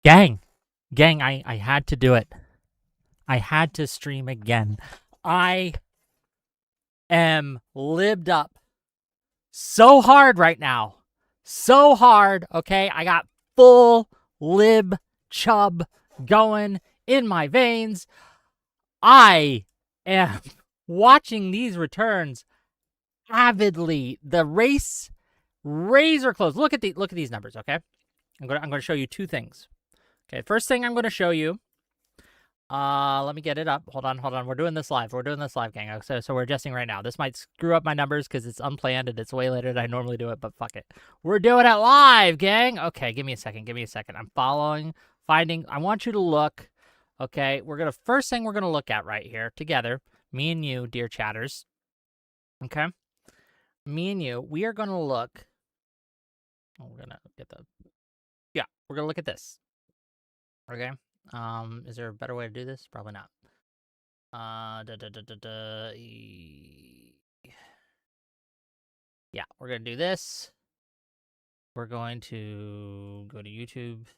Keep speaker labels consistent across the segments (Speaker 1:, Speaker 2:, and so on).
Speaker 1: Gang, I had to do it. I had to stream again. I am libbed up so hard right now. So hard, okay? I got full lib chub going in my veins. I am watching these returns avidly. The race razor close. Look at these numbers, okay? I'm going to show you two things. Okay, first thing I'm going to show you. Let me get it up. Hold on. We're doing this live, gang. So we're adjusting right now. This might screw up my numbers because it's unplanned and it's way later than I normally do it, but fuck it. We're doing it live, gang. Okay, give me a second. I'm finding. I want you to look. Okay, first thing we're gonna look at right here together, me and you, dear chatters. Okay, me and you, we are gonna look. Oh, we're gonna look at this. Okay. Is there a better way to do this? Probably not. Yeah, we're gonna do this. We're going to go to YouTube.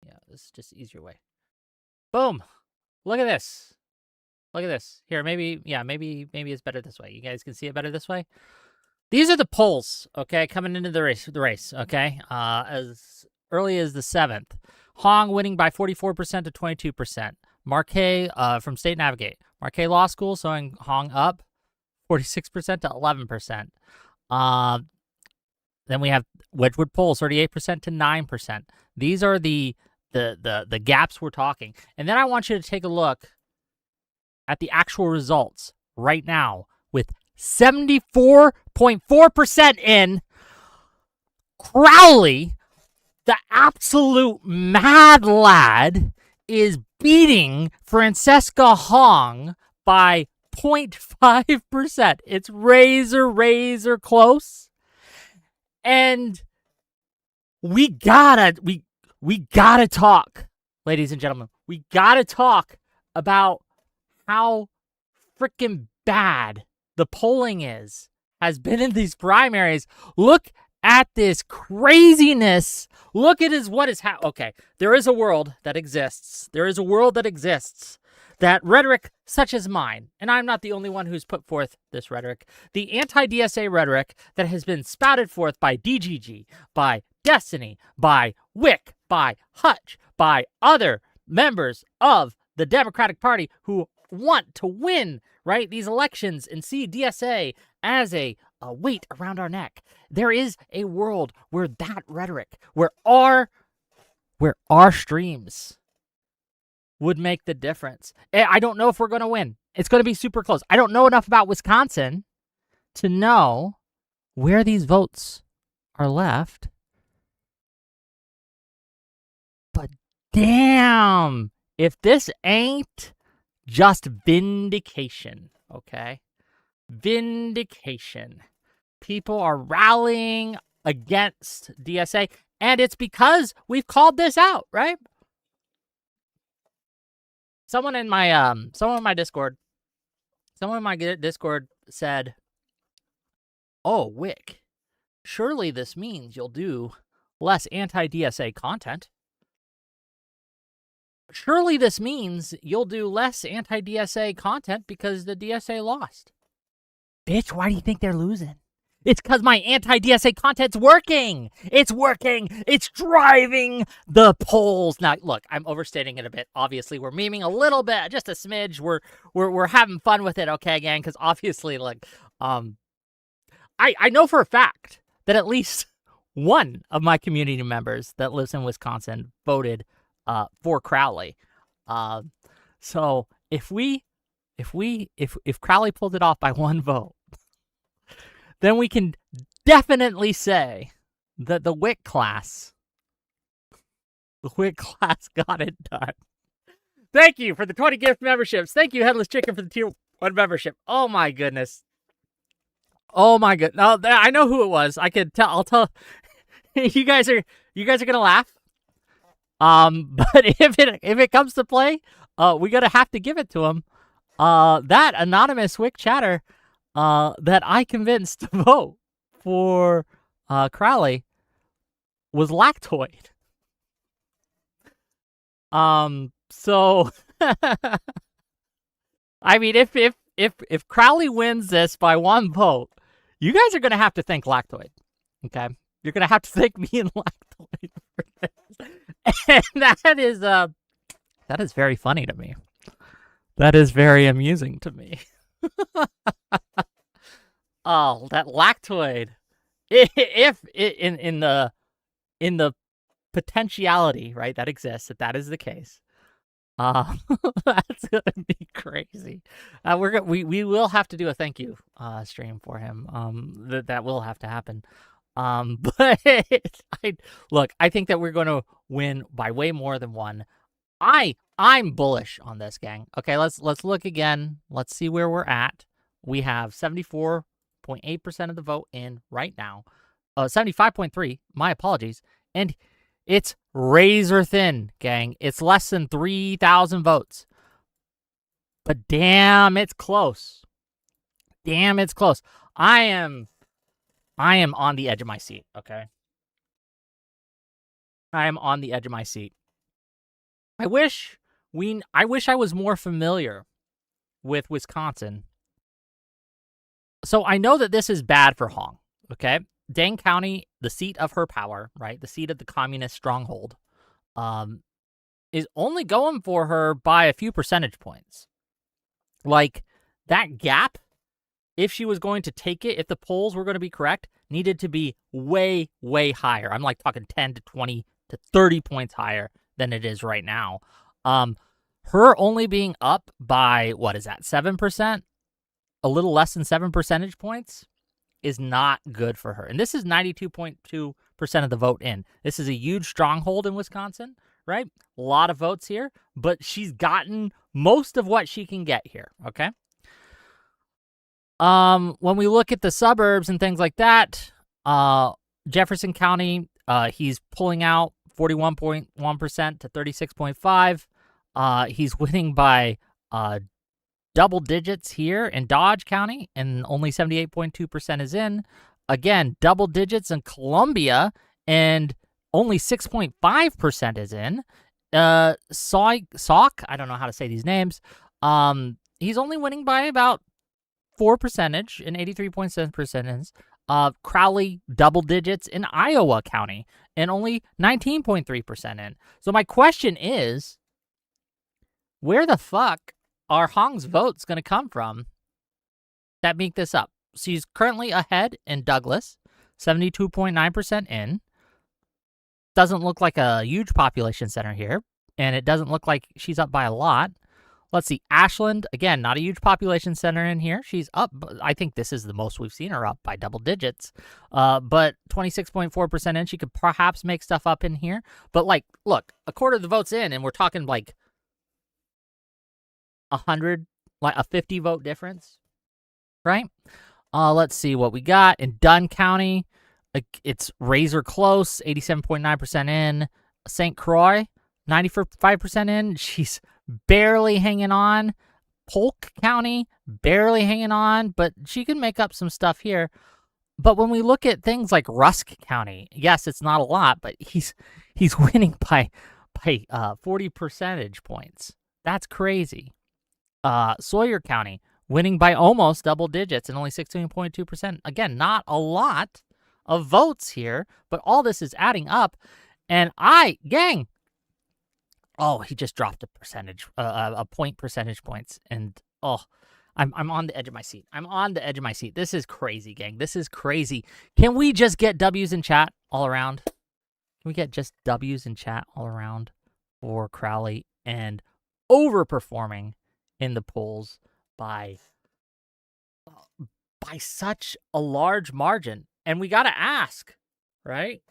Speaker 1: Yeah, this is just an easier way. Boom! Look at this. Here, maybe it's better this way. You guys can see it better this way. These are the polls, okay, coming into the race, okay? As early as the 7th. Hong winning by 44% to 22%. Marquet from State Navigate. Marquet Law School showing Hong up 46% to 11%. Then we have Wedgwood polls 38% to 9%. These are the gaps we're talking. And then I want you to take a look at the actual results right now with 74.4% in. Crowley, the absolute mad lad, is beating Francesca Hong by 0.5%. It's razor close. And we gotta talk, ladies and gentlemen. We gotta talk about how freaking bad the polling has been in these primaries. Look at this craziness. Look at what is happening. Okay, there is a world that exists. That rhetoric such as mine, and I'm not the only one who's put forth this rhetoric, the anti-DSA rhetoric that has been spouted forth by DGG, by Destiny, by Whick, by Hutch, by other members of the Democratic Party who want to win, right, these elections and see DSA as a weight around our neck. There is a world where that rhetoric, where our streams would make the difference. I don't know if we're going to win. It's going to be super close. I don't know enough about Wisconsin to know where these votes are left. But damn, if this ain't just vindication, okay? Vindication. People are rallying against DSA, and it's because we've called this out, right? Someone in my Discord said, "Oh, Wick, surely this means you'll do less anti-DSA content. Surely this means you'll do less anti-DSA content because the DSA lost." Bitch, why do you think they're losing? It's because my anti-DSA content's working. It's working. It's driving the polls. Now, look, I'm overstating it a bit. Obviously, we're memeing a little bit, just a smidge. We're having fun with it, okay, gang? Because obviously, like, I know for a fact that at least one of my community members that lives in Wisconsin voted for Crowley. So if Crowley pulled it off by one vote, then we can definitely say that the Whick class got it done. Thank you for the 20 gift memberships. Thank you, Headless Chicken, for the tier 1 membership. Oh my goodness. Oh my goodness. No, I know who it was. I could tell. I'll tell. You guys are gonna laugh. But if it comes to play, we gotta have to give it to him. That anonymous Wick chatter that I convinced to vote for Crowley was Lactoid. So I mean, if Crowley wins this by 1 vote, you guys are gonna have to thank Lactoid. Okay, you're gonna have to thank me and Lactoid for this, and that is very funny to me. That is very amusing to me. Oh, that Lactoid. If in the potentiality, right, that exists, that is the case. That's gonna be crazy. We will have to do a thank you stream for him. That will have to happen. But I think that we're going to win by way more than one. I'm bullish on this, gang. Okay, let's look again. Let's see where we're at. We have 74.8% of the vote in right now. 75.3. My apologies. And it's razor thin, gang. It's less than 3,000 votes. But damn, it's close. Damn, it's close. I am on the edge of my seat, okay? I am on the edge of my seat. I wish I was more familiar with Wisconsin. So I know that this is bad for Hong, okay? Dane County, the seat of her power, right? The seat of the communist stronghold, is only going for her by a few percentage points. Like, that gap, if she was going to take it, if the polls were going to be correct, needed to be way, way higher. I'm like talking 10 to 20 to 30 points higher than it is right now. Her only being up by, what is that, 7%? A little less than 7 percentage points is not good for her. And this is 92.2% of the vote in. This is a huge stronghold in Wisconsin, right? A lot of votes here, but she's gotten most of what she can get here, okay? When we look at the suburbs and things like that, Jefferson County, he's pulling out 41.1% to 36.5%. He's winning by double digits here in Dodge County, and only 78.2% is in. Again, double digits in Columbia, and only 6.5% is in. Sauk, I don't know how to say these names. He's only winning by about 4% and 83.7% is. Crowley, double digits in Iowa County, and only 19.3% in. So my question is, where the fuck are Hong's votes going to come from that make this up? She's currently ahead in Douglas, 72.9% in. Doesn't look like a huge population center here, and it doesn't look like she's up by a lot. Let's see, Ashland, again, not a huge population center in here. She's up, I think this is the most we've seen her up by double digits, but 26.4% in. She could perhaps make stuff up in here. But, like, look, a quarter of the votes in, and we're talking, like, 100, like a 50 vote difference, right? Let's see what we got in Dunn County. It's razor close, 87.9% in. St. Croix, 95% in. She's barely hanging on. Polk County, barely hanging on, but she can make up some stuff here. But when we look at things like Rusk County, yes, it's not a lot, but he's winning by 40 percentage points. That's crazy. Sawyer County, winning by almost double digits and only 16.2%. Again, not a lot of votes here, but all this is adding up. And gang, oh, he just dropped a percentage points. And I'm on the edge of my seat. I'm on the edge of my seat. This is crazy, gang. This is crazy. Can we just get W's in chat all around? Can we get just W's in chat all around for Crowley and overperforming in the polls by such a large margin? And we got to ask, right?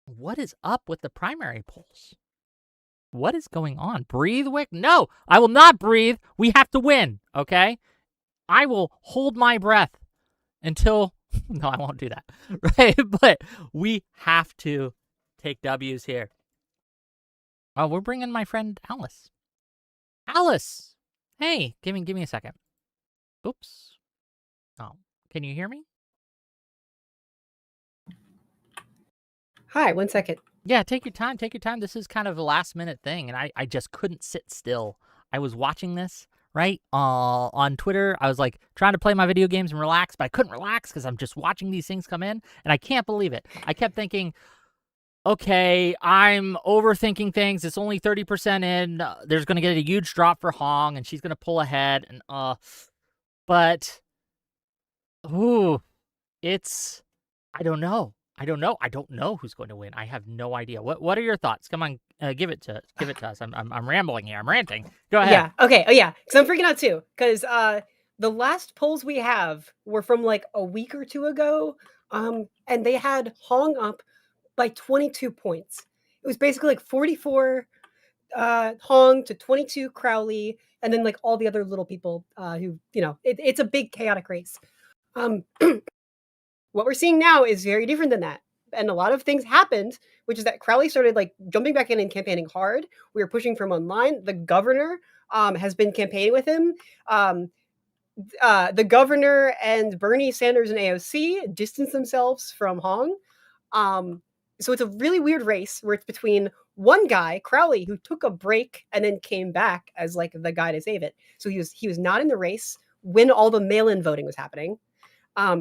Speaker 1: What is up with the primary polls? What is going on? Breathe, Whick? No, I will not breathe. We have to win, okay? I will hold my breath until... No, I won't do that, right? But we have to take W's here. Oh, we're bringing my friend Alice. Alice! Hey, give me a second. Oops. Oh, can you hear me?
Speaker 2: Hi, 1 second.
Speaker 1: Yeah, take your time. Take your time. This is kind of a last minute thing, and I just couldn't sit still. I was watching this, right? On Twitter. I was like trying to play my video games and relax, but I couldn't relax because I'm just watching these things come in, and I can't believe it. I kept thinking, okay, I'm overthinking things. It's only 30% in. There's going to get a huge drop for Hong, and she's going to pull ahead. And but ooh, it's I don't know. I don't know. I don't know who's going to win. I have no idea. What are your thoughts? Come on, give it to us. I'm rambling here. I'm ranting. Go ahead.
Speaker 2: Yeah. Okay. Oh yeah. Because I'm freaking out too. Because the last polls we have were from like a week or two ago, and they had Hong up by 22 points. It was basically like 44 Hong to 22 Crowley, and then like all the other little people who it's a big chaotic race. What we're seeing now is very different than that. And a lot of things happened, which is that Crowley started like jumping back in and campaigning hard. We were pushing from online. The governor has been campaigning with him. The governor and Bernie Sanders and AOC distanced themselves from Hong. So it's a really weird race where it's between one guy, Crowley, who took a break and then came back as like the guy to save it. So he was not in the race when all the mail-in voting was happening.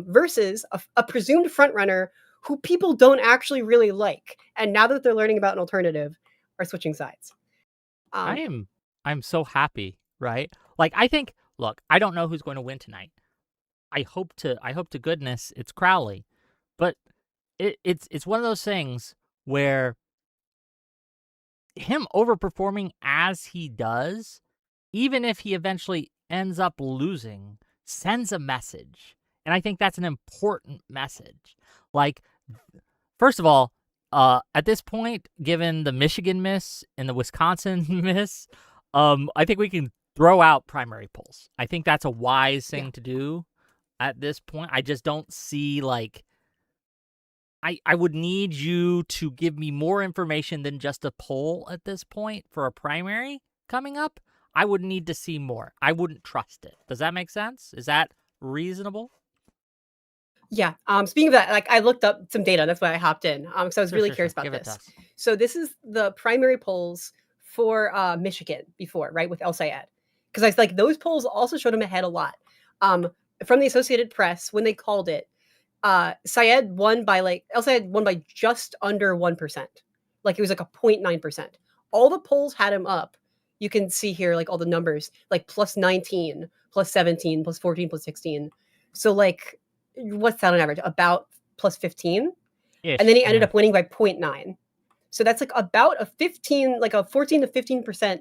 Speaker 2: Versus a presumed frontrunner who people don't actually really like, and now that they're learning about an alternative, are switching sides.
Speaker 1: I'm so happy, right? Like I think, look, I don't know who's going to win tonight. I hope to goodness it's Crowley, but it's one of those things where him overperforming as he does, even if he eventually ends up losing, sends a message. And I think that's an important message. Like, first of all, at this point, given the Michigan miss and the Wisconsin miss, I think we can throw out primary polls. I think that's a wise thing to do at this point. I just don't see, like, I would need you to give me more information than just a poll at this point for a primary coming up. I would need to see more. I wouldn't trust it. Does that make sense? Is that reasonable?
Speaker 2: Yeah. Speaking of that, like I looked up some data. That's why I hopped in. So I was really curious about this. So this is the primary polls for Michigan before, right, with El Sayed. Because I was like, those polls also showed him ahead a lot. From the Associated Press, when they called it, El Sayed won by just under 1%. Like it was like a 0.9%. All the polls had him up. You can see here like all the numbers, like plus 19, plus 17, plus 14, plus 16. So like what's that on average? About plus 15.
Speaker 1: Ish,
Speaker 2: and then he ended up winning by 0.9. So that's like about a 14 to 15%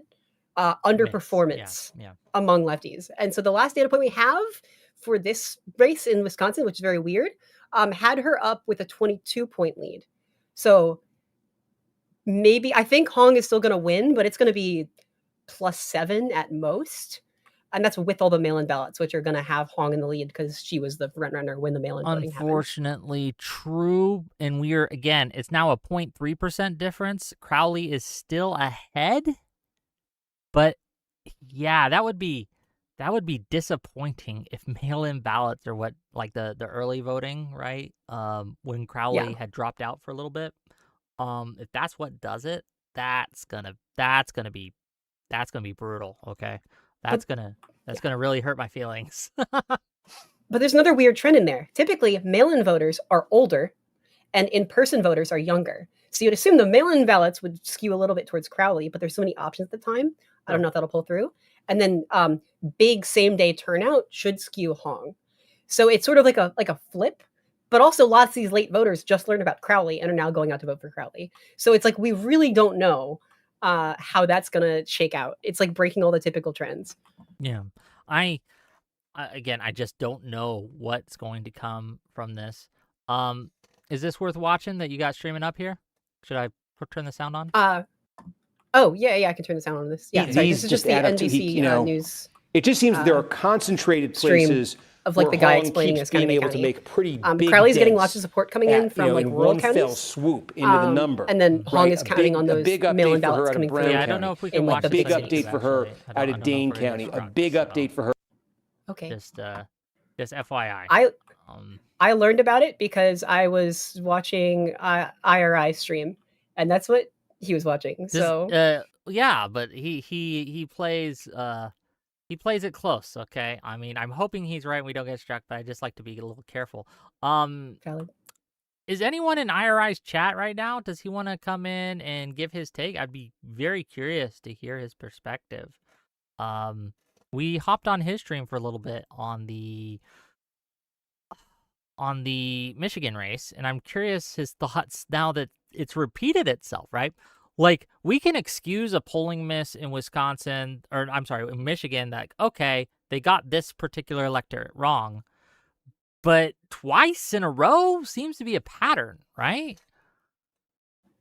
Speaker 2: underperformance among lefties. And so the last data point we have for this race in Wisconsin, which is very weird, had her up with a 22-point lead. So maybe I think Hong is still going to win, but it's going to be plus 7 at most. And that's with all the mail-in ballots, which are going to have Hong in the lead because she was the front runner when the mail-in voting happened.
Speaker 1: Unfortunately, true. And we're, again, it's now a 0.3% difference. Crowley is still ahead. But yeah, that would be disappointing if mail-in ballots are what, like the early voting, right? When Crowley had dropped out for a little bit. If that's what does it, that's gonna be brutal. Okay, that's gonna really hurt my feelings.
Speaker 2: But there's another weird trend in there. Typically, mail-in voters are older, and in-person voters are younger. So you'd assume the mail-in ballots would skew a little bit towards Crowley, but there's so many options at the time. I don't know if that'll pull through. And then big same-day turnout should skew Hong. So it's sort of like a flip. But also lots of these late voters just learned about Crowley and are now going out to vote for Crowley. So it's like we really don't know how that's going to shake out. It's like breaking all the typical trends.
Speaker 1: Yeah. Again, I just don't know what's going to come from this. Is this worth watching that you got streaming up here? Should I turn the sound on?
Speaker 2: Oh, yeah, I can turn the sound on this. Yeah, sorry, this is just the NBC news.
Speaker 3: It just seems there are concentrated places
Speaker 2: of like the guy explaining this
Speaker 3: being able to make pretty big
Speaker 2: Crowley's getting lots of support coming in from like rural
Speaker 3: one
Speaker 2: counties.
Speaker 3: Fell swoop into the number.
Speaker 2: And then Hong is counting on those mail-in ballots coming through.
Speaker 1: Yeah, I don't know if we can watch
Speaker 3: a big update for her out of Dane County. A big update for her.
Speaker 2: Okay.
Speaker 1: Just FYI.
Speaker 2: I learned about it because I was watching IRI stream, and that's what he was watching. So
Speaker 1: yeah, but he plays it close. Okay, I mean, I'm hoping he's right and we don't get struck, but I just like to be a little careful.
Speaker 2: valid.
Speaker 1: Is anyone in IRI's chat right now? Does he want to come in and give his take? I'd be very curious to hear his perspective. We hopped on his stream for a little bit on the Michigan race, and I'm curious his thoughts now that it's repeated itself, right? Like, we can excuse a polling miss in Wisconsin, or I'm sorry, in Michigan, that, okay, they got this particular electorate wrong, but twice in a row seems to be a pattern, right?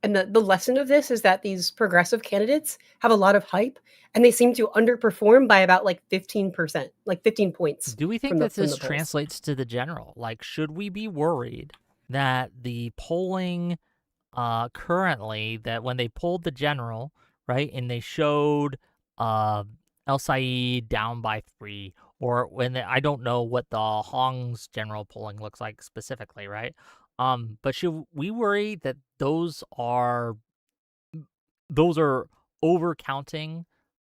Speaker 2: And the lesson of this is that these progressive candidates have a lot of hype, and they seem to underperform by about like 15%, like 15 points.
Speaker 1: Do we think that this translates to the general? Like, should we be worried that the polling currently, that when they polled the general, right, and they showed El Said down by 3, or when I don't know what the Hong's general polling looks like specifically, right? But should we worry that those are overcounting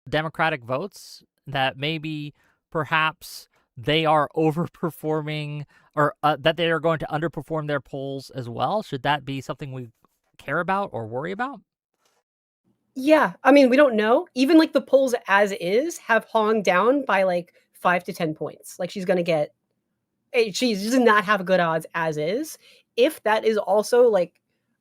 Speaker 1: Democratic votes, that maybe perhaps they are overperforming, or that they are going to underperform their polls as well? Should that be something we care about or worry about?
Speaker 2: Yeah, I mean, we don't know. Even like the polls as is have Hong down by like 5 to 10 points. Like she does not have good odds as is. If that is also like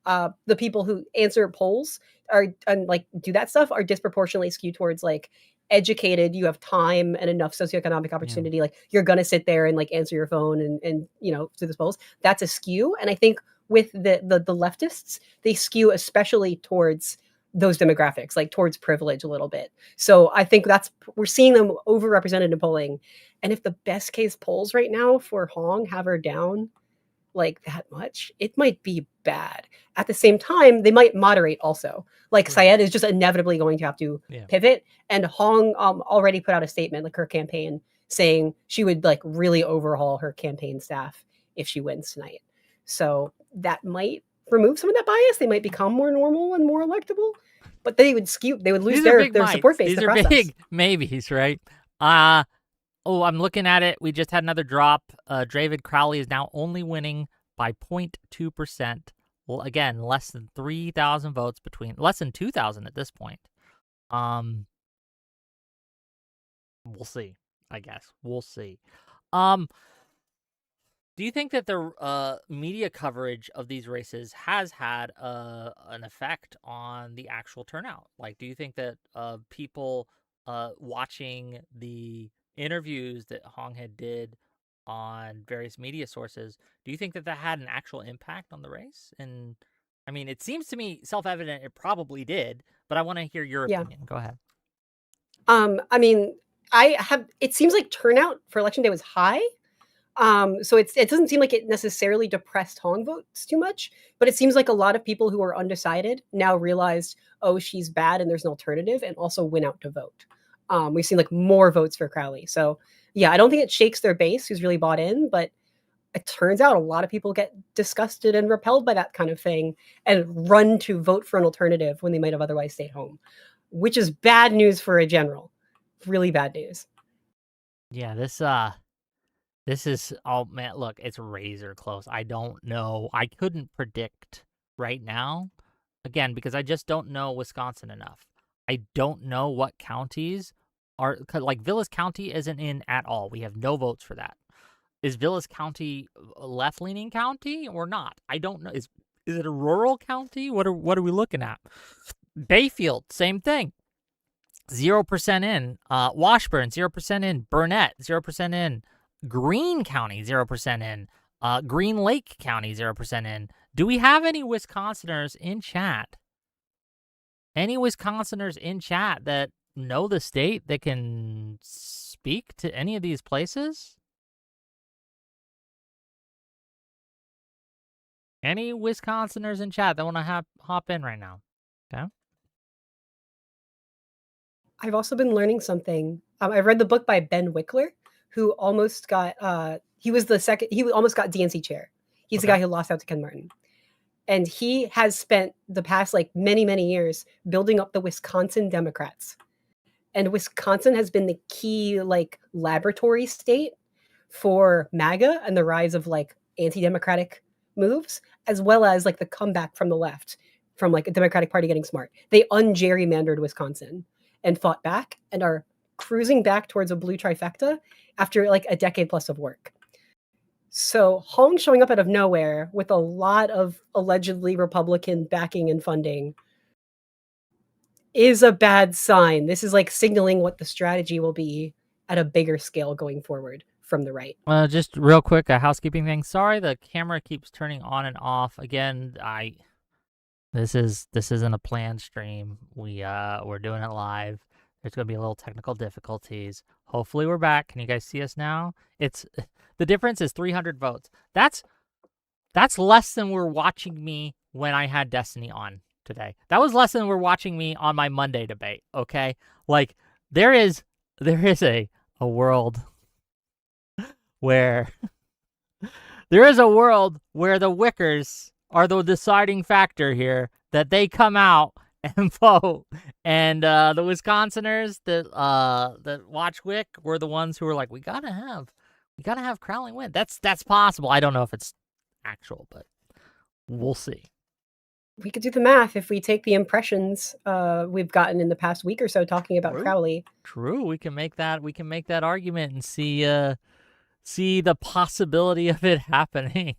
Speaker 2: the people who answer polls are and like do that stuff are disproportionately skewed towards like educated, you have time and enough socioeconomic opportunity, like you're gonna sit there and like answer your phone and do the polls. That's a skew. And I think with the leftists, they skew especially towards those demographics, like towards privilege a little bit. So I think we're seeing them overrepresented in polling. And if the best case polls right now for Hong have her down like that much, it might be bad. At the same time, they might moderate also. Like Syed is just inevitably going to have to pivot. And Hong already put out a statement, like her campaign, saying she would like really overhaul her campaign staff if she wins tonight. So that might remove some of that bias. They might become more normal and more electable, but they would lose their support base.
Speaker 1: These are big maybes, right? Oh, I'm looking at it. We just had another drop. David Crowley is now only winning by 0.2%. Well, again, less than 3,000 votes less than 2,000 at this point. We'll see, I guess. We'll see. Do you think that the media coverage of these races has had an effect on the actual turnout? Like, do you think that people watching the interviews that Hong had did on various media sources, do you think that had an actual impact on the race? And I mean, it seems to me self-evident it probably did, but I want to hear your opinion. Go ahead.
Speaker 2: I mean, it seems like turnout for election day was high. So it doesn't seem like it necessarily depressed Hong votes too much, but it seems like a lot of people who are undecided now realized, oh, she's bad and there's an alternative, and also went out to vote. We've seen like more votes for Crowley. So yeah, I don't think it shakes their base who's really bought in, but it turns out a lot of people get disgusted and repelled by that kind of thing and run to vote for an alternative when they might have otherwise stayed home, which is bad news for a general. Really bad news.
Speaker 1: Yeah, this is, oh man, look, it's razor close. I don't know. I couldn't predict right now, again, because I just don't know Wisconsin enough. I don't know what counties are, like Vilas County isn't in at all. We have no votes for that. Is Vilas County a left-leaning county or not? I don't know. Is it a rural county? What are we looking at? Bayfield, same thing. 0% in. Washburn, 0% in. Burnett, 0% in. Greene County, 0% in. Green Lake County, 0% in. Do we have any Wisconsiners in chat? Any Wisconsiners in chat that know the state that can speak to any of these places? Any Wisconsiners in chat that want to hop in right now? Okay.
Speaker 2: I've also been learning something. I read the book by Ben Wickler, who almost got he almost got DNC chair. He's the guy who lost out to Ken Martin. And he has spent the past like many, many years building up the Wisconsin Democrats. And Wisconsin has been the key like laboratory state for MAGA and the rise of like anti-democratic moves, as well as like the comeback from the left, from like a Democratic Party getting smart. They ungerrymandered Wisconsin and fought back and are cruising back towards a blue trifecta after like a decade plus of work. So Hong showing up out of nowhere with a lot of allegedly Republican backing and funding is a bad sign. This is like signaling what the strategy will be at a bigger scale going forward from the right.
Speaker 1: Just real quick, a housekeeping thing. Sorry, the camera keeps turning on and off. Again, this isn't a planned stream. We're doing it live. There's gonna be a little technical difficulties. Hopefully we're back. Can you guys see us now? The difference is 300 votes. That's less than were watching me when I had Destiny on today. That was less than were watching me on my Monday debate. Okay, like there is a world where there is a world where the Wickers are the deciding factor here, that they come out and vote, and the Wisconsiners that watch Wick were the ones who were like, we gotta have Crowley win. That's possible. I don't know if it's actual, but we'll see.
Speaker 2: We could do the math if we take the impressions we've gotten in the past week or so talking about Crowley.
Speaker 1: True, we can make that argument and see the possibility of it happening.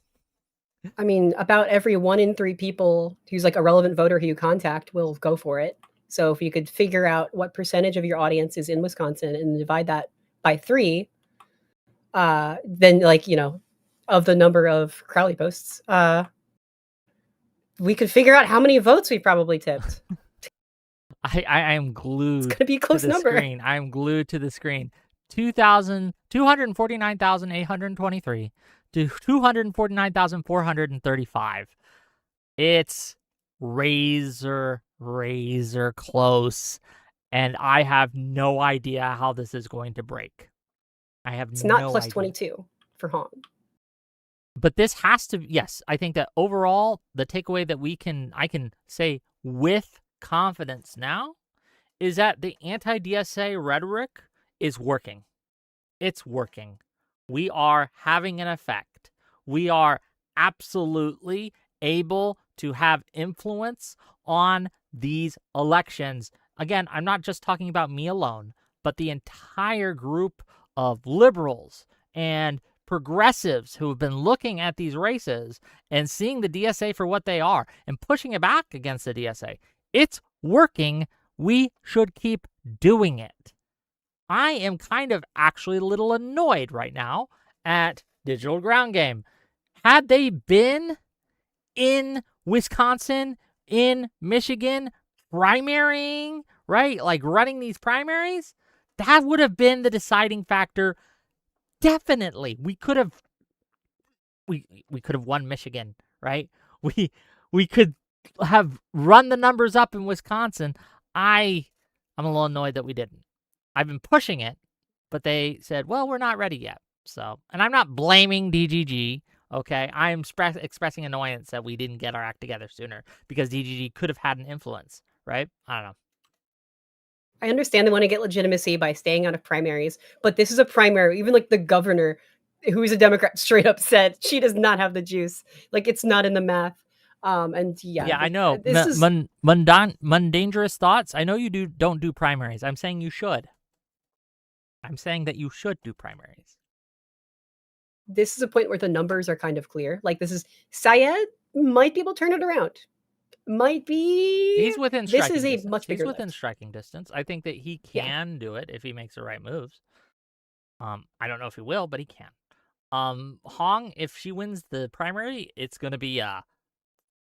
Speaker 2: I mean, about every 1 in 3 people who's like a relevant voter who you contact will go for it. So if you could figure out what percentage of your audience is in Wisconsin and divide that by 3, then like, you know, of the number of Crowley posts, we could figure out how many votes we probably tipped.
Speaker 1: I am glued.
Speaker 2: It's gonna be a close number.
Speaker 1: Screen. I am glued to the screen. 249,823 to 249,435. It's razor close, and I have no idea how this is going to break.
Speaker 2: It's not plus 22 for Hong.
Speaker 1: But this has to, yes, I think that overall, the takeaway that I can say with confidence now is that the anti-DSA rhetoric is working. It's working. We are having an effect. We are absolutely able to have influence on these elections. Again, I'm not just talking about me alone, but the entire group of liberals and progressives who have been looking at these races and seeing the DSA for what they are and pushing it back against the DSA. It's working. We should keep doing it. I am kind of actually a little annoyed right now at Digital Ground Game. Had they been in Wisconsin, in Michigan, primarying, right? Like running these primaries, that would have been the deciding factor. Definitely. We could have won Michigan, right? We could have run the numbers up in Wisconsin. I'm a little annoyed that we didn't. I've been pushing it, but they said, well, we're not ready yet. So, and I'm not blaming DGG, okay? I'm expressing annoyance that we didn't get our act together sooner because DGG could have had an influence, right? I don't know.
Speaker 2: I understand they want to get legitimacy by staying out of primaries, but this is a primary. Even like the governor, who's a Democrat, straight up said she does not have the juice. Like it's not in the math. And yeah,
Speaker 1: I know.
Speaker 2: This is
Speaker 1: Mundangerous thoughts. I know you don't do primaries. I'm saying you should. I'm saying that you should do primaries.
Speaker 2: This is a point where the numbers are kind of clear. Like this is Syed might be able to turn it around. Might be.
Speaker 1: He's within striking distance.
Speaker 2: This is a much bigger
Speaker 1: He's within
Speaker 2: lift.
Speaker 1: striking distance. I think that he can do it if he makes the right moves. I don't know if he will, but he can. Hong, if she wins the primary, it's gonna be it's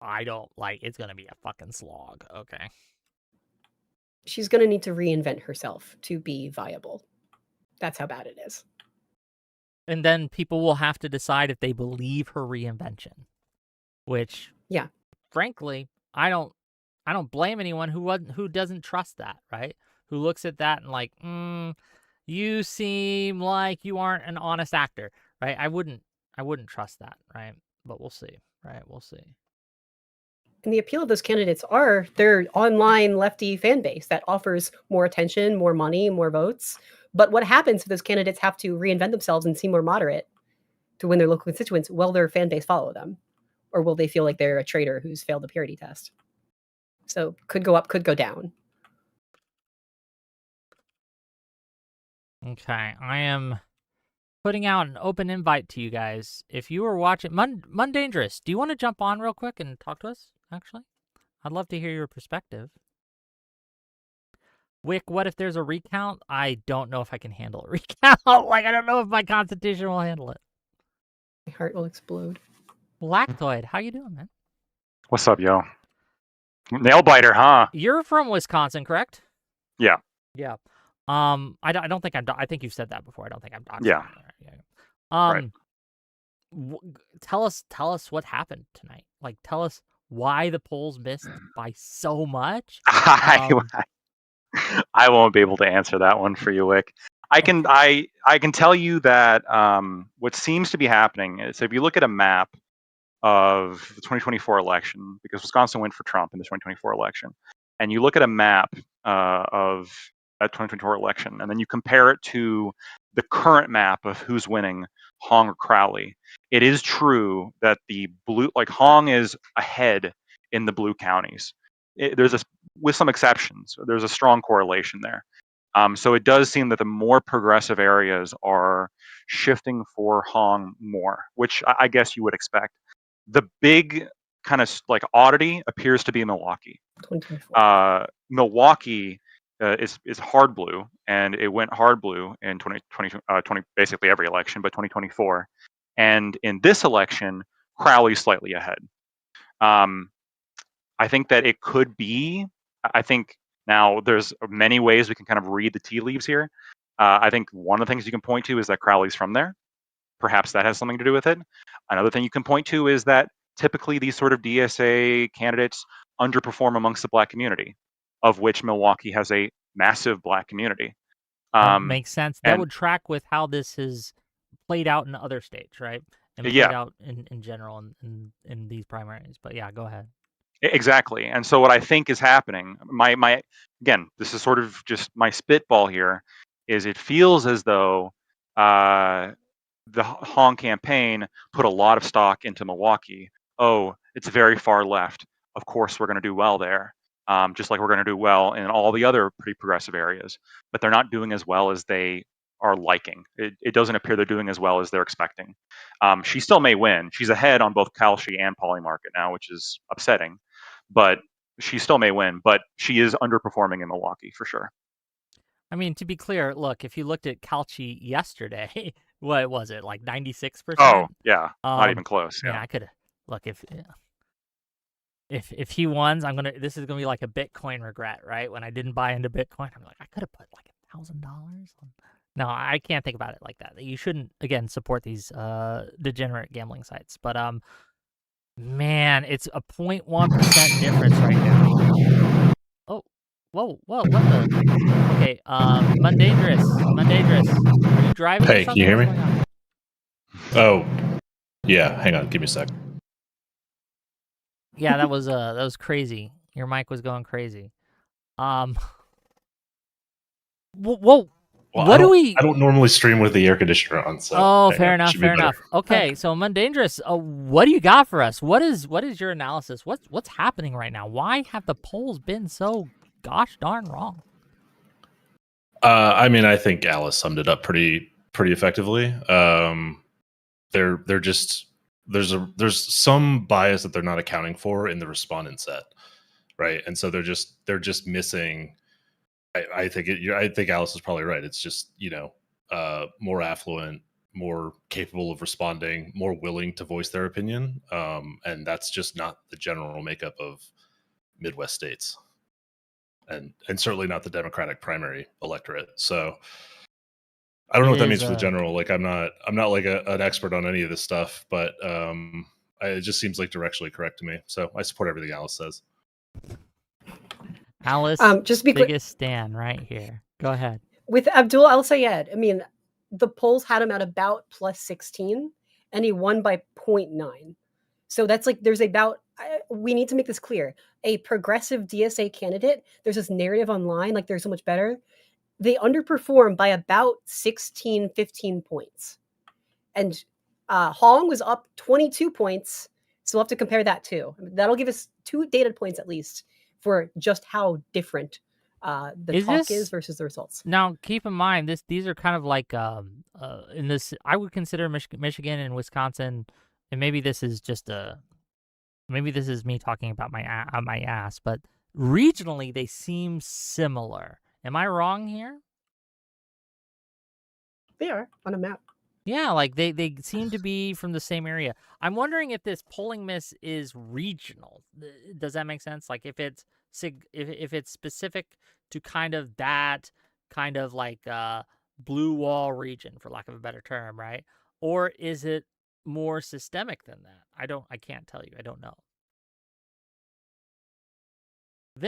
Speaker 1: gonna be a fucking slog. Okay.
Speaker 2: She's gonna need to reinvent herself to be viable. That's how bad it is.
Speaker 1: And then people will have to decide if they believe her reinvention. Which,
Speaker 2: yeah,
Speaker 1: frankly, I don't blame anyone who doesn't trust that, right? Who looks at that and like, you seem like you aren't an honest actor, right? I wouldn't trust that, right? But we'll see, right? We'll see.
Speaker 2: And the appeal of those candidates are their online lefty fan base that offers more attention, more money, more votes. But what happens if those candidates have to reinvent themselves and seem more moderate to win their local constituents? Will their fan base follow them? Or will they feel like they're a traitor who's failed the purity test? So could go up, could go down.
Speaker 1: Okay, I am putting out an open invite to you guys. If you were watching Mundangerous, do you want to jump on real quick and talk to us, actually? I'd love to hear your perspective. Wick, what if there's a recount? I don't know if I can handle a recount. Like, I don't know if my constitution will handle it.
Speaker 2: My heart will explode.
Speaker 1: Lactoid, how you doing, man?
Speaker 4: What's up, yo? Nail biter, huh?
Speaker 1: You're from Wisconsin, correct?
Speaker 4: Yeah.
Speaker 1: Yeah. I don't think I think you've said that before. I don't think I'm doxing.
Speaker 4: Yeah.
Speaker 1: Right. Tell us what happened tonight. Like, tell us why the polls missed by so much.
Speaker 4: I won't be able to answer that one for you, Wick. I can tell you that what seems to be happening is, if you look at a map of the 2024 election, because Wisconsin went for Trump in the 2024 election, and you look at a map of that 2024 election, and then you compare it to the current map of who's winning, Hong or Crowley, it is true that the blue, like Hong is ahead in the blue counties. With some exceptions, there's a strong correlation there. So it does seem that the more progressive areas are shifting for Hong more, which I guess you would expect. The big kind of like oddity appears to be Milwaukee. Milwaukee is hard blue, and it went hard blue in 2020, basically every election, but 2024. And in this election, Crowley's slightly ahead. I think that it could be, I think now there's many ways we can kind of read the tea leaves here. I think one of the things you can point to is that Crowley's from there. Perhaps that has something to do with it. Another thing you can point to is that typically these sort of DSA candidates underperform amongst the Black community, of which Milwaukee has a massive Black community.
Speaker 1: That makes sense. That would track with how this has played out in other states, right? And played out in general in these primaries. But yeah, go ahead.
Speaker 4: Exactly. And so what I think is happening, my again, this is sort of just my spitball here, is it feels as though the Hong campaign put a lot of stock into Milwaukee. Oh, it's very far left. Of course, we're going to do well there, just like we're going to do well in all the other pretty progressive areas. But they're not doing as well as they are liking. It doesn't appear they're doing as well as they're expecting. She still may win. She's ahead on both Kalshi and Polymarket now, which is upsetting. But she still may win. But she is underperforming in Milwaukee for sure.
Speaker 1: I mean, to be clear, look, if you looked at Kalshi yesterday, what was it, like 96%?
Speaker 4: Oh, yeah, not even close.
Speaker 1: Yeah, I could look if he wins, this is gonna be like a Bitcoin regret, right? When I didn't buy into Bitcoin, I'm like, I could have put like $1,000 on. No, I can't think about it like that. You shouldn't, again, support these degenerate gambling sites. But man, it's a 0.1% difference right now. Oh, whoa, what the? Okay, Mundangerous. Are you driving?
Speaker 5: Hey, can you hear me? Oh, yeah. Hang on, give me a sec.
Speaker 1: Yeah, that was crazy. Your mic was going crazy. Whoa.
Speaker 5: Well,
Speaker 1: I
Speaker 5: don't normally stream with the air conditioner on, so.
Speaker 1: Fair enough. Okay, so Mundangerous, what do you got for us? What is your analysis? What's happening right now? Why have the polls been so gosh darn wrong?
Speaker 5: I mean, I think Alice summed it up pretty effectively. They're just there's some bias that they're not accounting for in the respondent set, right? And so they're just missing. I think Alice is probably right. It's just, more affluent, more capable of responding, more willing to voice their opinion, and that's just not the general makeup of Midwest states, and certainly not the Democratic primary electorate. So I don't know what that means for the general. Like, I'm not like an expert on any of this stuff, but it just seems like directionally correct to me. So I support everything Alice says.
Speaker 1: Alice,
Speaker 2: just be
Speaker 1: biggest stand right here. Go ahead.
Speaker 2: With Abdul El-Sayed, I mean, the polls had him at about plus 16, and he won by 0.9. So that's like, there's about, we need to make this clear. A progressive DSA candidate, there's this narrative online, like they're so much better. They underperform by about 16, 15 points. And Hong was up 22 points. So we'll have to compare that too. That'll give us 2 data points at least for just how different the talk is versus the results.
Speaker 1: Now, keep in mind, these are kind of like in this. I would consider Michigan and Wisconsin, and maybe this is just maybe this is me talking about my ass, but regionally they seem similar. Am I wrong here?
Speaker 2: They are on a map.
Speaker 1: Yeah, like they seem to be from the same area. I'm wondering if this polling miss is regional. Does that make sense? Like if it's specific to kind of that kind of like blue wall region, for lack of a better term, right? Or is it more systemic than that? I can't tell you. I don't know. The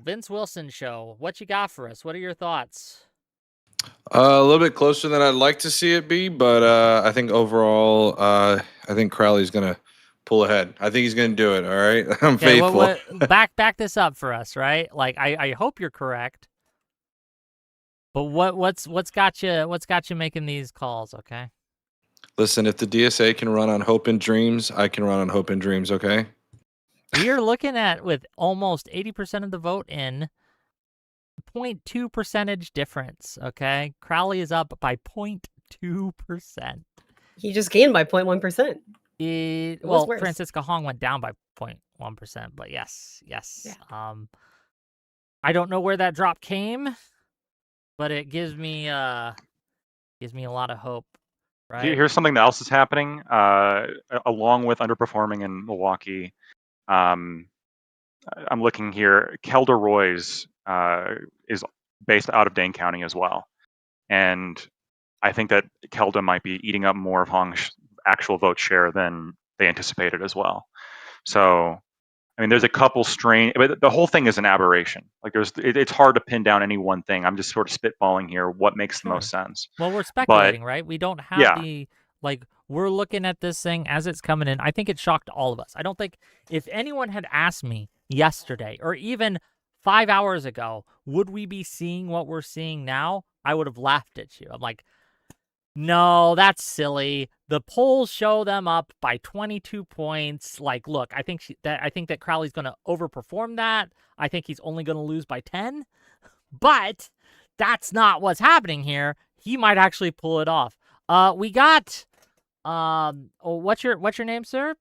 Speaker 1: Vince Wilson show. What you got for us? What are your thoughts?
Speaker 6: A little bit closer than I'd like to see it be, but I think overall, I think Crowley's gonna pull ahead. I think he's gonna do it. All right, I'm faithful.
Speaker 1: Back this up for us, right? Like I hope you're correct. But what's got you making these calls? Okay.
Speaker 6: Listen, if the DSA can run on hope and dreams, I can run on hope and dreams. Okay.
Speaker 1: We are looking at, with almost 80% of the vote in, 0.2 percentage difference, okay? Crowley is up by 0.2%.
Speaker 2: He just gained by 0.1%.
Speaker 1: Well, Francisca Hong went down by 0.1%, but yes. Yeah. I don't know where that drop came, but it gives me a lot of hope. Right?
Speaker 4: Here's something else that's happening, along with underperforming in Milwaukee. I'm looking here. Kelda Roy's is based out of Dane County as well, and I think that Kelda might be eating up more of Hong's actual vote share than they anticipated as well. So, I mean, there's a couple but the whole thing is an aberration. Like, it's hard to pin down any one thing. I'm just sort of spitballing here what makes the most sense.
Speaker 1: Well, we're speculating, right? We don't have we're looking at this thing as it's coming in. I think it shocked all of us. I don't think if anyone had asked me yesterday or even 5 hours ago, would we be seeing what we're seeing now? I would have laughed at you. I'm like, no, that's silly. The polls show them up by 22 points. Like, look, I think that Crowley's going to overperform that. I think he's only going to lose by 10. But that's not what's happening here. He might actually pull it off. We got what's your name, sir?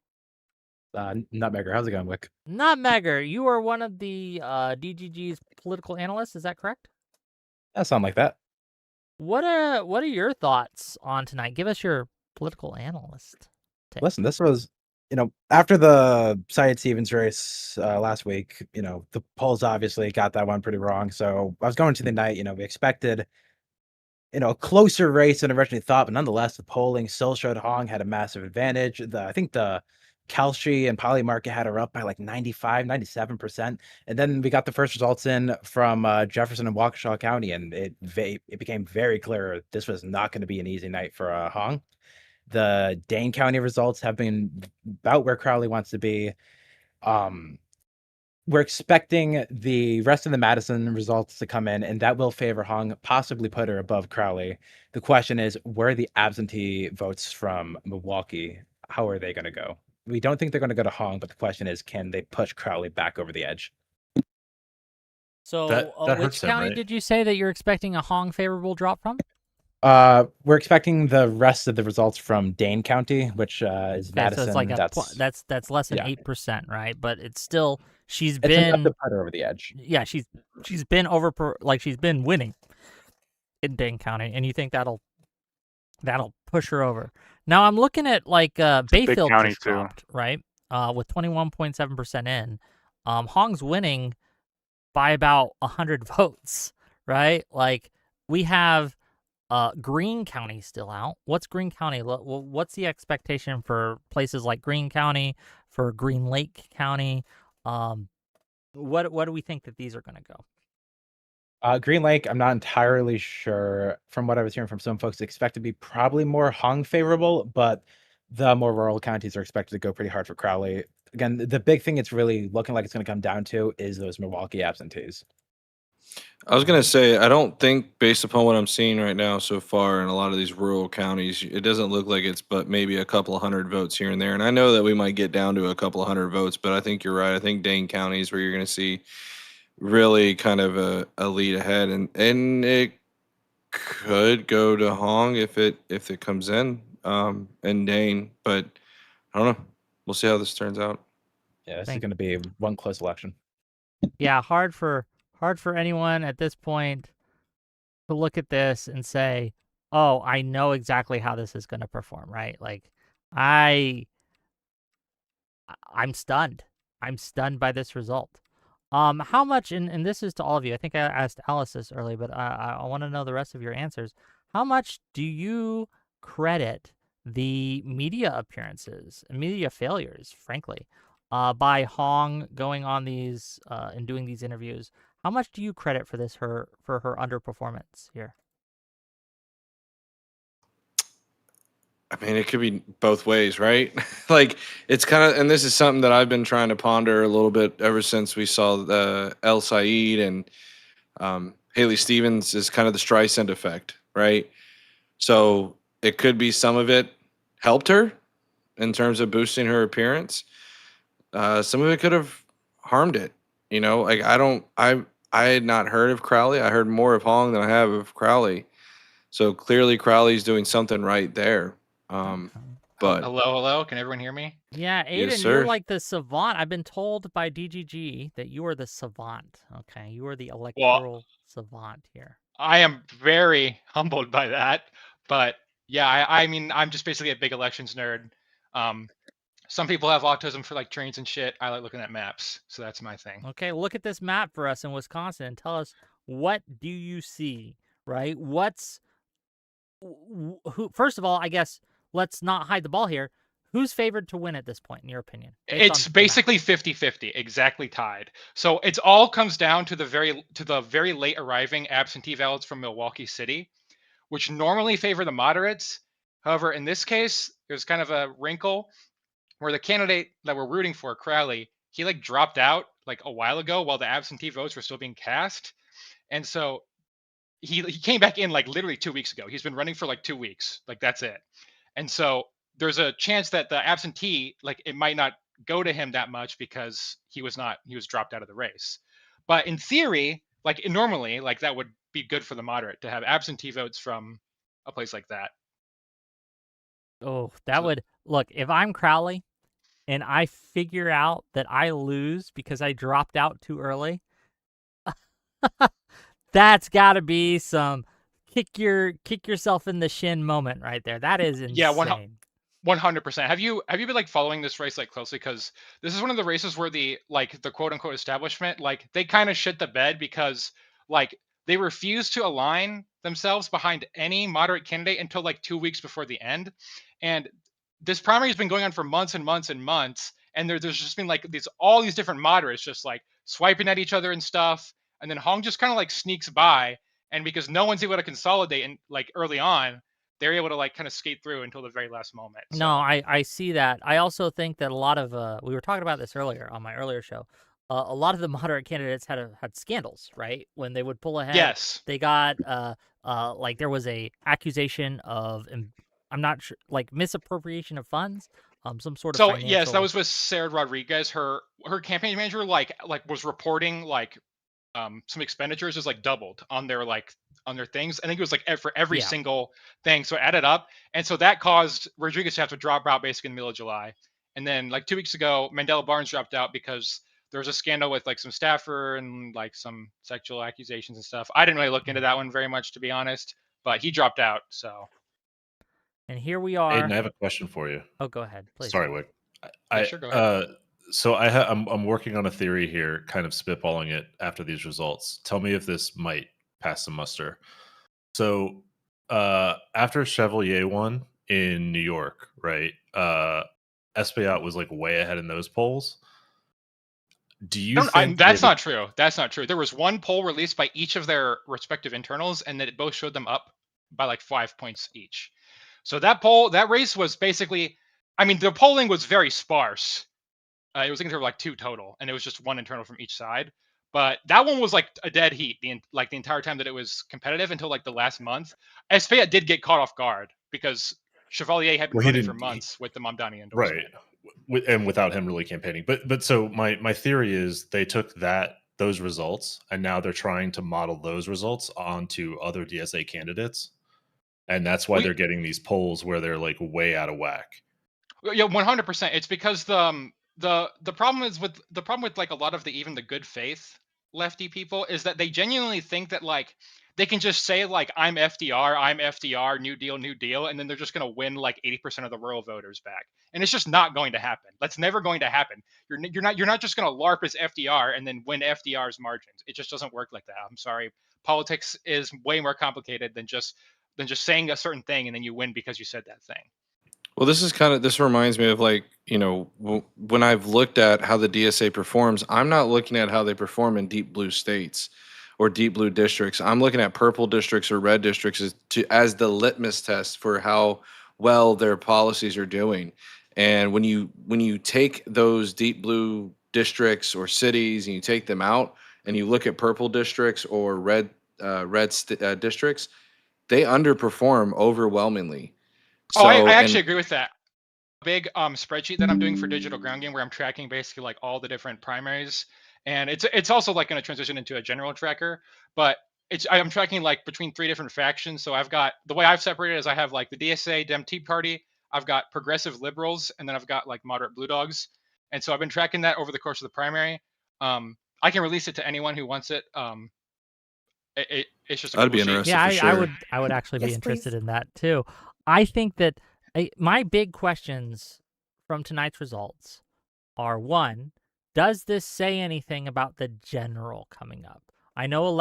Speaker 7: Nutmegger. How's it going, Wick?
Speaker 1: Nutmegger, you are one of the DGG's political analysts. Is that correct?
Speaker 7: That sounds like that.
Speaker 1: What are your thoughts on tonight? Give us your political analyst take.
Speaker 7: Listen, this was, after the Syed Stevens race last week, the polls obviously got that one pretty wrong. So I was going to the night, we expected, a closer race than originally thought, but nonetheless, the polling still showed Hong had a massive advantage. I think the Kalshi and Poly market had her up by like 95, 97%. And then we got the first results in from Jefferson and Waukesha County, and it became very clear this was not going to be an easy night for Hong. The Dane County results have been about where Crowley wants to be. We're expecting the rest of the Madison results to come in, and that will favor Hong, possibly put her above Crowley. The question is, where are the absentee votes from Milwaukee? How are they going to go? We don't think they're going to go to Hong, but the question is, can they push Crowley back over the edge?
Speaker 1: So,
Speaker 5: that
Speaker 1: which county did you say that you're expecting a Hong favorable drop from?
Speaker 7: We're expecting the rest of the results from Dane County, which is Madison.
Speaker 1: So it's like that's less than 8%, right? But it's still she's
Speaker 7: enough to put her over the edge.
Speaker 1: Yeah, she's been she's been winning in Dane County, and you think that'll push her over. Now I'm looking at Bayfield just dropped, right? With 21.7% in. Hong's winning by about 100 votes, right? Like, we have Greene County still out. What's Greene County? What's the expectation for places like Greene County, for Green Lake County? What do we think that these are going to go?
Speaker 7: Green Lake, I'm not entirely sure. From what I was hearing from some folks, expect to be probably more Hong favorable, but the more rural counties are expected to go pretty hard for Crowley. Again, the big thing it's really looking like it's going to come down to is those Milwaukee absentees.
Speaker 6: I was gonna say, I don't think, based upon what I'm seeing right now so far in a lot of these rural counties, it doesn't look like it's but maybe a couple of hundred votes here and there. And I know that we might get down to a couple of hundred votes, but I think you're right. I think Dane County is where you're gonna see really kind of a lead ahead, and it could go to Hong if it comes in, and Dane, but I don't know. We'll see how this turns out.
Speaker 7: Yeah, this is going to be one close election.
Speaker 1: Yeah, hard for anyone at this point to look at this and say, "Oh, I know exactly how this is going to perform." Right? Like, I'm stunned. I'm stunned by this result. How much? And this is to all of you. I think I asked Alice this early, but I want to know the rest of your answers. How much do you credit the media appearances, media failures, frankly, by Hong going on these and doing these interviews? How much do you credit for this for her underperformance here?
Speaker 6: I mean, it could be both ways, right? Like, it's kind of, and this is something that I've been trying to ponder a little bit ever since we saw the El Said and Haley Stevens, is kind of the Streisand effect, right? So it could be some of it helped her in terms of boosting her appearance. Some of it could have harmed it. You know, like I had not heard of Crowley. I heard more of Hong than I have of Crowley. So clearly Crowley's doing something right there. But
Speaker 8: hello, can everyone hear me?
Speaker 1: Yeah, Aiden,
Speaker 6: Yes,
Speaker 1: you're
Speaker 6: sir.
Speaker 1: like the savant. I've been told by DGG that you are the savant. Okay, you are the electoral savant here.
Speaker 8: I am very humbled by that, but yeah, I mean, I'm just basically a big elections nerd. Some people have autism for like trains and shit. I like looking at maps, so that's my thing.
Speaker 1: Okay, look at this map for us in Wisconsin and tell us, what do you see, right? Who? First of all, I guess let's not hide the ball here. Who's favored to win at this point, in your opinion?
Speaker 8: It's basically 50-50, exactly tied. So it's all comes down to the very late arriving absentee ballots from Milwaukee City, which normally favor the moderates. However, in this case, there's kind of a wrinkle where the candidate that we're rooting for, Crowley, he like dropped out like a while ago while the absentee votes were still being cast. And so he came back in like literally 2 weeks ago. He's been running for like 2 weeks. Like, that's it. And so there's a chance that the absentee, like, it might not go to him that much because he was dropped out of the race. But in theory, like normally, like that would be good for the moderate to have absentee votes from a place like that.
Speaker 1: Oh, that would look, if I'm Crowley and I figure out that I lose because I dropped out too early, that's got to be some kick yourself in the shin moment right there. That is insane.
Speaker 8: Yeah, 100%. Have you been like following this race like closely? Because this is one of the races where the quote unquote establishment, like, they kind of shit the bed because like they refuse to align themselves behind any moderate candidate until like 2 weeks before the end. And this primary has been going on for months and months and months. And there's just been like all these different moderates just like swiping at each other and stuff. And then Hong just kind of like sneaks by. And because no one's able to consolidate and like early on, they're able to like kind of skate through until the very last moment. So.
Speaker 1: No, I see that. I also think that a lot of we were talking about this earlier on my earlier show. A lot of the moderate candidates had scandals, right? When they would pull ahead,
Speaker 8: yes,
Speaker 1: they got like there was a accusation of, I'm not sure, like misappropriation of funds, some sort of.
Speaker 8: So
Speaker 1: financial...
Speaker 8: yes, that was with Sarah Rodriguez. Her campaign manager like was reporting like some expenditures is like doubled on their things. I think it was like for every single thing. So it added up. And so that caused Rodriguez to have to drop out basically in the middle of July. And then like 2 weeks ago, Mandela Barnes dropped out because there was a scandal with like some staffer and like some sexual accusations and stuff. I didn't really look into that one very much, to be honest, but he dropped out. So.
Speaker 1: And here we are.
Speaker 5: Aiden, I have a question for you.
Speaker 1: Oh, go ahead, please.
Speaker 5: Sorry, Wick.
Speaker 8: Sure, go ahead.
Speaker 5: So I'm working on a theory here, kind of spitballing it after these results. Tell me if this might pass the muster. So after Chevalier won in New York, right? Espaillat was like way ahead in those polls. Do you think
Speaker 8: that's not true? That's not true. There was one poll released by each of their respective internals, and that it both showed them up by like 5 points each. So that race was basically I mean, the polling was very sparse. It was, I think there were like 2 total, and it was just 1 internal from each side. But that one was like a dead heat the entire time that it was competitive until like the last month. Esfayette did get caught off guard because Chevalier had been running for months with the Mamdani endorsement.
Speaker 5: Right, and without him really campaigning. But so my theory is they took those results, and now they're trying to model those results onto other DSA candidates, and that's why they're getting these polls where they're like way out of whack.
Speaker 8: Yeah, 100%. It's because the problem is with like a lot of even the good faith lefty people is that they genuinely think that like they can just say like I'm FDR, New Deal, and then they're just going to win like 80% of the rural voters back. And it's just not going to happen. That's never going to happen. You're not just going to LARP as FDR and then win FDR's margins. It just doesn't work like that. I'm sorry. Politics is way more complicated than just saying a certain thing and then you win because you said that thing.
Speaker 6: Well, this reminds me of like, when I've looked at how the DSA performs, I'm not looking at how they perform in deep blue states or deep blue districts. I'm looking at purple districts or red districts as the litmus test for how well their policies are doing. And when you take those deep blue districts or cities and you take them out and you look at purple districts or red districts, they underperform overwhelmingly.
Speaker 8: So, I actually agree with that. Big spreadsheet that I'm doing for Digital Ground Game where I'm tracking basically like all the different primaries, and it's also like going to transition into a general tracker, but I'm tracking like between 3 different factions. So I've got, the way I've separated is I have like the DSA Dem Tea Party, I've got progressive liberals, and then I've got like moderate blue dogs. And so I've been tracking that over the course of the primary. I can release it to anyone who wants it. It's just
Speaker 6: I'd be interested.
Speaker 1: Yeah,
Speaker 6: for sure.
Speaker 1: I would actually be interested
Speaker 2: please.
Speaker 1: in that too. I think that my big questions from tonight's results are: 1, does this say anything about the general coming up? I know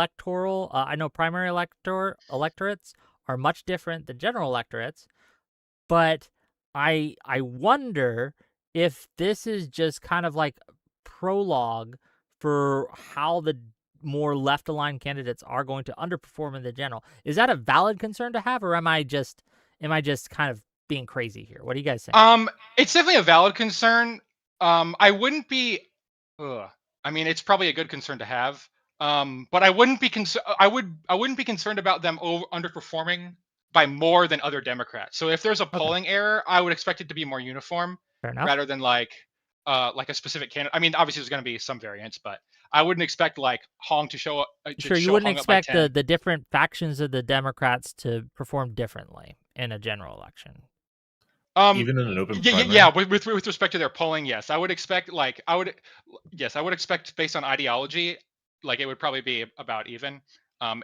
Speaker 1: I know primary electorates are much different than general electorates, but I wonder if this is just kind of like prologue for how the more left-aligned candidates are going to underperform in the general. Is that a valid concern to have, or am I just kind of being crazy here? What do you guys think?
Speaker 8: It's definitely a valid concern. I wouldn't be. I mean, it's probably a good concern to have. But I wouldn't be I wouldn't be concerned about them underperforming by more than other Democrats. So if there's a polling error, I would expect it to be more uniform rather than like a specific candidate. I mean, obviously there's going to be some variance, but I wouldn't expect like Hong to show up.
Speaker 1: Sure, you wouldn't expect the different factions of the Democrats to perform differently in a general election.
Speaker 5: Even in an open primary?
Speaker 8: Yeah. With respect to their polling, yes, I would expect based on ideology, like it would probably be about even.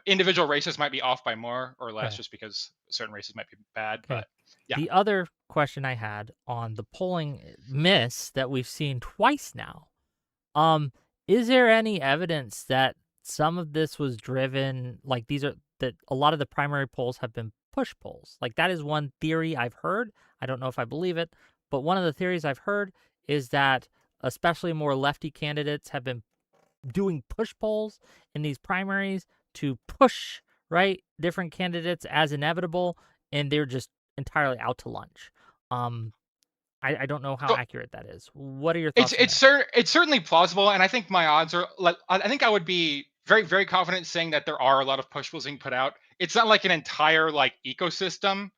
Speaker 8: Individual races might be off by more or less just because certain races might be bad. But yeah.
Speaker 1: The other question I had on the polling miss that we've seen twice now, is there any evidence that some of this was driven, like that a lot of the primary polls have been push polls? Like that is one theory I've heard. I don't know if I believe it, but one of the theories I've heard is that especially more lefty candidates have been doing push polls in these primaries to push different candidates as inevitable, and they're just entirely out to lunch. I don't know how accurate that is. What are your thoughts?
Speaker 8: It's certainly plausible, and I think my odds are like, I think I would be very, very confident saying that there are a lot of push polls being put out. It's not like an entire like ecosystem.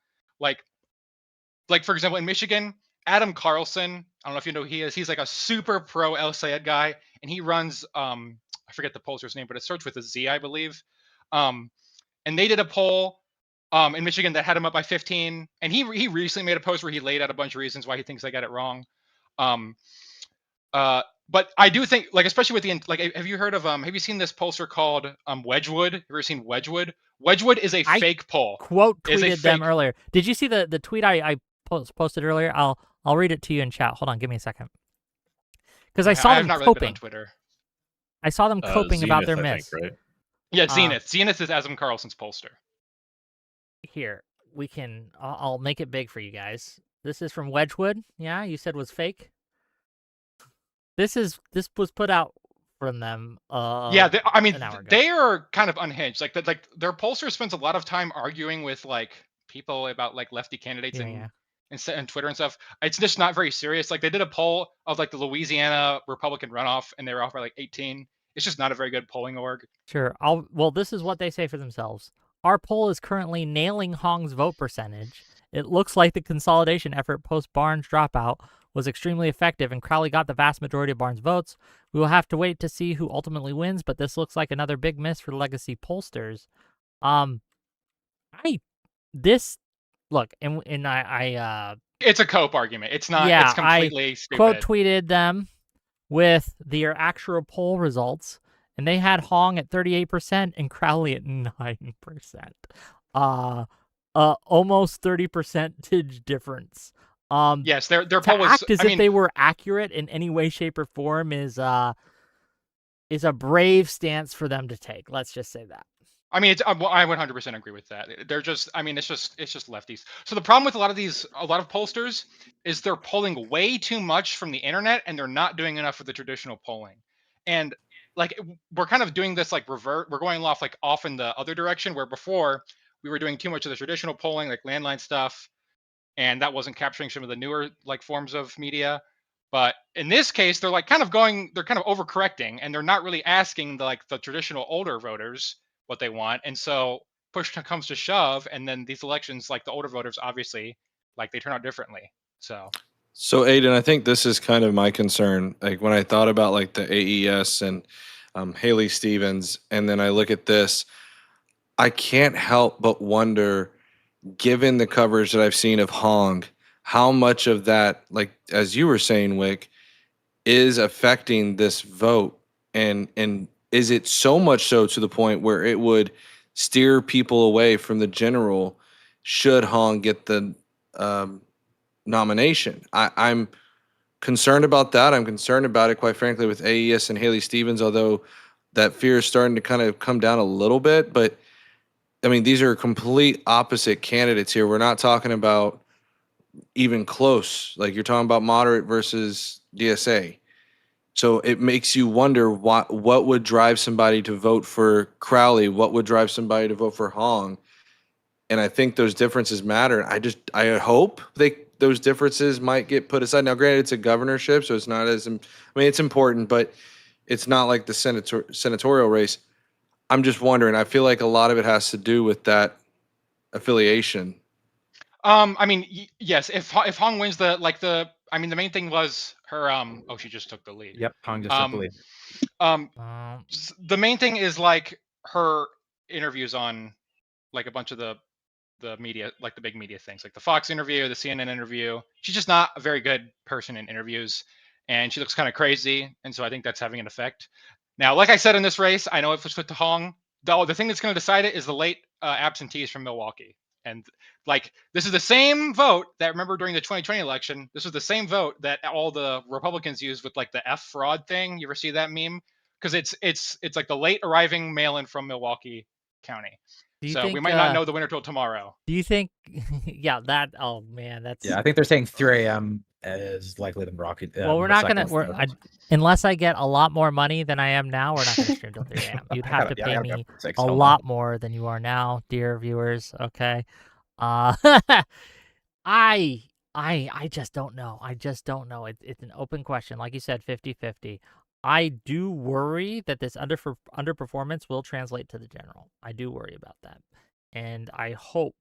Speaker 8: Like for example, in Michigan, Adam Carlson, I don't know if you know who he is. He's like a super pro El Sayed guy, and he runs I forget the pollster's name, but it starts with a Z, I believe. And they did a poll in Michigan that had him up by 15, and he recently made a post where he laid out a bunch of reasons why he thinks I got it wrong. But I do think, like, especially with have you heard of have you seen this pollster called Wedgwood? Have you ever seen Wedgwood? Wedgwood is a fake poll.
Speaker 1: Quote tweeted them earlier. Did you see the tweet I posted earlier? I'll read it to you in chat. Hold on, give me a second. Because I saw them coping.
Speaker 8: Really on Twitter.
Speaker 1: I saw them coping about their miss.
Speaker 5: Think, right?
Speaker 8: Yeah, Zenith. Zenith is Adam Carlson's pollster.
Speaker 1: Here, we can. I'll make it big for you guys. This is from Wedgwood. Yeah, you said was fake. This was put out from them.
Speaker 8: Yeah, they are kind of unhinged. Like their pollster spends a lot of time arguing with like people about like lefty candidates and Twitter and stuff. It's just not very serious. Like they did a poll of like the Louisiana Republican runoff, and they were off by like 18. It's just not a very good polling org.
Speaker 1: Sure. Well, this is what they say for themselves. Our poll is currently nailing Hong's vote percentage. It looks like the consolidation effort post Barnes dropout was extremely effective, and Crowley got the vast majority of Barnes' votes. We will have to wait to see who ultimately wins, but this looks like another big miss for legacy pollsters. Look, and I
Speaker 8: it's a cope argument. It's not.
Speaker 1: Yeah,
Speaker 8: it's completely stupid.
Speaker 1: Quote tweeted them with their actual poll results, and they had Hong at 38% and Crowley at 9%. Almost 30% difference.
Speaker 8: Yes, their
Speaker 1: to
Speaker 8: poll was.
Speaker 1: act as if they were accurate in any way, shape, or form is a brave stance for them to take. Let's just say that.
Speaker 8: I mean, I 100% agree with that. They're just, I mean, it's just lefties. So the problem with a lot of pollsters is they're polling way too much from the internet, and they're not doing enough with the traditional polling. And like we're kind of doing this like revert. We're going off in the other direction, where before we were doing too much of the traditional polling, like landline stuff, and that wasn't capturing some of the newer like forms of media. But in this case, they're kind of overcorrecting, and they're not really asking the traditional older voters what they want. And so push comes to shove, and then these elections, like the older voters, obviously, like they turn out differently. So
Speaker 6: Aiden, I think this is kind of my concern. Like when I thought about like the AES and Haley Stevens, and then I look at this, I can't help but wonder, given the coverage that I've seen of Hong, how much of that, like as you were saying, Wick, is affecting this vote, and is it so much so to the point where it would steer people away from the general should Hong get the nomination? I'm concerned about that. I'm concerned about it, quite frankly, with AES and Haley Stevens, although that fear is starting to kind of come down a little bit. But I mean, these are complete opposite candidates here. We're not talking about even close. Like you're talking about moderate versus DSA. So it makes you wonder what would drive somebody to vote for Crowley, what would drive somebody to vote for Hong. And I think those differences matter. I hope those differences might get put aside. Now, granted, it's a governorship, so it's not as, I mean, it's important, but it's not like the senatorial race. I'm just wondering, I feel like a lot of it has to do with that affiliation.
Speaker 8: I mean, yes, if Hong wins the main thing was her she just took the lead.
Speaker 7: Yep, Hong just took the lead.
Speaker 8: The main thing is like her interviews on like a bunch of the media, like the big media things, like the Fox interview, the CNN interview. She's just not a very good person in interviews, and she looks kind of crazy, and so I think that's having an effect. Now, like I said in this race, I know it was put to Hong. The thing that's going to decide it is the late absentees from Milwaukee. And like this is the same vote that, remember, during the 2020 election, this was the same vote that all the Republicans used with like the F fraud thing. You ever see that meme? Because it's like the late arriving mail-in from Milwaukee County. So we might not know the winner till tomorrow.
Speaker 1: Do you think? Yeah, that. Oh man, that's.
Speaker 7: Yeah, I think they're saying 3 a.m. is likely the Rocky.
Speaker 1: Well, we're not gonna. Unless I get a lot more money than I am now, we're not gonna stream till 3 a.m. You'd have to pay me a lot more than you are now, dear viewers. Okay. I just don't know. I just don't know. It's an open question. Like you said, 50-50. I do worry that this underperformance will translate to the general. I do worry about that. And I hope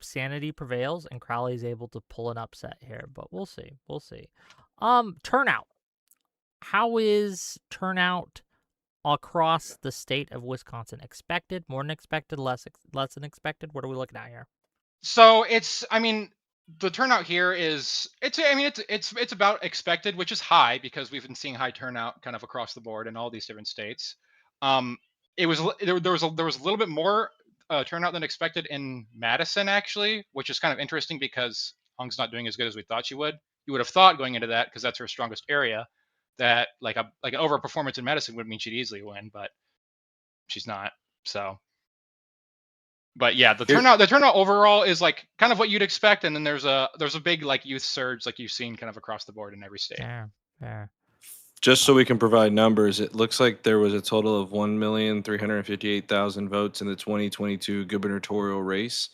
Speaker 1: sanity prevails and Crowley is able to pull an upset here, but we'll see. We'll see. Turnout. How is turnout across the state of Wisconsin? Expected, more than expected, less than expected? What are we looking at here?
Speaker 8: So the turnout here is it's about expected, which is high because we've been seeing high turnout kind of across the board in all these different states. There was a little bit more turnout than expected in Madison, actually, which is kind of interesting because Hong's not doing as good as we thought she would. You would have thought going into that, because that's her strongest area, that like an overperformance in Madison would mean she'd easily win, but she's not. So. But yeah, the turnout overall is like kind of what you'd expect, and then there's a big like youth surge like you've seen kind of across the board in every state.
Speaker 1: Yeah.
Speaker 6: Just so we can provide numbers, it looks like there was a total of 1,358,000 votes in the 2022 gubernatorial race.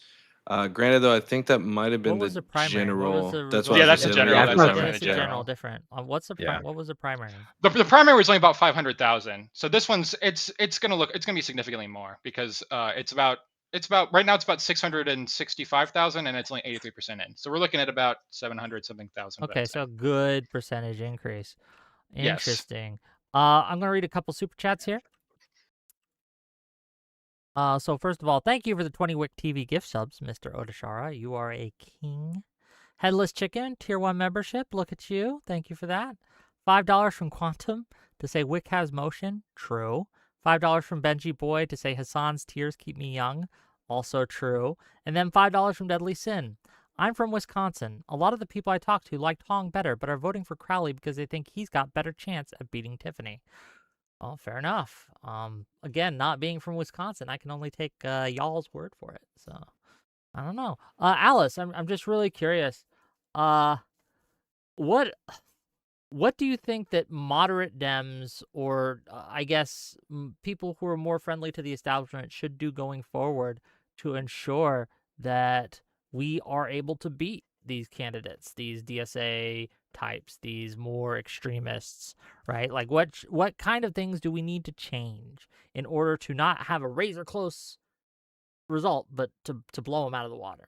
Speaker 6: Granted, though, I think that might have been
Speaker 1: What was
Speaker 6: the
Speaker 1: the primary? What was
Speaker 6: general.
Speaker 1: the
Speaker 6: That's
Speaker 1: result?
Speaker 6: what
Speaker 8: Yeah,
Speaker 6: I
Speaker 8: that's
Speaker 6: was
Speaker 8: the
Speaker 6: saying.
Speaker 8: general.
Speaker 7: Yeah,
Speaker 8: That's
Speaker 7: that's
Speaker 8: definitely
Speaker 1: That's
Speaker 8: the
Speaker 1: the
Speaker 8: general.
Speaker 1: general different. What's the
Speaker 7: Yeah.
Speaker 1: what was the primary?
Speaker 8: The primary was only about 500,000. So this one's it's gonna be significantly more because it's about right now it's about 665,000 and it's only 83% in. So we're looking at about 700 something thousand
Speaker 1: Okay,
Speaker 8: votes.
Speaker 1: so good percentage increase.
Speaker 8: Yes.
Speaker 1: Interesting. I'm gonna read a couple super chats here. So first of all, thank you for the 20 Wick TV gift subs, Mr. Odashara. You are a king. Headless Chicken, Tier 1 membership. Look at you. Thank you for that. $5 from Quantum to say Wick has motion. True. $5 from Benji Boy to say Hassan's tears keep me young. Also true. And then $5 from Deadly Sin. I'm from Wisconsin. A lot of the people I talk to like Tong better, but are voting for Crowley because they think he's got better chance at beating Tiffany. Oh, fair enough. Again, not being from Wisconsin, I can only take y'all's word for it. So I don't know. Alice, I'm just really curious. What do you think that moderate Dems, or I guess people who are more friendly to the establishment, should do going forward to ensure that we are able to beat these candidates, these DSA types, these more extremists, right? Like what kind of things do we need to change in order to not have a razor close result, but to blow them out of the water?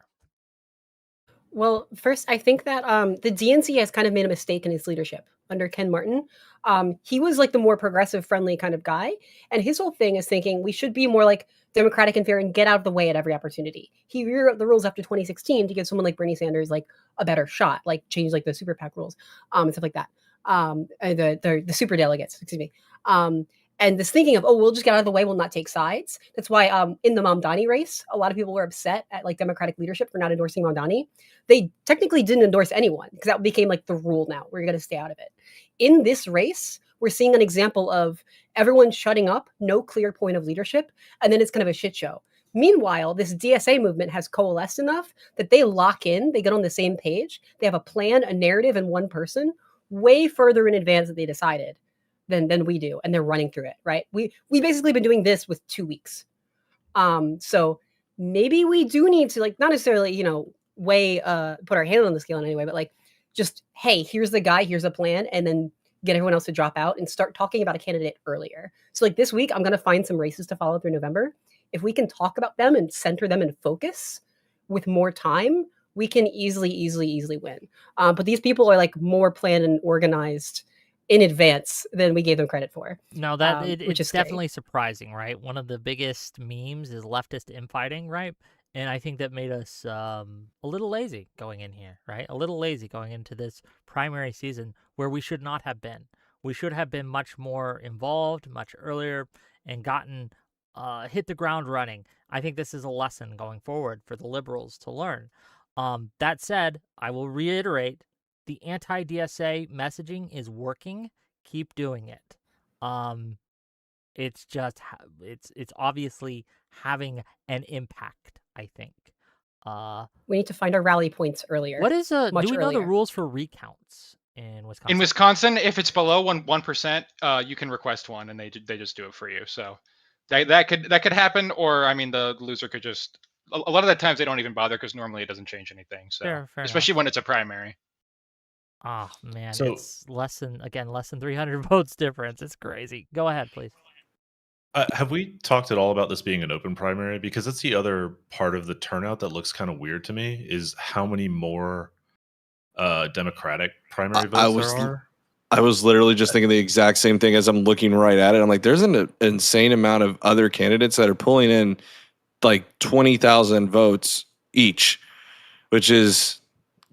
Speaker 2: Well, first, I think that the DNC has kind of made a mistake in its leadership under Ken Martin. He was like the more progressive, friendly kind of guy, and his whole thing is thinking we should be more like democratic and fair and get out of the way at every opportunity. He rewrote the rules after 2016 to give someone like Bernie Sanders like a better shot, like change like the super PAC rules and stuff like that. The super delegates, excuse me. And this thinking of, oh, we'll just get out of the way, we'll not take sides. That's why in the Mamdani race, a lot of people were upset at like Democratic leadership for not endorsing Mamdani. They technically didn't endorse anyone because that became like the rule now. We're going to stay out of it. In this race, we're seeing an example of everyone shutting up, no clear point of leadership, and then it's kind of a shit show. Meanwhile, this DSA movement has coalesced enough that they lock in, they get on the same page, they have a plan, a narrative, and one person way further in advance than they decided than we do, and they're running through it, right? We basically been doing this with 2 weeks. So maybe we do need to like not necessarily, put our hand on the scale in any way, but like just, hey, here's the guy, here's a plan, and then get everyone else to drop out and start talking about a candidate earlier. So like this week, I'm gonna find some races to follow through November. If we can talk about them and center them in focus with more time, we can easily win. But these people are like more planned and organized in advance than we gave them credit for.
Speaker 1: No, that
Speaker 2: which
Speaker 1: it's
Speaker 2: is scary.
Speaker 1: definitely surprising, right? One of the biggest memes is leftist infighting, right? And I think that made us a little lazy going in here, right? A little lazy going into this primary season where we should not have been. We should have been much more involved, much earlier, and gotten hit the ground running. I think this is a lesson going forward for the liberals to learn. That said, I will reiterate, the anti-DSA messaging is working. Keep doing it. It's just it's obviously having an impact, I think.
Speaker 2: We need to find our rally points earlier.
Speaker 1: What is do we know the
Speaker 2: earlier.
Speaker 1: rules for recounts in Wisconsin?
Speaker 8: In Wisconsin, if it's below 1%, you can request one, and they just do it for you. So that could happen, or I mean, the loser could just. A lot of the times they don't even bother because normally it doesn't change anything. So
Speaker 1: fair
Speaker 8: especially
Speaker 1: enough.
Speaker 8: when it's a primary.
Speaker 1: Oh man,
Speaker 5: So-
Speaker 1: it's less than 300 votes difference. It's crazy. Go ahead, please.
Speaker 5: Have we talked at all about this being an open primary? Because that's the other part of the turnout that looks kind of weird to me, is how many more Democratic primary votes there are.
Speaker 6: I was literally just thinking the exact same thing as I'm looking right at it. I'm like, there's an insane amount of other candidates that are pulling in like 20,000 votes each, which is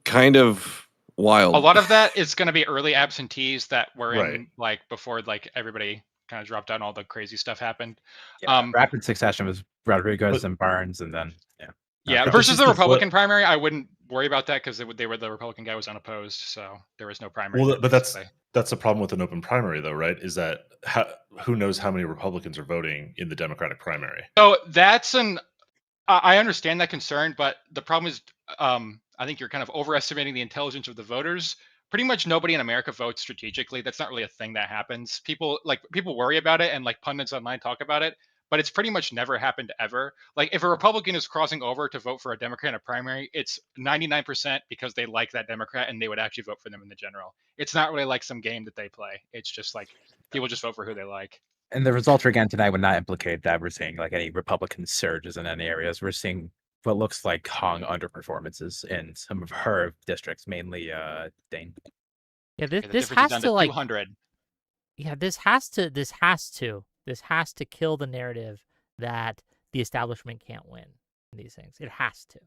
Speaker 6: kind of wild.
Speaker 8: A lot of that is going to be early absentees that were
Speaker 5: Right.
Speaker 8: in like before like everybody kind of dropped out and all the crazy stuff happened.
Speaker 7: Yeah, rapid succession was Rodriguez
Speaker 5: but-
Speaker 7: and Barnes, and then
Speaker 8: Yeah,
Speaker 5: But
Speaker 8: versus
Speaker 5: this is
Speaker 8: the
Speaker 5: the
Speaker 8: Republican primary, I wouldn't worry about that because they were the Republican guy was unopposed, so there was no primary.
Speaker 5: Well,
Speaker 8: there,
Speaker 5: but that's
Speaker 8: basically.
Speaker 5: the problem with an open primary, though, right? Is that who knows how many Republicans are voting in the Democratic primary?
Speaker 8: So that's I understand that concern, but the problem is, I think you're kind of overestimating the intelligence of the voters. Pretty much nobody in America votes strategically. That's not really a thing that happens. People worry about it, and like pundits online talk about it, but it's pretty much never happened ever. Like if a Republican is crossing over to vote for a Democrat in a primary, it's 99% because they like that Democrat and they would actually vote for them in the general. It's not really like some game that they play. It's just like people just vote for who they like.
Speaker 7: And the results again tonight would not implicate that we're seeing like any Republican surges in any areas. We're seeing what looks like Hong underperformances in some of her districts, mainly Dane.
Speaker 1: Yeah,
Speaker 8: The
Speaker 1: this
Speaker 8: difference is
Speaker 1: has
Speaker 8: down
Speaker 1: to like
Speaker 8: 200.
Speaker 1: yeah, this has to kill the narrative that the establishment can't win in these things. It has to.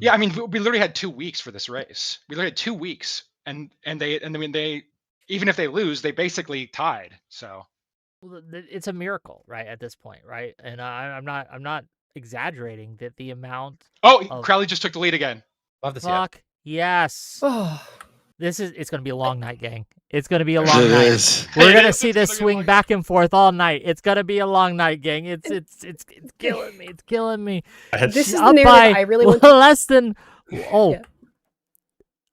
Speaker 8: Yeah, I mean, we literally had 2 weeks for this race. We literally had 2 weeks, and they even if they lose, they basically tied. So
Speaker 1: it's a miracle, right? At this point, right? And I'm not exaggerating that the amount.
Speaker 8: Oh, Crowley just took the lead again.
Speaker 7: Love to see
Speaker 1: Fuck yes.
Speaker 2: Oh,
Speaker 1: It's gonna be a long night, gang. It's gonna be a long
Speaker 6: It
Speaker 1: night.
Speaker 6: is.
Speaker 1: We're gonna
Speaker 8: It's
Speaker 1: see
Speaker 8: gonna
Speaker 1: this
Speaker 8: be a
Speaker 1: swing
Speaker 8: long
Speaker 1: back and forth all night. It's gonna be a long night, gang. It's killing me. It's killing me.
Speaker 2: this is the
Speaker 1: Up
Speaker 2: narrative
Speaker 1: by
Speaker 2: I really want to.
Speaker 1: less than
Speaker 2: Yeah.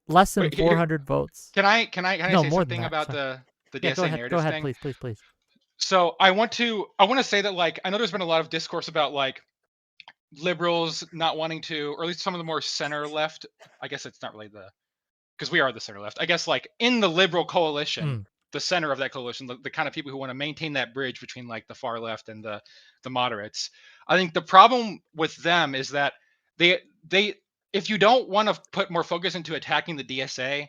Speaker 1: less than
Speaker 8: Wait, here-
Speaker 1: 400 votes.
Speaker 8: Can I
Speaker 1: No,
Speaker 8: say
Speaker 1: more than
Speaker 8: something
Speaker 1: that,
Speaker 8: about
Speaker 1: sorry.
Speaker 8: the
Speaker 1: Yeah,
Speaker 8: DSA
Speaker 1: go ahead.
Speaker 8: narrative
Speaker 1: Go ahead,
Speaker 8: thing?
Speaker 1: please.
Speaker 8: So I want to say that like I know there's been a lot of discourse about like liberals not wanting to, or at least some of the more center left. I guess it's not really because we are the center left. I guess like in the liberal coalition, the center of that coalition, the kind of people who want to maintain that bridge between like the far left and the moderates. I think the problem with them is that they if you don't want to put more focus into attacking the DSA,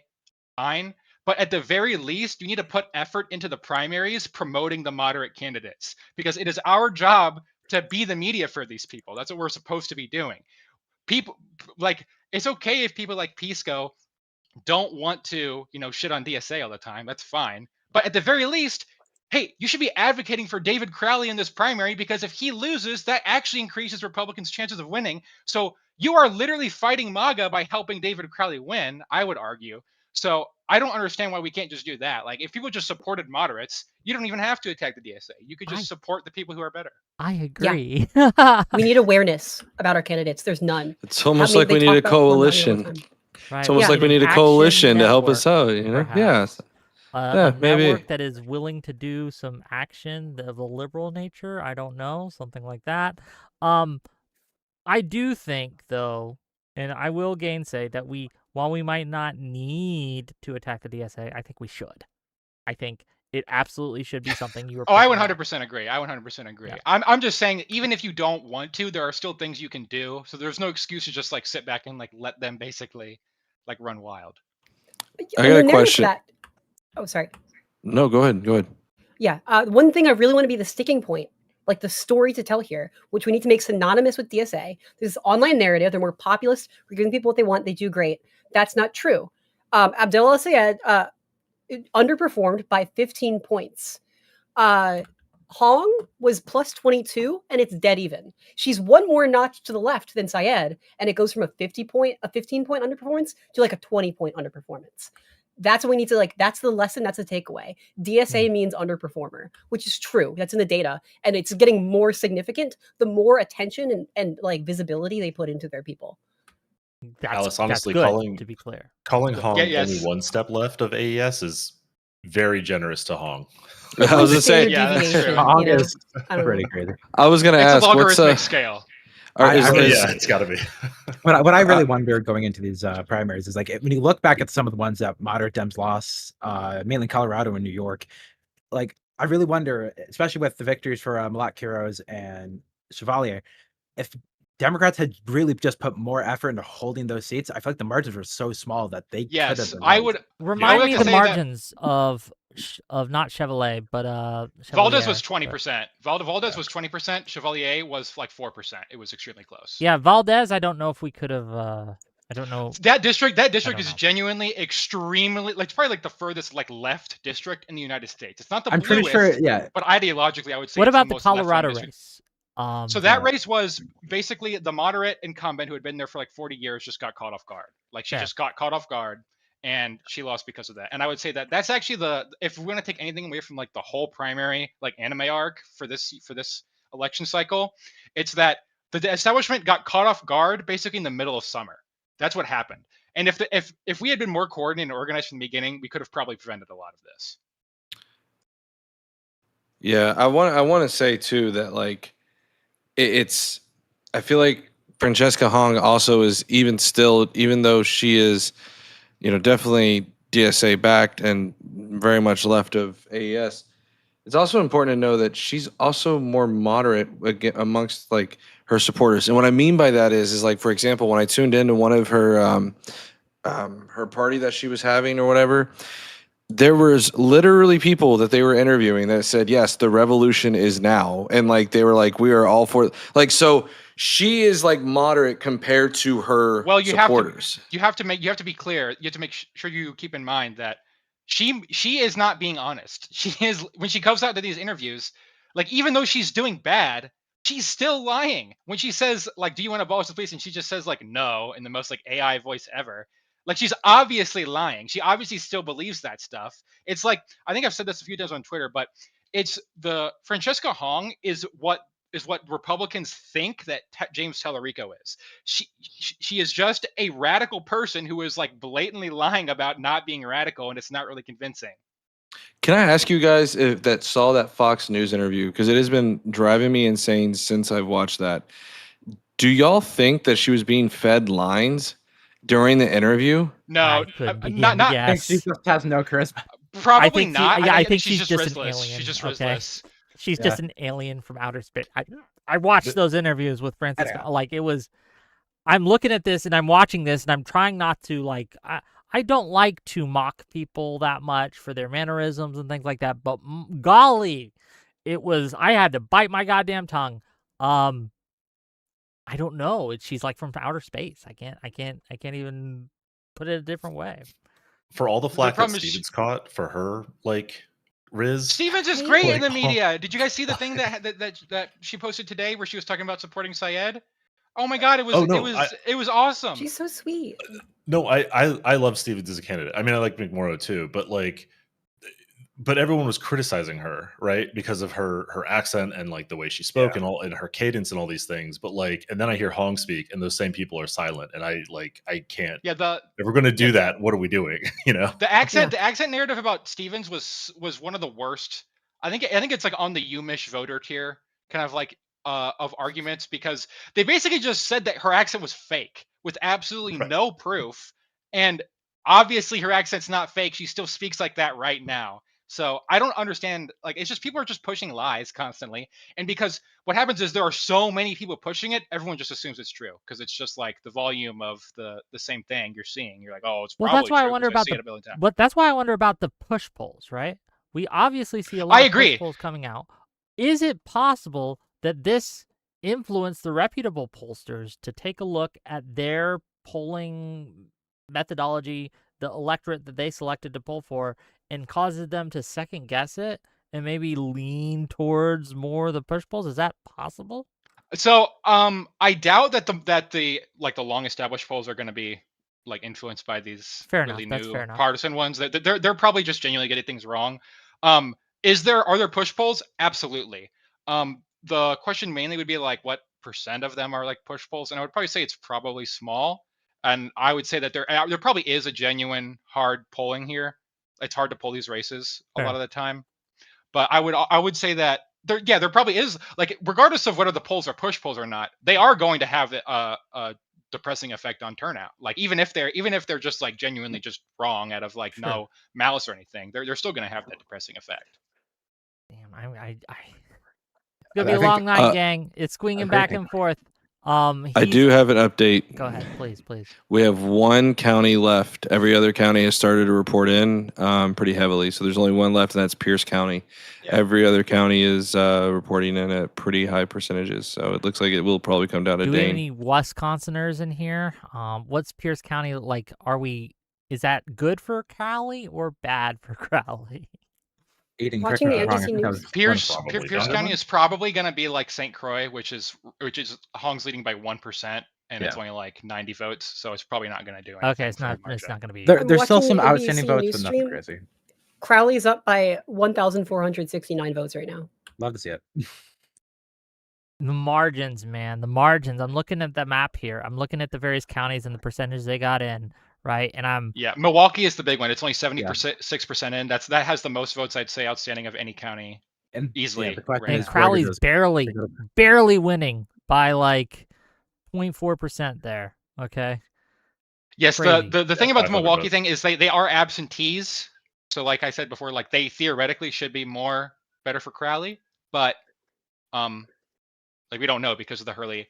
Speaker 8: fine. But at the very least, you need to put effort into the primaries promoting the moderate candidates, because it is our job to be the media for these people. That's what we're supposed to be doing. People like it's okay if people like Pisco don't want to, shit on DSA all the time. That's fine. But at the very least, hey, you should be advocating for David Crowley in this primary, because if he loses, that actually increases Republicans' chances of winning. So you are literally fighting MAGA by helping David Crowley win, I would argue. So I don't understand why we can't just do that. Like if people just supported moderates, you don't even have to attack the DSA. You could just support the people who are better.
Speaker 1: I agree.
Speaker 2: We need awareness about our candidates. There's none.
Speaker 6: It's almost like we need a coalition.
Speaker 1: Right.
Speaker 6: It's almost like we need a coalition to help us out, Yeah.
Speaker 1: Perhaps. A
Speaker 6: maybe.
Speaker 1: network that is willing to do some action of a liberal nature. I don't know, something like that. I do think, though, and I will gainsay that while we might not need to attack the DSA, I think we should. I think it absolutely should be something you were.
Speaker 8: Oh, I 100% agree. I 100% agree.
Speaker 1: Yeah.
Speaker 8: I'm just saying, even if you don't want to, there are still things you can do. So there's no excuse to just like sit back and like let them basically like run wild.
Speaker 6: I got a question.
Speaker 2: Oh, sorry.
Speaker 6: No, go ahead.
Speaker 2: Yeah. One thing I really want to be the sticking point, like the story to tell here, which we need to make synonymous with DSA. This online narrative. They're more populist. We're giving people what they want. They do great. That's not true. Abdel Al-Sayed underperformed by 15 points. Hong was plus 22, and it's dead even. She's one more notch to the left than Syed, and it goes from a 15-point underperformance to like a 20-point underperformance. That's what we need to like. That's the lesson. That's the takeaway. DSA means underperformer, which is true. That's in the data, and it's getting more significant the more attention and like visibility they put into their people.
Speaker 5: Alice, honestly,
Speaker 1: that's good, to be clear,
Speaker 5: calling Hong
Speaker 8: yes.
Speaker 5: only one step left of AES is very generous to Hong.
Speaker 6: I was gonna say,
Speaker 8: yeah, that's true.
Speaker 7: Hong is pretty crazy.
Speaker 6: I was gonna
Speaker 8: It's
Speaker 6: ask,
Speaker 8: a
Speaker 6: what's
Speaker 8: logarithmic scale.
Speaker 5: It's got to be.
Speaker 7: What I really wonder going into these primaries is like when you look back at some of the ones that moderate Dems lost, mainly Colorado and New York, like I really wonder, especially with the victories for Malat Quiroz and Chevalier, if Democrats had really just put more effort into holding those seats, I feel like the margins were so small that they could have been.
Speaker 8: I would
Speaker 1: remind me
Speaker 8: like
Speaker 1: the margins of not Chevalier, but
Speaker 8: Valdez was 20%. Valdez was 20%. Chevalier was like 4%. It was extremely close.
Speaker 1: Yeah, Valdez. I don't know if we could have. I don't know.
Speaker 8: That district is genuinely extremely like it's probably like the furthest like left district in the United States. It's not the
Speaker 7: I'm
Speaker 8: bluest,
Speaker 7: pretty sure. Yeah.
Speaker 8: but ideologically, I would say.
Speaker 1: What
Speaker 8: it's
Speaker 1: about
Speaker 8: the
Speaker 1: the
Speaker 8: most left-wing
Speaker 1: Colorado
Speaker 8: district.
Speaker 1: race?
Speaker 8: So that race was basically the moderate incumbent who had been there for like 40 years just got caught off guard. Like she just got caught off guard and she lost because of that. And I would say that that's actually if we're going to take anything away from like the whole primary like anime arc for this election cycle, it's that the establishment got caught off guard basically in the middle of summer. That's what happened. And if we had been more coordinated and organized from the beginning, we could have probably prevented a lot of this.
Speaker 6: Yeah, I want to say too that like it's I feel like Francesca Hong also is even though she is, definitely DSA backed and very much left of AES. It's also important to know that she's also more moderate amongst like her supporters. And what I mean by that is like, for example, when I tuned into one of her party that she was having or whatever, there was literally people that they were interviewing that said, yes, the revolution is now. And like, they were like, we are all for like, so she is like moderate compared to her supporters.
Speaker 8: You have to be clear. You have to make sure you keep in mind that she is not being honest. She is, when she comes out to these interviews, like, even though she's doing bad, she's still lying. When she says like, do you want to abolish the police? And she just says like, no, in the most like AI voice ever. Like, she's obviously lying. She obviously still believes that stuff. It's like, I think I've said this a few times on Twitter, but it's the Francesca Hong is what Republicans think that James Tallarico is. She is just a radical person who is like blatantly lying about not being radical, and it's not really convincing.
Speaker 6: Can I ask you guys if that saw that Fox News interview, because it has been driving me insane since I've watched that. Do y'all think that she was being fed lines during the interview?
Speaker 8: No,
Speaker 7: not. Yes. She just has no charisma.
Speaker 8: Probably not.
Speaker 1: I think she's just
Speaker 8: riskless.
Speaker 1: an alien.
Speaker 8: She's just
Speaker 1: okay?
Speaker 8: riskless.
Speaker 1: She's just an alien from outer space. I watched those interviews with Francisco. Like, it was. I'm looking at this and I'm watching this and I'm trying not to like. I don't like to mock people that much for their mannerisms and things like that. But golly, it was. I had to bite my goddamn tongue. I don't know. She's like from outer space. I can't even put it a different way.
Speaker 5: For all the flack that Stevens caught for her, like, Riz.
Speaker 8: Stevens is great in the media. Did you guys see the thing that she posted today where she was talking about supporting Syed? Oh my God, it was awesome.
Speaker 2: She's so sweet.
Speaker 5: No, I love Stevens as a candidate. I mean, I like McMorrow too, but like, but everyone was criticizing her, right, because of her accent and like the way she spoke and all, and her cadence and all these things. But like, and then I hear Hong speak, and those same people are silent, and I can't.
Speaker 8: Yeah,
Speaker 5: if we're gonna do that, what are we doing?
Speaker 8: The accent narrative about Stevens was one of the worst. I think it's like on the Umish voter tier, kind of like of arguments, because they basically just said that her accent was fake with absolutely no proof, and obviously her accent's not fake. She still speaks like that right now. So I don't understand. Like, it's just people are just pushing lies constantly, and because what happens is there are so many people pushing it, everyone just assumes it's true because it's just like the volume of the same thing you're seeing. You're like, oh, it's probably
Speaker 1: that's why
Speaker 8: true,
Speaker 1: I wonder about but that's why I wonder about the push polls, right? We obviously see a lot of push polls coming out. Is it possible that this influenced the reputable pollsters to take a look at their polling methodology, the electorate that they selected to poll for, and causes them to second guess it and maybe lean towards more of the push polls? Is that possible?
Speaker 8: So I doubt that the long established polls are going to be like influenced by these really new partisan ones. That they're probably just genuinely getting things wrong. Are there push polls? Absolutely. The question mainly would be like, what % of them are like push polls? And I would probably say it's probably small. And I would say that there probably is a genuine hard polling here. It's hard to pull these races a lot of the time. But I would say that there probably is, like, regardless of whether the polls are push polls or not, they are going to have a depressing effect on turnout. Like, even if they're just like genuinely just wrong out of like no malice or anything, they're still going to have that depressing effect.
Speaker 1: Damn, it's gonna be a long night, gang. It's swinging back and forth.
Speaker 6: I do have an update.
Speaker 1: Go ahead, please.
Speaker 6: We have one county left. Every other county has started to report in pretty heavily. So there's only one left, and that's Pierce County. Yeah. Every other county is reporting in at pretty high percentages. So it looks like it will probably come down to Dane.
Speaker 1: Do we have any Wisconsiners in here? What's Pierce County like? Is that good for Crowley or bad for Crowley?
Speaker 2: Watching the NBC News.
Speaker 8: Pierce County is probably going to be like St. Croix, which is Hong's leading by 1%, and it's only like 90 votes, so it's probably not going to do anything.
Speaker 1: Okay, it's not going to be.
Speaker 7: There's still some outstanding votes, but nothing crazy.
Speaker 2: Crowley's up by 1,469 votes right now.
Speaker 7: Love to see it.
Speaker 1: The margins, man, the margins. I'm looking at the map here. I'm looking at the various counties and the percentage they got in. Right, and
Speaker 8: Milwaukee is the big one. It's only 76% in. That has the most votes, I'd say, outstanding of any county
Speaker 7: And
Speaker 8: Easily
Speaker 7: the question
Speaker 8: right
Speaker 1: And
Speaker 7: is, where do
Speaker 1: Crowley's
Speaker 7: those
Speaker 1: barely winning by like 0.4% there. Okay.
Speaker 8: Yes,
Speaker 1: Crazy.
Speaker 8: the thing about the
Speaker 5: 500
Speaker 8: Milwaukee
Speaker 5: votes.
Speaker 8: thing is they are absentees. So like I said before, like they theoretically should be better for Crowley, but like we don't know because of the early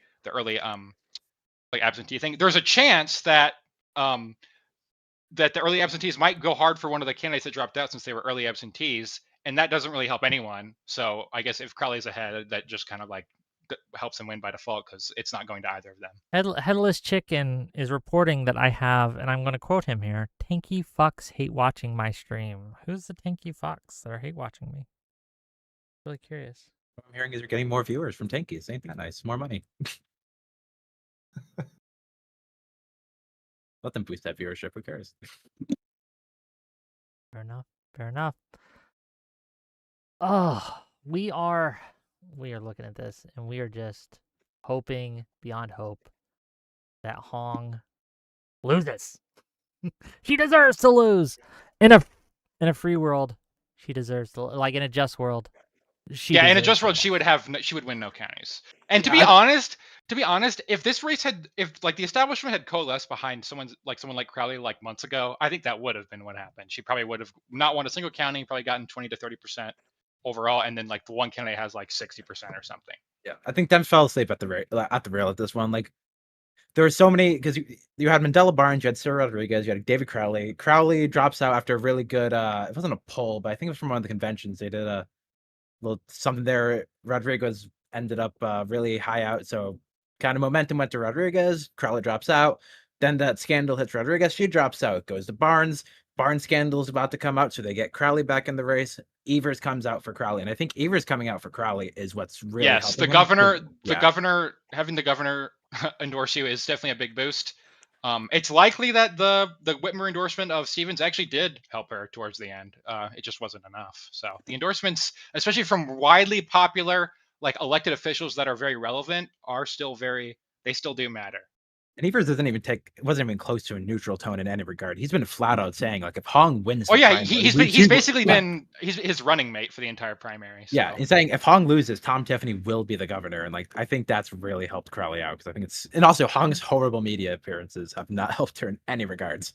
Speaker 8: like absentee thing. There's a chance that that the early absentees might go hard for one of the candidates that dropped out since they were early absentees, and that doesn't really help anyone. So I guess if Crowley's ahead, that just kind of like helps him win by default because it's not going to either of them.
Speaker 1: Headless Chicken is reporting that I have, and I'm going to quote him here, tanky fucks hate watching my stream. Who's the tanky fucks that are hate watching me? Really curious.
Speaker 7: What I'm hearing is you're getting more viewers from tankies. Ain't that nice? More money. Let them boost that viewership. Who cares?
Speaker 1: Fair enough. Fair enough. Oh, we are looking at this, and we are just hoping beyond hope that Hong loses. She deserves to lose. In a free world, she deserves to, like in a just world.
Speaker 8: Yeah, in a just world, she would win no counties. And to be honest, if this race if like the establishment had coalesced behind someone like Crowley like months ago, I think that would have been what happened. She probably would have not won a single county, probably gotten 20 to 30% overall, and then like the one candidate has like 60% or something.
Speaker 7: Yeah, I think them fell asleep at the rail at this one. Like there were so many because you had Mandela Barnes, you had Cyril Rodriguez, you had David Crowley. Crowley drops out after a really good. It wasn't a poll, but I think it was from one of the conventions. They did a little something there. Rodriguez ended up really high out, so kind of momentum went to Rodriguez. Crowley drops out. Then that scandal hits Rodriguez. She drops out. Goes to Barnes. Barnes scandal is about to come out, so they get Crowley back in the race. Evers comes out for Crowley, and I think Evers coming out for Crowley is what's really helping him.
Speaker 8: Governor having the governor endorse you is definitely a big boost. It's likely that the Whitmer endorsement of Stevens actually did help her towards the end. It just wasn't enough. So the endorsements, especially from widely popular like elected officials that are very relevant, are still they still do matter.
Speaker 7: And Evers wasn't even close to a neutral tone in any regard. He's been flat out saying like if Hong wins,
Speaker 8: he's basically been his running mate for the entire primary. So.
Speaker 7: Yeah, he's saying if Hong loses, Tom Tiffany will be the governor, and like I think that's really helped Crowley out because I think and also Hong's horrible media appearances have not helped her in any regards.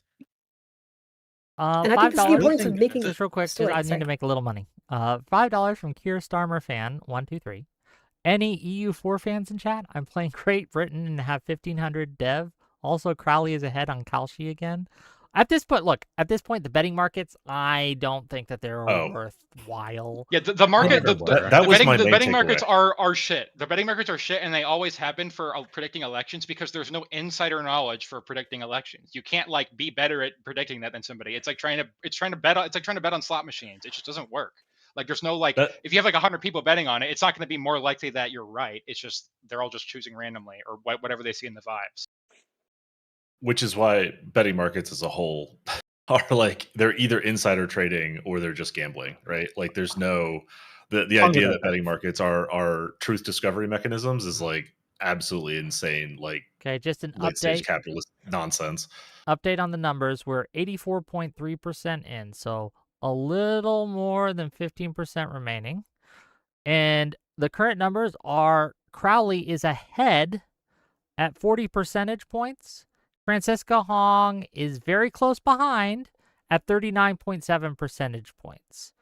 Speaker 2: And I think this is the importance of making
Speaker 1: just real quick. I need to make a little money. $5 from Keir Starmer fan 123. Any EU4 fans in chat? I'm playing Great Britain and have 1500 dev. Also, Crowley is ahead on Kalshi again. At this point, the betting markets, I don't think that they're worthwhile.
Speaker 8: Yeah, the market, the betting markets
Speaker 5: takeaway.
Speaker 8: are shit. The betting markets are shit, and they always have been for predicting elections because there's no insider knowledge for predicting elections. You can't like be better at predicting that than somebody. It's like trying to bet on slot machines. It just doesn't work. Like there's no if you have like 100 people betting on it, it's not going to be more likely that you're right. It's just they're all just choosing randomly or whatever they see in the vibes.
Speaker 5: Which is why betting markets as a whole are like they're either insider trading or they're just gambling, right? Like there's no the idea that betting markets are truth discovery mechanisms is like absolutely insane. Like
Speaker 1: okay, just an
Speaker 5: late-stage
Speaker 1: update.
Speaker 5: Capitalist nonsense.
Speaker 1: Update on the numbers. We're 84.3% in, so a little more than 15% remaining. And the current numbers are Crowley is ahead at 40 percentage points. Francisca Hong is very close behind at 39.7 percentage points.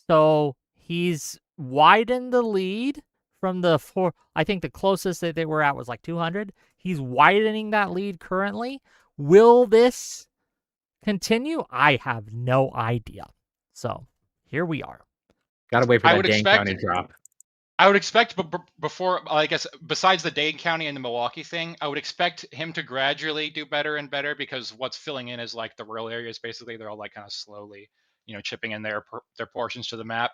Speaker 1: So he's widened the lead from the four. I think the closest that they were at was like 200. He's widening that lead currently. Will this continue? I have no idea. So here we are.
Speaker 7: Gotta wait for that Dane County drop.
Speaker 8: I would expect before, I guess, besides the Dane County and the Milwaukee thing, I would expect him to gradually do better and better because what's filling in is like the rural areas. Basically, they're all like kind of slowly, chipping in their portions to the map.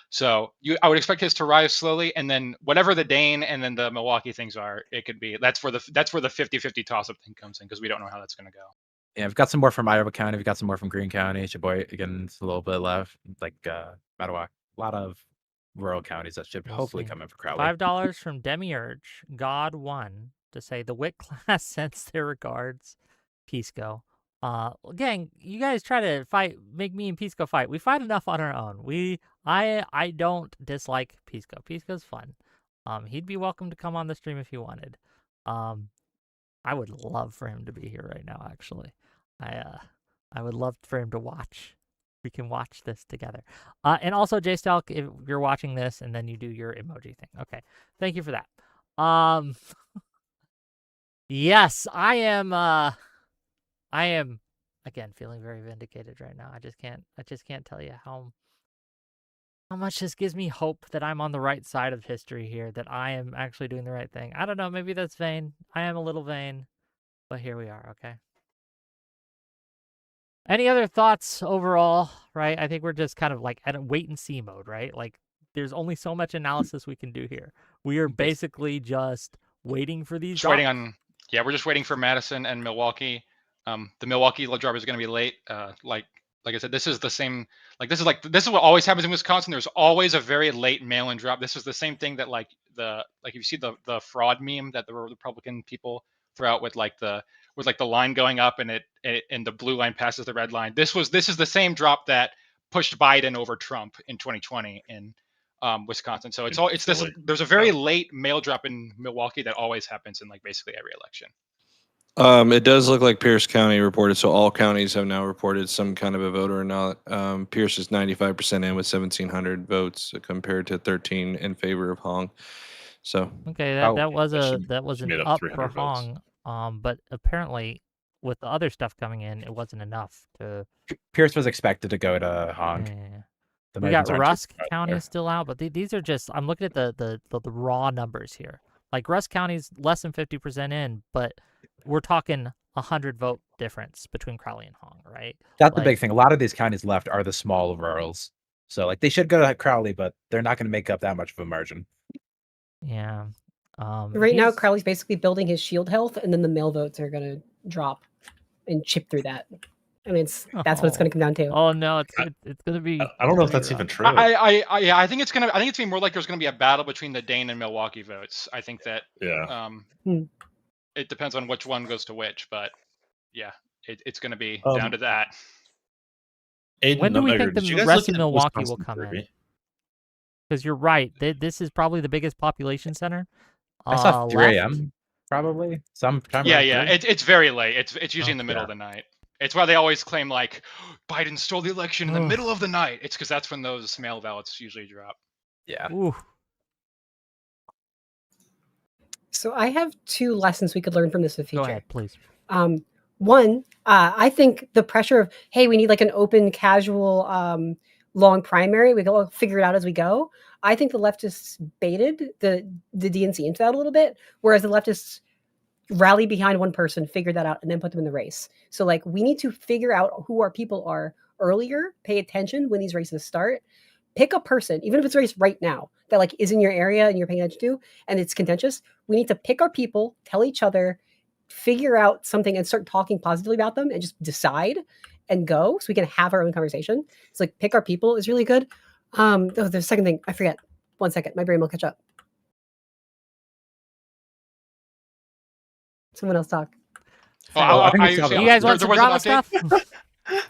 Speaker 8: So I would expect his to rise slowly, and then whatever the Dane and then the Milwaukee things are, it could be that's where the 50-50 toss-up thing comes in because we don't know how that's going to go.
Speaker 7: Yeah, we've got some more from Iowa County. We've got some more from Greene County. Sheboygan, again, it's a little bit left. Like Mattawa, a lot of rural counties that should hopefully come in for Crowley.
Speaker 1: $5 from Demiurge God 1 to say the Wick class sends their regards. Peace go. Gang, you guys try to make me and Pisco fight. We fight enough on our own. I don't dislike Pisco. Pisco's fun. He'd be welcome to come on the stream if he wanted. I would love for him to be here right now, actually. I would love for him to watch. We can watch this together. And also, J-Stalk, if you're watching this and then you do your emoji thing. Okay. Thank you for that. Yes, I am again feeling very vindicated right now. I just can't tell you how much this gives me hope that I'm on the right side of history here, that I am actually doing the right thing. I don't know, maybe that's vain. I am a little vain, but here we are, okay? Any other thoughts overall, right? I think we're just kind of like at a wait and see mode, right? Like there's only so much analysis we can do here. We are basically just waiting for these
Speaker 8: we're just waiting for Madison and Milwaukee. The Milwaukee drop is going to be late. Like I said, this is the same. This is what always happens in Wisconsin. There's always a very late mail-in drop. This is the same thing that if you see the fraud meme that the Republican people throw out with the line going up and and the blue line passes the red line. This is the same drop that pushed Biden over Trump in 2020 in Wisconsin. So there's a very late mail drop in Milwaukee that always happens in basically every election.
Speaker 6: It does look like Pierce County reported, so all counties have now reported some kind of a vote or not. Pierce is 95% in with 1,700 votes compared to 13 in favor of Hong. So
Speaker 1: okay, that was an up for Hong, but apparently with the other stuff coming in, it wasn't enough to.
Speaker 7: Pierce was expected to go to Hong.
Speaker 1: Yeah. We got Rusk County is still out, but these are just. I'm looking at the raw numbers here. Like Rusk County's less than 50% in, but we're talking 100 vote difference between Crowley and Hong, right?
Speaker 7: That's the big thing. A lot of these counties left are the small rurals. So they should go to Crowley, but they're not going to make up that much of a margin.
Speaker 1: Yeah.
Speaker 2: Right now, Crowley's basically building his shield health, and then the mail votes are going to drop and chip through that. I mean, that's what it's going to come down to.
Speaker 1: Oh no, it's going to be.
Speaker 5: I don't know if that's even true.
Speaker 8: I think it's going to be more like there's going to be a battle between the Dane and Milwaukee votes. I think that it depends on which one goes to which, but yeah, it's going to be down to that.
Speaker 1: When do we think the rest of Milwaukee will come in? Because you're right, this is probably the biggest population center.
Speaker 7: I saw 3 a.m. probably sometime.
Speaker 8: Yeah. It's very late. It's usually in the middle of the night. It's why they always claim Biden stole the election in the middle of the night. It's because that's when those mail ballots usually drop.
Speaker 7: Yeah.
Speaker 1: Ooh.
Speaker 2: So I have 2 lessons we could learn from this in the future.
Speaker 1: Go ahead, please.
Speaker 2: One, I think the pressure of, hey, we need an open, casual, long primary. We can all figure it out as we go. I think the leftists baited the DNC into that a little bit, whereas the leftists rally behind one person, figure that out, and then put them in the race. So we need to figure out who our people are earlier, pay attention when these races start, pick a person, even if it's a race right now that is in your area and you're paying attention to, and it's contentious. We need to pick our people, tell each other, figure out something and start talking positively about them and just decide and go so we can have our own conversation. It's pick our people is really good. The second thing, I forget. 1 second. My brain will catch up. Someone else talk.
Speaker 8: I think
Speaker 1: you guys want some drama stuff?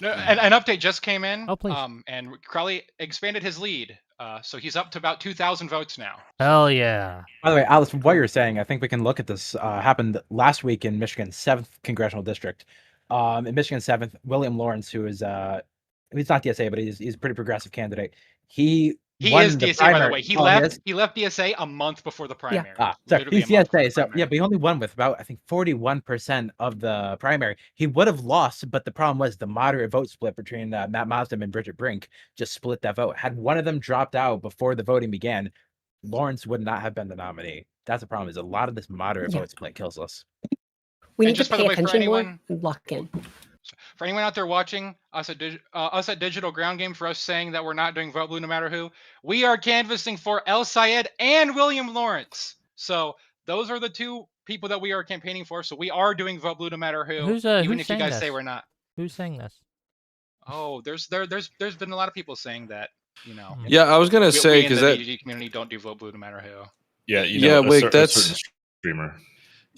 Speaker 8: No, an update just came in.
Speaker 1: Oh, please.
Speaker 8: And Crowley expanded his lead. So he's up to about 2,000 votes now.
Speaker 1: Hell yeah.
Speaker 7: By the way, Alice, from what you're saying, I think we can look at this. Happened last week in Michigan's 7th congressional district. In Michigan's 7th, William Lawrence, who is he's not DSA, but he's a pretty progressive candidate. He is
Speaker 8: DSA,
Speaker 7: primary.
Speaker 8: by the way. He left DSA a month before the primary.
Speaker 7: Yeah. Sorry, he's DSA. So yeah, but he only won with about 41% of the primary. He would have lost, but the problem was the moderate vote split between Matt Mosdem and Bridget Brink just split that vote. Had one of them dropped out before the voting began, Lawrence would not have been the nominee. That's the problem. Is a lot of this moderate vote split kills us.
Speaker 2: We need to pay attention more and lock in.
Speaker 8: For anyone out there watching us at Digital Ground Game, for us saying that we're not doing Vote Blue no matter who, we are canvassing for El Sayed and William Lawrence. So those are the 2 people that we are campaigning for. So we are doing Vote Blue no matter who, even if you guys say we're not.
Speaker 1: Who's saying this?
Speaker 8: Oh, there's been a lot of people saying that.
Speaker 6: Yeah, I was gonna say because
Speaker 8: the DGG community don't do Vote Blue no matter who.
Speaker 5: Yeah,
Speaker 6: Wick, that's
Speaker 5: streamer.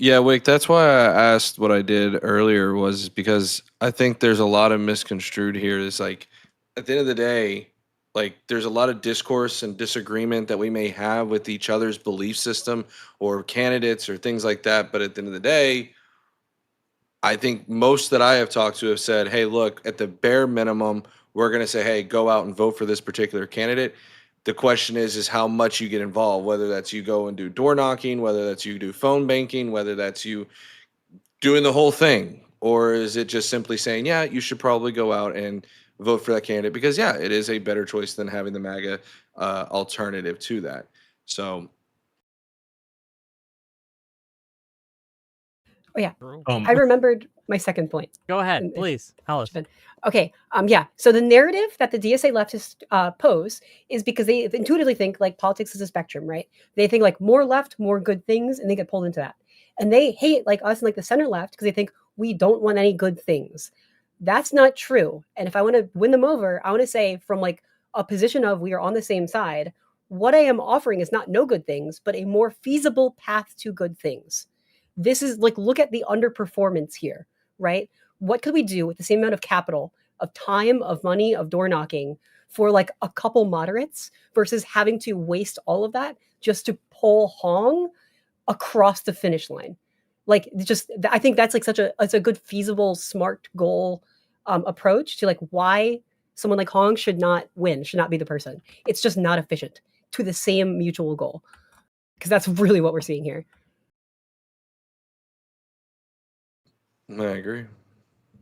Speaker 6: Yeah, Wick, that's why I asked what I did earlier, was because I think there's a lot of misconstrued here. It's like, at the end of the day, like there's a lot of discourse and disagreement that we may have with each other's belief system or candidates or things like that. But at the end of the day, I think most that I have talked to have said, hey, look, at the bare minimum, we're going to say, hey, go out and vote for this particular candidate. The question is how much you get involved, whether that's you go and do door knocking, whether that's you do phone banking, whether that's you doing the whole thing, or is it just simply saying, yeah, you should probably go out and vote for that candidate because, yeah, it is a better choice than having the MAGA alternative to that. So,
Speaker 2: Oh yeah,
Speaker 5: Um,
Speaker 2: I remembered my second point.
Speaker 1: Go ahead, please, Alice.
Speaker 2: Okay. Yeah. So the narrative that the DSA leftists pose is because they intuitively think like politics is a spectrum, right? They think like more left, more good things, and they get pulled into that. And they hate like us and like the center left because they think we don't want any good things. That's not true. And if I want to win them over, I want to say from like a position of we are on the same side, what I am offering is not no good things, but a more feasible path to good things. This is like, look at the underperformance here, right? What could we do with the same amount of capital, of time, of money, of door knocking for like a couple moderates versus having to waste all of that just to pull Hong across the finish line? Like, just, I think that's like it's a good, feasible, smart goal approach to like why someone like Hong should not win, should not be the person. It's just not efficient to the same mutual goal. Because that's really what we're seeing here.
Speaker 6: I agree.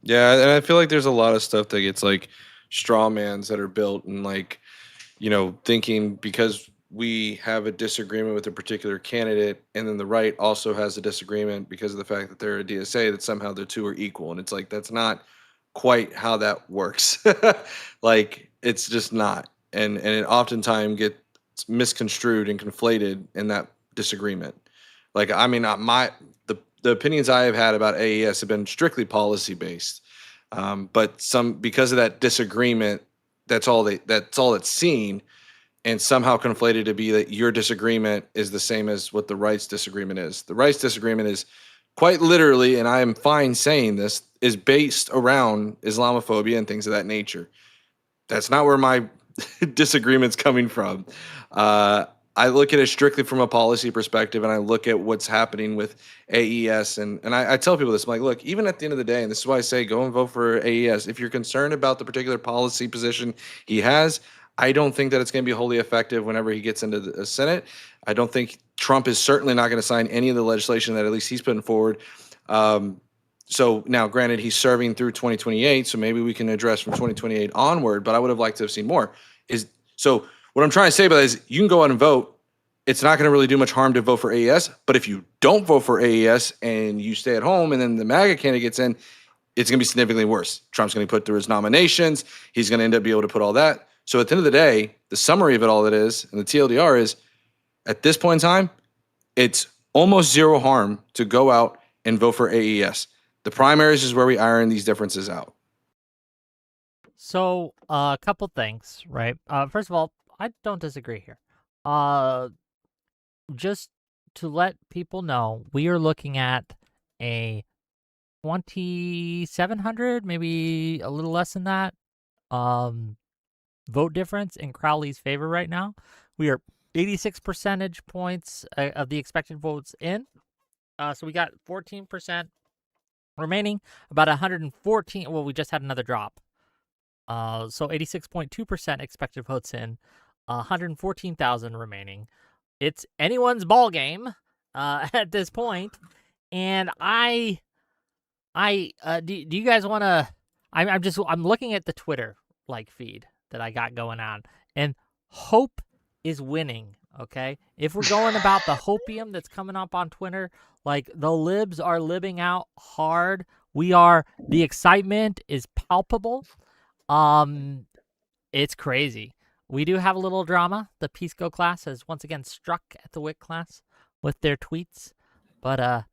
Speaker 6: Yeah, and I feel like there's a lot of stuff that gets like straw mans that are built and like, thinking because we have a disagreement with a particular candidate and then the right also has a disagreement because of the fact that they're a DSA, that somehow the two are equal. And it's like, that's not quite how that works. Like, it's just not. And it oftentimes gets misconstrued and conflated in that disagreement. Like, I mean, the opinions I have had about AES have been strictly policy based. But because of that disagreement, that's all that's seen, and somehow conflated to be that your disagreement is the same as what the right's disagreement is. The right's disagreement is quite literally, and I am fine saying this, is based around Islamophobia and things of that nature. That's not where my disagreement's coming from. I look at it strictly from a policy perspective, and I look at what's happening with AES. And I tell people this, I'm like, look, even at the end of the day, and this is why I say go and vote for AES. If you're concerned about the particular policy position he has, I don't think that it's going to be wholly effective whenever he gets into the Senate. I don't think Trump is certainly not going to sign any of the legislation that at least he's putting forward. So now, granted, he's serving through 2028, so maybe we can address from 2028 onward, but I would have liked to have seen more. So what I'm trying to say about that is you can go out and vote. It's not going to really do much harm to vote for AES, but if you don't vote for AES and you stay at home and then the MAGA candidate gets in, it's going to be significantly worse. Trump's going to put through his nominations. He's going to end up being able to put all that. So at the end of the day, the summary of it all that is, and the TLDR is, at this point in time, it's almost zero harm to go out and vote for AES. The primaries is where we iron these differences out.
Speaker 1: So, a couple things, right? First of all, I don't disagree here. Just to let people know, we are looking at a 2,700, maybe a little less than that, vote difference in Crowley's favor right now. We are 86 percentage points of the expected votes in. So we got 14% remaining, about 114. Well, we just had another drop. So 86.2% expected votes in, 114,000 remaining. It's anyone's ball game at this point. And do you guys want to? I'm looking at the Twitter feed that I got going on, and hope is winning. Okay, if we're going about the hopium that's coming up on Twitter, like the libs are libbing out hard. The excitement is palpable. It's crazy. We do have a little drama. The Peace Go class has once again struck at the Whick class with their tweets, but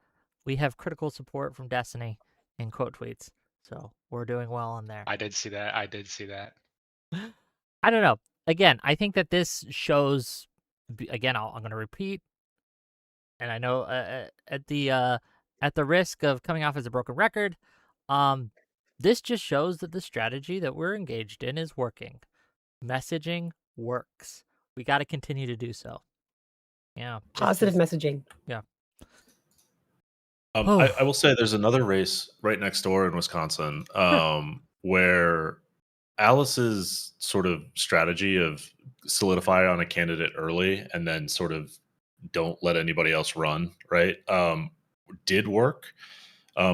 Speaker 1: we have critical support from Destiny in quote tweets, so we're doing well on there.
Speaker 8: I did see that.
Speaker 1: I don't know. Again, I think that this shows. Again, I'm going to repeat, and I know at the at the risk of coming off as a broken record, this just shows that the strategy that we're engaged in is working. Messaging works. We got to continue to do so. Yeah.
Speaker 2: Positive messaging.
Speaker 1: Yeah.
Speaker 5: I will say there's another race right next door in Wisconsin where Alice's sort of strategy of solidify on a candidate early and then sort of don't let anybody else run, right? Did work.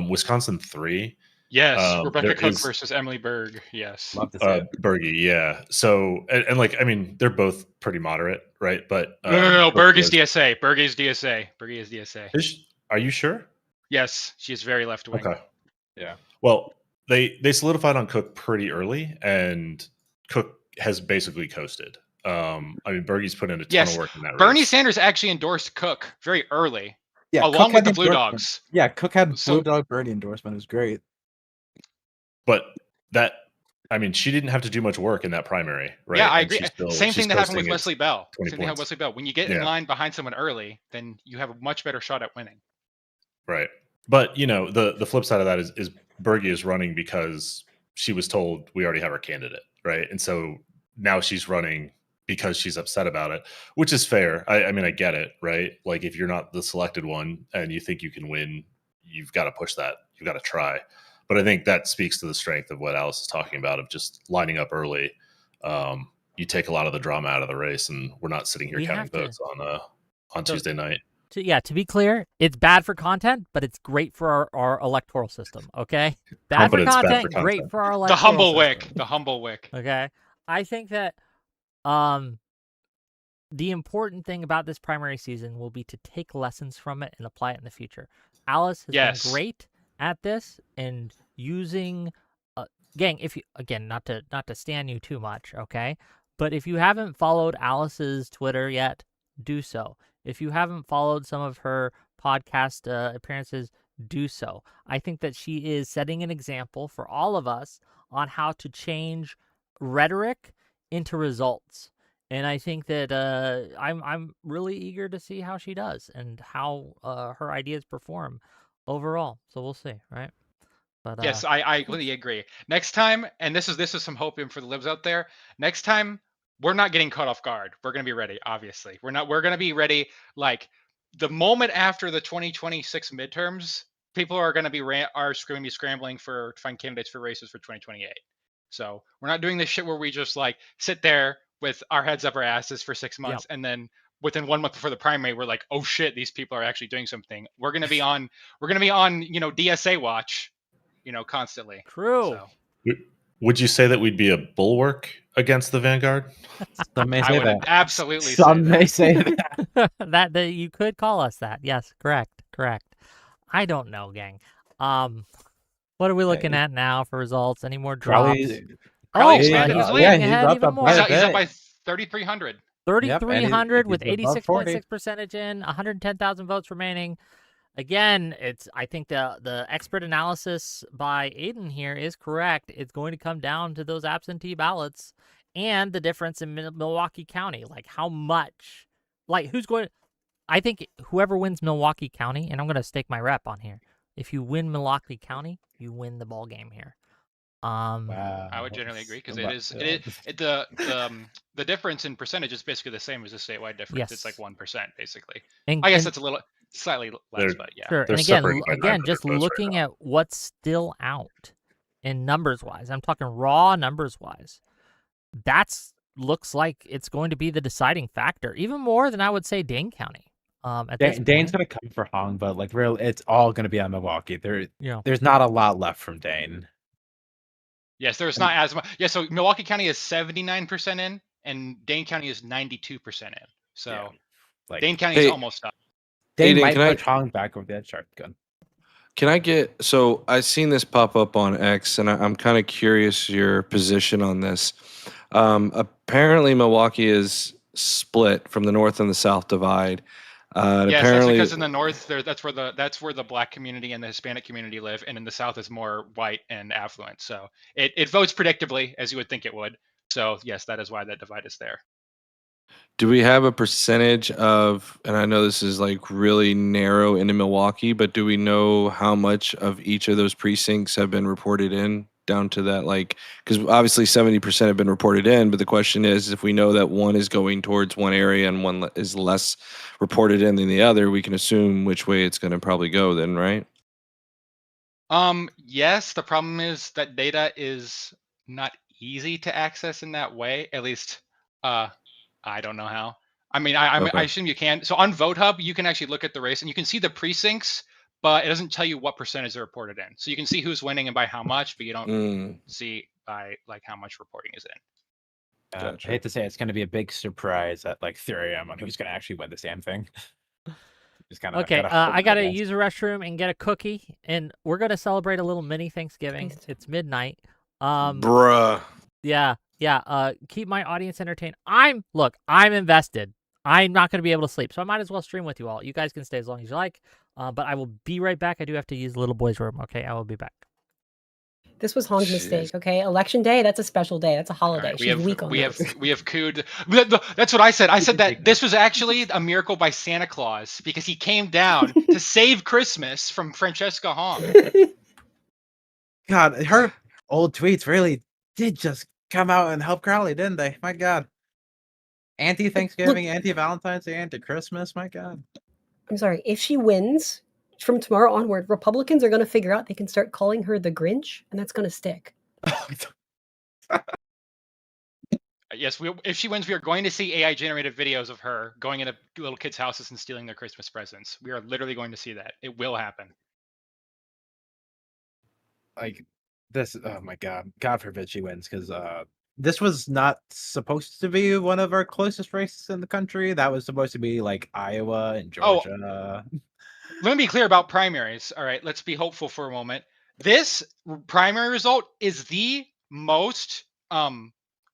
Speaker 5: Wisconsin 3.
Speaker 8: Yes, Rebecca Cook versus Emily Berg. Yes.
Speaker 7: Love to see it.
Speaker 5: Bergie, yeah. So, and like, I mean, they're both pretty moderate, right? But
Speaker 8: no. Berg is DSA. Bergie is DSA. Bergie is DSA.
Speaker 5: Are you sure?
Speaker 8: Yes, she is very left wing.
Speaker 5: Okay. Yeah. Well, they solidified on Cook pretty early, and Cook has basically coasted. I mean, Bergie's put in a ton of work in that race.
Speaker 8: Bernie Sanders actually endorsed Cook very early.
Speaker 7: Yeah,
Speaker 8: along with the Blue Dogs.
Speaker 7: Yeah, Cook had Blue Dog Bernie endorsement. It was great.
Speaker 5: But that, I mean, she didn't have to do much work in that primary, right?
Speaker 8: Yeah, I agree. Same thing that happened with Wesley Bell. Same thing with Wesley Bell. When you get in line behind someone early, then you have a much better shot at winning.
Speaker 5: Right. But, you know, the flip side of that is Bergie is running because she was told we already have our candidate, right? And so now she's running because she's upset about it, which is fair. I mean, I get it, right? Like, if you're not the selected one and you think you can win, you've got to push that. You've got to try. But I think that speaks to the strength of what Alice is talking about, of just lining up early. You take a lot of the drama out of the race, and we're not sitting here counting votes on Tuesday night.
Speaker 1: To be clear, it's bad for content, but it's great for our electoral system, okay? Bad for content, great for our electoral system.
Speaker 8: The humble Wick.
Speaker 1: Okay? I think that the important thing about this primary season will be to take lessons from it and apply it in the future. Alice has been great at this and using gang, if you not to stand you too much, okay? But if you haven't followed Alice's Twitter yet, do so. If you haven't followed some of her podcast appearances, do so. I think that she is setting an example for all of us on how to change rhetoric into results. And I think that I'm really eager to see how she does and how her ideas perform overall. So we'll see, right? But
Speaker 8: yes, I completely agree. Next time, and this is some hope for the libs out there. Next time, we're not getting caught off guard. We're going to be ready, obviously. We're going to be ready. Like, the moment after the 2026 midterms, people are going to be scrambling to find candidates for races for 2028. So we're not doing this shit where we just like sit there with our heads up our asses for 6 months, and then within 1 month before the primary, we're like, oh shit, these people are actually doing something. We're going to be on DSA watch, constantly.
Speaker 1: True.
Speaker 8: So.
Speaker 5: Would you say that we'd be a bulwark against the Vanguard?
Speaker 7: Some may say that.
Speaker 8: Absolutely.
Speaker 7: Some may say that.
Speaker 1: that you could call us that. Yes, correct. I don't know, gang. What are we looking at now for results? Any more drops?
Speaker 8: Crowley expanded
Speaker 1: he's
Speaker 8: his
Speaker 1: leading
Speaker 8: lead.
Speaker 1: ahead even more.
Speaker 8: He's up by 3,300.
Speaker 1: 3,300 with 86.6 percentage in, 110,000 votes remaining. Again, I think the expert analysis by Aiden here is correct. It's going to come down to those absentee ballots and the difference in Milwaukee County. Like, how much? Like, who's going to? I think whoever wins Milwaukee County, and I'm going to stake my rep on here. If you win Milwaukee County, you win the ball game here.
Speaker 8: Wow. I would generally agree because the difference in percentage is basically the same as the statewide difference.
Speaker 1: Yes.
Speaker 8: It's like 1% basically.
Speaker 1: And,
Speaker 8: I guess that's a little slightly less, but yeah.
Speaker 1: Sure. And again, just looking at what's still out in numbers wise, I'm talking raw numbers wise. Looks like it's going to be the deciding factor, even more than I would say Dane County.
Speaker 7: Dane's going to come for Hong, but like it's all going to be on Milwaukee. There's not a lot left from Dane.
Speaker 8: Yes, there's not as much. Yeah, so Milwaukee County is 79% in, and Dane County is 92% in. So Dane County is almost up.
Speaker 7: Dane might push Hong back over the edge. Shotgun.
Speaker 6: Can I get? So I've seen this pop up on X, and I'm kind of curious your position on this. Apparently, Milwaukee is split from the north and the south divide.
Speaker 8: Yes, that's because in the north, that's where the Black community and the Hispanic community live, and in the south is more white and affluent. So it votes predictably, as you would think it would. So yes, that is why that divide is there.
Speaker 6: Do we have a percentage of, and I know this is like really narrow into Milwaukee, but do we know how much of each of those precincts have been reported in down to that? Like, because obviously 70% have been reported in, but the question is if we know that one is going towards one area and one is less reported in than the other, we can assume which way it's going to probably go then, right?
Speaker 8: Yes, the problem is that data is not easy to access in that way. At least, I don't know how. I mean, I assume you can. So on VoteHub, you can actually look at the race and you can see the precincts, but it doesn't tell you what percentage are reported in. So you can see who's winning and by how much, but you don't see by like how much reporting is in.
Speaker 7: I hate to say it's going to be a big surprise at like 3 a.m. on who's going to actually win this damn thing. Just kind of
Speaker 1: Okay, I gotta use a restroom and get a cookie, and we're gonna celebrate a little mini Thanksgiving. It's midnight.
Speaker 6: Bruh.
Speaker 1: Yeah. Keep my audience entertained. I'm invested. I'm not gonna be able to sleep, so I might as well stream with you all. You guys can stay as long as you like, but I will be right back. I do have to use the little boy's room. Okay, I will be back.
Speaker 2: This was Hong's mistake. Okay, election day. That's a special day. That's a holiday.
Speaker 8: Right,
Speaker 2: She's weak on those.
Speaker 8: We have cooed. That's what I said. I said that this was actually a miracle by Santa Claus because he came down to save Christmas from Francesca Hong.
Speaker 7: God, her old tweets really did just come out and help Crowley, didn't they? My God. Anti-Thanksgiving, anti-Valentine's Day, anti-Christmas. My God.
Speaker 2: I'm sorry. If she wins from tomorrow onward, Republicans are going to figure out they can start calling her the Grinch, and that's going to stick.
Speaker 8: Yes, if she wins, we are going to see AI-generated videos of her going into little kids' houses and stealing their Christmas presents. We are literally going to see that. It will happen.
Speaker 7: Like this, oh my God. God forbid she wins, because this was not supposed to be one of our closest races in the country. That was supposed to be like Iowa and Georgia.
Speaker 8: Let me be clear about primaries. All right, let's be hopeful for a moment. This primary result is the most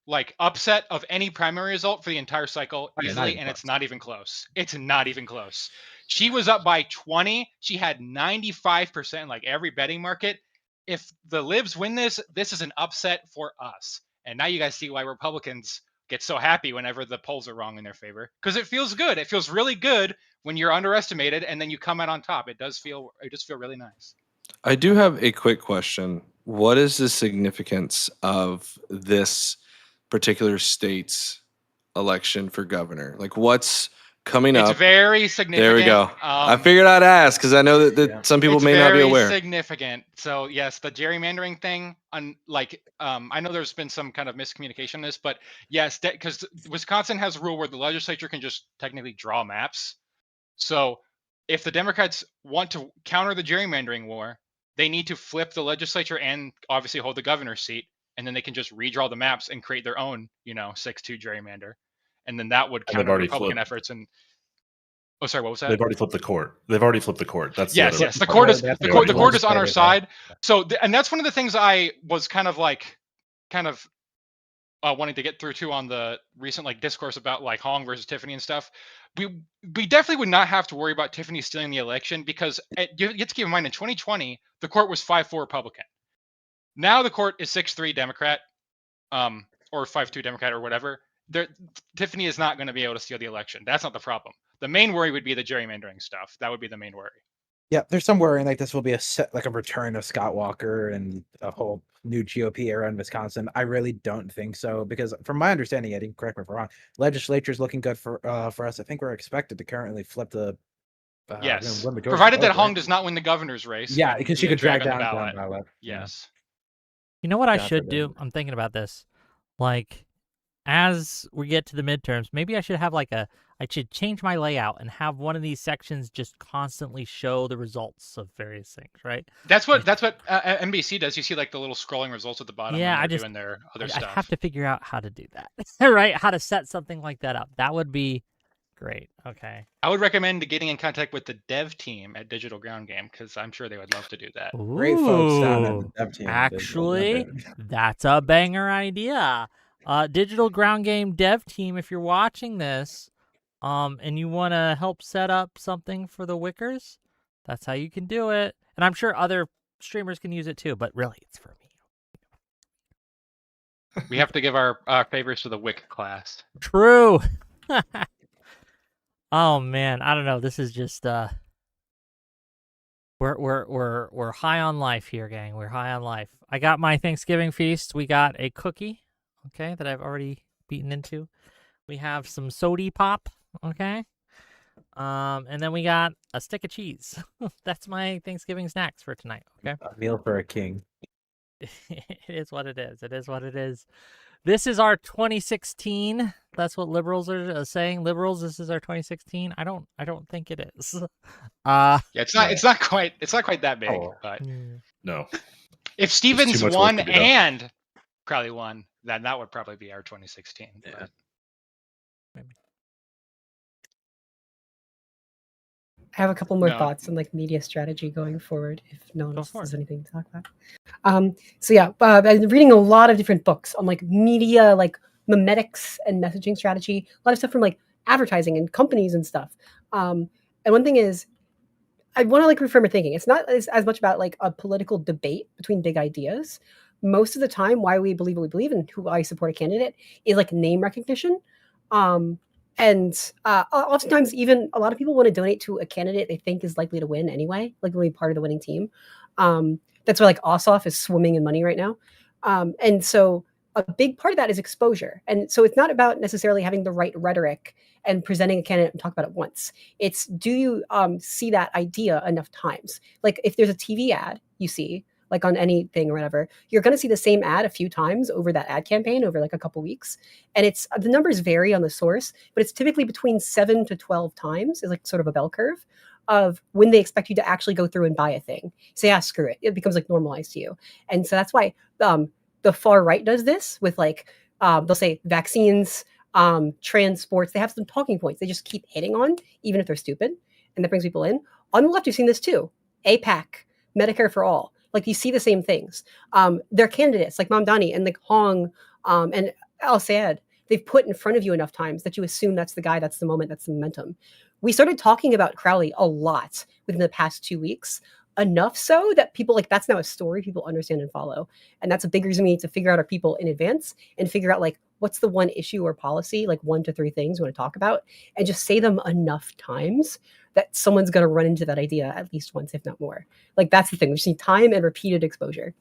Speaker 8: like upset of any primary result for the entire cycle easily, and it's not even close. It's not even close. She was up by 20. She had 95% like every betting market. If the libs win this, this is an upset for us. And now you guys see why Republicans get so happy whenever the polls are wrong in their favor, because it feels good. It feels really good when you're underestimated and then you come out on top. It just feel really nice.
Speaker 6: I do have a quick question. What is the significance of this particular state's election for governor? Like, what's coming up?
Speaker 8: It's very significant.
Speaker 6: There we go. I figured I'd ask because I know that some people may not be aware.
Speaker 8: It's very significant. So yes, the gerrymandering thing, I know there's been some kind of miscommunication on this, but yes, because Wisconsin has a rule where the legislature can just technically draw maps. So if the Democrats want to counter the gerrymandering war, they need to flip the legislature and obviously hold the governor's seat, and then they can just redraw the maps and create their own, 6-2 gerrymander, and then that would counter Republican efforts. And oh, sorry, what was that?
Speaker 5: They've already flipped the court. That's
Speaker 8: yes. The court is on our side. So, and that's one of the things I was kind of wanting to get through too on the recent discourse about Hong versus Tiffany and stuff. We definitely would not have to worry about Tiffany stealing the election, because you have to keep in mind in 2020 the court was 5-4 Republican. Now the court is 6-3 Democrat, or 5-2 Democrat or whatever. Tiffany is not going to be able to steal the election. That's not the problem. The main worry would be the gerrymandering stuff. That would be the main worry.
Speaker 7: Yeah, there's some worrying this will be a return of Scott Walker and a whole new GOP era in Wisconsin. I really don't think so, because from my understanding, Eddie, correct me if I'm wrong, legislature is looking good for us. I think we're expected to currently flip the
Speaker 8: yes, provided that Hong does not win the governor's race.
Speaker 7: Yeah, because she could drag down the ballot.
Speaker 8: Yes.
Speaker 1: You know what I should do? I'm thinking about this. As we get to the midterms, maybe I should have I should change my layout and have one of these sections just constantly show the results of various things, right?
Speaker 8: That's what NBC does. You see the little scrolling results at the bottom.
Speaker 1: Yeah,
Speaker 8: when they're doing their other stuff.
Speaker 1: I have to figure out how to do that, right? How to set something like that up. That would be great. Okay.
Speaker 8: I would recommend getting in contact with the dev team at Digital Ground Game, because I'm sure they would love to do that.
Speaker 1: Ooh,
Speaker 7: great folks down at the dev team.
Speaker 1: Actually, that's a banger idea. Digital Ground Game dev team, if you're watching this, and you want to help set up something for the Wickers, that's how you can do it. And I'm sure other streamers can use it too, but really, it's for me.
Speaker 8: We have to give our favors to the Wick class.
Speaker 1: True. Oh man, I don't know. This is just we're high on life here, gang. We're high on life. I got my Thanksgiving feast. We got a cookie, okay, that I've already beaten into. We have some sody pop, okay. And then we got a stick of cheese. That's my Thanksgiving snacks for tonight, okay?
Speaker 7: A meal for a king.
Speaker 1: It is what it is. It is what it is. This is our 2016. That's what liberals are saying. Liberals, this is our 2016. I don't think it is.
Speaker 8: Yeah, it's not quite that big.
Speaker 7: Oh.
Speaker 8: But
Speaker 5: No.
Speaker 8: if Stevens
Speaker 5: much work
Speaker 8: won
Speaker 5: to be done.
Speaker 8: and Crowley won, then that would probably be our 2016.
Speaker 5: Yeah.
Speaker 8: But
Speaker 1: Maybe.
Speaker 2: I have a couple more
Speaker 8: No.
Speaker 2: thoughts on like media strategy going forward. If no one
Speaker 1: Go
Speaker 2: else
Speaker 1: for
Speaker 2: has
Speaker 1: it.
Speaker 2: anything to talk about. So yeah, I've been reading a lot of different books on like media, like memetics and messaging strategy. A lot of stuff from like advertising and companies and stuff. And one thing is, I want to like reframe my thinking. It's not as much about like a political debate between big ideas. Most of the time, why we believe what we believe and who I support a candidate is like name recognition. And oftentimes, even a lot of people want to donate to a candidate they think is likely to win anyway, like really part of the winning team. That's why like Ossoff is swimming in money right now. And so a big part of that is exposure. And so it's not about necessarily having the right rhetoric and presenting a candidate and talk about it once. It's, do you see that idea enough times? Like if there's a TV ad you see, like on anything or whatever, you're going to see the same ad a few times over that ad campaign over like a couple weeks. And it's, the numbers vary on the source, but it's typically between 7 to 12 times is like sort of a bell curve of when they expect you to actually go through and buy a thing. Say, yeah, screw it. It becomes like normalized to you. And so that's why the far right does this with like, they'll say vaccines, transports. They have some talking points they just keep hitting on, even if they're stupid. And that brings people in. On the left, you've seen this too. APAC, Medicare for all. Like you see the same things. Their candidates like Mamdani and like Hong and Al Sayed, they've put in front of you enough times that you assume that's the guy, that's the moment, that's the momentum. We started talking about Crowley a lot within the past 2 weeks, enough so that people like, that's now a story people understand and follow. And that's a big reason we need to figure out our people in advance and figure out like, what's the one issue or policy, like 1 to 3 things we want to talk about, and just say them enough times that someone's going to run into that idea at least once, if not more. Like that's the thing. We just need time and repeated exposure.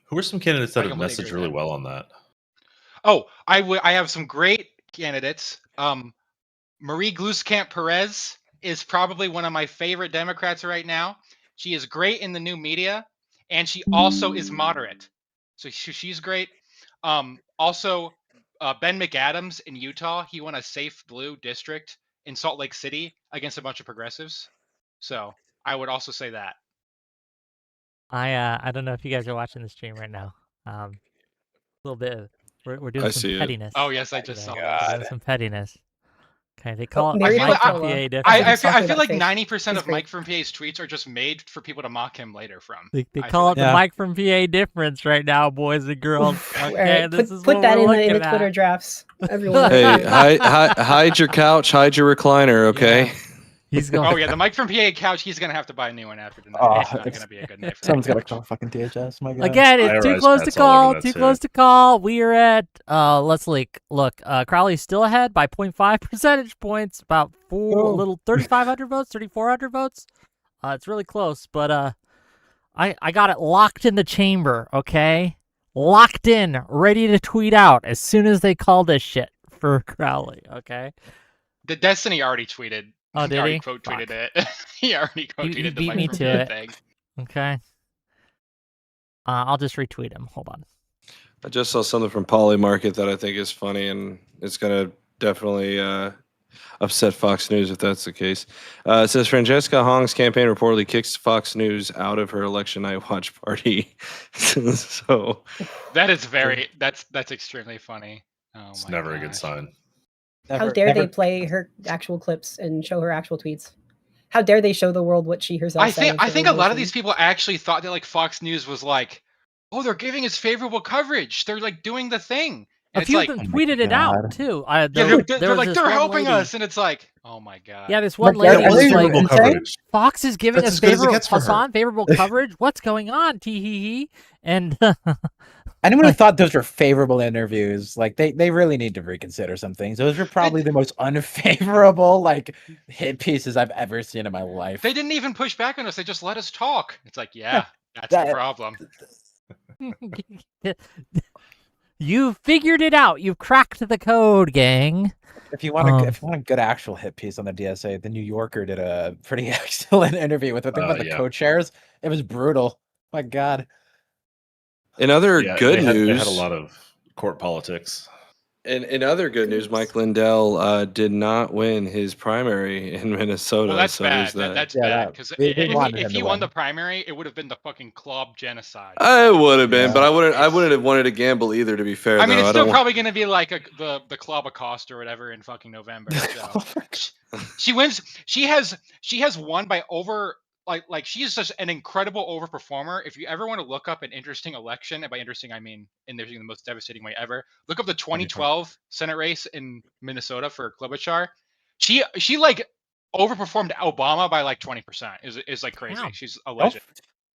Speaker 5: Who are some candidates that
Speaker 8: I
Speaker 5: have
Speaker 8: completely
Speaker 5: messaged
Speaker 8: agree
Speaker 5: really
Speaker 8: with that.
Speaker 5: well on that?
Speaker 8: Oh, I have some great candidates. Marie Gluskamp Perez is probably one of my favorite Democrats right now. She is great in the new media, and she also is moderate. So she's great. Also, Ben McAdams in Utah, he won a safe blue district in Salt Lake City against a bunch of progressives. So I would also say that.
Speaker 1: I don't know if you guys are watching the stream right now. A little bit of, we're doing
Speaker 6: I
Speaker 1: some
Speaker 6: see it.
Speaker 1: pettiness.
Speaker 8: Oh yes, I just
Speaker 1: today.
Speaker 8: saw
Speaker 1: We're
Speaker 8: this.
Speaker 1: doing some pettiness. Okay, they call it
Speaker 2: Mary
Speaker 8: feel
Speaker 1: Mike
Speaker 8: like-
Speaker 1: from PA
Speaker 2: Popella.
Speaker 1: difference.
Speaker 8: I
Speaker 2: talking
Speaker 8: feel
Speaker 2: about
Speaker 8: like
Speaker 2: fish.
Speaker 8: 90%
Speaker 2: He's
Speaker 8: of
Speaker 2: great.
Speaker 8: Mike from PA's tweets are just made for people to mock him later from.
Speaker 1: They
Speaker 8: I
Speaker 1: call
Speaker 8: feel
Speaker 1: it the
Speaker 7: Yeah.
Speaker 1: Mike from PA difference right now, boys and girls.
Speaker 2: Oof. All
Speaker 1: Okay,
Speaker 2: right,
Speaker 1: this is
Speaker 2: put
Speaker 1: what
Speaker 2: that
Speaker 1: we're
Speaker 2: in the
Speaker 1: looking
Speaker 2: Twitter
Speaker 1: at.
Speaker 2: drafts. Everyone.
Speaker 6: Hey, hide your couch, hide your recliner, okay?
Speaker 1: Yeah. He's going.
Speaker 8: Oh yeah, the Mike from PA couch. He's gonna have to buy a new one after tonight.
Speaker 7: Oh,
Speaker 8: It's not
Speaker 7: it's-
Speaker 8: gonna be a good night for
Speaker 7: Someone's
Speaker 8: that
Speaker 7: got to
Speaker 8: couch.
Speaker 7: call fucking DHS. My God.
Speaker 1: Again, it's too
Speaker 5: IRS
Speaker 1: close to
Speaker 5: bets all over
Speaker 1: call.
Speaker 5: that
Speaker 1: Too
Speaker 5: too.
Speaker 1: close to call. We are at let's look. Crowley's still ahead by 0.5 percentage points, about a little 3,500 votes, 3,400 votes. It's really close, but I got it locked in the chamber. Okay, locked in, ready to tweet out as soon as they call this shit for Crowley. Okay.
Speaker 8: The Destiny already tweeted.
Speaker 1: Oh, did
Speaker 8: already
Speaker 1: he?
Speaker 8: quote tweeted
Speaker 1: Fuck.
Speaker 8: it. He already quote tweeted the
Speaker 1: beat
Speaker 8: Mike
Speaker 1: me
Speaker 8: from
Speaker 1: to
Speaker 8: PA
Speaker 1: it.
Speaker 8: thing.
Speaker 1: Okay. I'll just retweet him. Hold on.
Speaker 6: I just saw something from Polymarket that I think is funny, and it's going to definitely upset Fox News if that's the case. It says Francesca Hong's campaign reportedly kicks Fox News out of her election night watch party. So
Speaker 8: That is that's extremely funny. Oh
Speaker 5: It's
Speaker 8: my
Speaker 5: never a good
Speaker 8: gosh.
Speaker 5: sign.
Speaker 2: How dare they play her actual clips and show her actual tweets? How dare they show the world what she herself said?
Speaker 8: I think a lot of these people actually thought that like Fox News was like, oh, they're giving us favorable coverage. They're like doing the thing.
Speaker 1: A few of them tweeted it out too.
Speaker 8: They're like, they're helping us, and it's like, oh my god.
Speaker 1: Yeah, this one lady was like,
Speaker 5: coverage.
Speaker 1: Fox is giving
Speaker 5: That's
Speaker 1: us
Speaker 5: as good as it gets for her.
Speaker 1: favorable coverage. What's going on? Tee hee hee. And
Speaker 7: anyone who thought those were favorable interviews, like they really need to reconsider some things. Those are probably the most unfavorable like hit pieces I've ever seen in my life.
Speaker 8: They didn't even push back on us. They just let us talk. It's like, yeah, that's the problem.
Speaker 1: You figured it out. You've cracked the code, gang.
Speaker 7: If you want a good actual hit piece on the DSA, the New Yorker did a pretty excellent interview with the thing about the co-chairs. It was brutal. My God.
Speaker 6: In other good news,
Speaker 5: they had a lot of court politics.
Speaker 6: In other good news, Mike Lindell did not win his primary in Minnesota.
Speaker 8: Well, that's
Speaker 6: so
Speaker 8: bad. That's bad because if he won the primary, it would have been the fucking club genocide.
Speaker 6: I would have been, but I wouldn't have wanted to gamble either. To be fair,
Speaker 8: I mean, it's still probably going to be like the club Acosta or whatever in fucking November. So. She wins. She has won by over. Like she is just an incredible overperformer. If you ever want to look up an interesting election, and by interesting I mean in the most devastating way ever, look up the 2012 Senate race in Minnesota for Klobuchar. She like overperformed Obama by like 20%. Is like crazy. Wow. She's a legend.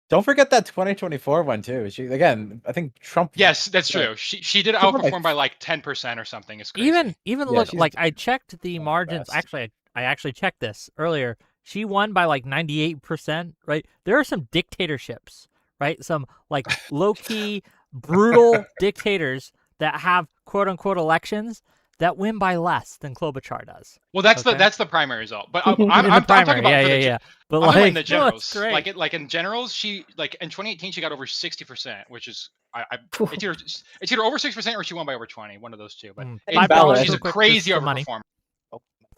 Speaker 7: Don't forget that 2024 one too. She again, I think Trump.
Speaker 8: Yes, that's true. She did outperform by like 10% or something. It's crazy.
Speaker 1: Even look like I checked the margins. Actually, I actually checked this earlier. She won by like 98%, right? There are some dictatorships, right? Some like low-key, brutal dictators that have quote-unquote elections that win by less than Klobuchar does.
Speaker 8: Well, that's the primary result. But I'm talking about
Speaker 1: But
Speaker 8: I'm
Speaker 1: like
Speaker 8: in the generals, like in generals, she like in 2018 she got over 60%, which is it's either over 6% or she won by over 20, one of those two. But she's a crazy overperformer.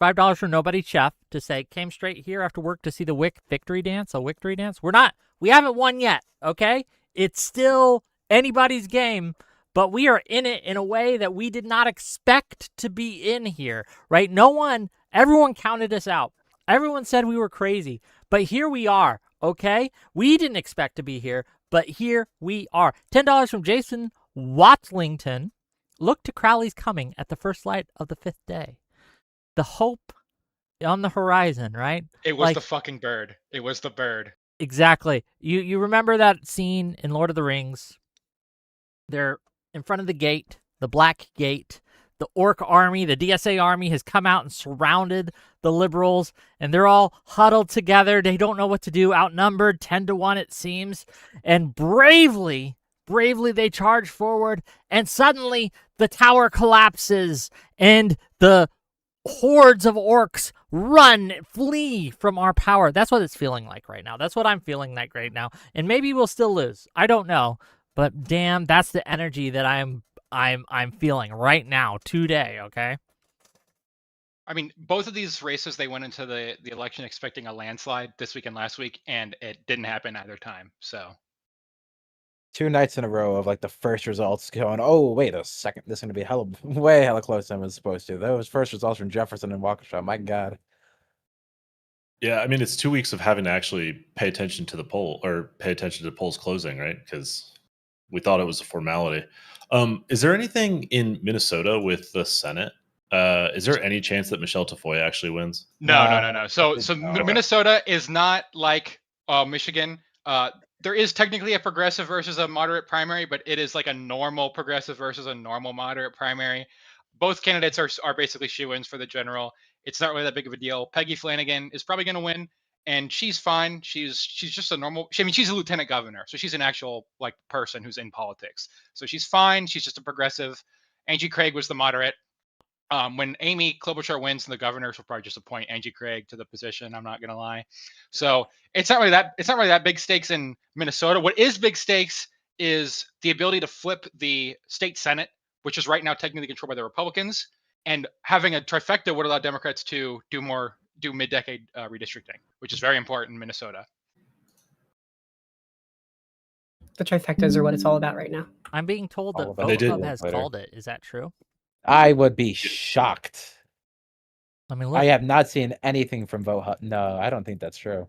Speaker 1: $5 for Nobody Chef to say came straight here after work to see the Whick victory dance. We haven't won yet. Okay, it's still anybody's game, but we are in it in a way that we did not expect to be in here. Right? Everyone counted us out. Everyone said we were crazy, but here we are. Okay, we didn't expect to be here, but here we are. $10 from Jason Watlington. Look to Crowley's coming at the first light of the 5th day. The hope on the horizon, right?
Speaker 8: It was the fucking bird. It was the bird.
Speaker 1: Exactly. You remember that scene in Lord of the Rings? They're in front of the gate, the Black Gate. The Orc army, the DSA army has come out and surrounded the liberals, and they're all huddled together. They don't know what to do, outnumbered 10-1 it seems, and bravely they charge forward, and suddenly the tower collapses, and the hordes of orcs flee from our power. That's what it's feeling like right now. That's what I'm feeling like right now. And maybe we'll still lose. I don't know. But damn, that's the energy that I'm feeling right now, today, okay?
Speaker 8: I mean, both of these races, they went into the election expecting a landslide this week and last week, and it didn't happen either time. So
Speaker 7: 2 nights in a row of like the first results going, oh, wait a second, this is going to be way hella closer than it was supposed to. Those first results from Jefferson and Waukesha, my God.
Speaker 5: Yeah, I mean, it's 2 weeks of having to actually pay attention to the poll or pay attention to the polls closing, right? Because we thought it was a formality. Is there anything in Minnesota with the Senate? Is there any chance that Michelle Tafoya actually wins?
Speaker 8: No. So Minnesota is not like Michigan. There is technically a progressive versus a moderate primary, but it is like a normal progressive versus a normal moderate primary. Both candidates are basically shoo-ins for the general. It's not really that big of a deal. Peggy Flanagan is probably going to win, and she's fine. She's just a normal. I mean, she's a lieutenant governor, so she's an actual like person who's in politics. So she's fine. She's just a progressive. Angie Craig was the moderate. When Amy Klobuchar wins, the governors will probably just appoint Angie Craig to the position. I'm not gonna lie. So it's not really that big stakes in Minnesota. What is big stakes is the ability to flip the state Senate, which is right now technically controlled by the Republicans, and having a trifecta would allow Democrats to do mid-decade redistricting, which is very important in Minnesota.
Speaker 2: The trifectas are what it's all about right now.
Speaker 1: I'm being told that Vote Hub has called it. Is that true?
Speaker 7: I would be shocked.
Speaker 1: I mean, look,
Speaker 7: I have not seen anything from Vote Hub. No, I don't think that's true.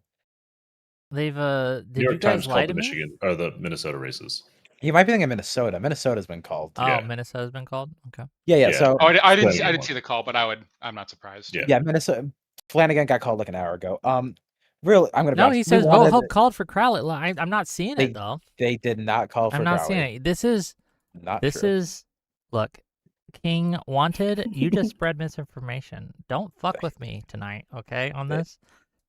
Speaker 1: They've
Speaker 5: New York Times called the Michigan or the Minnesota races.
Speaker 7: You might be thinking Minnesota. Minnesota's been called.
Speaker 1: Oh,
Speaker 5: Yeah.
Speaker 1: Minnesota's been called. Okay.
Speaker 7: Yeah.
Speaker 5: Yeah.
Speaker 7: So
Speaker 8: Oh, I didn't
Speaker 5: Flanagan
Speaker 8: see the call, but I'm not surprised.
Speaker 5: Yeah.
Speaker 7: yeah, Minnesota. Flanagan got called like an hour ago. Really, I'm gonna be
Speaker 1: No,
Speaker 7: honest.
Speaker 1: he
Speaker 7: We
Speaker 1: says
Speaker 7: wanted-
Speaker 1: vote help called for Crowley. I'm not seeing it though.
Speaker 7: They did not call for
Speaker 1: I'm not
Speaker 7: Crowley.
Speaker 1: seeing it. This is look, King Wanted. You just spread misinformation. Don't fuck with me tonight, okay? On this,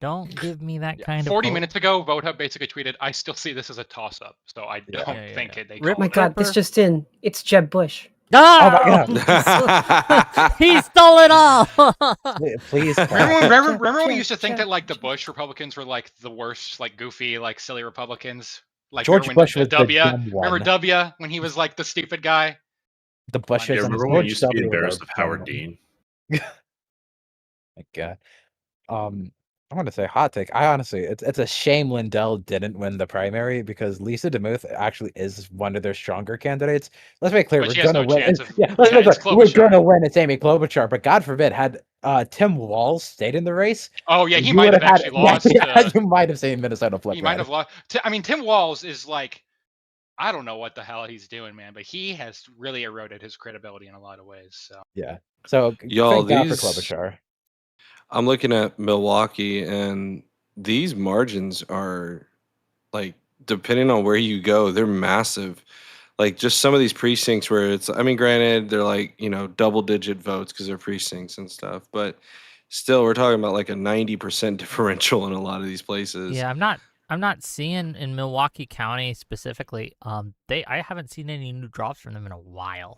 Speaker 1: don't give me that kind of.
Speaker 8: 40 minutes ago, VoteHub basically tweeted, "I still see this as a toss-up, so I don't think they
Speaker 1: Rip
Speaker 8: called
Speaker 2: My
Speaker 8: it."
Speaker 2: God, this just in. It's Jeb Bush.
Speaker 1: Oh, he stole it all.
Speaker 7: Please.
Speaker 8: Remember when we used to think that like the Bush Republicans were like the worst, like goofy, like silly Republicans? Like
Speaker 7: George Bush was the
Speaker 8: W.
Speaker 7: dumb one.
Speaker 8: Remember W when he was like the stupid guy?
Speaker 7: The Bushes.
Speaker 5: Yeah,
Speaker 7: and
Speaker 5: remember when
Speaker 7: George
Speaker 5: we used to be
Speaker 7: W. were
Speaker 5: embarrassed
Speaker 7: the
Speaker 5: of Howard
Speaker 7: dumb
Speaker 5: Dean?
Speaker 7: My God. I want to say hot take. I honestly, it's a shame Lindell didn't win the primary because Lisa DeMuth actually is one of their stronger candidates. Let's make clear,
Speaker 8: But
Speaker 7: we're
Speaker 8: she has
Speaker 7: gonna
Speaker 8: no
Speaker 7: win.
Speaker 8: chance of-
Speaker 7: Yeah,
Speaker 8: yeah, it's
Speaker 7: we're
Speaker 8: Klobuchar.
Speaker 7: gonna win. It's Amy Klobuchar, but God forbid, had Tim Walz stayed in the race,
Speaker 8: Oh yeah, he
Speaker 7: you
Speaker 8: might
Speaker 7: would
Speaker 8: have actually lost.
Speaker 7: you might have seen Minnesota flip.
Speaker 8: He might have lost. I mean, Tim Walz is like, I don't know what the hell he's doing, man, but he has really eroded his credibility in a lot of ways. So
Speaker 7: Yeah. So
Speaker 6: Y'all,
Speaker 7: thank God for
Speaker 6: these-
Speaker 7: Klobuchar.
Speaker 6: I'm looking at Milwaukee, and these margins are like, depending on where you go, they're massive. Like just some of these precincts where it's, I mean, granted, they're like, double-digit votes because they're precincts and stuff, but still, we're talking about like a 90% differential in a lot of these places.
Speaker 1: Yeah, I'm not seeing in Milwaukee County specifically. I haven't seen any new drops from them in a while.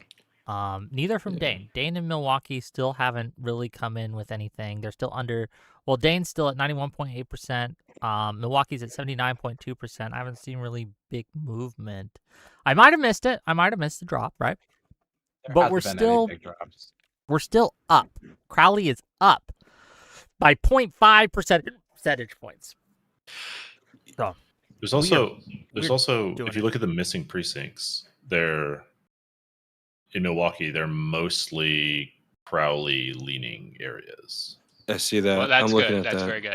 Speaker 1: Neither from Dane. Dane and Milwaukee still haven't really come in with anything. They're still under. Well, Dane's still at 91.8%. Milwaukee's at 79.2%. I haven't seen really big movement. I might have missed it. I might have missed the drop, right?
Speaker 7: There
Speaker 1: But
Speaker 7: hasn't been any big drops.
Speaker 1: we're still up. Crowley is up by 0.5 percentage points. So
Speaker 5: There's also
Speaker 1: doing
Speaker 5: if you
Speaker 1: it.
Speaker 5: look at the missing precincts, they're in Milwaukee, they're mostly Crowley leaning areas.
Speaker 6: I see that.
Speaker 8: well, that's
Speaker 6: I'm looking
Speaker 8: good.
Speaker 6: at
Speaker 8: That's
Speaker 6: that.
Speaker 8: very good.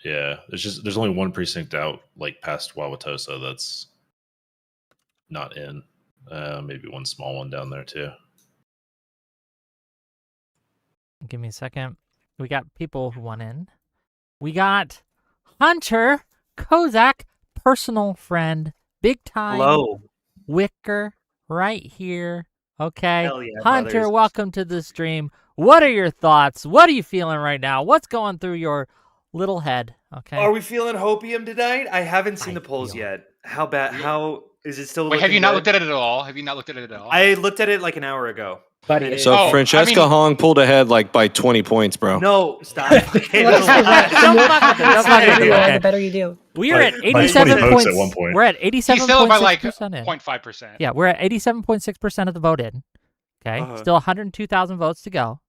Speaker 5: Yeah, there's only one precinct out like past Wauwatosa that's not in. Maybe one small one down there too.
Speaker 1: give me a second. We got people who want in. We got Hunter Kozak, personal friend, big time
Speaker 9: Hello.
Speaker 1: Wicker, right here. Okay.
Speaker 9: Hell yeah,
Speaker 1: Hunter,
Speaker 9: brothers.
Speaker 1: welcome to the stream. What are your thoughts? What are you feeling right now? What's going through your little head? Okay.
Speaker 9: Are we feeling hopium tonight? I haven't seen
Speaker 1: I
Speaker 9: the polls
Speaker 1: feel-
Speaker 9: yet. How bad? How is it still?
Speaker 8: Wait, have you not looked
Speaker 9: at
Speaker 8: at it at all? Have you not looked at it at all?
Speaker 9: I looked at it like an hour ago.
Speaker 7: But
Speaker 9: And
Speaker 6: So
Speaker 8: Oh,
Speaker 6: Francesca
Speaker 8: I mean-
Speaker 6: Hong pulled ahead like by 20 points, bro.
Speaker 9: No, stop. Okay,
Speaker 2: Well,
Speaker 9: no,
Speaker 2: that's the
Speaker 1: Don't
Speaker 2: more-
Speaker 1: fuck with it,
Speaker 2: the
Speaker 1: don't fuck with it,
Speaker 2: more,
Speaker 1: okay.
Speaker 2: the better you do.
Speaker 1: We are
Speaker 5: Like-
Speaker 1: at
Speaker 5: like 20
Speaker 1: 87
Speaker 5: votes
Speaker 1: points.
Speaker 5: at one point.
Speaker 1: We're at
Speaker 8: He's still by like
Speaker 1: 87.6% in.
Speaker 8: 0.5%.
Speaker 1: Yeah, we're at 87.6% of the vote in. Okay.
Speaker 9: Uh-huh.
Speaker 1: Still 102,000 votes to go.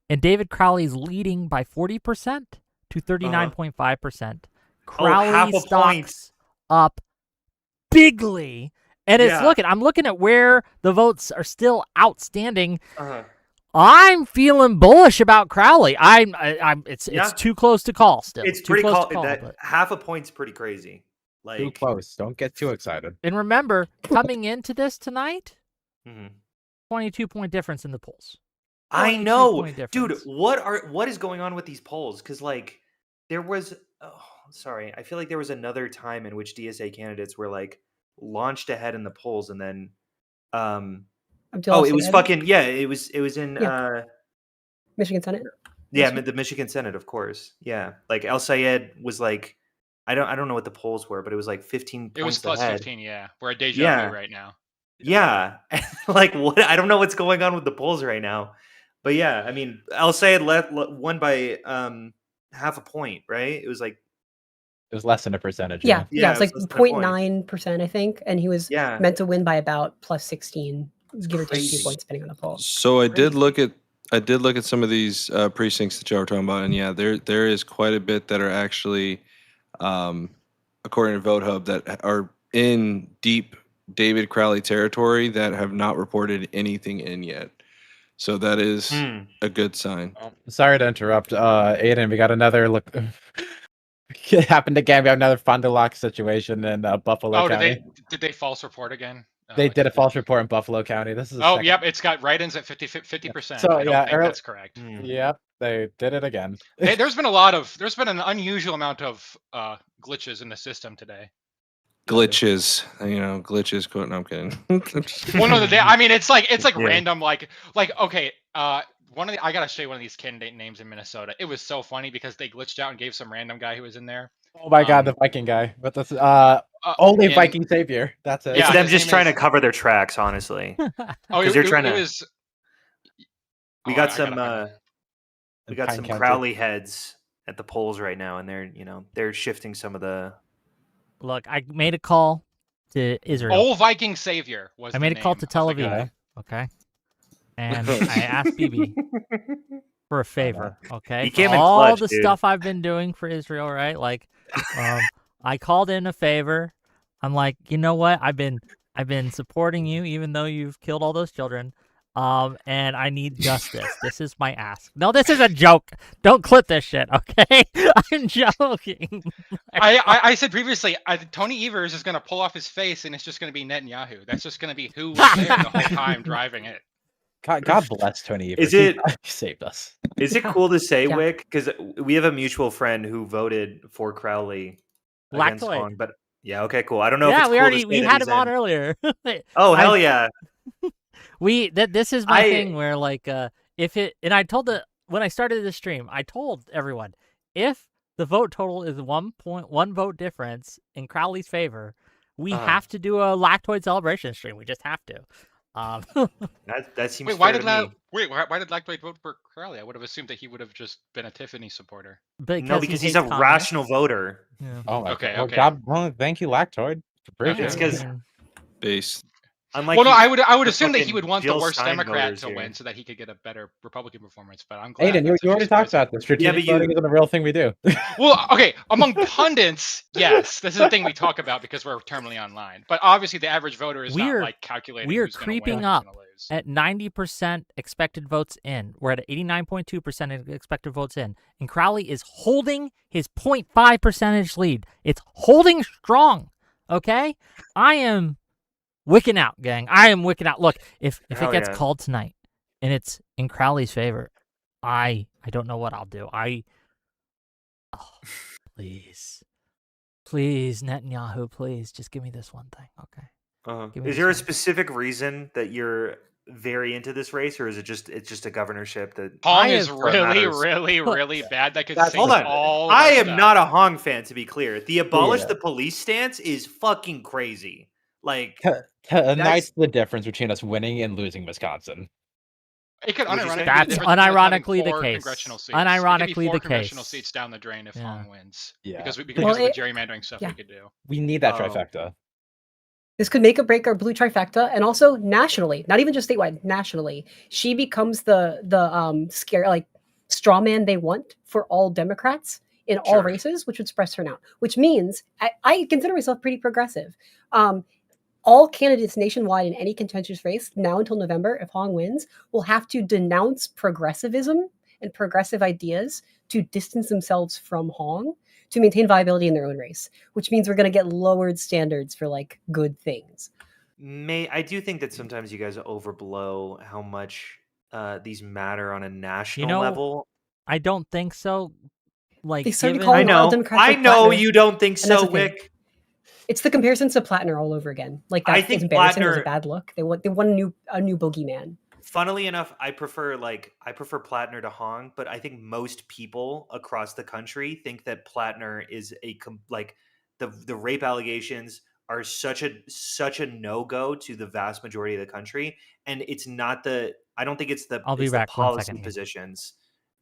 Speaker 1: And David Crowley's leading by 40% to 39.5%. Crowley
Speaker 9: half a point.
Speaker 1: stocks up bigly. And it's
Speaker 9: Yeah.
Speaker 1: I'm looking at where the votes are still outstanding.
Speaker 9: Uh-huh.
Speaker 1: I'm feeling bullish about Crowley. It's
Speaker 9: Yeah.
Speaker 1: too close to call still.
Speaker 9: It's
Speaker 1: too
Speaker 9: pretty
Speaker 1: close
Speaker 9: call.
Speaker 1: to call,
Speaker 9: That
Speaker 1: but-
Speaker 9: half a point's pretty crazy. Like,
Speaker 7: too close. Don't get too excited.
Speaker 1: And remember, coming into this tonight,
Speaker 9: mhm.
Speaker 1: 22-point difference in the polls.
Speaker 9: I
Speaker 1: 22
Speaker 9: know,
Speaker 1: point
Speaker 9: dude.
Speaker 1: difference.
Speaker 9: What is going on with these polls? Because like there was, sorry, I feel like there was another time in which DSA candidates were like launched ahead in the polls, and then,
Speaker 2: Abdul
Speaker 9: it was
Speaker 2: Sayed,
Speaker 9: fucking yeah, it was in
Speaker 2: Yeah. Michigan Senate.
Speaker 9: yeah, the Michigan Senate, of course, yeah. Like El Sayed was like, I don't know what the polls were, but it was like 15
Speaker 8: It was
Speaker 9: points
Speaker 8: plus
Speaker 9: ahead.
Speaker 8: 15, yeah. We're at deja
Speaker 9: Yeah.
Speaker 8: vu right now.
Speaker 9: Yeah, like what? I don't know what's going on with the polls right now, but yeah, I mean, El Sayed won by half a point, right? It was like
Speaker 7: It was less than a percentage.
Speaker 2: Yeah,
Speaker 9: Yeah,
Speaker 2: it's
Speaker 9: it
Speaker 2: like
Speaker 9: was less than a point.
Speaker 2: 0.9%, I think, and he was
Speaker 9: yeah,
Speaker 2: meant to win by about plus 16, give or take a few
Speaker 9: Crazy.
Speaker 2: points depending on the poll.
Speaker 6: So I did look at some of these precincts that y'all were talking about, and yeah, there is quite a bit that are actually, according to VoteHub, that are in deep David Crowley territory that have not reported anything in yet. So that is
Speaker 9: Hmm.
Speaker 6: a good sign.
Speaker 7: Sorry to interrupt, Aiden. We got another look. It happened again. We have another Fond du Lac situation in Buffalo
Speaker 8: Oh,
Speaker 7: County.
Speaker 8: did they false report again?
Speaker 7: They did a false report in Buffalo County. This is
Speaker 8: yep, it's got write-ins at 50%.
Speaker 7: So
Speaker 8: I don't think that's correct.
Speaker 7: Yep, they did it again.
Speaker 8: There's been an unusual amount of glitches in the system today.
Speaker 6: Glitches, glitches. No, I'm kidding.
Speaker 8: One of the I mean, it's like random, like okay. I gotta show you one of these candidate names in Minnesota. It was so funny because they glitched out and gave some random guy who was in there.
Speaker 7: Oh my god, the Viking guy. But that's only Viking savior. That's it.
Speaker 9: It's them just trying to cover their tracks, honestly.
Speaker 8: Because
Speaker 9: they're trying to.
Speaker 8: We
Speaker 9: got some Crowley heads at the polls right now, and they're shifting some of the.
Speaker 1: Look, I made a call to Israel.
Speaker 8: Old Viking savior was.
Speaker 1: I made a call to Tel Aviv. Okay. And I asked Bibi for a favor, okay?
Speaker 9: He came in
Speaker 1: all
Speaker 9: clutch,
Speaker 1: the
Speaker 9: dude.
Speaker 1: stuff I've been doing for Israel, right? Like, I called in a favor. I'm like, you know what? I've been supporting you, even though you've killed all those children. And I need justice. This is my ask. No, this is a joke. Don't clip this shit, okay? I'm joking.
Speaker 8: I said previously, Tony Evers is going to pull off his face, and it's just going to be Netanyahu. That's just going to be who was there the whole time driving it.
Speaker 7: God bless Tony Evers.
Speaker 9: He
Speaker 7: saved us?
Speaker 9: Is it cool to say, Wick? Because we have a mutual friend who voted for Crowley against Hong. But yeah, okay, cool. I don't know.
Speaker 1: Yeah,
Speaker 9: if it's
Speaker 1: we had him on earlier.
Speaker 9: Oh hell yeah!
Speaker 1: This is my thing where like and I told when I started the stream, I told everyone if the vote total is 1.1 vote difference in Crowley's favor, we have to do a lactoid celebration stream. We just have to.
Speaker 9: That seems.
Speaker 8: Why did Lactoid vote for Crowley? I would have assumed that he would have just been a Tiffany supporter.
Speaker 9: Because he's a rational voter.
Speaker 7: Yeah. Oh my
Speaker 8: okay,
Speaker 7: god.
Speaker 8: okay.
Speaker 7: God, well, thank you, Lactoid.
Speaker 9: It's because
Speaker 6: base.
Speaker 8: I would assume that he would want the worst Democrat to win so that he could get a better Republican performance. But I'm glad.
Speaker 7: Aiden, you already talked about this. Strategic voting isn't a real thing we do.
Speaker 8: Well, okay, among pundits, yes, this is a thing we talk about because we're terminally online. But obviously, the average voter is not like calculating.
Speaker 1: We are
Speaker 8: who's
Speaker 1: creeping
Speaker 8: win,
Speaker 1: up at 90% expected votes in. We're at 89.2% expected votes in, and Crowley is holding his 0.5 percentage lead. It's holding strong. Okay, I am wicking out, gang. I am wicking out. Look, if it gets called tonight and it's in Crowley's favor, I don't know what I'll do. Please, Netanyahu, please, just give me this one thing, okay?
Speaker 9: Is there a specific reason that you're very into this race, or is it's just a governorship that
Speaker 8: Hong is really bad? That could
Speaker 9: hold on. I am not a Hong fan, to be clear. The abolish the police stance is fucking crazy. Like
Speaker 7: tonight's the difference between us winning and losing Wisconsin.
Speaker 8: It could
Speaker 1: That's unironically the case.
Speaker 8: Unironically the case. Congressional seats down the drain if Hong wins.
Speaker 7: Yeah.
Speaker 8: Because of the gerrymandering stuff we could do.
Speaker 7: We need that trifecta.
Speaker 2: This could make or break our blue trifecta, and also nationally, not even just statewide, nationally. She becomes the straw man they want for all Democrats in all races, which would suppress turnout. Which means I consider myself pretty progressive. All candidates nationwide in any contentious race, now until November, if Hong wins, will have to denounce progressivism and progressive ideas to distance themselves from Hong to maintain viability in their own race, which means we're going to get lowered standards for like good things.
Speaker 9: I do think that sometimes you guys overblow how much these matter on a national level.
Speaker 1: I don't think so. Like,
Speaker 2: they started calling all Democrats.
Speaker 9: I know you don't think so, Wick.
Speaker 2: It's the comparisons to Plattner all over again. Like that, I think embarrassing was a bad look. They want a new boogeyman.
Speaker 9: Funnily enough, I prefer Plattner to Hong, but I think most people across the country think that Plattner is the rape allegations are such a no-go to the vast majority of the country, and it's not I don't think it's the policy positions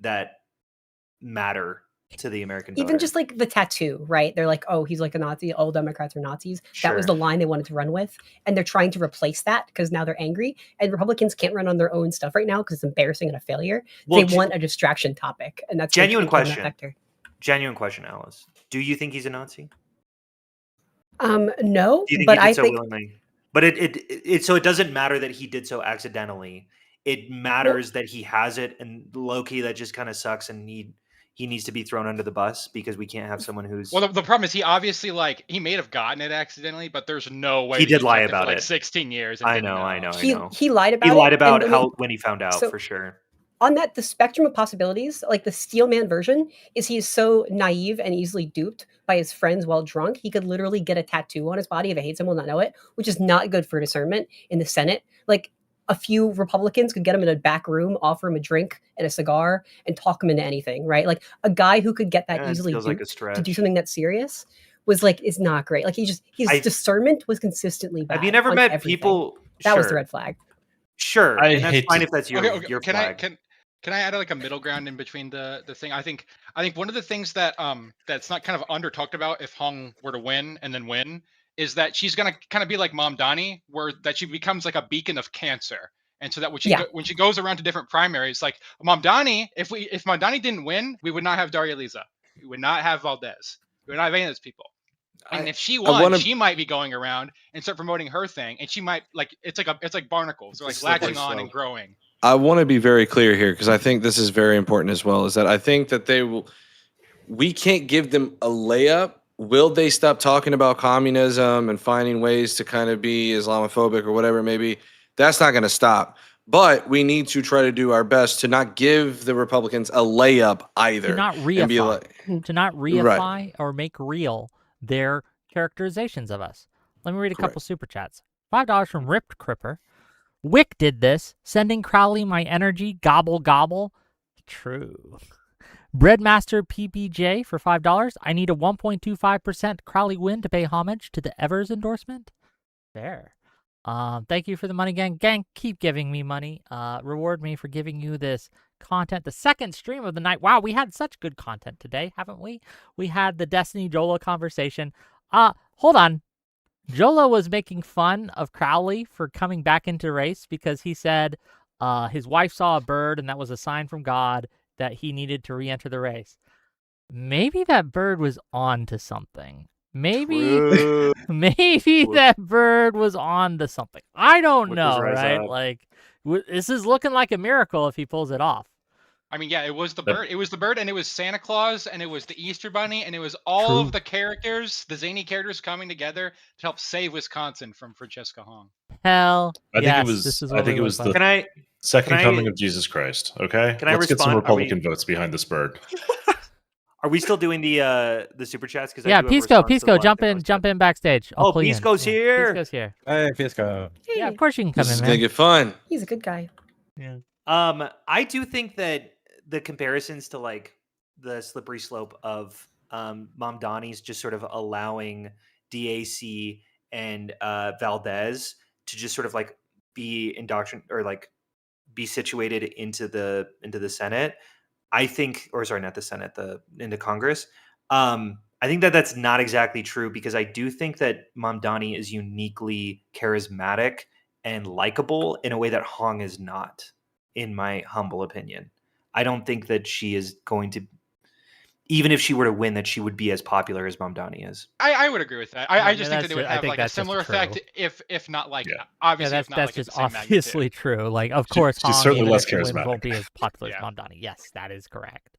Speaker 9: that matter to the American voter.
Speaker 2: Even just like the tattoo, right? They're like, oh, he's like a Nazi. All Democrats are Nazis. That was the line they wanted to run with. And they're trying to replace that because now they're angry. And Republicans can't run on their own stuff right now because it's embarrassing and a failure. They want a distraction topic. And that's
Speaker 9: genuine question. Genuine question, Alice. Do you think he's a Nazi?
Speaker 2: No, but I think
Speaker 9: willingly? But it doesn't matter that he did so accidentally. It matters that he has it, and low-key that just kind of sucks, and he needs to be thrown under the bus because we can't have someone who's.
Speaker 8: Well, the problem is he obviously he may have gotten it accidentally, but there's no way
Speaker 9: He did lie
Speaker 8: kept
Speaker 9: about
Speaker 8: for,
Speaker 9: it.
Speaker 8: 16 years. And
Speaker 9: I know.
Speaker 2: He lied about it.
Speaker 9: He lied about
Speaker 2: and
Speaker 9: when he found out, for sure.
Speaker 2: On that, the spectrum of possibilities, like the Steelman version, is he is so naive and easily duped by his friends while drunk. He could literally get a tattoo on his body if he hates him, will not know it, which is not good for discernment in the Senate. Like, a few Republicans could get him in a back room, offer him a drink and a cigar, and talk him into anything, right? Like, a guy who could get that easily duped to do something that's serious is not great. Like, his discernment was consistently bad.
Speaker 9: Have you never met people?
Speaker 2: That was the red flag.
Speaker 9: Sure, and that's fine if that's your flag.
Speaker 8: Can I add like a middle ground in between the thing? I think one of the things that that's not kind of under talked about if Hong were to win and then win is that she's gonna kind of be like Mom Donnie, where that she becomes like a beacon of cancer, and so that when she goes around to different primaries, like Mom Donnie, if Mom Donnie didn't win, we would not have Daria Liza, we would not have Valdez, we would not have any of those people. And if she won, she might be going around and start promoting her thing, and she might it's like barnacles, they're like latching on and growing.
Speaker 6: I want to be very clear here because I think this is very important as well. Is that I think that we can't give them a layup. Will they stop talking about communism and finding ways to kind of be Islamophobic or whatever it may be? That's not going to stop. But we need to try to do our best to not give the Republicans a layup either.
Speaker 1: To not reify or make real their characterizations of us. Let me read a couple super chats. $5 from Ripped Cripper. Whick did this, sending Crowley my energy, gobble gobble. True. Breadmaster PPJ for $5. I need a 1.25% Crowley win to pay homage to the Evers endorsement. Fair. Thank you for the money, gang. Gang, keep giving me money. Reward me for giving you this content. The second stream of the night. Wow, we had such good content today, haven't we? We had the Destiny Jola conversation. Hold on. Jola was making fun of Crowley for coming back into race because he said his wife saw a bird and that was a sign from God that he needed to re-enter the race. Maybe that bird was on to something. Maybe that bird was on to something. I don't know, right? Like, this is looking like a miracle if he pulls it off.
Speaker 8: I mean, yeah, it was the bird. It was the bird, and it was Santa Claus, and it was the Easter Bunny, and it was all of the characters, the zany characters coming together to help save Wisconsin from Francesca Hong.
Speaker 1: Hell,
Speaker 5: I think it was the second coming of Jesus Christ. Okay, let's get some Republican votes behind this bird.
Speaker 9: Are we still doing the super chats? Because
Speaker 1: Pisco, jump in backstage.
Speaker 9: Pisco's here.
Speaker 1: Pisco's here.
Speaker 7: Hey, Pisco.
Speaker 2: Hey.
Speaker 1: Yeah, of course you can come in.
Speaker 6: This is gonna get fun.
Speaker 2: He's a good guy.
Speaker 1: Yeah.
Speaker 9: I do think that the comparisons to like the slippery slope of Mom Donnie's just sort of allowing DAC and Valdez to just sort of like be indoctrinated or like be situated into the Senate. I think, or sorry, not the Senate, into Congress. I think that that's not exactly true because I do think that Mom Donnie is uniquely charismatic and likable in a way that Hong is not, in my humble opinion. I don't think that she is going to, even if she were to win, that she would be as popular as Mom Donnie is.
Speaker 8: I would agree with that. I just think that it would have like a similar effect, if not like obviously.
Speaker 1: That's just obviously true. Like, of course,
Speaker 5: she's certainly less charismatic.
Speaker 1: Won't be as popular as Mom Donnie. Yes, that is correct.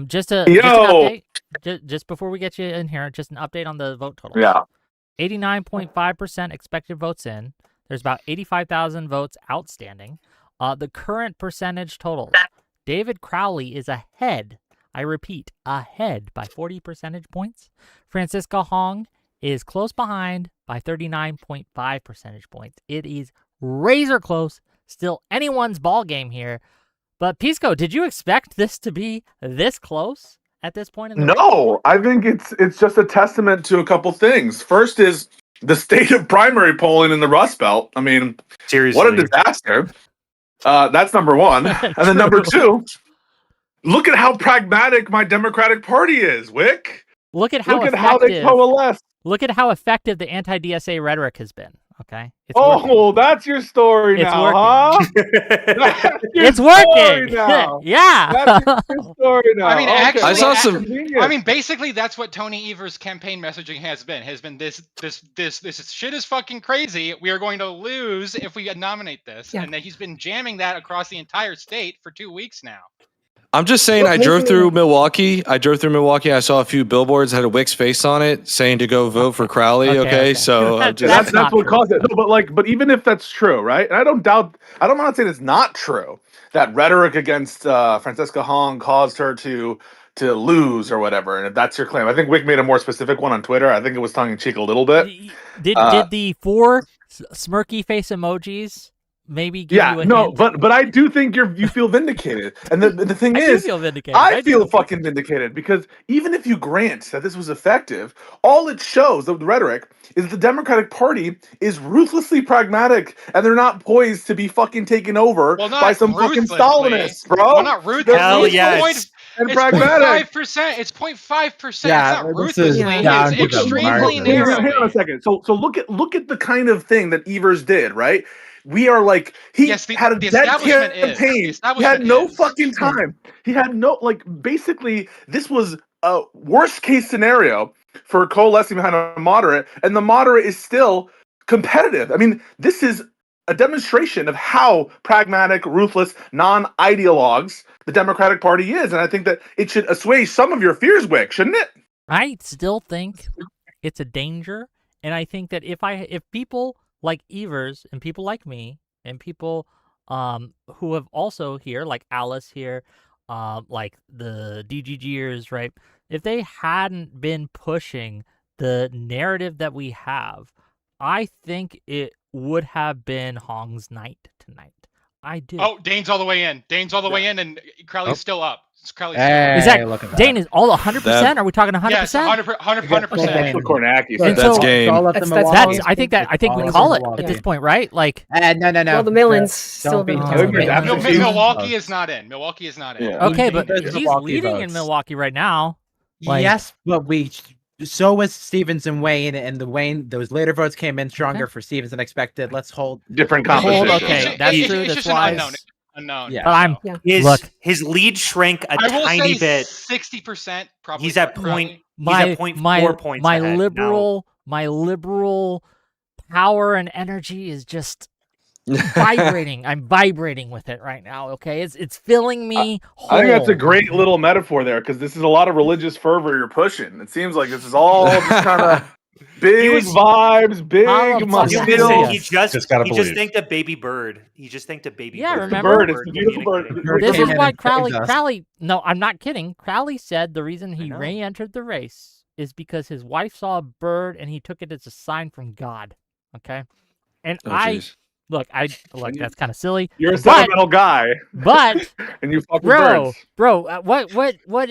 Speaker 1: Just an update. Just before we get you in here, just an update on the vote total.
Speaker 10: Yeah.
Speaker 1: 89.5% expected votes in. There's about 85,000 votes outstanding. The current percentage totals. David Crowley is ahead. I repeat, ahead by 40 percentage points. Francisca Hong is close behind by 39.5 percentage points. It is razor close. Still anyone's ball game here. But Pisco, did you expect this to be this close at this point in the race?
Speaker 10: I think it's just a testament to a couple things. First is the state of primary polling in the Rust Belt. I mean, seriously, what a disaster. That's number one. And then number two, look at how pragmatic my Democratic Party is, Wick.
Speaker 1: Look at how
Speaker 10: they coalesce.
Speaker 1: Look at how effective the anti-DSA rhetoric has been. Okay.
Speaker 10: That's your story now, huh?
Speaker 1: It's working.
Speaker 10: Now.
Speaker 1: Yeah.
Speaker 10: That's your story now.
Speaker 8: I mean, actually,
Speaker 6: I saw some.
Speaker 8: I mean, basically, that's what Tony Evers' campaign messaging has been. This shit is fucking crazy. We are going to lose if we nominate this, and that he's been jamming that across the entire state for 2 weeks now.
Speaker 6: I'm just saying, I drove through Milwaukee. I saw a few billboards that had a Wick's face on it saying to go vote for Crowley. Okay. So
Speaker 10: that's what caused it. No, but even if that's true, right? And I'm not saying it's not true that rhetoric against Francesca Hong caused her to lose or whatever. And if that's your claim, I think Wick made a more specific one on Twitter. I think it was tongue in cheek a little bit.
Speaker 1: Did the 4 smirky face emojis maybe give you a hint?
Speaker 10: but I do think you feel vindicated. And the thing is,
Speaker 1: feel vindicated.
Speaker 10: I feel fucking vindicated because even if you grant that this was effective, all it shows, the rhetoric, is the Democratic Party is ruthlessly pragmatic and they're not poised to be fucking taken over by some fucking Stalinists, bro.
Speaker 8: Well, not ruthlessly.
Speaker 9: Hell yes.
Speaker 10: And
Speaker 8: it's
Speaker 10: pragmatic.
Speaker 8: 0.5%. It's 0.5%.
Speaker 7: Yeah,
Speaker 8: it's not
Speaker 7: this is
Speaker 8: ruthlessly.
Speaker 7: down
Speaker 8: It's
Speaker 7: to the
Speaker 8: extremely
Speaker 7: margin.
Speaker 8: narrow.
Speaker 10: Hang on a second. So look at the kind of thing that Evers did, right? We are like he had a dead campaign. He had no fucking time. He had no basically this was a worst case scenario for coalescing behind a moderate, and the moderate is still competitive. I mean, this is a demonstration of how pragmatic, ruthless, non-ideologues the Democratic Party is, and I think that it should assuage some of your fears, Wick, shouldn't it?
Speaker 1: I still think it's a danger, and I think that if people like Evers and people like me and people who have also here, like Alice here, like the DGGers, right? If they hadn't been pushing the narrative that we have, I think it would have been Hong's night tonight. I do.
Speaker 8: Oh, Dane's all the way in. And Crowley's still up. Crowley's
Speaker 7: Hey,
Speaker 1: is that
Speaker 7: look at that.
Speaker 1: Dane is all 100%? Are we talking 100%?
Speaker 8: Yes, 100%.
Speaker 10: That's what Kornacki said.
Speaker 6: That's game.
Speaker 1: I think we call it at this point, right? Like,
Speaker 7: no.
Speaker 2: Well, the Millen's still been.
Speaker 8: Milwaukee is not in.
Speaker 10: Yeah.
Speaker 1: Okay, but
Speaker 7: There's
Speaker 1: he's
Speaker 7: Milwaukee
Speaker 1: leading
Speaker 7: votes.
Speaker 1: in Milwaukee right now. Like-
Speaker 7: Yes, but so was Stevens and Wayne, and those later votes came in stronger for Stevens than expected. Let's hold
Speaker 10: different composition.
Speaker 1: Okay, that's true.
Speaker 8: It's
Speaker 1: That's
Speaker 8: just
Speaker 1: why.
Speaker 8: an unknown.
Speaker 7: Yeah.
Speaker 1: But
Speaker 9: His lead shrank a
Speaker 8: I will
Speaker 9: tiny
Speaker 8: say
Speaker 9: bit.
Speaker 8: 60% probably.
Speaker 9: He's at
Speaker 8: Crowley.
Speaker 9: He's at 0.4 points
Speaker 1: my
Speaker 9: ahead.
Speaker 1: liberal power and energy is just vibrating. I'm vibrating with it right now. Okay, it's filling me whole.
Speaker 10: I think that's a great little metaphor there because this is a lot of religious fervor you're pushing. It seems like this is all just kind of big vibes, big muscle.
Speaker 9: He just thanked a baby bird. He just thanked a baby bird.
Speaker 1: Yeah, remember?
Speaker 10: It's a beautiful bird.
Speaker 1: This is why Crowley. No, I'm not kidding. Crowley said the reason he re-entered the race is because his wife saw a bird and he took it as a sign from God. Okay, and Look, that's kind of silly.
Speaker 10: You're a sentimental guy.
Speaker 1: But
Speaker 10: and you fuck with birds.
Speaker 1: Bro, what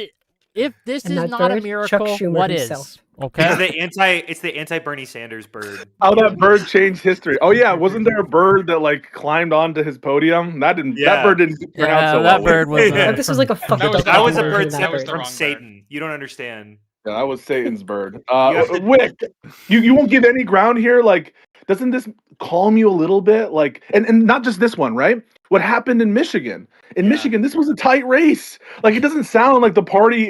Speaker 1: if this is not a miracle, what is? Okay.
Speaker 9: It's the anti Bernie Sanders bird.
Speaker 10: How that bird changed history. Oh yeah, wasn't there a bird that climbed onto his podium? That bird didn't turn out so well.
Speaker 1: That bird was
Speaker 2: this was like a fucked up.
Speaker 9: That was a bird
Speaker 2: that
Speaker 9: from Satan. You don't understand.
Speaker 10: Yeah, that was Satan's bird. Wick, you won't give any ground here. Doesn't this calm you a little bit? And not just this one, right? What happened in Michigan? In Michigan, this was a tight race. It doesn't sound like the party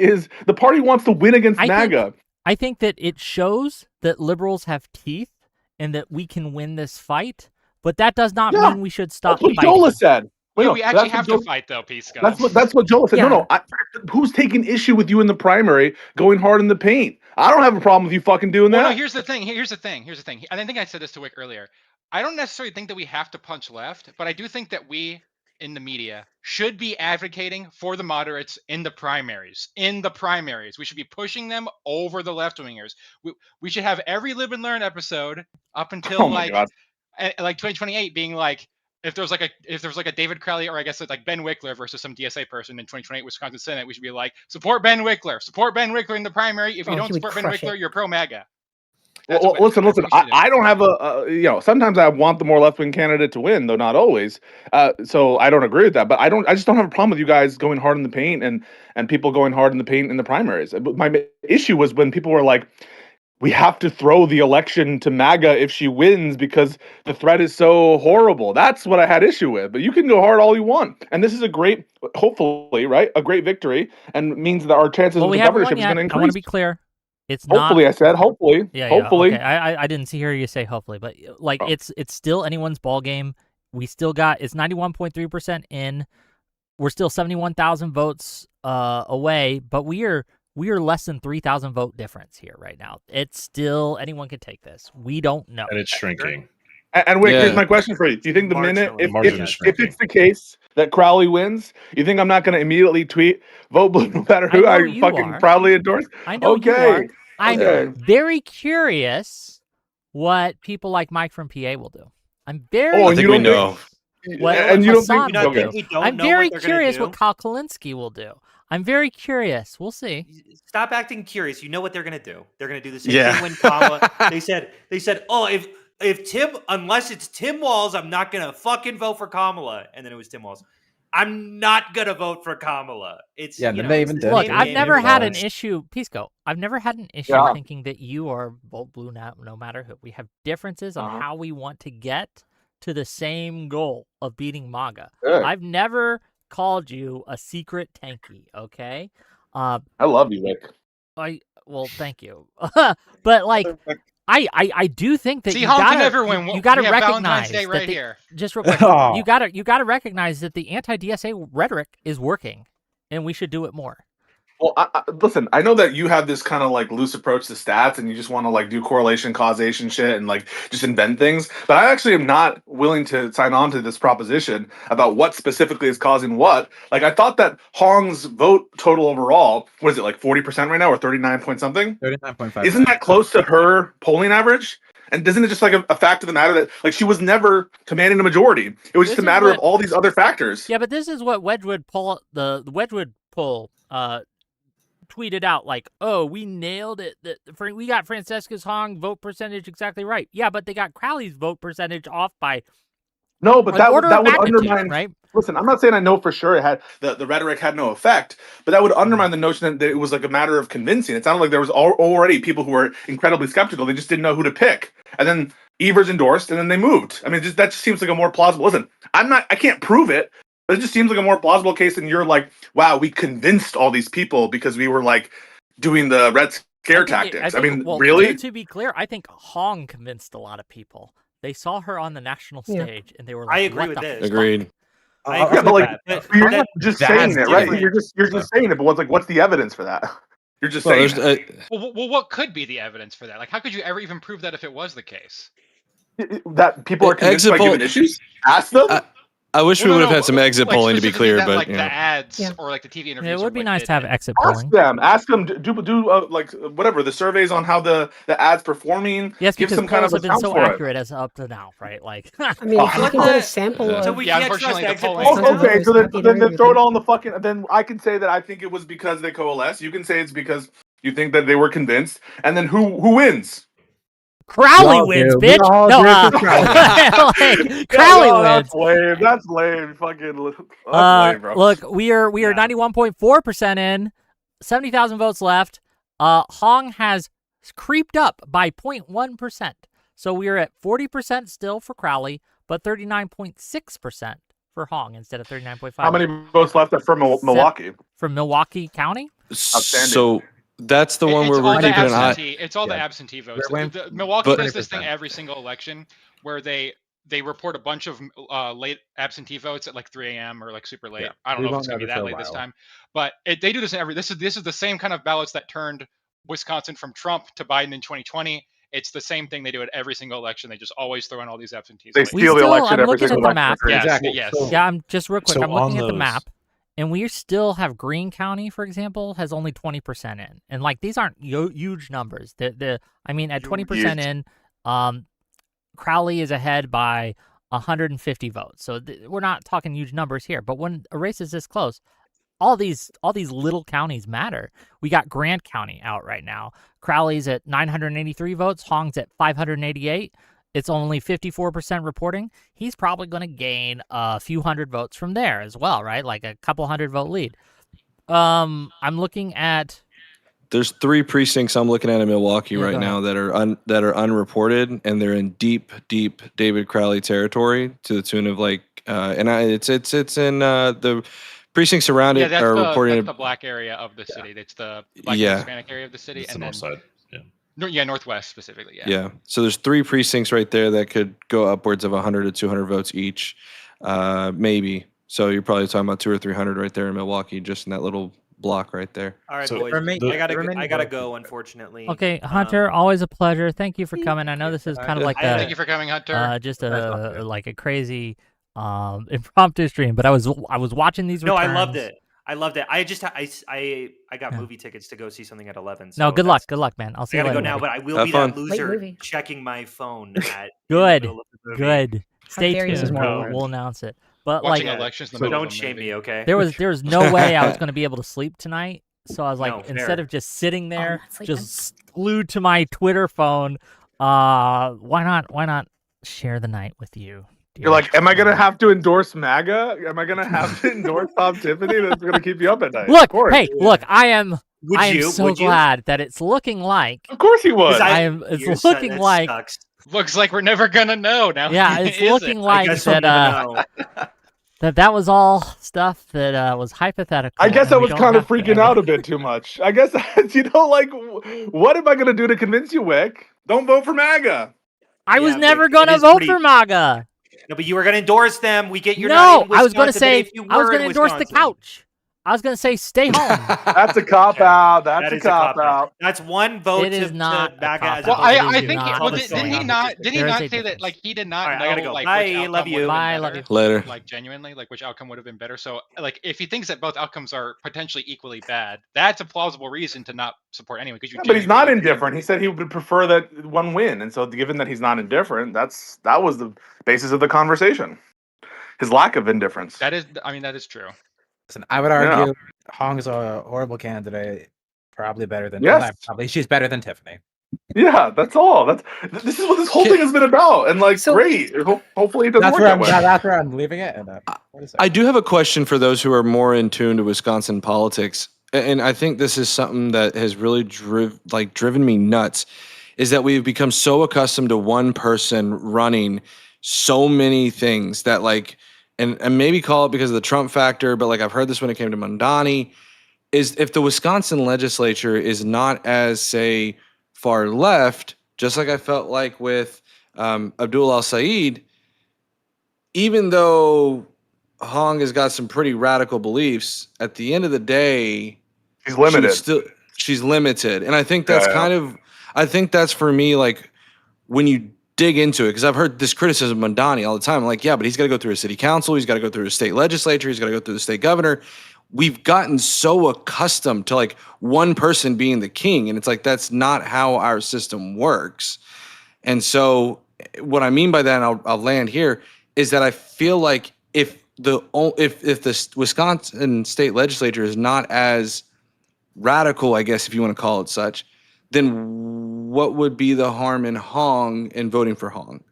Speaker 10: wants to win against MAGA.
Speaker 1: I think that it shows that liberals have teeth and that we can win this fight, but that does not mean we should stop
Speaker 10: fighting.
Speaker 1: That's what
Speaker 10: Jola said.
Speaker 8: We actually have to fight, though, Pisco.
Speaker 10: That's what Joel said.
Speaker 2: Yeah.
Speaker 10: No. Who's taking issue with you in the primary going hard in the paint? I don't have a problem with you fucking doing that.
Speaker 8: No, here's the thing. I think I said this to Wick earlier. I don't necessarily think that we have to punch left, but I do think that we, in the media, should be advocating for the moderates in the primaries. We should be pushing them over the left-wingers. We should have every Live and Learn episode up until 2028 being if there's a David Crowley, or I guess like Ben Wickler versus some DSA person in 2028 Wisconsin Senate, we should be support Ben Wickler in the primary. If you don't support Ben Wickler, you're pro MAGA.
Speaker 10: Well, listen. I don't have sometimes I want the more left-wing candidate to win, though not always. So I don't agree with that. But I just don't have a problem with you guys going hard in the paint and people going hard in the paint in the primaries. My issue was when people were like, we have to throw the election to MAGA if she wins because the threat is so horrible. That's what I had issue with. But you can go hard all you want. And this is hopefully, right? A great victory and means that our chances of the governorship is going to increase.
Speaker 1: I want to be clear. It's
Speaker 10: hopefully,
Speaker 1: not...
Speaker 10: I said hopefully.
Speaker 1: Yeah,
Speaker 10: hopefully.
Speaker 1: Okay. I didn't hear you say hopefully, but it's still anyone's ball game. We still got it's 91.3% in. We're still 71,000 votes away, but we are less than 3,000 vote difference here right now. It's still, anyone can take this. We don't know.
Speaker 5: And it's shrinking.
Speaker 10: And wait, here's my question for you. Do you think the minute, if it's the case that Crowley wins, you think I'm not going to immediately tweet, vote blue no matter who I fucking proudly endorse?
Speaker 1: I know you are. I'm very curious what people like Mike from PA will do. I'm very
Speaker 6: I think we know.
Speaker 10: And you don't think
Speaker 1: I'm very curious what Kyle Kalinske will do. I'm very curious. We'll see.
Speaker 9: Stop acting curious. You know what they're going to do. They're going to do the same thing when Kamala. They said, oh, if Tim, unless it's Tim Walz, I'm not going to fucking vote for Kamala. And then it was Tim Walz. I'm not going to vote for Kamala. It's
Speaker 7: they even did.
Speaker 1: Look, I've never had an issue. Pisco, I've never had an issue thinking that you are vote blue no matter who. We have differences on how we want to get to the same goal of beating MAGA.
Speaker 10: Good.
Speaker 1: I've never called you a secret tanky, okay?
Speaker 10: I love you, Nick.
Speaker 1: Well, thank you. But like, I do think that you gotta recognize
Speaker 8: Day right here.
Speaker 1: Just real quick, you gotta recognize that the anti-DSA rhetoric is working, and we should do it more.
Speaker 10: Well, listen, I know that you have this kind of like loose approach to stats and you just want to like do correlation causation shit and like just invent things. But I actually am not willing to sign on to this proposition about what specifically is causing what. Like, I thought that Hong's vote total overall, what is it, like 40% right now or 39 point something?
Speaker 7: 39.5.
Speaker 10: Isn't that close to her polling average? And isn't it just like a fact of the matter that like she was never commanding a majority? It was just a matter of all these other factors.
Speaker 1: Yeah, but this is what Wedgwood poll, the Wedgwood poll, tweeted out, like, oh, we nailed it. We got Francesca's Hong vote percentage exactly right. Yeah, but they got Crowley's vote percentage off by
Speaker 10: no, but that would undermine.
Speaker 1: Right?
Speaker 10: Listen, I'm not saying I know for sure it had the rhetoric had no effect, but that would undermine the notion that it was like a matter of convincing. It sounded like there was already people who were incredibly skeptical. They just didn't know who to pick, and then Evers endorsed, and then they moved. I mean, that just seems like a more plausible. Listen, I can't prove it. But it just seems like a more plausible case than you're like, wow, we convinced all these people because we were like doing the Red Scare tactics. I mean, really?
Speaker 1: To be clear, I think Hong convinced a lot of people. They saw her on the national stage and they were like,
Speaker 9: I agree with this.
Speaker 6: Agreed.
Speaker 10: Yeah, but like you're not just saying it, right? Like, you're just saying it, but what's the evidence for that? You're just saying it.
Speaker 8: Well, what could be the evidence for that? Like, how could you ever even prove that if it was the case?
Speaker 10: That people are convinced by given issues? Ask them.
Speaker 6: I wish we would have had some exit polling to be clear,
Speaker 8: that,
Speaker 6: but
Speaker 8: like the ads or like the TV interviews.
Speaker 1: It would be nice to have exit polling.
Speaker 10: Ask them. Do like whatever the surveys on how the ads performing.
Speaker 1: Yes,
Speaker 10: give
Speaker 1: because
Speaker 10: some kind of
Speaker 1: have been so
Speaker 10: for
Speaker 1: accurate as up to now, right? Like,
Speaker 2: I mean, if you can get a sample.
Speaker 9: So we can't trust exit polling.
Speaker 10: Okay, so then throw it all in the fucking. Then I can say that I think it was because they coalesced. You can say it's because you think that they were convinced. And then who wins?
Speaker 1: Crowley wins, bitch. No, Crowley wins.
Speaker 10: That's lame. Fucking lame, bro.
Speaker 1: Look, we are 91.4% in, 70,000 votes left. Hong has creeped up by 0.1%. So we are at 40% still for Crowley, but 39.6% for Hong instead of 39.5.
Speaker 10: How many votes left from Milwaukee?
Speaker 1: From Milwaukee County?
Speaker 10: Outstanding.
Speaker 6: So that's the one where we're keeping an eye.
Speaker 8: It's all the absentee votes. Milwaukee does this thing every single election where they report a bunch of late absentee votes at like 3 a.m. or like super late. I don't know if it's going to be that late this time, but they do this in every. This is the same kind of ballots that turned Wisconsin from Trump to Biden in 2020. It's the same thing they do at every single election. They just always throw in all these absentees.
Speaker 10: They steal the election every single election.
Speaker 1: Map.
Speaker 8: Exactly. Yes.
Speaker 1: Yeah, I'm just real quick. I'm looking at the map. And we still have Greene County, for example, has only 20% in. And, like, these aren't huge numbers. I mean, at 20% in, Crowley is ahead by 150 votes. So we're not talking huge numbers here. But when a race is this close, all these little counties matter. We got Grant County out right now. Crowley's at 983 votes. Hong's at 588. It's only 54% reporting. He's probably going to gain a few hundred votes from there as well, right? Like a couple 100 vote lead. I'm looking at.
Speaker 6: There's 3 precincts I'm looking at in Milwaukee right now that are unreported, and they're in deep David Crowley territory to the tune of like, it's in the precincts around it are reporting.
Speaker 8: That's the black area of the city. It's the black and Hispanic area of the city,
Speaker 5: it's the north side.
Speaker 8: Northwest specifically.
Speaker 6: Yeah. So there's 3 precincts right there that could go upwards of 100 to 200 votes each, maybe. So you're probably talking about 200 or 300 right there in Milwaukee, just in that little block right there.
Speaker 9: All right,
Speaker 5: So
Speaker 9: boys. I gotta go. Unfortunately.
Speaker 1: Okay, Hunter, always a pleasure. Thank you for coming. I know this is kind of like
Speaker 8: Thank you for coming, Hunter.
Speaker 1: just like a crazy impromptu stream, but I was watching these.
Speaker 9: No,
Speaker 1: returns.
Speaker 9: I loved it. I loved it. I got movie tickets to go see something at 11. So
Speaker 1: no, good luck, man. I'll see
Speaker 9: I
Speaker 1: you
Speaker 9: gotta
Speaker 1: later.
Speaker 9: go now, but I will
Speaker 6: Have
Speaker 9: be
Speaker 6: fun.
Speaker 9: that loser checking my phone at
Speaker 1: Good,
Speaker 9: in the middle of the movie.
Speaker 1: good. Stay
Speaker 2: dare you.
Speaker 1: tuned.
Speaker 2: More
Speaker 1: We'll announce it. But
Speaker 8: Watching
Speaker 1: like,
Speaker 8: elections in the middle
Speaker 9: Don't
Speaker 8: of a
Speaker 9: shame
Speaker 8: movie.
Speaker 9: me, okay?
Speaker 1: there was no way I was going to be able to sleep tonight. So I was like,
Speaker 9: No,
Speaker 1: instead
Speaker 9: fair.
Speaker 1: of just sitting there,
Speaker 2: not sleeping.
Speaker 1: just glued to my Twitter phone, why not share the night with you?
Speaker 10: You're like, am I gonna have to endorse MAGA? Am I gonna have to endorse Tom Tiffany? That's gonna keep you up at night.
Speaker 1: Look,
Speaker 10: of course.
Speaker 1: hey, look, I am
Speaker 9: Would you?
Speaker 1: so
Speaker 9: Would you?
Speaker 1: glad that it's looking like
Speaker 10: Of course he would.
Speaker 1: it's looking like
Speaker 9: sucks.
Speaker 8: Looks like we're never gonna know now.
Speaker 1: yeah, it's
Speaker 8: is
Speaker 1: looking
Speaker 8: it?
Speaker 1: like
Speaker 9: I guess we'll
Speaker 1: that
Speaker 9: never know.
Speaker 1: that was all stuff that was hypothetical.
Speaker 10: I guess
Speaker 1: and
Speaker 10: I
Speaker 1: we
Speaker 10: was
Speaker 1: don't
Speaker 10: kind of
Speaker 1: have to
Speaker 10: freaking
Speaker 1: ever-
Speaker 10: out a bit too much. I guess, like, what am I going to do to convince you, Wick? Don't vote for MAGA.
Speaker 1: I was
Speaker 9: Yeah,
Speaker 1: never
Speaker 9: Wick,
Speaker 1: going
Speaker 9: it
Speaker 1: to
Speaker 9: is
Speaker 1: vote
Speaker 9: pretty-
Speaker 1: for MAGA.
Speaker 9: No, but you were gonna endorse them. We get you're
Speaker 1: No,
Speaker 9: not in
Speaker 1: I was going to
Speaker 9: Wisconsin, but
Speaker 1: say
Speaker 9: if you
Speaker 1: I was
Speaker 9: were
Speaker 1: going to
Speaker 9: in
Speaker 1: endorse the
Speaker 9: Wisconsin-
Speaker 1: couch. I was going to say stay home.
Speaker 10: That's a cop out.
Speaker 9: That
Speaker 10: That's a
Speaker 9: is
Speaker 10: cop out.
Speaker 9: That's one vote
Speaker 1: It is
Speaker 9: to
Speaker 1: not a
Speaker 9: MAGA as
Speaker 1: cop-out.
Speaker 8: Well,
Speaker 1: It
Speaker 8: I
Speaker 1: is
Speaker 8: think
Speaker 1: not
Speaker 8: well,
Speaker 1: the
Speaker 8: didn't he
Speaker 1: same.
Speaker 8: not
Speaker 1: There is a
Speaker 8: say that
Speaker 1: difference.
Speaker 8: like he did not
Speaker 9: All right, I
Speaker 8: know
Speaker 9: gotta go.
Speaker 8: like
Speaker 9: Bye,
Speaker 8: which outcome
Speaker 9: love you.
Speaker 8: would have
Speaker 1: Bye,
Speaker 8: been
Speaker 1: love
Speaker 8: better?
Speaker 1: you.
Speaker 6: Later.
Speaker 8: Like genuinely, like which outcome would have been better? So like if he thinks that both outcomes are potentially equally bad, that's a plausible reason to not support anyone because you.
Speaker 10: But he's not
Speaker 8: genuinely-
Speaker 10: indifferent. He said he would prefer that one win. And so given that he's not indifferent, that was the basis of the conversation. His lack of indifference.
Speaker 8: That is, I mean, that is true.
Speaker 7: Listen, I would argue Hong's a horrible candidate. Probably better than she's better than Tiffany.
Speaker 10: Yeah, that's all. This is what this whole thing has been about. And like, great. Hopefully it doesn't work that way.
Speaker 7: That's where I'm leaving it. And,
Speaker 6: I do have a question for those who are more in tune to Wisconsin politics, and I think this is something that has really driven me nuts. Is that we've become so accustomed to one person running so many things that like, and maybe call it because of the Trump factor, but like I've heard this when it came to Mondani, is if the Wisconsin legislature is not as, say, far left, just like I felt like with Abdul al-Said, even though Hong has got some pretty radical beliefs, at the end of the day,
Speaker 10: she's limited.
Speaker 6: She's limited. And I think that's I think that's for me, like, when you dig into it, because I've heard this criticism of Mondani all the time. I'm like, yeah, but he's got to go through a city council. He's got to go through a state legislature. He's got to go through the state governor. We've gotten so accustomed to like one person being the king. And it's like, that's not how our system works. And so what I mean by that, and I'll land here, is that I feel like if the Wisconsin state legislature is not as radical, I guess, if you want to call it such, then what would be the harm in Hong and voting for Hong?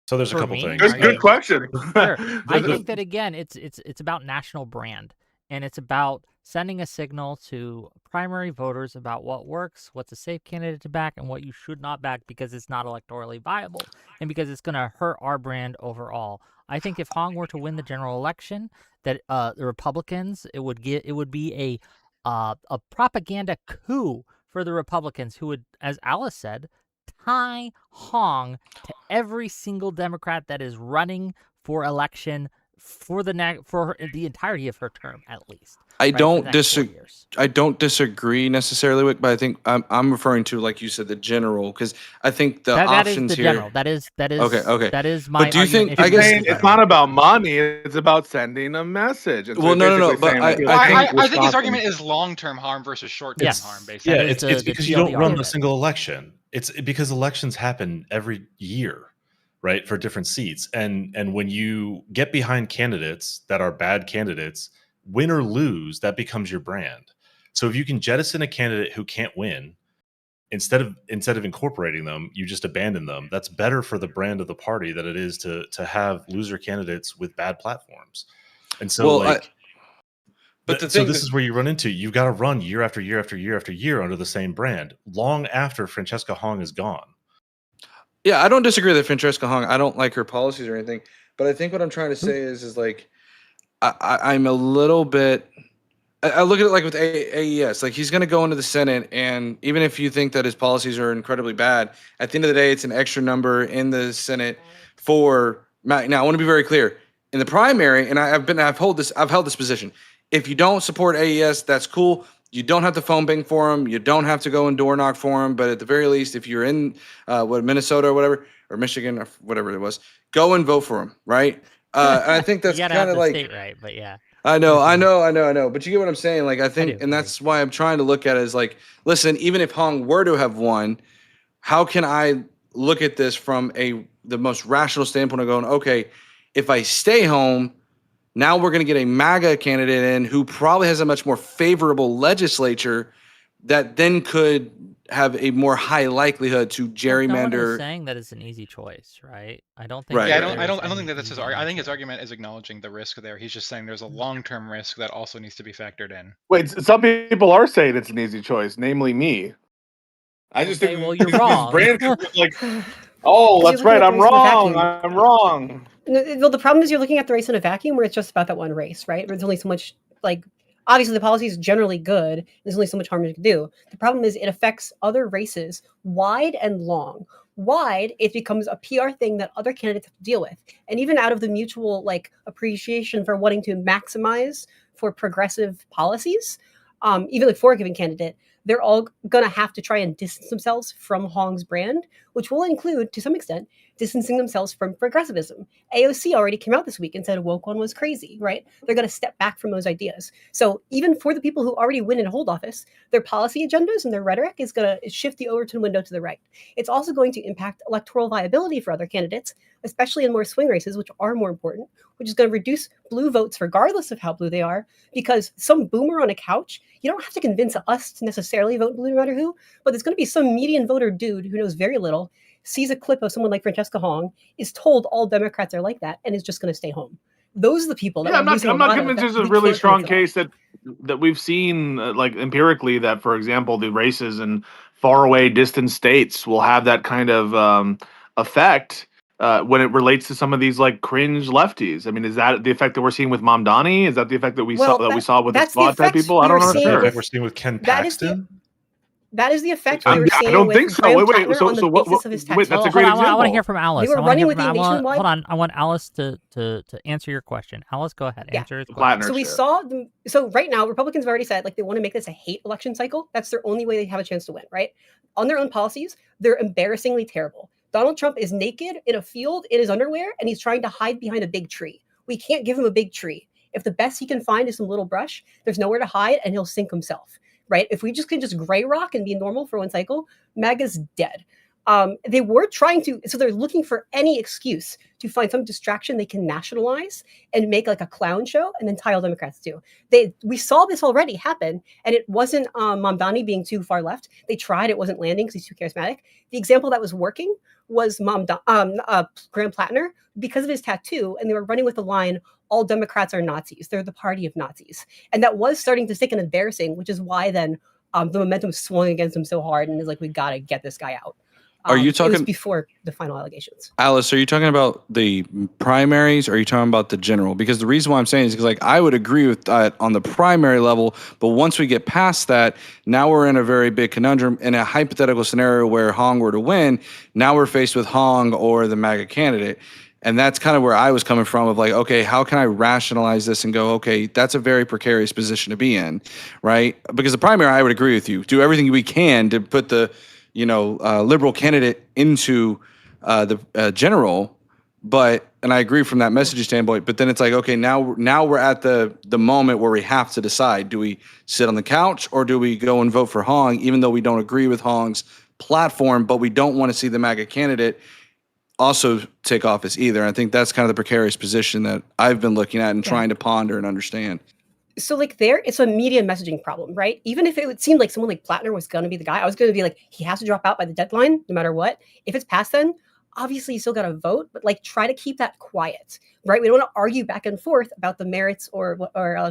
Speaker 5: So there's a
Speaker 1: For
Speaker 5: couple
Speaker 1: me,
Speaker 5: things.
Speaker 10: Good question.
Speaker 1: Sure. I think that again, it's about national brand, and it's about sending a signal to primary voters about what works, what's a safe candidate to back, and what you should not back because it's not electorally viable, and because it's going to hurt our brand overall. I think if Hong were to win the general election, that the Republicans, it would be a propaganda coup for the Republicans, who would, as Alice said, tie Hong to every single Democrat that is running for election for the entirety of her term, at least.
Speaker 6: I don't disagree necessarily with, but I think I'm referring to, like you said, the general, because I think the options
Speaker 1: is the
Speaker 6: here.
Speaker 1: general. That is
Speaker 6: okay.
Speaker 1: That is my.
Speaker 6: But do you think?
Speaker 1: I
Speaker 6: guess
Speaker 10: it's not about money. It's about sending a message. And so
Speaker 6: well, no. But
Speaker 8: I think his argument is long-term harm versus short-term harm. Basically,
Speaker 5: yeah, it's because you don't run the single election. It's because elections happen every year, right, for different seats, and when you get behind candidates that are bad candidates, win or lose, that becomes your brand. So if you can jettison a candidate who can't win, instead of incorporating them, you just abandon them. That's better for the brand of the party than it is to have loser candidates with bad platforms. And so, this is where you run into. You've got to run year after year after year after year under the same brand, long after Francesca Hong is gone.
Speaker 6: Yeah, I don't disagree with Francesca Hong. I don't like her policies or anything, but I think what I'm trying to say is like, I'm a little bit. I look at it like with AES, like he's going to go into the Senate, and even if you think that his policies are incredibly bad, at the end of the day, it's an extra number in the Senate for Matt, now I want to be very clear. In the primary, and I've held this position. If you don't support AES, that's cool. You don't have to phone bing for them. You don't have to go and door knock for them. But at the very least, if you're in Minnesota or whatever, or Michigan or whatever it was, go and vote for them, right? And I think that's kind of like
Speaker 1: state right, but yeah.
Speaker 6: I know. But you get what I'm saying. Like I think, and that's why I'm trying to look at it as like, listen, even if Hong were to have won, how can I look at this from the most rational standpoint of going, okay, if I stay home, now we're going to get a MAGA candidate in who probably has a much more favorable legislature that then could have a more high likelihood to gerrymander.
Speaker 1: No one is saying that it's an easy choice, right? I don't think.
Speaker 6: Right.
Speaker 8: Yeah, I don't think that that's his argument. I think his argument is acknowledging the risk there. He's just saying there's a long-term risk that also needs to be factored in.
Speaker 10: Wait, some people are saying it's an easy choice, namely me. I just think,
Speaker 1: well, you're wrong.
Speaker 10: Brand like, oh, that's right, I'm wrong. I'm wrong.
Speaker 2: Well, the problem is you're looking at the race in a vacuum where it's just about that one race, right? There's only so much, like, obviously the policy is generally good. There's only so much harm you can do. The problem is it affects other races wide and long. Wide, it becomes a PR thing that other candidates have to deal with. And even out of the mutual, like, appreciation for wanting to maximize for progressive policies, even like for a given candidate, they're all going to have to try and distance themselves from Hong's brand, which will include, to some extent, distancing themselves from progressivism. AOC already came out this week and said woke one was crazy, right? They're going to step back from those ideas. So even for the people who already win and hold office, their policy agendas and their rhetoric is going to shift the Overton window to the right. It's also going to impact electoral viability for other candidates, especially in more swing races, which are more important, which is going to reduce blue votes regardless of how blue they are, because some boomer on a couch, you don't have to convince us to necessarily vote blue no matter who, but there's going to be some median voter dude who knows very little, sees a clip of someone like Francesca Hong, is told all Democrats are like that, and is just going to stay home. Those are the people that
Speaker 10: I'm not convinced there's a really strong case that we've seen, like empirically, that, for example, the races in faraway distant states will have that kind of effect when it relates to some of these like cringe lefties. I mean, is that the effect that we're seeing with Mamdani? Is that the effect that we saw with the squad type people? I don't know.
Speaker 5: We're seeing with Ken Paxton.
Speaker 2: That is the effect we were seeing.
Speaker 10: I don't think so. Wait. So what? Wait, that's a great example.
Speaker 1: I want to hear from Alice.
Speaker 2: They were running with the nationwide.
Speaker 1: Hold on. I want Alice to answer your question. Alice, go ahead. Answer his question.
Speaker 2: So we saw. So right now, Republicans have already said like they want to make this a hate election cycle. That's their only way they have a chance to win. Right? On their own policies, they're embarrassingly terrible. Donald Trump is naked in a field in his underwear, and he's trying to hide behind a big tree. We can't give him a big tree. If the best he can find is some little brush, there's nowhere to hide, and he'll sink himself. Right? If we can just gray rock and be normal for one cycle, MAGA's dead. They were trying to, so they're looking for any excuse to find some distraction they can nationalize and make like a clown show and then tie all Democrats to. We saw this already happen, and it wasn't Mamdani being too far left. They tried, it wasn't landing because he's too charismatic. The example that was working was Graham Plattner because of his tattoo, and they were running with the line, all Democrats are Nazis. They're the party of Nazis. And that was starting to stick and embarrassing, which is why then the momentum swung against him so hard and is like, we got to get this guy out.
Speaker 6: Are you talking
Speaker 2: it was before the final allegations?
Speaker 6: Alice, are you talking about the primaries or are you talking about the general? Because the reason why I'm saying is because like I would agree with that on the primary level, but once we get past that, now we're in a very big conundrum in a hypothetical scenario where Hong were to win. Now we're faced with Hong or the MAGA candidate. And that's kind of where I was coming from of like, okay, how can I rationalize this and go, okay, that's a very precarious position to be in, right? Because the primary, I would agree with you. Do everything we can to put the liberal candidate into the general, and I agree from that messaging standpoint, but then it's like, okay, now we're at the moment where we have to decide, do we sit on the couch or do we go and vote for Hong, even though we don't agree with Hong's platform, but we don't want to see the MAGA candidate also take office either. I think that's kind of the precarious position that I've been looking at and trying to ponder and understand.
Speaker 2: So like it's a media messaging problem, right? Even if it would seem like someone like Plattner was going to be the guy, I was going to be like, he has to drop out by the deadline, no matter what. If it's past then, obviously you still got to vote, but like try to keep that quiet, right? We don't want to argue back and forth about the merits or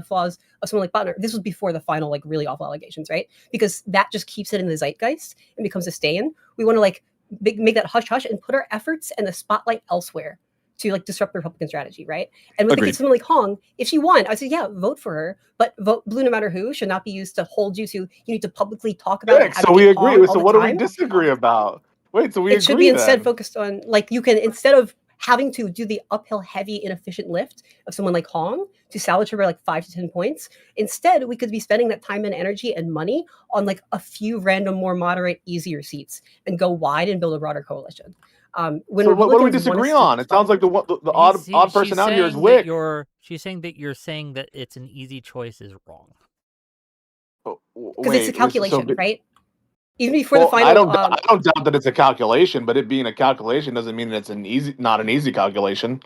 Speaker 2: flaws of someone like Plattner. This was before the final like really awful allegations, right? Because that just keeps it in the zeitgeist and becomes a stain. We want to like make that hush hush and put our efforts and the spotlight elsewhere to like disrupt the Republican strategy, right? And with the case of someone like Hong, if she won, I said, yeah, vote for her, but vote blue no matter who should not be used to hold you to. You need to publicly talk about it.
Speaker 10: So we agree. So what do we disagree about? Wait, so we agree.
Speaker 2: It should be instead focused on like you can instead of having to do the uphill, heavy, inefficient lift of someone like Hong to salvage her by like 5 to 10 points. Instead, we could be spending that time and energy and money on like a few random, more moderate, easier seats and go wide and build a broader coalition. When
Speaker 10: So what do we
Speaker 2: Republicans
Speaker 10: disagree
Speaker 2: want us
Speaker 10: on? It sounds like the odd person out here is Whick.
Speaker 1: She's saying that you're saying that it's an easy choice is wrong.
Speaker 2: Because it's a calculation, right? Even before the final,
Speaker 10: I don't doubt that it's a calculation, but it being a calculation doesn't mean it's not an easy calculation.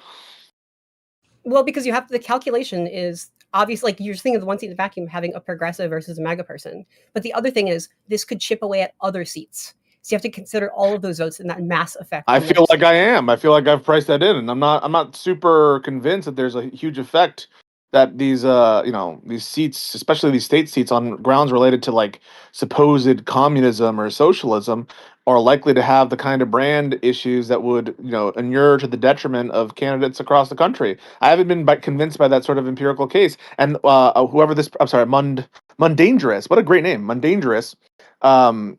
Speaker 2: Well, because you have the calculation is obvious. Like you're thinking of the one seat in the vacuum having a progressive versus a MAGA person, but the other thing is this could chip away at other seats. So you have to consider all of those votes and that mass effect.
Speaker 10: I feel like I am. I feel like I've priced that in, and I'm not super convinced that there's a huge effect that these these seats, especially these state seats on grounds related to like supposed communism or socialism, are likely to have the kind of brand issues that would inure to the detriment of candidates across the country. I haven't been convinced by that sort of empirical case. And Mundangerous, what a great name, Mundangerous.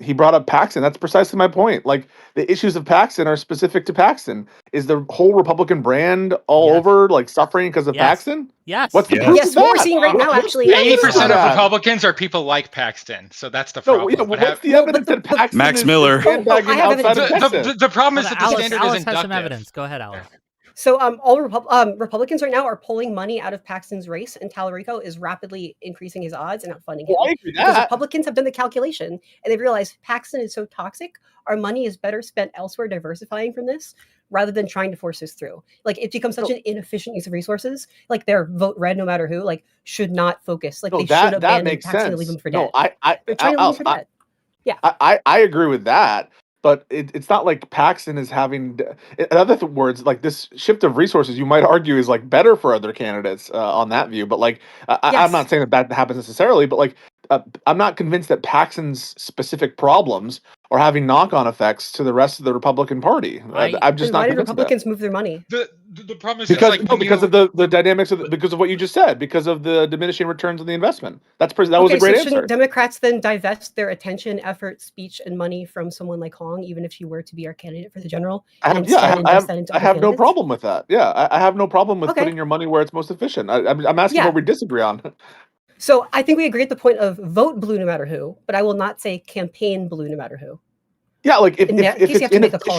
Speaker 10: He brought up Paxton. That's precisely my point. Like the issues of Paxton are specific to Paxton. Is the whole Republican brand all over like suffering because of Paxton?
Speaker 1: Yes.
Speaker 10: What's the proof?
Speaker 2: Yes, what we're seeing right now actually.
Speaker 8: 80% of Republicans are people like Paxton, so that's the problem.
Speaker 10: What's the evidence that Paxton
Speaker 11: Max
Speaker 10: is
Speaker 11: Miller.
Speaker 8: The problem is that the standard
Speaker 1: Alice
Speaker 8: is
Speaker 1: has some
Speaker 8: inductive.
Speaker 1: evidence. Go ahead, Alice.
Speaker 2: So all Republicans right now are pulling money out of Paxton's race, and Tallarico is rapidly increasing his odds and outfunding him.
Speaker 10: I agree
Speaker 2: Because
Speaker 10: that.
Speaker 2: Republicans have done the calculation, and they've realized Paxton is so toxic, our money is better spent elsewhere diversifying from this, rather than trying to force this through. Like it becomes such an inefficient use of resources. Like their vote red no matter who, like should not focus. Like they should abandon Paxton and leave him for dead. They're trying to leave him for dead. Yeah.
Speaker 10: I agree with that. But it's not like Paxton is having, in other words, like this shift of resources, you might argue is like better for other candidates on that view. But like, I'm not saying that happens necessarily, but like, I'm not convinced that Paxton's specific problems are having knock-on effects to the rest of the Republican Party. I'm just not
Speaker 2: why did
Speaker 10: convinced
Speaker 2: Republicans move their money?
Speaker 8: The problem is
Speaker 10: because of the dynamics because of what you just said, because of the diminishing returns on the investment. That was a great answer.
Speaker 2: Shouldn't Democrats then divest their attention, effort, speech, and money from someone like Hong, even if she were to be our candidate for the general?
Speaker 10: I have no problem with that. Yeah, I have no problem with putting your money where it's most efficient. I'm asking what we disagree on.
Speaker 2: So I think we agree at the point of vote blue no matter who, but I will not say campaign blue no matter who.
Speaker 10: Yeah, like if
Speaker 2: you have to make a call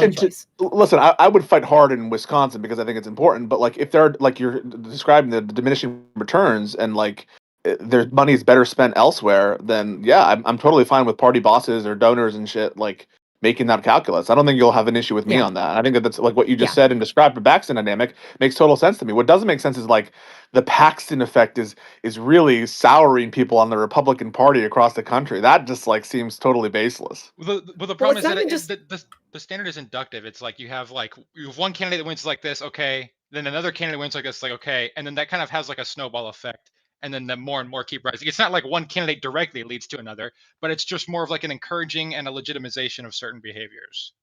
Speaker 10: listen, I would fight hard in Wisconsin because I think it's important. But like if they're like you're describing the diminishing returns and like their money is better spent elsewhere, then yeah, I'm totally fine with party bosses or donors and shit like making that calculus. I don't think you'll have an issue with me on that. I think that's like what you just said and described the Paxton dynamic makes total sense to me. What doesn't make sense is like the Paxton effect is really souring people on the Republican Party across the country. That just like seems totally baseless.
Speaker 8: Well, the problem is that the standard is inductive. It's like you have one candidate that wins like this, okay, then another candidate wins like this, like okay, and then that kind of has like a snowball effect. And then the more and more keep rising. It's not like one candidate directly leads to another, but it's just more of like an encouraging and a legitimization of certain behaviors.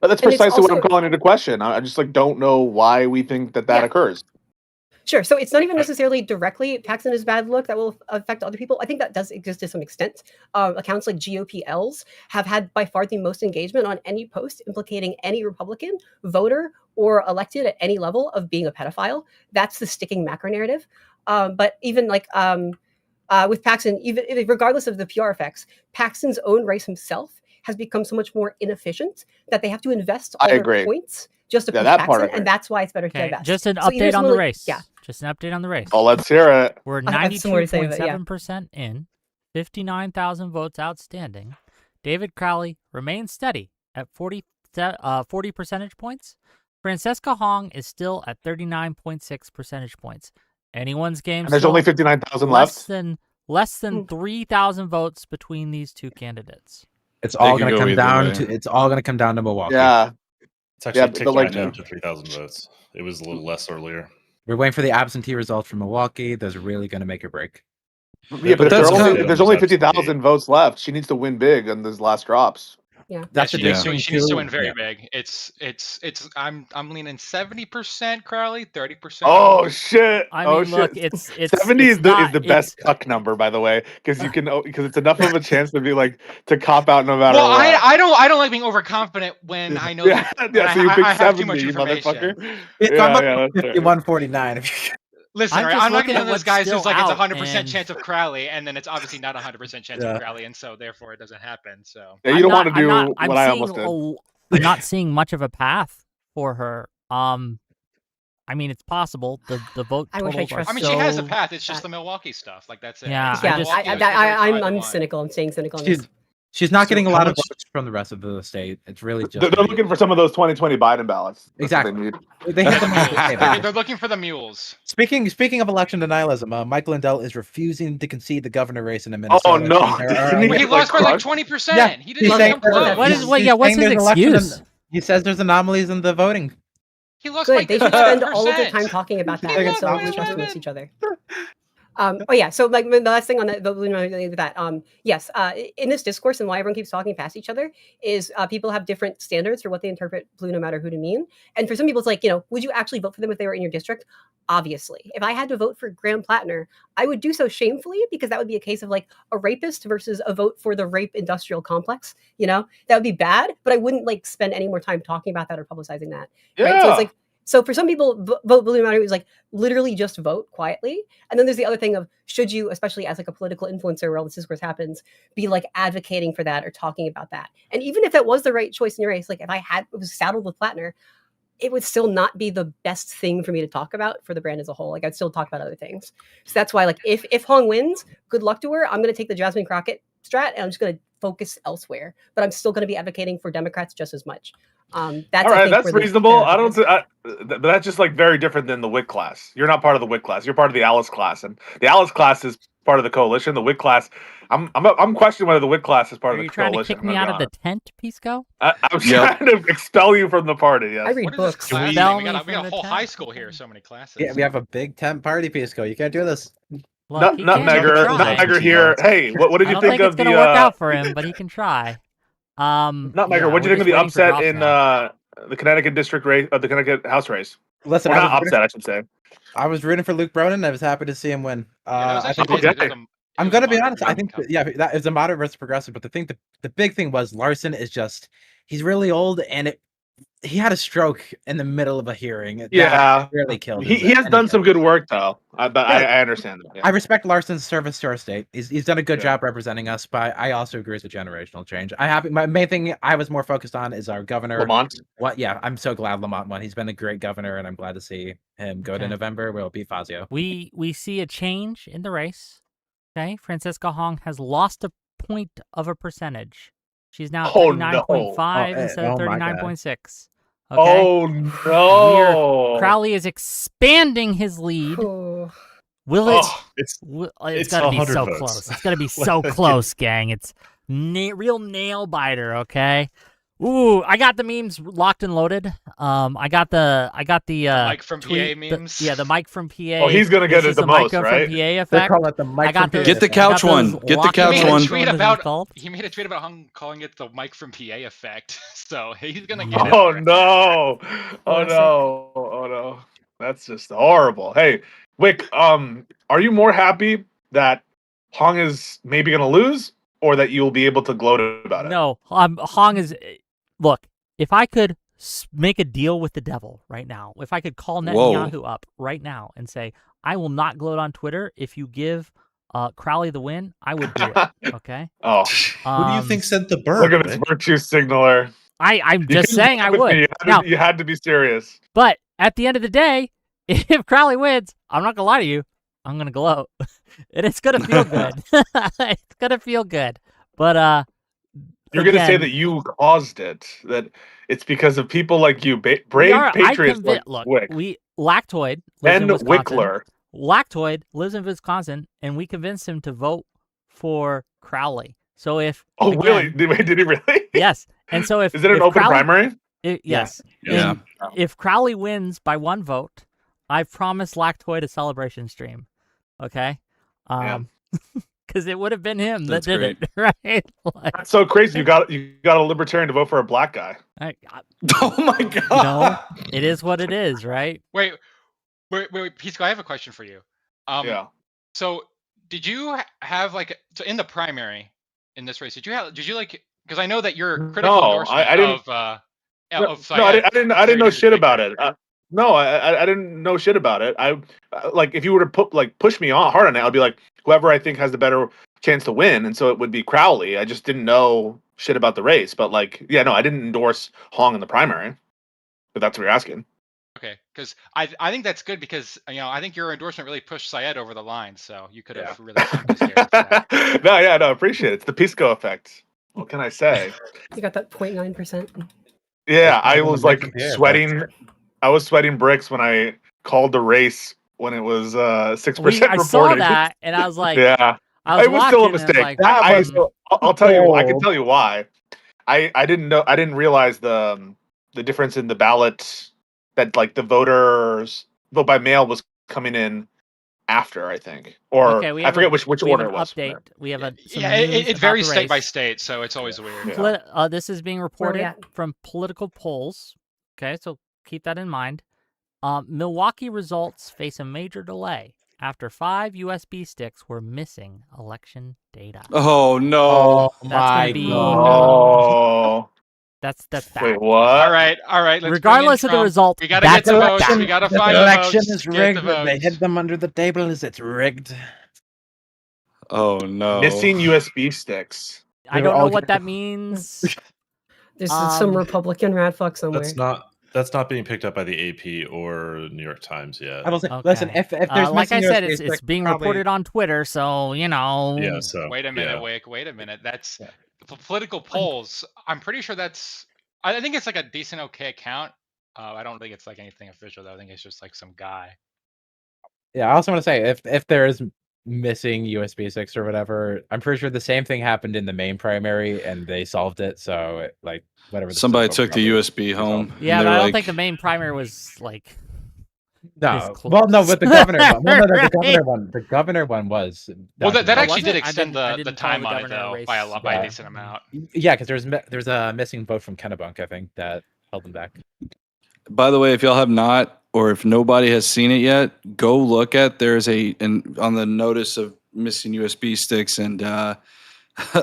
Speaker 10: But that's precisely what I'm calling into question. I just like don't know why we think that occurs.
Speaker 2: Sure. So it's not even necessarily directly Paxton is bad look that will affect other people. I think that does exist to some extent. Accounts like GOPLs have had by far the most engagement on any post implicating any Republican voter or elected at any level of being a pedophile. That's the sticking macro narrative. But even like with Paxton, even regardless of the PR effects, Paxton's own race himself has become so much more inefficient that they have to invest all their points just to push Paxton, and that's why it's better to divest.
Speaker 1: Just an update on the race. Yeah. Just an update on the race.
Speaker 10: Oh, let's hear it.
Speaker 1: We're 92.7% in, 59,000 votes outstanding. David Crowley remains steady at 40 percentage points. Francesca Hong is still at 39.6 percentage points. Anyone's game.
Speaker 10: And there's only 59,000 left.
Speaker 1: Less than 3,000 votes between these two candidates.
Speaker 7: It's all going to come down to. It's all going to come down to Milwaukee.
Speaker 10: Yeah,
Speaker 5: it's actually ticked back down to 3,000 votes. It was a little less earlier.
Speaker 7: We're waiting for the absentee results from Milwaukee. Those are really going to make or break.
Speaker 10: Yeah, but if there's only 50,000 votes left, she needs to win big on those last drops.
Speaker 7: That's the big thing
Speaker 8: she needs to
Speaker 7: too.
Speaker 8: win very big. It's I'm leaning 70% Crowley, 30%.
Speaker 10: Oh shit!
Speaker 1: I mean,
Speaker 10: shit!
Speaker 1: look, it's
Speaker 10: 70
Speaker 1: it's
Speaker 10: is
Speaker 1: not,
Speaker 10: the best cuck number, by the way, because it's enough of a chance to be like to cop out no matter
Speaker 8: Well,
Speaker 10: what.
Speaker 8: I don't like being overconfident when I know that
Speaker 10: So you pick
Speaker 8: I have
Speaker 10: 70,
Speaker 8: too much
Speaker 10: you
Speaker 8: information.
Speaker 10: motherfucker.
Speaker 7: I'm
Speaker 10: that's
Speaker 7: 51-49.
Speaker 8: Listen,
Speaker 1: I'm
Speaker 8: right,
Speaker 1: just
Speaker 8: I'm not
Speaker 1: looking
Speaker 8: gonna
Speaker 1: at
Speaker 8: be those
Speaker 1: what's
Speaker 8: guys
Speaker 1: still
Speaker 8: who's like it's
Speaker 1: out,
Speaker 8: 100%
Speaker 1: and
Speaker 8: chance of Crowley, and then it's obviously not 100% chance of Crowley, and so therefore it doesn't happen. So
Speaker 10: you don't want to do
Speaker 1: I'm
Speaker 10: what I
Speaker 1: seeing
Speaker 10: almost did.
Speaker 1: I'm not seeing much of a path for her. I mean, it's possible. The vote
Speaker 2: I wish I
Speaker 1: totals are
Speaker 2: trusted-
Speaker 8: I mean, she has a
Speaker 1: so-
Speaker 8: path. It's just the Milwaukee stuff. Like that's it.
Speaker 1: Yeah,
Speaker 8: It's
Speaker 1: I
Speaker 2: Yeah,
Speaker 1: just-
Speaker 8: Milwaukee, it's either
Speaker 2: I'm
Speaker 8: one.
Speaker 2: cynical. I'm staying cynical on
Speaker 7: She's
Speaker 2: this.
Speaker 7: she's not getting a
Speaker 5: how
Speaker 7: lot of
Speaker 5: much-
Speaker 7: votes from the rest of the state. It's really just
Speaker 10: They're looking for some of those 2020 Biden ballots. That's what
Speaker 7: Exactly.
Speaker 10: they need.
Speaker 7: They
Speaker 8: Yeah,
Speaker 7: hit
Speaker 8: the
Speaker 7: them
Speaker 8: mules.
Speaker 7: all.
Speaker 8: They're looking for the mules.
Speaker 7: Speaking of election denialism, Mike Lindell is refusing to concede the governor race in Minnesota.
Speaker 10: Oh no!
Speaker 7: There are-
Speaker 10: Didn't
Speaker 8: He
Speaker 10: get,
Speaker 8: lost by like
Speaker 10: crushed?
Speaker 8: 20%.
Speaker 7: Yeah,
Speaker 8: He
Speaker 7: he's
Speaker 8: didn't
Speaker 7: saying
Speaker 8: come close.
Speaker 1: What is-
Speaker 7: he's
Speaker 1: what's
Speaker 7: saying
Speaker 1: his
Speaker 7: there's election
Speaker 1: excuse?
Speaker 7: he says there's anomalies in the voting.
Speaker 8: He lost
Speaker 2: Good.
Speaker 8: by
Speaker 2: They should spend all of their
Speaker 8: 20%.
Speaker 2: time talking about that
Speaker 8: He
Speaker 2: and
Speaker 8: lost
Speaker 2: so
Speaker 8: by
Speaker 2: trust
Speaker 8: 11.
Speaker 2: amongst each other. Oh yeah, so like the last thing on the with that, yes, in this discourse and why everyone keeps talking past each other is people have different standards for what they interpret blue no matter who to mean. And for some people, it's like, would you actually vote for them if they were in your district? Obviously, if I had to vote for Graham Plattner, I would do so shamefully because that would be a case of like a rapist versus a vote for the rape industrial complex. That would be bad, but I wouldn't like spend any more time talking about that or publicizing that.
Speaker 10: Yeah.
Speaker 2: Right? So it's like. So for some people, vote blue no matter who is like literally just vote quietly. And then there's the other thing of should you, especially as like a political influencer where all this discourse happens, be like advocating for that or talking about that. And even if that was the right choice in your race, like if I was saddled with Plattner, it would still not be the best thing for me to talk about for the brand as a whole. Like I'd still talk about other things. So that's why like if Hong wins, good luck to her. I'm going to take the Jasmine Crockett strat and I'm just going to focus elsewhere. But I'm still going to be advocating for Democrats just as much. That's
Speaker 10: all right.
Speaker 2: I think,
Speaker 10: That's
Speaker 2: where the
Speaker 10: reasonable. I
Speaker 2: narrative
Speaker 10: don't.
Speaker 2: is.
Speaker 10: But that's just like very different than the Whig class. You're not part of the Whig class. You're part of the Alice class, and the Alice class is part of the coalition. The Whig class, I'm questioning whether the Whig class is part
Speaker 1: Are
Speaker 10: of
Speaker 1: you
Speaker 10: the
Speaker 1: trying to
Speaker 10: coalition.
Speaker 1: kick me out of the tent, Pisco?
Speaker 10: I'm trying to expel you from the party. Yes.
Speaker 2: I read
Speaker 8: What is this
Speaker 2: books.
Speaker 8: class
Speaker 1: Expel
Speaker 8: thing? We
Speaker 1: me
Speaker 8: got
Speaker 1: from
Speaker 8: a
Speaker 1: the
Speaker 8: whole
Speaker 1: tent.
Speaker 8: high school here. So many classes.
Speaker 7: Yeah, we have a big tent party, Pisco. You can't do this.
Speaker 1: Look, he can
Speaker 10: Nutmegger,
Speaker 1: try.
Speaker 10: Nutmegger here. Hey, what did
Speaker 1: I
Speaker 10: you
Speaker 1: don't
Speaker 10: think
Speaker 1: think
Speaker 10: of
Speaker 1: it's
Speaker 10: the
Speaker 1: gonna work out for him, but he can try.
Speaker 10: Nutmegger?
Speaker 1: Yeah,
Speaker 10: What do
Speaker 1: we're
Speaker 10: you think of
Speaker 1: just
Speaker 10: the
Speaker 1: waiting for
Speaker 10: upset
Speaker 1: drops
Speaker 10: in
Speaker 1: now.
Speaker 10: the Connecticut district race, the Connecticut House race?
Speaker 7: Listen,
Speaker 10: Or
Speaker 7: I
Speaker 10: not
Speaker 7: was,
Speaker 10: upset, I should say.
Speaker 7: I was rooting for Luke Broden. I was happy to see him win.
Speaker 8: Yeah,
Speaker 7: I think
Speaker 10: Okay.
Speaker 7: I'm gonna be honest. I
Speaker 8: moderate
Speaker 7: think
Speaker 8: outcome.
Speaker 7: that is a moderate versus progressive. But the big thing was Larson is just he's really old and he had a stroke in the middle of a hearing.
Speaker 10: Yeah.
Speaker 7: That really killed.
Speaker 10: He has done some good work though. But I understand that. Yeah.
Speaker 7: I respect Larson's service to our state. He's done a good
Speaker 10: Yeah.
Speaker 7: job representing us, but I also agree with a generational change. My main thing I was more focused on is our governor.
Speaker 10: Lamont.
Speaker 7: Yeah, I'm so glad Lamont won. He's been a great governor, and I'm glad to see him go to
Speaker 1: Okay.
Speaker 7: November. We'll beat Fazio.
Speaker 1: We see a change in the race. Okay, Francisca Hong has lost a point of a percentage. She's now at
Speaker 10: Oh, no.
Speaker 1: 39.5 instead of
Speaker 7: oh my God.
Speaker 1: 39.6. Okay.
Speaker 10: Oh no!
Speaker 1: Crowley is expanding his lead.
Speaker 2: Oh.
Speaker 1: Will it?
Speaker 10: Oh,
Speaker 1: It's
Speaker 5: it's
Speaker 1: got to be
Speaker 5: 100
Speaker 1: so
Speaker 5: votes.
Speaker 1: close. It's got to be so close, gang. It's real nail biter. Okay. Ooh, I got the memes locked and loaded. I got the
Speaker 8: Mike from PA
Speaker 1: tweet,
Speaker 8: memes.
Speaker 1: the Mike from PA.
Speaker 10: Oh, he's gonna get
Speaker 1: This
Speaker 10: it
Speaker 1: is
Speaker 10: the
Speaker 1: the
Speaker 10: most,
Speaker 1: Micah
Speaker 10: right?
Speaker 1: from PA
Speaker 7: They
Speaker 1: effect.
Speaker 7: call it the Mike
Speaker 1: I got
Speaker 7: from
Speaker 1: those-
Speaker 7: PA
Speaker 6: Get the
Speaker 1: I got
Speaker 6: couch
Speaker 1: those
Speaker 6: one. Get the
Speaker 1: locked
Speaker 8: He
Speaker 6: couch
Speaker 1: and
Speaker 8: made a
Speaker 6: one.
Speaker 1: loaded
Speaker 8: tweet
Speaker 1: as
Speaker 8: about
Speaker 1: it's called.
Speaker 8: he made a tweet about Hung calling it the Mike from PA effect. So he's gonna get
Speaker 10: Oh
Speaker 8: it.
Speaker 10: no! Oh
Speaker 1: Classic.
Speaker 10: no! Oh no! That's just horrible. Hey, Wick, are you more happy that Hong is maybe gonna lose, or that you'll be able to gloat about it?
Speaker 1: No, Hong is. Look, if I could make a deal with the devil right now, if I could call Netanyahu up right now and say, I will not gloat on Twitter if you give Crowley the win, I would do it. Okay.
Speaker 10: Oh,
Speaker 5: Who do you think sent the bird?
Speaker 10: look at this
Speaker 5: Rick?
Speaker 10: virtue signaler.
Speaker 1: I'm
Speaker 10: You
Speaker 1: just
Speaker 10: couldn't
Speaker 1: saying I
Speaker 10: joke with me.
Speaker 1: would.
Speaker 10: You
Speaker 1: Now,
Speaker 10: had to be serious.
Speaker 1: but at the end of the day, if Crowley wins, I'm not gonna lie to you. I'm gonna gloat, and it's gonna feel good. It's gonna feel good. But
Speaker 10: You're going to say
Speaker 1: again,
Speaker 10: that you caused it, that it's because of people like you, brave
Speaker 1: I
Speaker 10: patriots like
Speaker 1: look,
Speaker 10: Wick
Speaker 1: Lactoid lives in
Speaker 10: and
Speaker 1: Wisconsin.
Speaker 10: Wickler.
Speaker 1: Lactoid lives in Wisconsin, and we convinced him to vote for Crowley. So if
Speaker 10: Oh,
Speaker 1: again,
Speaker 10: really? Did he really?
Speaker 1: yes, and so if
Speaker 10: Is it an
Speaker 1: if
Speaker 10: open
Speaker 1: Crowley,
Speaker 10: primary?
Speaker 1: yes,
Speaker 6: Yeah.
Speaker 1: And if Crowley wins by one vote, I've promised Lactoid a celebration stream. Okay.
Speaker 10: Yeah.
Speaker 1: because it would have been him
Speaker 6: That's
Speaker 1: that did it, right? Like,
Speaker 10: That's so crazy. You got a libertarian to vote for a black guy.
Speaker 6: Oh my god!
Speaker 1: it is what it is, right?
Speaker 8: Wait, Pisco, I have a question for you.
Speaker 10: Yeah.
Speaker 8: So did you have like in the primary in this race? Did you like? Because I know that your critical endorsement
Speaker 10: I didn't.
Speaker 8: of
Speaker 10: No, I didn't know shit about
Speaker 8: victory.
Speaker 10: it. No, I didn't know shit about it. I like if you were to push me on hard on it, I'd be like whoever I think has the better chance to win, and so it would be Crowley. I just didn't know shit about the race, but like, yeah, no, I didn't endorse Hong in the primary. If that's what you're asking.
Speaker 8: Okay, because I think that's good because I think your endorsement really pushed Syed over the line, so you could have really jumped us here.
Speaker 10: No, appreciate it. It's the Pisco effect. What can I say?
Speaker 2: You got that 0.9%.
Speaker 10: Yeah, I was like sweating. I was sweating bricks when I called the race when it was 6% reported.
Speaker 1: I saw that and I was like,
Speaker 10: yeah,
Speaker 1: it
Speaker 10: was still a mistake. I'll tell you. I can tell you why. I didn't know. I didn't realize the difference in the ballot that like the voters vote by mail was coming in after, I think, or I forget which order it was.
Speaker 1: Update. We have
Speaker 8: it varies state by state, so it's always weird.
Speaker 1: Yeah. This is being reported from political polls. Okay, so keep that in mind. Milwaukee results face a major delay after 5 USB sticks were missing election data.
Speaker 6: Oh no!
Speaker 1: That's gonna be.
Speaker 10: Oh.
Speaker 1: That's bad.
Speaker 10: Wait, what?
Speaker 8: All right.
Speaker 1: Regardless of the result,
Speaker 8: we gotta get the votes. We gotta find the
Speaker 7: election
Speaker 8: votes.
Speaker 7: is rigged. They hid them under the table. It's rigged.
Speaker 6: Oh no!
Speaker 10: Missing USB sticks.
Speaker 1: I don't know what that means.
Speaker 2: There's some Republican radfuck somewhere.
Speaker 5: That's not being picked up by the AP or New York Times yet.
Speaker 7: I will say, listen, if there's
Speaker 1: like I said,
Speaker 7: USB
Speaker 1: it's being reported on Twitter, so
Speaker 5: Yeah. So
Speaker 8: wait a minute, Wick. Wait a minute. That's the political polls. I'm pretty sure that's. I think it's like a decent, okay account. I don't think it's like anything official though. I think it's just like some guy.
Speaker 7: Yeah, I also want to say if there is missing USB sticks or whatever, I'm pretty sure the same thing happened in the main primary and they solved it. So like whatever.
Speaker 6: Somebody took the USB home.
Speaker 1: Yeah, but I don't think the main primary was like.
Speaker 7: No, well, no, but the governor one. No, the governor one was.
Speaker 8: Well, that actually did extend the time on it though by a decent amount.
Speaker 7: Yeah, because there's a missing vote from Kennebunk, I think, that held them back.
Speaker 6: By the way, if y'all have not, or if nobody has seen it yet, go look at. There's on the notice of missing USB sticks and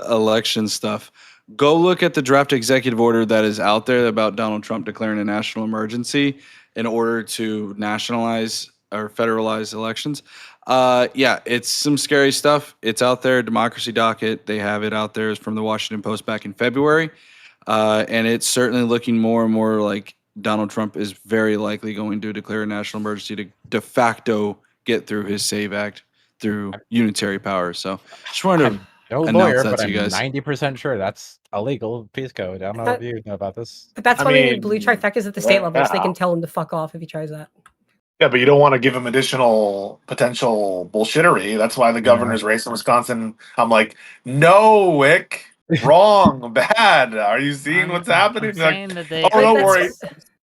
Speaker 6: election stuff. Go look at the draft executive order that is out there about Donald Trump declaring a national emergency in order to nationalize or federalize elections. Yeah, it's some scary stuff. It's out there, Democracy Docket. They have it out there. It's from the Washington Post back in February. And it's certainly looking more and more like Donald Trump is very likely going to declare a national emergency to de facto get through his SAVE Act through unitary power. So just wanted to
Speaker 7: no
Speaker 6: announce
Speaker 7: lawyer,
Speaker 6: that
Speaker 7: but
Speaker 6: to you
Speaker 7: I'm
Speaker 6: guys.
Speaker 7: 90% sure that's illegal piece code. I don't know if you know about this.
Speaker 2: But that's why they need blue trifectas at the state level, so they can tell him to fuck off if he tries that.
Speaker 10: Yeah, but you don't want to give him additional potential bullshittery. That's why the governor's race in Wisconsin, I'm like, no, Wick, wrong, bad. Are you seeing what's happening?
Speaker 1: Like,
Speaker 10: don't worry.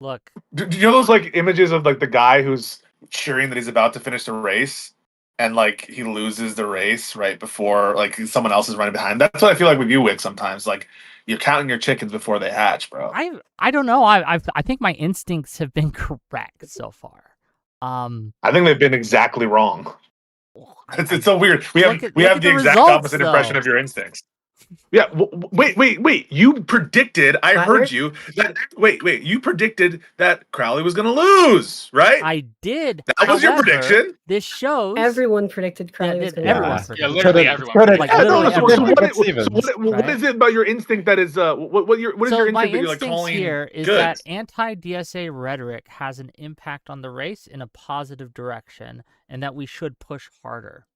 Speaker 1: Look,
Speaker 10: do you know those like images of like the guy who's cheering that he's about to finish the race, and like he loses the race right before like someone else is running behind? That's what I feel like with you, Wick. Sometimes like you're counting your chickens before they hatch, bro.
Speaker 1: I don't know. I think my instincts have been correct so far.
Speaker 10: I think they've been exactly wrong. It's so weird. We have the exact
Speaker 1: results,
Speaker 10: opposite impression of your instincts. Yeah. Wait. You predicted. I heard you. That wait. You predicted that Crowley was going to lose, right?
Speaker 1: I did.
Speaker 10: That was your prediction.
Speaker 1: This shows
Speaker 2: everyone predicted Crowley was going to lose.
Speaker 8: Yeah, literally everyone.
Speaker 1: Like literally everyone.
Speaker 10: What is it about your instinct that is what is your instinct
Speaker 1: my
Speaker 10: that you're like
Speaker 1: instincts
Speaker 10: calling
Speaker 1: here is
Speaker 10: good?
Speaker 1: that anti-DSA rhetoric has an impact on the race in a positive direction, and that we should push harder.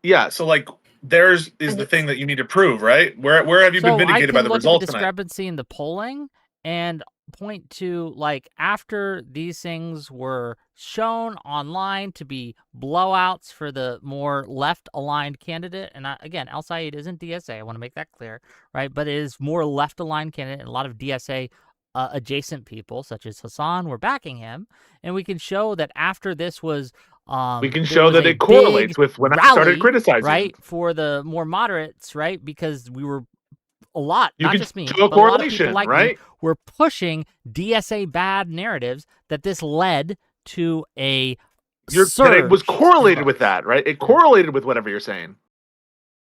Speaker 10: Yeah, so like theirs is the thing that you need to prove, right? Where have you been vindicated by the results
Speaker 1: tonight? Discrepancy in the polling and point to like after these things were shown online to be blowouts for the more left-aligned candidate, and again, El Sayed isn't DSA. I want to make that clear, right? But it is more left-aligned candidate, and a lot of DSA adjacent people, such as Hassan, were backing him, and we can show that after this was
Speaker 10: We can
Speaker 1: there
Speaker 10: show
Speaker 1: was
Speaker 10: that
Speaker 1: a
Speaker 10: it correlates
Speaker 1: big
Speaker 10: with when I
Speaker 1: rally,
Speaker 10: started criticizing.
Speaker 1: right, for the more moderates, right, because we were a lot,
Speaker 10: You
Speaker 1: not
Speaker 10: can
Speaker 1: just me,
Speaker 10: show a
Speaker 1: but a lot of people
Speaker 10: correlation,
Speaker 1: like me
Speaker 10: right?
Speaker 1: were pushing DSA bad narratives that this led to a
Speaker 10: That it was
Speaker 1: surge.
Speaker 10: correlated with that, right? It correlated with whatever you're saying.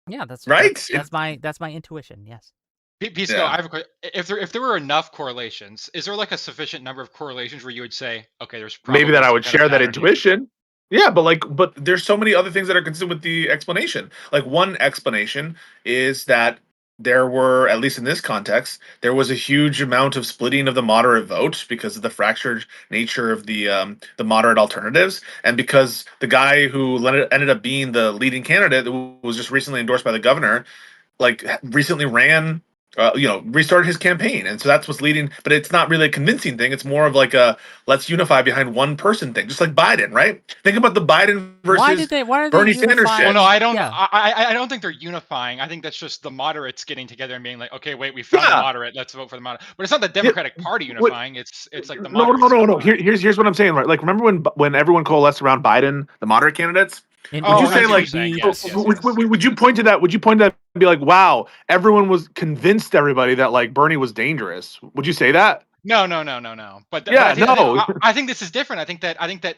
Speaker 1: Yeah, that's
Speaker 10: right.
Speaker 1: That's my intuition. Yes.
Speaker 8: Pisco,
Speaker 10: Yeah.
Speaker 8: I have a question. If there were enough correlations, is there like a sufficient number of correlations where you would say, okay, there's probably
Speaker 10: Maybe that I
Speaker 8: some
Speaker 10: would
Speaker 8: kind of
Speaker 10: share that
Speaker 8: pattern here?
Speaker 10: intuition. Yeah, but there's so many other things that are consistent with the explanation. Like one explanation is that there were, at least in this context, there was a huge amount of splitting of the moderate vote because of the fractured nature of the moderate alternatives, and because the guy who ended up being the leading candidate, who was just recently endorsed by the governor, like recently ran, restarted his campaign, and so that's what's leading. But it's not really a convincing thing. It's more of like a let's unify behind one person thing, just like Biden, right? Think about the Biden versus
Speaker 1: why are
Speaker 10: Bernie
Speaker 1: they
Speaker 10: Sanders
Speaker 1: unifying?
Speaker 10: shit.
Speaker 8: Well, no, I don't.
Speaker 1: Yeah.
Speaker 8: I don't think they're unifying. I think that's just the moderates getting together and being like, okay, wait, we found a moderate. Let's vote for the moderate. But it's not the Democratic Party unifying. It's like the moderates.
Speaker 10: No. Here's what I'm saying. Right? Like, remember when everyone coalesced around Biden, the moderate candidates?
Speaker 1: And
Speaker 10: Would you say,
Speaker 8: I see what
Speaker 10: like,
Speaker 8: you're saying.
Speaker 10: yes,
Speaker 8: Yes.
Speaker 10: would you point to that? Would you point to that and be like, wow, everyone was convinced everybody that like Bernie was dangerous? Would you say that?
Speaker 8: No. But I think this is different. I think that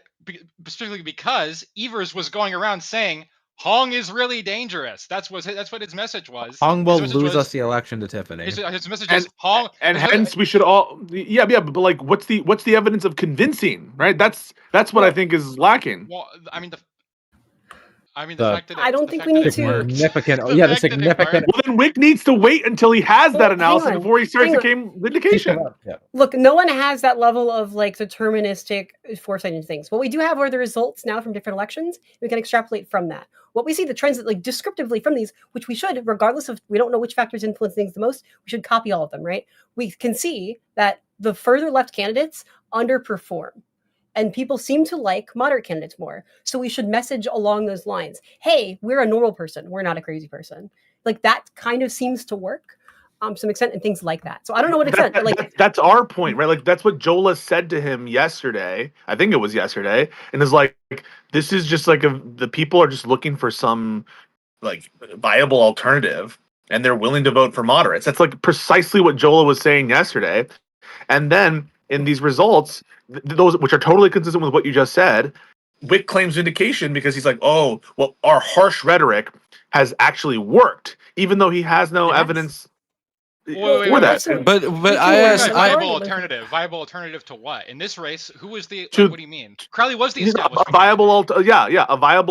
Speaker 8: specifically because Evers was going around saying Hong is really dangerous. That's what his message was.
Speaker 11: Hong will lose us the election to Tiffany.
Speaker 8: His message was Hong,
Speaker 10: and hence we should all but like what's the evidence of convincing, right? That's what I think is lacking.
Speaker 8: Well, the fact that
Speaker 2: I don't think we need to.
Speaker 11: Significant. The significant.
Speaker 10: Well, then Whick needs to wait until he has that analysis before he starts to claim vindication.
Speaker 2: Look, no one has that level of like deterministic foresight into things. What we do have are the results now from different elections. We can extrapolate from that. What we see, the trends that like descriptively from these, which we should, regardless of, we don't know which factors influence things the most, we should copy all of them, right? We can see that the further left candidates underperform. And people seem to like moderate candidates more. So we should message along those lines. Hey, we're a normal person. We're not a crazy person. Like that kind of seems to work to some extent and things like that. So I don't know what extent, but like
Speaker 10: that's our point, right? Like that's what Jola said to him yesterday. I think it was yesterday. And is like, this is just like the people are just looking for some like viable alternative and they're willing to vote for moderates. That's like precisely what Jola was saying yesterday. And then in these results, those which are totally consistent with what you just said, Whick claims vindication because he's like, oh, well, our harsh rhetoric has actually worked, even though he has no evidence for that.
Speaker 6: But I asked,
Speaker 8: viable alternative to what? In this race, who was the? What do you mean? Crowley was the established.
Speaker 10: A viable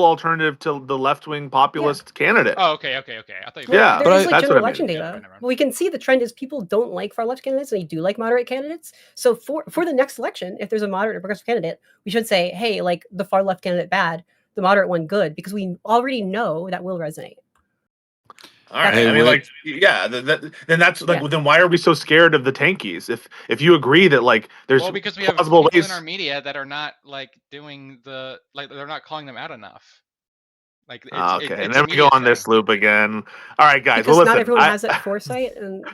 Speaker 10: alternative to the left-wing populist candidate.
Speaker 8: Oh, okay. I thought you
Speaker 10: yeah,
Speaker 2: but
Speaker 10: that's what I
Speaker 2: election
Speaker 10: mean.
Speaker 2: data. Well, we can see the trend is people don't like far left candidates and they do like moderate candidates. So for the next election, if there's a moderate or progressive candidate, we should say, hey, like the far left candidate bad, the moderate one good, because we already know that will resonate.
Speaker 10: All right. I mean, like, yeah. Then that's like. Yeah. Then why are we so scared of the tankies? If you agree that like there's
Speaker 8: because we have people in our media that are not like doing they're not calling them out enough. Like
Speaker 10: okay, and then we go on this loop again. All right, guys.
Speaker 2: Because
Speaker 10: well,
Speaker 2: not
Speaker 10: listen,
Speaker 2: everyone has that foresight, and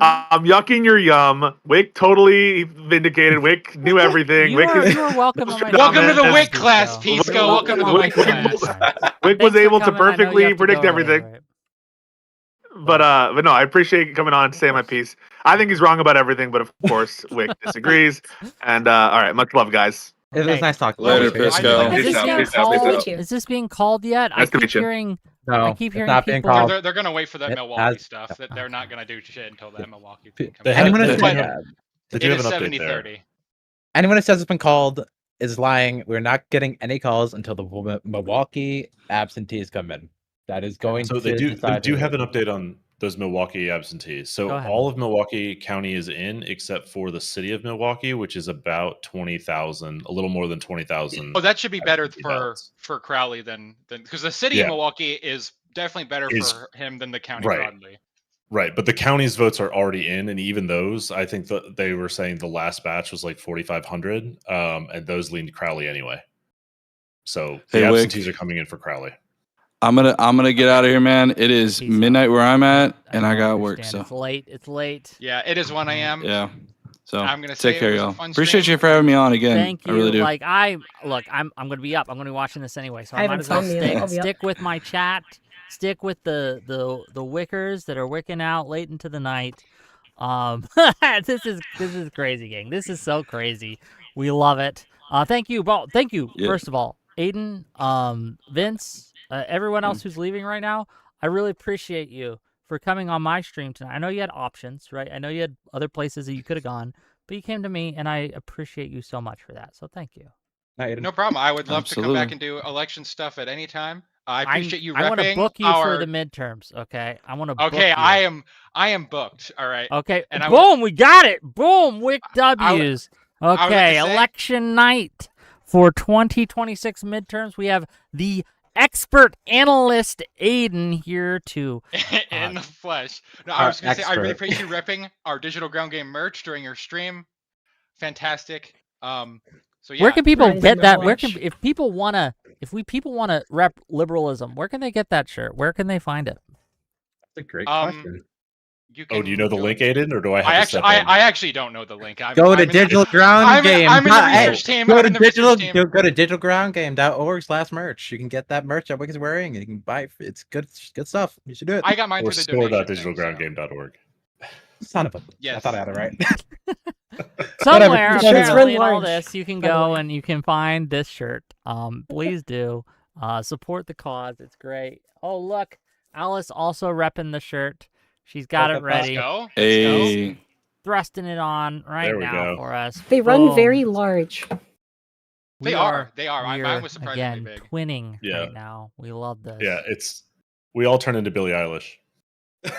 Speaker 10: I'm yucking your yum. Whick totally vindicated. Whick knew everything.
Speaker 1: You are welcome.
Speaker 8: Welcome to the Whick class, Pisco. Welcome to the Whick class.
Speaker 10: Whick was able to perfectly predict everything. Right. But no, I appreciate you coming on to say my piece. I think he's wrong about everything, but of course, Whick disagrees. And all right, much love, guys.
Speaker 11: It was nice talking.
Speaker 6: Later, Pisco.
Speaker 1: Is this being called yet?
Speaker 10: Nice
Speaker 1: I keep hearing.
Speaker 11: No,
Speaker 1: I keep hearing
Speaker 11: not being called.
Speaker 8: They're gonna wait for that Milwaukee stuff. That they're not gonna do shit until that Milwaukee thing comes.
Speaker 5: They do have an update
Speaker 8: 70-30.
Speaker 11: Anyone who says it's been called is lying. We're not getting any calls until the Milwaukee absentees come in. That is going.
Speaker 5: So they do have an update on those Milwaukee absentees. So all of Milwaukee County is in, except for the city of Milwaukee, which is about 20,000, a little more than 20,000.
Speaker 8: Oh, that should be better for Crowley than because the city of Milwaukee is definitely better for him than the county broadly.
Speaker 5: Right, but the county's votes are already in, and even those, I think that they were saying the last batch was like 4,500, and those leaned Crowley anyway. So the absentees are coming in for Crowley.
Speaker 6: I'm gonna get out of here, man. It is midnight where I'm at, and I got work. So
Speaker 1: it's late.
Speaker 8: Yeah, it is 1 a.m.
Speaker 6: Yeah. So
Speaker 8: I'm gonna say
Speaker 6: take care,
Speaker 8: it was a
Speaker 6: y'all.
Speaker 8: fun
Speaker 6: Appreciate
Speaker 8: stream.
Speaker 6: you for having me on again.
Speaker 1: Thank you.
Speaker 6: I really do.
Speaker 1: Like I'm gonna be up. I'm gonna be watching this anyway, so I
Speaker 2: I
Speaker 1: might
Speaker 2: have
Speaker 1: as well
Speaker 2: insomnia. I'll be up.
Speaker 1: stick with my chat. Stick with the wickers that are wicking out late into the night. This is crazy, gang. This is so crazy. We love it. Thank you, thank you.
Speaker 6: Yeah.
Speaker 1: First of all, Aiden, Vince, everyone else who's leaving right now. I really appreciate you for coming on my stream tonight. I know you had options, right? I know you had other places that you could have gone, but you came to me, and I appreciate you so much for that. So thank you.
Speaker 8: No problem. I would love to come back
Speaker 6: Absolutely.
Speaker 8: and do election stuff at any time. I appreciate you
Speaker 1: I want to
Speaker 8: repping
Speaker 1: book you for
Speaker 8: our.
Speaker 1: the midterms. Okay, I want to. book
Speaker 8: Okay,
Speaker 1: you.
Speaker 8: I am booked. All right.
Speaker 1: Okay,
Speaker 8: And
Speaker 1: boom, we got it. Boom, Wick W's.
Speaker 8: I would like to
Speaker 1: Okay,
Speaker 8: say-
Speaker 1: election night for 2026 midterms. We have the expert analyst Aiden here to
Speaker 8: in the flesh. No, I
Speaker 11: Our
Speaker 8: was going to say I really
Speaker 11: expert.
Speaker 8: appreciate you repping our digital ground game merch during your stream. Fantastic. So yeah.
Speaker 1: Where can people
Speaker 2: Mine's
Speaker 1: get
Speaker 2: in
Speaker 1: that?
Speaker 2: my
Speaker 1: Where can
Speaker 2: watch.
Speaker 1: if people wanna rep liberalism? Where can they get that shirt? Where can they find it?
Speaker 11: That's a great
Speaker 8: Um,
Speaker 11: question.
Speaker 8: You
Speaker 5: Oh, do you know the
Speaker 8: go-
Speaker 5: link, Aiden, or do I have
Speaker 8: I
Speaker 5: to
Speaker 8: actually,
Speaker 5: step in?
Speaker 8: I actually don't know the link.
Speaker 11: Go to
Speaker 8: I'm in the-
Speaker 11: Digital Ground
Speaker 8: I'm in-
Speaker 11: Game.
Speaker 8: I'm in the
Speaker 11: Hey,
Speaker 8: research team.
Speaker 11: Go
Speaker 8: I'm
Speaker 11: to
Speaker 8: in the research
Speaker 11: digital.
Speaker 8: team.
Speaker 11: Go to digitalgroundgame.org/merch. You can get that merch that Wick is wearing, and you can buy it. It's good stuff. You should do it.
Speaker 8: I got mine
Speaker 5: Or
Speaker 8: through the donation thing,
Speaker 5: store.digitalgroundgame.org.
Speaker 11: Son of a. I
Speaker 8: Yes.
Speaker 11: thought I had it right.
Speaker 1: Somewhere,
Speaker 11: Whatever.
Speaker 2: Shirts run
Speaker 1: apparently, in all
Speaker 2: large,
Speaker 1: this, you can
Speaker 2: by the
Speaker 1: go
Speaker 2: way.
Speaker 1: and you can find this shirt. Please do. Support the cause. It's great. Oh, look. Alice also repping the shirt. She's got it
Speaker 11: Let's
Speaker 1: ready.
Speaker 8: go.
Speaker 6: Hey.
Speaker 1: Thrusting it on right
Speaker 5: There we
Speaker 1: now
Speaker 5: go.
Speaker 1: for us.
Speaker 2: They run
Speaker 1: Boom.
Speaker 2: very large.
Speaker 1: We
Speaker 8: They are.
Speaker 1: we
Speaker 8: Mine was surprisingly
Speaker 1: again,
Speaker 8: big.
Speaker 1: twinning
Speaker 5: Yeah.
Speaker 1: right now. We love this.
Speaker 5: Yeah, we all turn into Billie Eilish.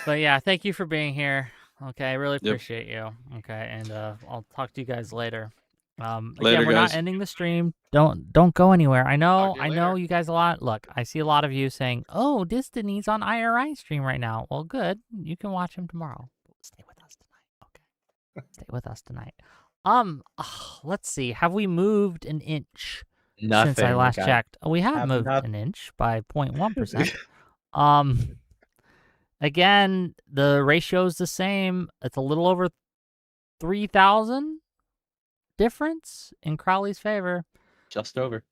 Speaker 1: But yeah, thank you for being here. Okay, I really
Speaker 6: Yep.
Speaker 1: appreciate you. Okay, and I'll talk to you guys later. Again,
Speaker 6: Later,
Speaker 1: we're
Speaker 6: guys.
Speaker 1: not ending the stream. Don't go anywhere. I know
Speaker 8: Talk to you later.
Speaker 1: you guys a lot. Look, I see a lot of you saying, "Oh, Destiny's on IRI stream right now." Well, good. You can watch him tomorrow. Stay with us tonight. Okay. Stay with us tonight. Let's see. Have we moved an inch
Speaker 11: Nothing.
Speaker 1: since I last
Speaker 11: got-
Speaker 1: checked? We have
Speaker 11: have
Speaker 1: moved
Speaker 11: not-
Speaker 1: an inch by 0.1%. Again, the ratio's the same. It's a little over 3,000 difference in Crowley's favor.
Speaker 11: Just over.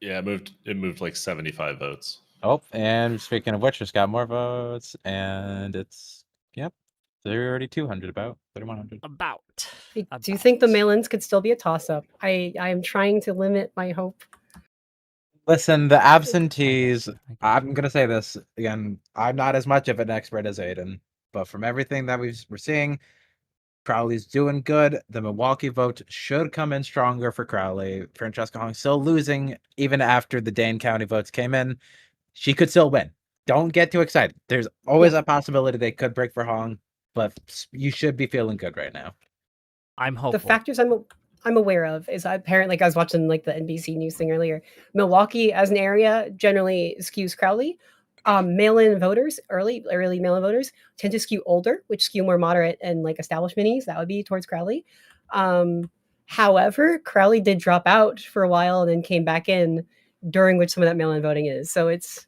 Speaker 5: Yeah, it moved like 75 votes.
Speaker 11: Oh, and speaking of which, it's got more votes, and it's 3,200 about 3,100.
Speaker 1: About.
Speaker 2: I do think the mail-ins could still be a toss-up. I am trying to limit my hope.
Speaker 11: Listen, the absentees.
Speaker 1: I get you.
Speaker 11: I'm gonna say this again. I'm not as much of an expert as Aiden, but from everything that we're seeing, Crowley's doing good. The Milwaukee vote should come in stronger for Crowley. Francesca Hong still losing even after the Dane County votes came in. She could still win. Don't get too excited. There's always a possibility they could break for Hong, but you should be feeling good right now.
Speaker 1: I'm hopeful.
Speaker 2: The factors I'm aware of is apparently, like I was watching like the NBC News thing earlier. Milwaukee as an area generally skews Crowley. Mail-in voters, early mail-in voters tend to skew older, which skew more moderate and like establishmenties. That would be towards Crowley. However, Crowley did drop out for a while and then came back in, during which some of that mail-in voting is. So it's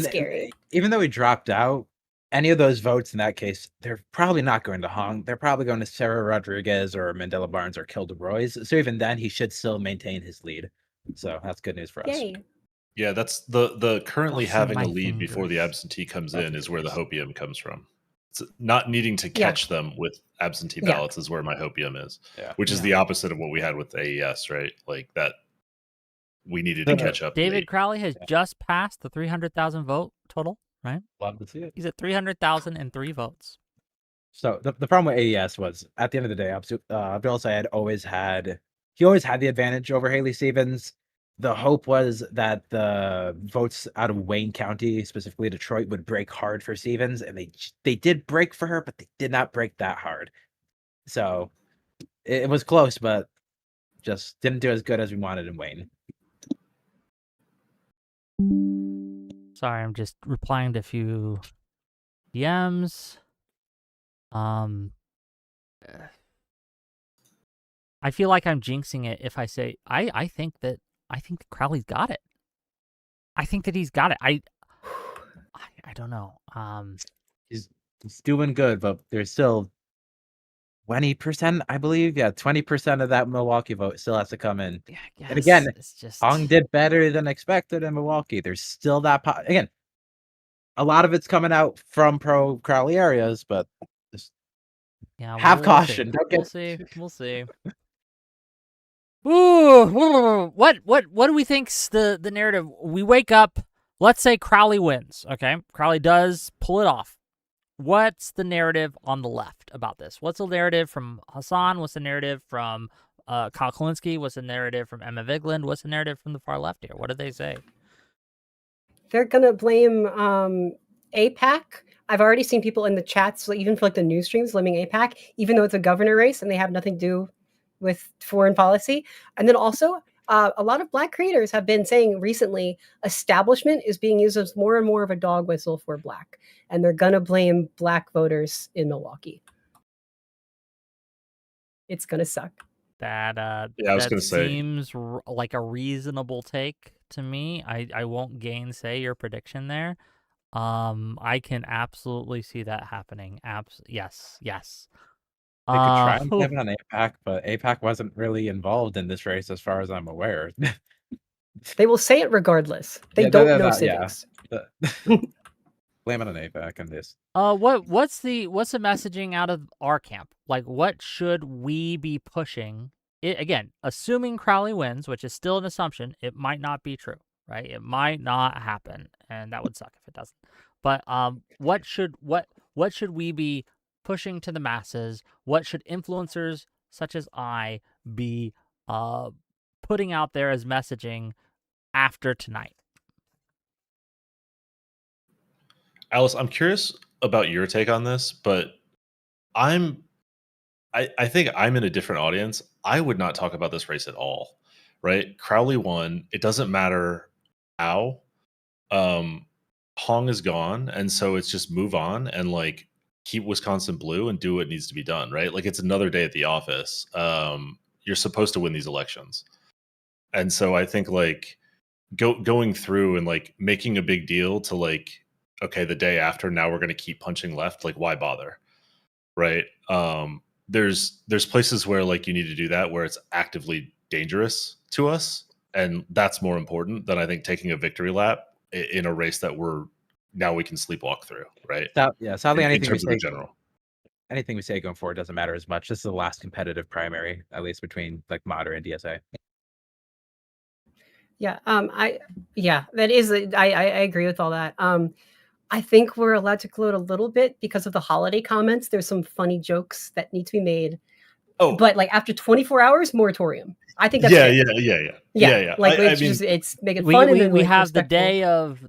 Speaker 2: scary.
Speaker 11: Even though he dropped out, any of those votes in that case, they're probably not going to Hong. They're probably going to Sarah Rodriguez or Mandela Barnes or Kilda Roy's. So even then, he should still maintain his lead. So that's good news for us.
Speaker 2: Yay.
Speaker 5: Yeah, that's the currently
Speaker 1: Crossing
Speaker 5: having
Speaker 1: my
Speaker 5: a lead before the
Speaker 1: fingers.
Speaker 5: absentee comes in is where the hopium comes from. It's not needing to catch them with absentee ballots is where my hopium is, which is the opposite of what we had with AES, right? Like that, we needed to catch up.
Speaker 1: David
Speaker 5: late.
Speaker 1: Crowley has just passed the 300,000 vote total, right?
Speaker 11: Love to see it.
Speaker 1: He's at 300,003 votes.
Speaker 11: So the problem with AES was at the end of the day, Abdul Sayed always had the advantage over Haley Stevens. The hope was that the votes out of Wayne County, specifically Detroit, would break hard for Stevens, and they did break for her, but they did not break that hard. So it was close, but just didn't do as good as we wanted in Wayne.
Speaker 1: Sorry, I'm just replying to a few DMs. I feel like I'm jinxing it if I say I think that Crowley's got it. I think that he's got it. I don't know.
Speaker 11: He's doing good, but there's still 20%, I believe. Yeah, 20% of that Milwaukee vote still has to come in.
Speaker 1: Yeah,
Speaker 11: And again,
Speaker 1: it's just
Speaker 11: Hong did better than expected in Milwaukee. There's still that again. A lot of it's coming out from pro Crowley areas, but just have caution.
Speaker 1: We'll see. We'll see. Ooh, what do we think's the narrative? We wake up. Let's say Crowley wins. Okay, Crowley does pull it off. What's the narrative on the left about this? What's the narrative from Hassan? What's the narrative from Kyle Kalinske? What's the narrative from Emma Vigeland? What's the narrative from the far left here? What do they say?
Speaker 2: They're gonna blame AIPAC. I've already seen people in the chats, like, even for like the news streams, blaming AIPAC, even though it's a governor race and they have nothing to do with foreign policy. And then also, a lot of Black creators have been saying recently, establishment is being used as more and more of a dog whistle for Black, and they're gonna blame Black voters in Milwaukee. It's gonna suck.
Speaker 1: That
Speaker 5: I was gonna say,
Speaker 1: seems like a reasonable take to me. I won't gainsay your prediction there. I can absolutely see that happening. Yes.
Speaker 11: They could try and blame it on AIPAC, but AIPAC wasn't really involved in this race as far as I'm aware.
Speaker 2: They will say it regardless. They don't know civics.
Speaker 11: Yeah. Blame it on AIPAC on this.
Speaker 1: What's the messaging out of our camp? Like, what should we be pushing? Again, assuming Crowley wins, which is still an assumption, it might not be true, right? It might not happen, and that would suck if it doesn't. But what should we be pushing to the masses? What should influencers such as I be putting out there as messaging after tonight?
Speaker 5: Alice, I'm curious about your take on this, but I think I'm in a different audience. I would not talk about this race at all, right? Crowley won. It doesn't matter how. Hong is gone, and so it's just move on and like keep Wisconsin blue and do what needs to be done, right? Like, it's another day at the office. You're supposed to win these elections. And so I think like going through and like making a big deal to like, okay, the day after, now we're going to keep punching left. Like, why bother? Right. There's places where like you need to do that, where it's actively dangerous to us. And that's more important than I think taking a victory lap in a race that we can sleepwalk through. Right.
Speaker 11: Sadly,
Speaker 5: anything we
Speaker 11: say going forward doesn't matter as much. This is the last competitive primary, at least between like Modder and DSA.
Speaker 2: Yeah. That is, I agree with all that. I think we're allowed to gloat a little bit because of the holiday comments. There's some funny jokes that need to be made. Oh, but like after 24 hours, moratorium. I think that's
Speaker 5: yeah.
Speaker 2: Like it's making fun.
Speaker 1: We have the day of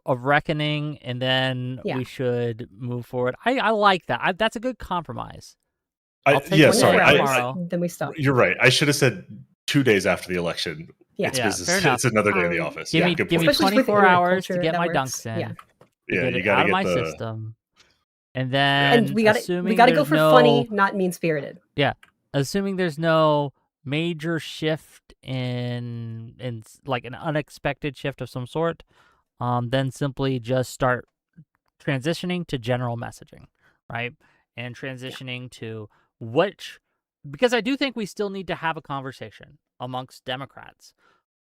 Speaker 1: reckoning, and then we should move forward. I like that. That's a good compromise.
Speaker 2: Then we stop.
Speaker 5: You're right. I should have said 2 days after the election. It's business. It's another day in the office.
Speaker 1: Give me 24 hours to get my dunks in.
Speaker 5: Yeah,
Speaker 1: you got out of my system, and then
Speaker 2: we got to go for funny, not mean spirited.
Speaker 1: Yeah, assuming there's no major shift in like an unexpected shift of some sort, then simply just start transitioning to general messaging, right? And transitioning to because I do think we still need to have a conversation amongst Democrats.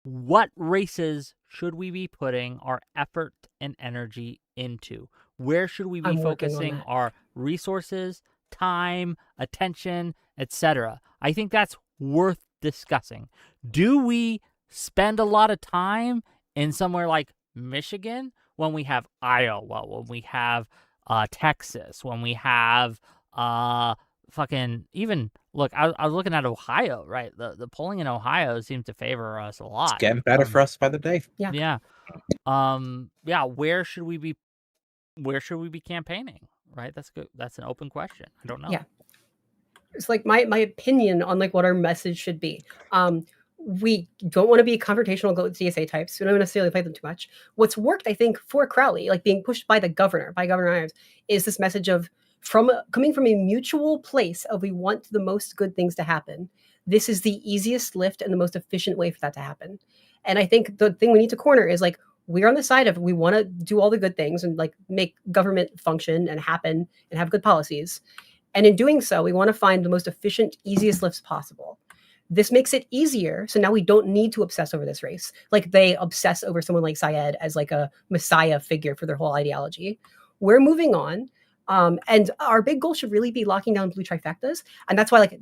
Speaker 1: What races should we be putting our effort and energy into? Where should we be focusing our resources, time, attention, etc.? I think that's worth discussing. Do we spend a lot of time in somewhere like Michigan when we have Iowa, when we have Texas, when we have even look, I was looking at Ohio, right? The polling in Ohio seems to favor us a lot.
Speaker 11: It's getting better for us by the day.
Speaker 1: Yeah. Where should we be campaigning? Right? That's good. That's an open question. I don't know.
Speaker 2: Yeah. It's like my opinion on like what our message should be. We don't want to be confrontational DSA types. We don't necessarily play them too much. What's worked, I think, for Crowley, like being pushed by Governor Ives, is this message of coming from a mutual place of we want the most good things to happen. This is the easiest lift and the most efficient way for that to happen. And I think the thing we need to corner is like, we're on the side of we want to do all the good things and like make government function and happen and have good policies. And in doing so, we want to find the most efficient, easiest lifts possible. This makes it easier. So now we don't need to obsess over this race. Like they obsess over someone like Syed as like a messiah figure for their whole ideology. We're moving on. And our big goal should really be locking down blue trifectas. And that's why like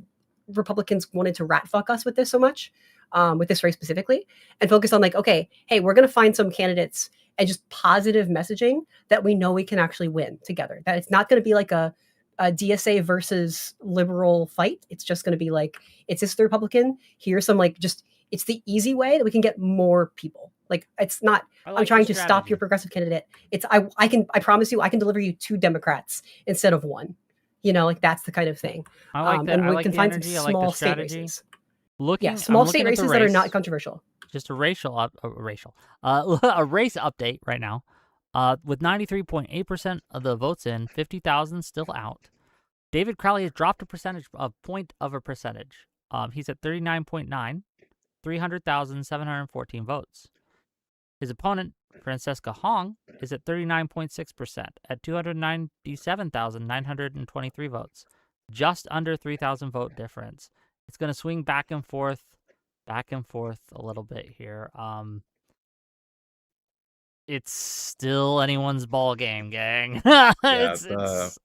Speaker 2: Republicans wanted to rat fuck us with this so much, with this race specifically, and focus on like, okay, hey, we're going to find some candidates and just positive messaging that we know we can actually win together. That it's not going to be like a DSA versus liberal fight. It's just going to be like, it's this the Republican. Here's some like just, it's the easy way that we can get more people. Like it's not, I'm trying to stop your progressive candidate. It's, I promise you, I can deliver you 2 Democrats instead of 1. You know, like that's the kind of thing.
Speaker 1: I like that.
Speaker 2: And
Speaker 1: I
Speaker 2: we
Speaker 1: like
Speaker 2: can
Speaker 1: the
Speaker 2: find
Speaker 1: energy.
Speaker 2: some
Speaker 1: I like
Speaker 2: small
Speaker 1: the
Speaker 2: state
Speaker 1: strategy.
Speaker 2: races.
Speaker 1: Looking,
Speaker 2: Small state
Speaker 1: at the
Speaker 2: races that are not
Speaker 1: race.
Speaker 2: controversial.
Speaker 1: Just a race update right now. With 93.8% of the votes in, 50,000 still out. David Crowley has dropped a point of a percentage. He's at 39.9, 300,714 votes. His opponent, Francesca Hong, is at 39.6% at 297,923 votes. Just under 3,000 vote difference. It's going to swing back and forth a little bit here. It's still anyone's ball game, gang. It's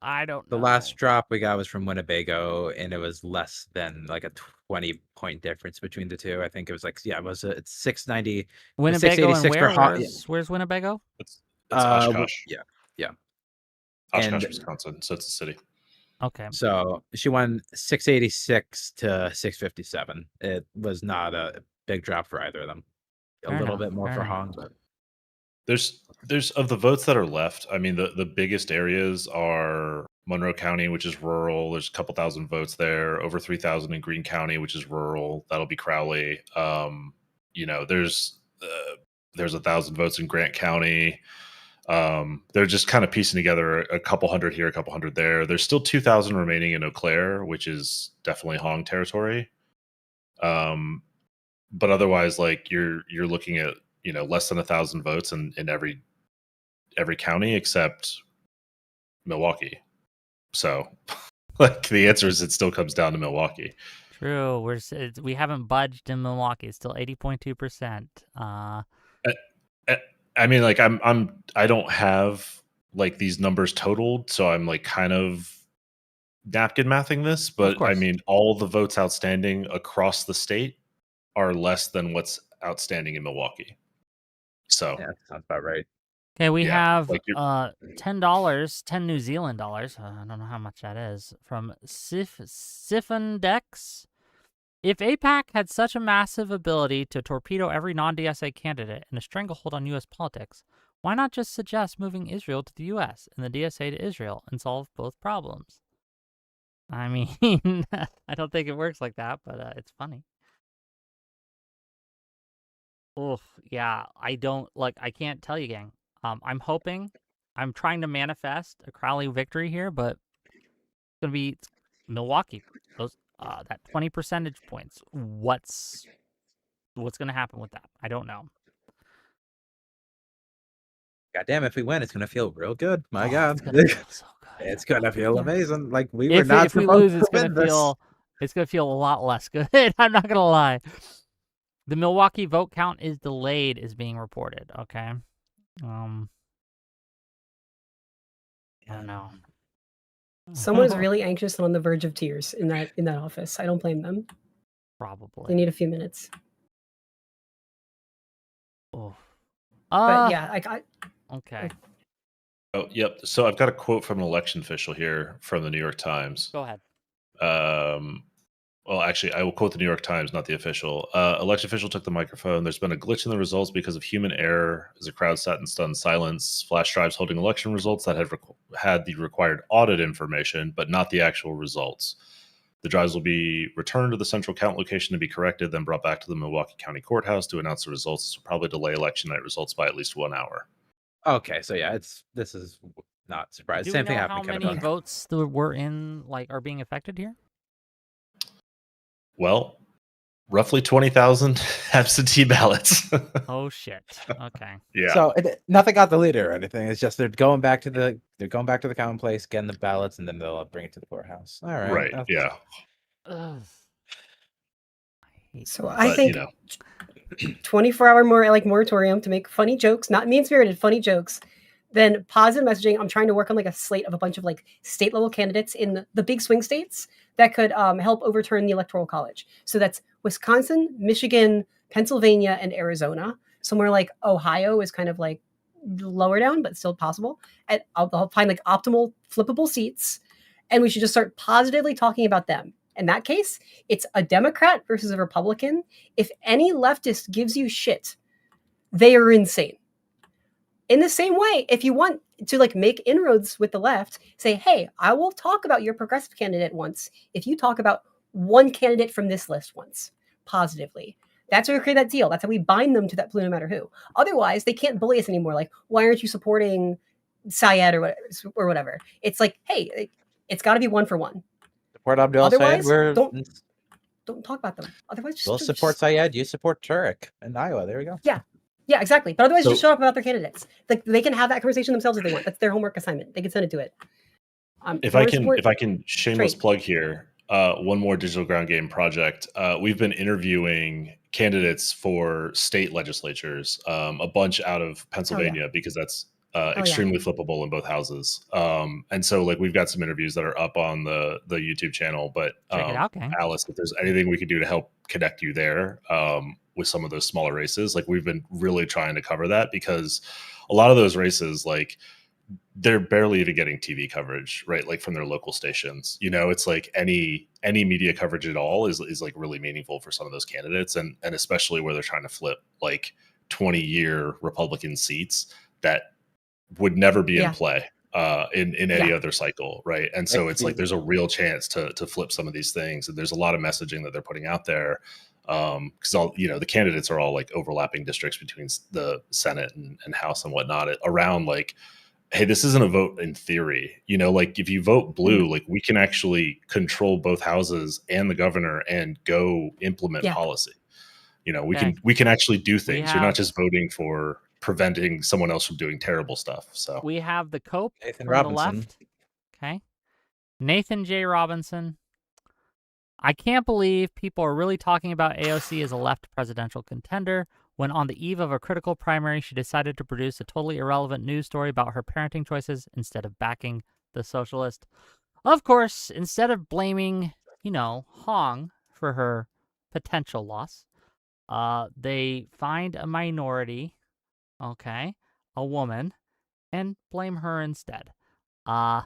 Speaker 1: I don't know.
Speaker 11: The last drop we got was from Winnebago, and it was less than like a 20-point difference between the two. I think it was like, it's 690.
Speaker 1: Winnebago and where?
Speaker 11: for
Speaker 1: Where's Winnebago?
Speaker 5: It's Oshkosh.
Speaker 11: Yeah.
Speaker 5: Oshkosh, Wisconsin. So it's a city.
Speaker 1: Okay.
Speaker 11: So she won 686 to 657. It was not a big drop for either of them. A little bit more for Hong, but
Speaker 5: there's of the votes that are left. I mean, the biggest areas are Monroe County, which is rural. There's a couple thousand votes there. Over 3,000 in Greene County, which is rural. That'll be Crowley. There's 1,000 votes in Grant County. They're just kind of piecing together a couple hundred here, a couple hundred there. There's still 2,000 remaining in Eau Claire, which is definitely Hong territory. But otherwise, like you're looking at less than 1,000 votes in every county except Milwaukee. So, like the answer is it still comes down to Milwaukee.
Speaker 1: True. We haven't budged in Milwaukee. It's still 80.2%.
Speaker 5: I mean, like I don't have like these numbers totaled, so I'm like kind of napkin mathing this, but I mean, all the votes outstanding across the state are less than what's outstanding in Milwaukee. So
Speaker 11: yeah, that sounds about right.
Speaker 1: Okay, we have $10, 10 New Zealand dollars. I don't know how much that is from Sifondex. If AIPAC had such a massive ability to torpedo every non-DSA candidate and a stranglehold on U.S. politics, why not just suggest moving Israel to the U.S. and the DSA to Israel and solve both problems? I mean, I don't think it works like that, but it's funny. Oof, yeah, I can't tell you, gang. I'm trying to manifest a Crowley victory here, but it's going to be Milwaukee. That 20 percentage points. What's going to happen with that? I don't know.
Speaker 11: Goddamn, if we win, it's going to feel real good. My God.
Speaker 1: It's going to feel so good.
Speaker 11: It's going to feel amazing. Like we
Speaker 1: were
Speaker 11: not
Speaker 1: if we lose, it's going to feel a lot less good. I'm not going to lie. The Milwaukee vote count is delayed, is being reported. Okay. I don't know.
Speaker 2: Someone is really anxious and on the verge of tears in that office. I don't blame them.
Speaker 1: Probably.
Speaker 2: They need a few minutes.
Speaker 1: Oh.
Speaker 2: But yeah,
Speaker 1: okay.
Speaker 5: Oh, yep. So I've got a quote from an election official here from the New York Times.
Speaker 1: Go ahead.
Speaker 5: Well, actually, I will quote the New York Times, not the official. Election official took the microphone. There's been a glitch in the results because of human error as a crowd sat in stunned silence. Flash drives holding election results that had the required audit information, but not the actual results. The drives will be returned to the central count location to be corrected, then brought back to the Milwaukee County Courthouse to announce the results. This will probably delay election night results by at least 1 hour.
Speaker 11: Okay, so yeah, this is not surprising. Same thing happened.
Speaker 1: How many votes were are being affected here?
Speaker 5: Well, roughly 20,000 absentee ballots.
Speaker 1: Oh shit. Okay.
Speaker 5: Yeah.
Speaker 11: So nothing got deleted or anything. It's just they're going back to the common place, getting the ballots, and then they'll bring it to the courthouse. All right.
Speaker 5: Right. Yeah.
Speaker 1: Ugh.
Speaker 2: So I
Speaker 5: But,
Speaker 2: think 24-hour moratorium to make funny jokes, not mean-spirited, funny jokes. Then positive messaging. I'm trying to work on like a slate of a bunch of like state level candidates in the big swing states that could help overturn the electoral college. So that's Wisconsin, Michigan, Pennsylvania, and Arizona. Somewhere like Ohio is kind of like lower down, but still possible. And I'll find like optimal flippable seats, and we should just start positively talking about them. In that case, it's a Democrat versus a Republican. If any leftist gives you shit, they are insane. In the same way, if you want to like make inroads with the left, say, hey, I will talk about your progressive candidate once if you talk about one candidate from this list once positively. That's how we create that deal. That's how we bind them to that blue no matter who. Otherwise, they can't bully us anymore. Like, why aren't you supporting Syed or whatever? It's like, hey, it's got to be one for one.
Speaker 11: Support Abdul
Speaker 2: Otherwise,
Speaker 11: Syed.
Speaker 2: Don't talk about them. Otherwise,
Speaker 11: We'll support Syed. You support Turek in Iowa. There we go.
Speaker 2: Yeah, exactly. But otherwise, just shut up about their candidates. Like they can have that conversation themselves if they want. That's their homework assignment. They can send it to it.
Speaker 5: If I can shameless plug here, one more digital ground game project. We've been interviewing candidates for state legislatures, a bunch out of Pennsylvania because that's extremely flippable in both houses. And so like we've got some interviews that are up on the YouTube channel. But
Speaker 1: check it out, gang.
Speaker 5: Alice, if there's anything we could do to help connect you there with some of those smaller races, like we've been really trying to cover that because a lot of those races, like they're barely even getting TV coverage, right? Like from their local stations. You know, it's like any media coverage at all is like really meaningful for some of those candidates, and especially where they're trying to flip like 20-year Republican seats that would never be in play in any other cycle, right? And so it's like there's a real chance to flip some of these things, and there's a lot of messaging that they're putting out there because all the candidates are all like overlapping districts between the Senate and House and whatnot around like, hey, this isn't a vote in theory. Like if you vote blue, like we can actually control both houses and the governor and go implement policy. We can actually do things. You're not just voting for preventing someone else from doing terrible stuff. So
Speaker 1: we have the Cope
Speaker 11: Nathan
Speaker 1: from
Speaker 11: Robinson.
Speaker 1: the left. Okay. Nathan J. Robinson. I can't believe people are really talking about AOC as a left presidential contender when on the eve of a critical primary, she decided to produce a totally irrelevant news story about her parenting choices instead of backing the socialist. Of course, instead of blaming, Hong for her potential loss, they find a minority, a woman, and blame her instead. I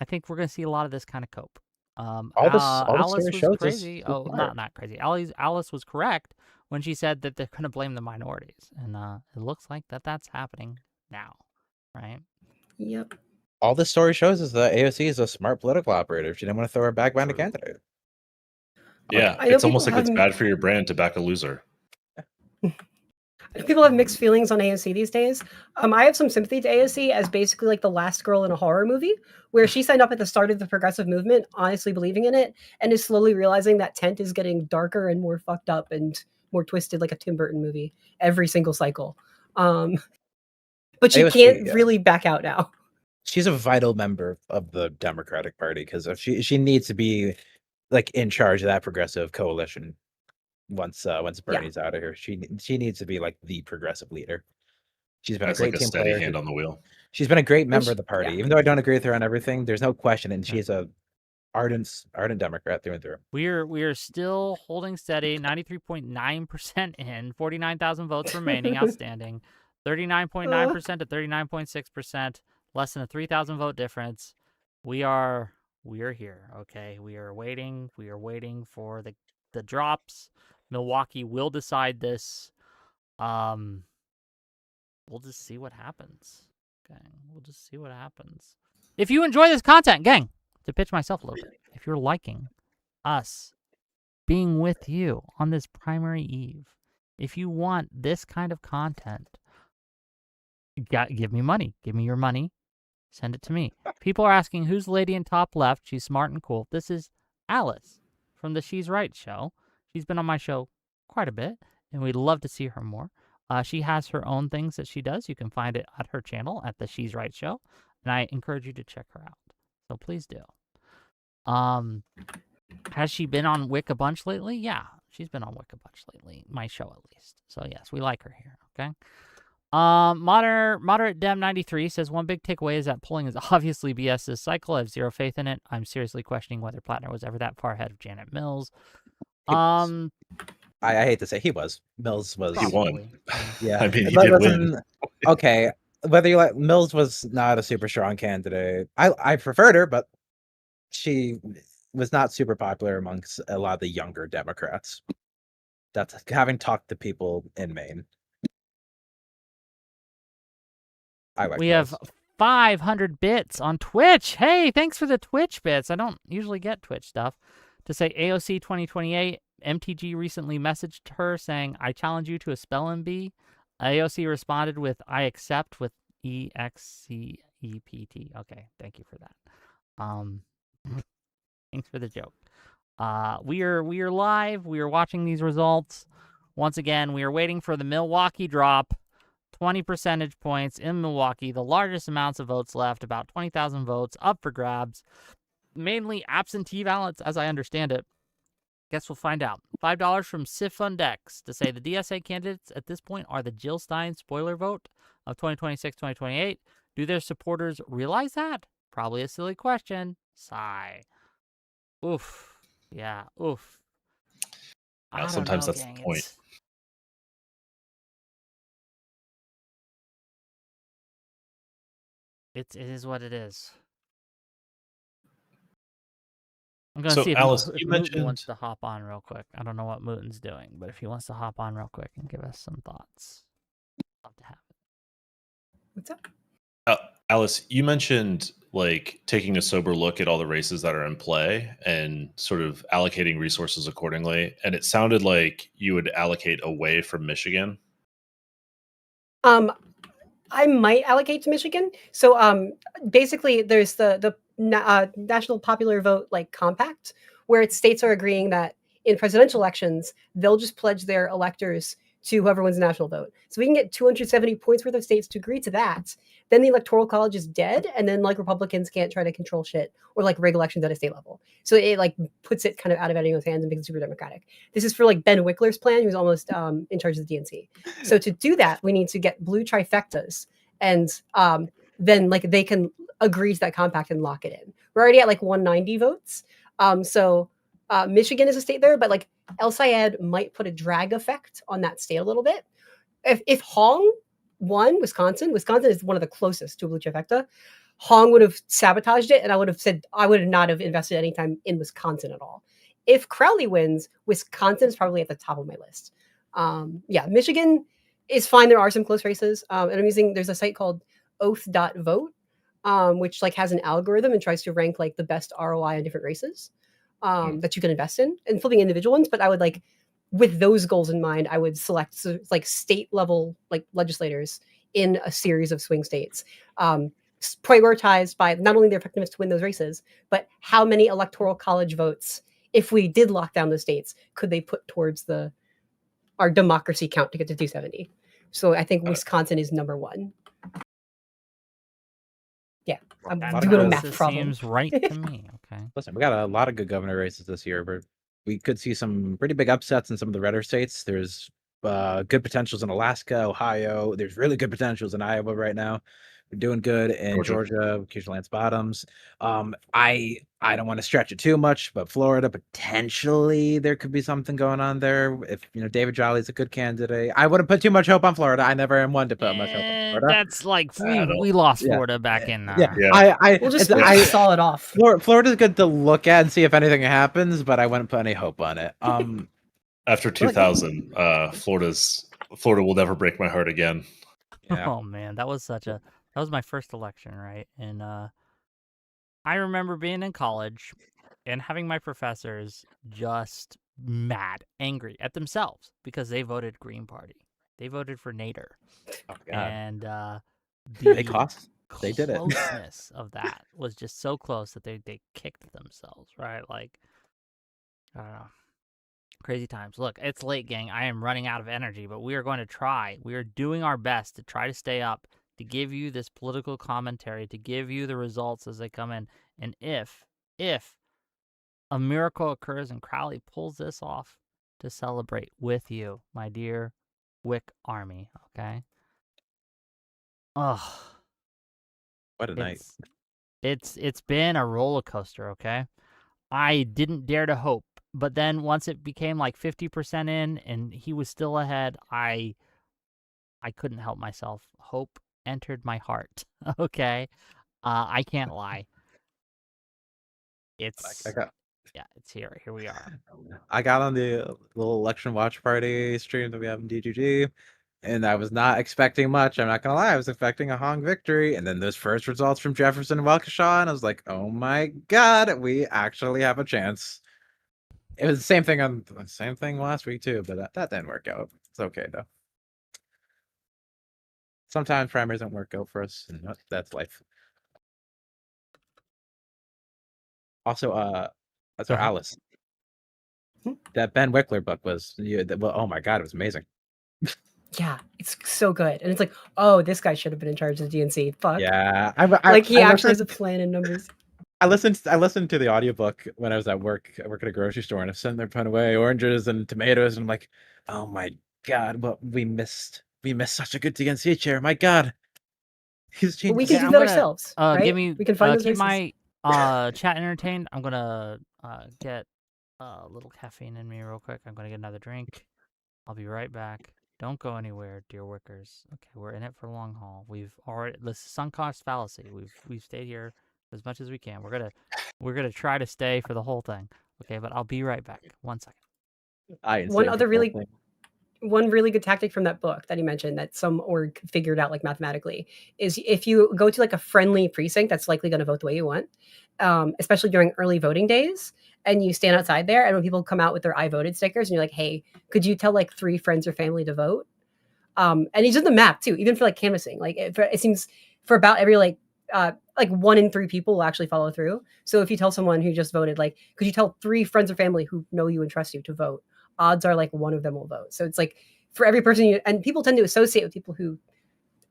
Speaker 1: think we're going to see a lot of this kind of cope. Alice was crazy. Not crazy. Alice was correct when she said that they're going to blame the minorities, and it looks like that's happening now, right?
Speaker 2: Yep.
Speaker 11: All this story shows is that AOC is a smart political operator. She didn't want to throw her back behind a candidate.
Speaker 5: Yeah, it's almost like it's bad for your brand to back a loser.
Speaker 2: People have mixed feelings on AOC these days. I have some sympathy to AOC as basically like the last girl in a horror movie where she signed up at the start of the progressive movement, honestly believing in it, and is slowly realizing that tent is getting darker and more fucked up and more twisted like a Tim Burton movie every single cycle. But she AOC, can't really back out now.
Speaker 11: She's a vital member of the Democratic Party because she needs to be like in charge of that progressive coalition. Once Bernie's out of here, she needs to be like the progressive leader. She's been a great team player.
Speaker 5: Hand on the wheel.
Speaker 11: She's been a great member of the party, even though I don't agree with her on everything. There's no question, and she's a ardent Democrat through and through.
Speaker 1: We are still holding steady, 93.9% in, 49,000 votes remaining, outstanding, 39.9% to 39.6%, less than a 3,000 vote difference. We are here. Okay, we are waiting. We are waiting for the drops. Milwaukee will decide this. We'll just see what happens. Gang. We'll just see what happens. If you enjoy this content, gang, to pitch myself a little bit, if you're liking us being with you on this primary eve, if you want this kind of content, give me money. Give me your money. Send it to me. People are asking, who's the lady in top left? She's smart and cool. This is Alice from the She's Right show. She's been on my show quite a bit, and we'd love to see her more. She has her own things that she does. You can find it at her channel at the She's Right Show, and I encourage you to check her out. So please do. Has she been on Whick a bunch lately? Yeah, she's been on Whick a bunch lately. My show, at least. So yes, we like her here. Okay. Moderate Dem 93 says one big takeaway is that pulling is obviously BS this cycle. I have zero faith in it. I'm seriously questioning whether Plattner was ever that far ahead of Janet Mills.
Speaker 11: I hate to say he was. Mills was.
Speaker 5: He won.
Speaker 11: Yeah,
Speaker 5: I mean, he did win.
Speaker 11: Okay, whether you like Mills was not a super strong candidate. I preferred her, but she was not super popular amongst a lot of the younger Democrats. That's having talked to people in Maine.
Speaker 1: We have 500 bits on Twitch. Hey, thanks for the Twitch bits. I don't usually get Twitch stuff. To say AOC 2028, MTG recently messaged her saying, I challenge you to a spell and bee. AOC responded with, I accept with EXCEPT. Okay, thank you for that. Thanks for the joke. We are live. We are watching these results. Once again, we are waiting for the Milwaukee drop. 20 percentage points in Milwaukee, the largest amounts of votes left, about 20,000 votes up for grabs, mainly absentee ballots, as I understand it. Guess we'll find out. $5 from Sifundex to say the DSA candidates at this point are the Jill Stein spoiler vote of 2026-2028. Do their supporters realize that? Probably a silly question. Sigh. Oof. Yeah, oof.
Speaker 5: Sometimes that's the point.
Speaker 1: It is what it is. I'm going to see if
Speaker 5: Alice,
Speaker 1: if
Speaker 5: you
Speaker 1: Mooten
Speaker 5: mentioned
Speaker 1: wants to hop on real quick. I don't know what Mooten's doing, but if he wants to hop on real quick and give us some thoughts, I'd love to have it.
Speaker 2: What's up?
Speaker 5: Alice, you mentioned like taking a sober look at all the races that are in play and sort of allocating resources accordingly. And it sounded like you would allocate away from Michigan.
Speaker 2: I might allocate to Michigan. So basically, there's the National Popular Vote like compact, where states are agreeing that in presidential elections they'll just pledge their electors to whoever wins the national vote. So we can get 270 points worth of states to agree to that. Then the Electoral College is dead, and then like Republicans can't try to control shit or like rig elections at a state level. So it like puts it kind of out of anyone's hands and makes it super democratic. This is for like Ben Wickler's plan, who's almost in charge of the DNC. So to do that, we need to get blue trifectas, and then like they can agree to that compact and lock it in. We're already at like 190 votes. So Michigan is a state there, but like El Sayed might put a drag effect on that state a little bit. If Hong won Wisconsin is one of the closest to a blue trifecta. Hong would have sabotaged it, and I would have said I would not have invested any time in Wisconsin at all. If Crowley wins, Wisconsin is probably at the top of my list. Michigan is fine. There are some close races, and there's a site called oath.vote, which like has an algorithm and tries to rank like the best ROI on different races that you can invest in, and flipping individual ones. But I would like, with those goals in mind, I would select like state level like legislators in a series of swing states, prioritized by not only their effectiveness to win those races, but how many electoral college votes, if we did lock down those states, could they put towards our democracy count to get to 270. So I think Wisconsin is number one. Yeah, I'm doing a math problem.
Speaker 1: Seems right to me. Okay.
Speaker 11: Listen, we got a lot of good governor races this year, but we could see some pretty big upsets in some of the redder states. There's good potentials in Alaska, Ohio. There's really good potentials in Iowa right now. We're doing good in Georgia, Lance Bottoms. I don't want to stretch it too much, but Florida, potentially there could be something going on there. If David Jolly's a good candidate, I wouldn't put too much hope on Florida. I never am one to put much hope on Florida.
Speaker 1: That's like we lost Florida back in.
Speaker 2: We'll just saw it off.
Speaker 11: Florida's good to look at and see if anything happens, but I wouldn't put any hope on it.
Speaker 5: After 2000, Florida will never break my heart again.
Speaker 11: Yeah.
Speaker 1: Oh man, that was my first election, right? And I remember being in college and having my professors just mad, angry at themselves because they voted Green Party. They voted for Nader.
Speaker 11: Oh, God.
Speaker 1: And
Speaker 11: they did it.
Speaker 1: Closeness of that was just so close that they kicked themselves, right? Like, I don't know. Crazy times. Look, it's late, gang. I am running out of energy, but we are going to try. We are doing our best to try to stay up, to give you this political commentary, to give you the results as they come in. And if a miracle occurs and Crowley pulls this off, to celebrate with you, my dear Whick Army, okay? Oh,
Speaker 11: What a night.
Speaker 1: It's been a roller coaster, okay? I didn't dare to hope, but then once it became like 50% in and he was still ahead, I couldn't help myself. Hope entered my heart, okay? I can't lie. It's it's here. Here we are.
Speaker 11: I got on the little election watch party stream that we have in DGG, and I was not expecting much. I'm not gonna lie, I was expecting a Hong victory, and then those first results from Jefferson and Waukesha, and I was like, oh my god, we actually have a chance. It was the same thing last week too, but that didn't work out. It's okay though. Sometimes primaries don't work out for us, and that's life. Also, sorry, Alice. That Ben Wickler book was, oh my god, it was amazing.
Speaker 2: Yeah, it's so good, and it's like, oh, this guy should have been in charge of the DNC. Fuck.
Speaker 11: Yeah,
Speaker 2: he actually has a plan and numbers.
Speaker 11: I listened to the audiobook when I was at work. I work at a grocery store, and I was sitting there putting away oranges and tomatoes, and I'm like, oh my god, what we missed such a good DNC chair. My god.
Speaker 2: We can do that ourselves, right?
Speaker 1: We
Speaker 2: can find those
Speaker 1: keep
Speaker 2: races.
Speaker 1: my chat entertained. I'm gonna get a little caffeine in me real quick. I'm gonna get another drink. I'll be right back. Don't go anywhere, dear Wickers. Okay, we're in it for the long haul. This is sunk cost fallacy. We've stayed here as much as we can. We're gonna try to stay for the whole thing. Okay, but I'll be right back. 1 second.
Speaker 2: One really good tactic from that book that he mentioned that some org figured out like mathematically is if you go to like a friendly precinct that's likely going to vote the way you want, especially during early voting days, and you stand outside there, and when people come out with their I voted stickers and you're like, hey, could you tell like 3 friends or family to vote? And he's done the map too, even for like canvassing. Like it seems for about every like 1 in 3 people will actually follow through. So if you tell someone who just voted, like, could you tell 3 friends or family who know you and trust you to vote? Odds are like 1 of them will vote. So it's like for every person and people tend to associate with people who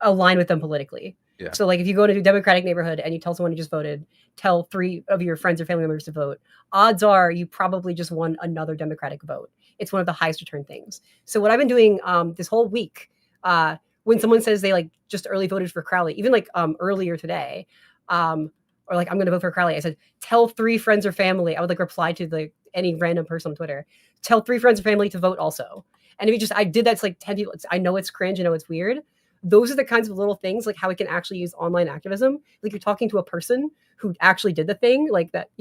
Speaker 2: align with them politically. Yeah. So like if you go to a Democratic neighborhood and you tell someone who just voted, tell 3 of your friends or family members to vote, odds are you probably just won another Democratic vote. It's one of the highest return things. So what I've been doing this whole week, when someone says they like just early voted for Crowley, even like earlier today, or like I'm going to vote for Crowley, I said, tell 3 friends or family. I would like reply to like any random person on Twitter, tell 3 friends or family to vote also. And if I did that to like 10 people, I know it's cringe, I know it's weird. Those are the kinds of little things like how we can actually use online activism. Like you're talking to a person who actually did the thing like that,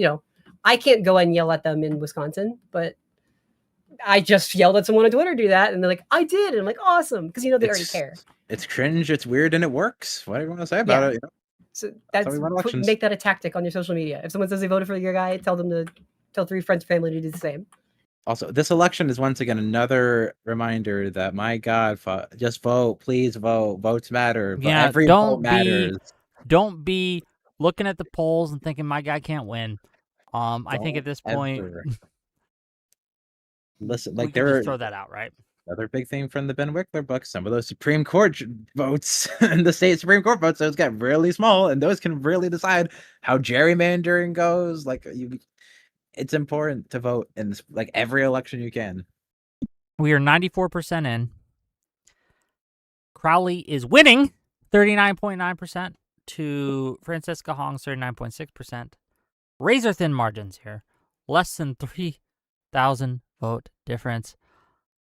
Speaker 2: I can't go and yell at them in Wisconsin, but I just yelled at someone on Twitter do that, and they're like, I did. And I'm like, awesome. Because, they already care.
Speaker 11: It's cringe, it's weird, and it works. What do you want to say about it?
Speaker 2: So make that a tactic on your social media. If someone says they voted for your guy, tell them to tell 3 friends, family to do the same.
Speaker 11: Also, this election is once again another reminder that, my God, just vote. Please vote. Votes matter.
Speaker 1: Yeah,
Speaker 11: every vote matters.
Speaker 1: Don't be looking at the polls and thinking my guy can't win. I think at this point,
Speaker 11: listen,
Speaker 1: like there just throw that out, right?
Speaker 11: Another big thing from the Ben Wickler book: some of those Supreme Court votes and the state Supreme Court votes, those get really small, and those can really decide how gerrymandering goes. Like it's important to vote in this, like every election you can.
Speaker 1: We are 94% in. Crowley is winning 39.9% to Francesca Hong's 39.6%. Razor thin margins here. Less than 3,000 vote difference.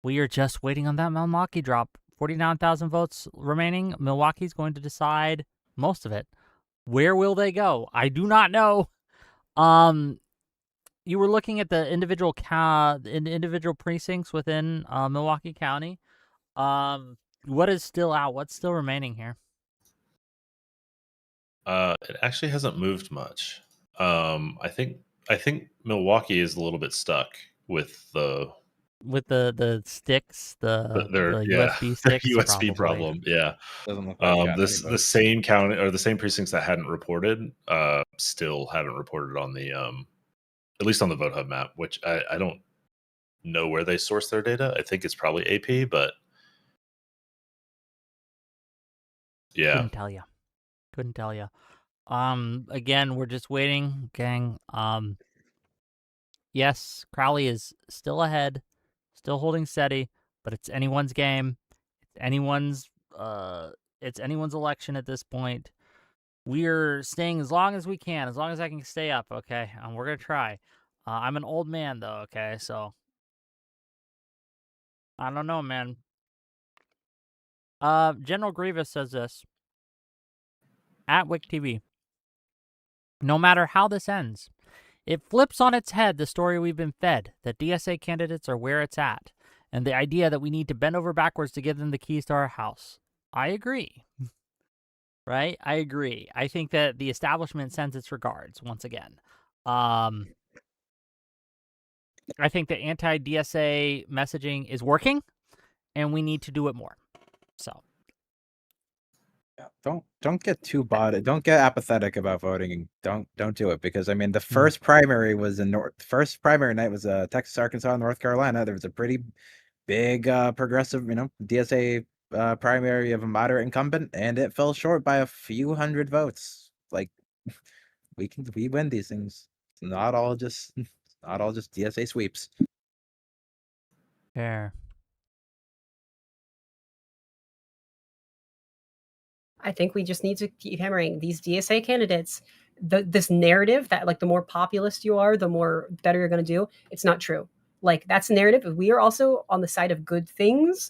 Speaker 1: We are just waiting on that Milwaukee drop. 49,000 votes remaining. Milwaukee's going to decide most of it. Where will they go? I do not know. You were looking at the individual precincts within Milwaukee County. What is still out? What's still remaining here?
Speaker 5: It actually hasn't moved much. I think Milwaukee is a little bit stuck with the
Speaker 1: sticks, the USB sticks,
Speaker 5: USB problem. Yeah, the same county or the same precincts that hadn't reported still haven't reported on the at least on the Vote Hub map, which I don't know where they source their data. I think it's probably AP, but yeah.
Speaker 1: Couldn't tell you. Again, we're just waiting, gang. Yes, Crowley is still ahead, still holding steady, but it's anyone's game. It's anyone's election at this point. We're staying as long as we can, as long as I can stay up, okay? We're gonna try. I'm an old man though, okay? So I don't know, man. General Grievous says this at Whick TV. No matter how this ends, it flips on its head the story we've been fed, that DSA candidates are where it's at, and the idea that we need to bend over backwards to give them the keys to our house. I agree. Right? I agree. I think that the establishment sends its regards once again. I think that anti-DSA messaging is working, and we need to do it more. So,
Speaker 11: yeah, don't get too bought. Don't get apathetic about voting. Don't do it, because I mean the first primary was first primary night was Texas, Arkansas, North Carolina. There was a pretty big progressive, DSA primary of a moderate incumbent, and it fell short by a few hundred votes. Like we win these things. It's not all just DSA sweeps.
Speaker 1: fair.
Speaker 2: I think we just need to keep hammering these DSA candidates. This narrative that like the more populist you are, the more better you're going to do. It's not true. Like that's a narrative. We are also on the side of good things.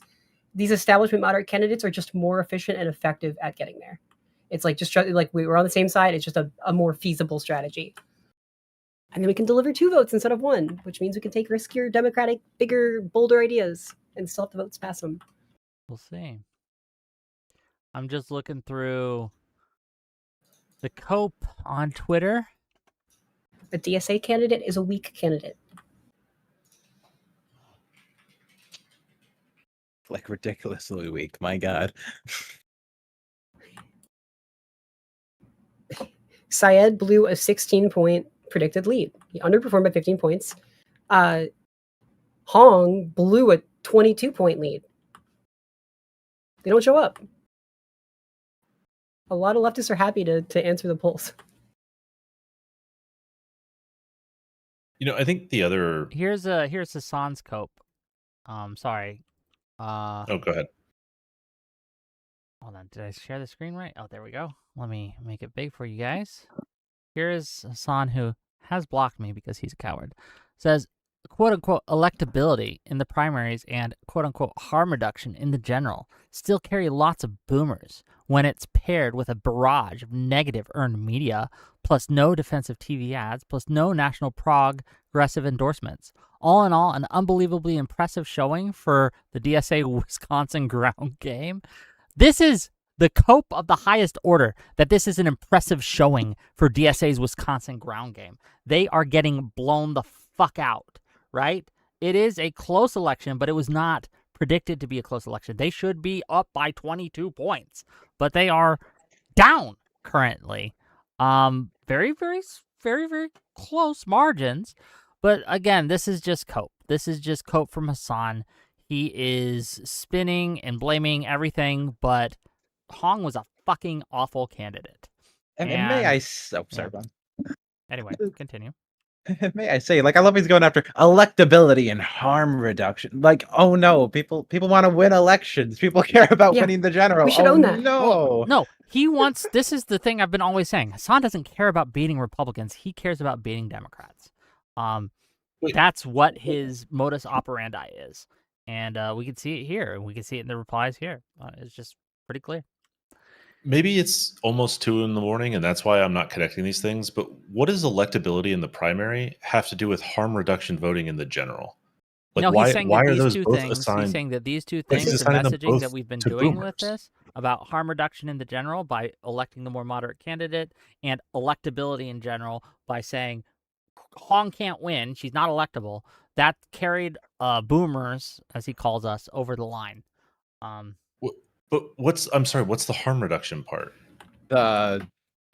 Speaker 2: These establishment moderate candidates are just more efficient and effective at getting there. It's like just like we were on the same side. It's just a more feasible strategy. And then we can deliver 2 votes instead of 1, which means we can take riskier, democratic, bigger, bolder ideas and still have the votes pass them.
Speaker 1: We'll see. I'm just looking through the Cope on Twitter.
Speaker 2: A DSA candidate is a weak candidate.
Speaker 11: Like ridiculously weak. My God.
Speaker 2: Syed blew a 16-point predicted lead. He underperformed by 15 points. Hong blew a 22-point lead. They don't show up. A lot of leftists are happy to answer the polls.
Speaker 5: I think the other
Speaker 1: here's Hassan's Cope. Sorry.
Speaker 5: Oh, go ahead.
Speaker 1: Hold on. Did I share the screen right? Oh, there we go. Let me make it big for you guys. Here is Hassan, who has blocked me because he's a coward. Says, quote-unquote, electability in the primaries and quote-unquote harm reduction in the general still carry lots of boomers when it's paired with a barrage of negative earned media, plus no defensive TV ads, plus no national progressive endorsements. All in all, an unbelievably impressive showing for the DSA Wisconsin ground game. This is the Cope of the highest order, that this is an impressive showing for DSA's Wisconsin ground game. They are getting blown the fuck out, right? It is a close election, but it was not predicted to be a close election. They should be up by 22 points, but they are down currently. Very, very, very, very close margins. But again, this is just Cope. This is just Cope from Hassan. He is spinning and blaming everything, but Hong was a fucking awful candidate.
Speaker 11: And may I... Oh, sorry, Ron.
Speaker 1: Anyway, continue.
Speaker 11: May I say, like, I love he's going after electability and harm reduction. Like, oh no, people want to win elections. People care about winning the general.
Speaker 2: We should own that.
Speaker 11: No,
Speaker 1: well, no, he wants. This is the thing I've been always saying. Hassan doesn't care about beating Republicans. He cares about beating Democrats. That's what his modus operandi is, and we can see it here, and we can see it in the replies here. It's just pretty clear.
Speaker 5: Maybe it's almost 2 a.m, and that's why I'm not connecting these things. But what does electability in the primary have to do with harm reduction voting in the general? Like,
Speaker 1: no, he's saying
Speaker 5: why
Speaker 1: that
Speaker 5: are
Speaker 1: these
Speaker 5: those
Speaker 1: two
Speaker 5: both
Speaker 1: things.
Speaker 5: assigned?
Speaker 1: He's saying that these two things, the messaging that we've been doing with this about harm reduction in the general by electing the more moderate candidate, and electability in general by saying Hong can't win, she's not electable. That carried boomers, as he calls us, over the line.
Speaker 5: But I'm sorry, what's the harm reduction part?
Speaker 2: Well,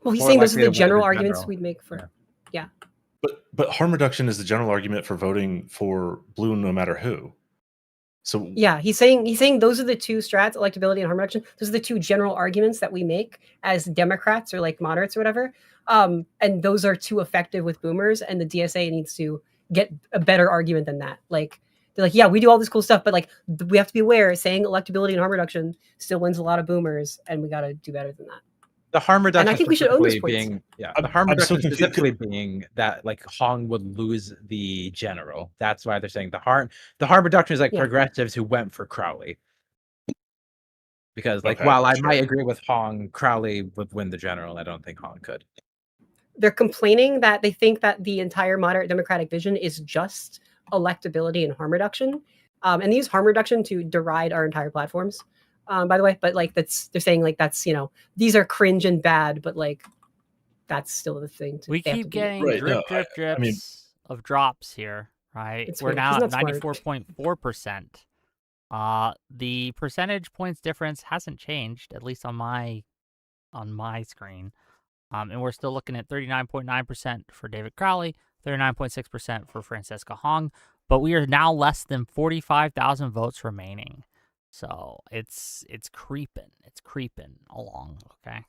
Speaker 2: he's saying those are the general arguments we'd make for, yeah.
Speaker 5: But harm reduction is the general argument for voting for blue no matter who. So
Speaker 2: yeah, he's saying those are the two strats, electability and harm reduction. Those are the two general arguments that we make as Democrats or like moderates or whatever. And those are too effective with boomers, and the DSA needs to get a better argument than that. Like they're like, yeah, we do all this cool stuff, but like we have to be aware saying electability and harm reduction still wins a lot of boomers, and we got to do better than that.
Speaker 11: The harm reduction,
Speaker 2: and I think we should own this
Speaker 11: being, the harm reduction specifically being that like Hong would lose the general. That's why they're saying the harm reduction is like progressives who went for Crowley. Because like while I might agree with Hong, Crowley would win the general. I don't think Hong could.
Speaker 2: They're complaining that they think that the entire moderate Democratic vision is just electability and harm reduction, and they use harm reduction to deride our entire platforms. By the way, but like they're saying like that's these are cringe and bad, but like that's still the thing.
Speaker 1: We keep getting drips of drops here, right? We're now at 94.4%. The percentage points difference hasn't changed, at least on my screen. And we're still looking at 39.9% for David Crowley, 39.6% for Francesca Hong, but we are now less than 45,000 votes remaining. So it's creeping. It's creeping along, okay?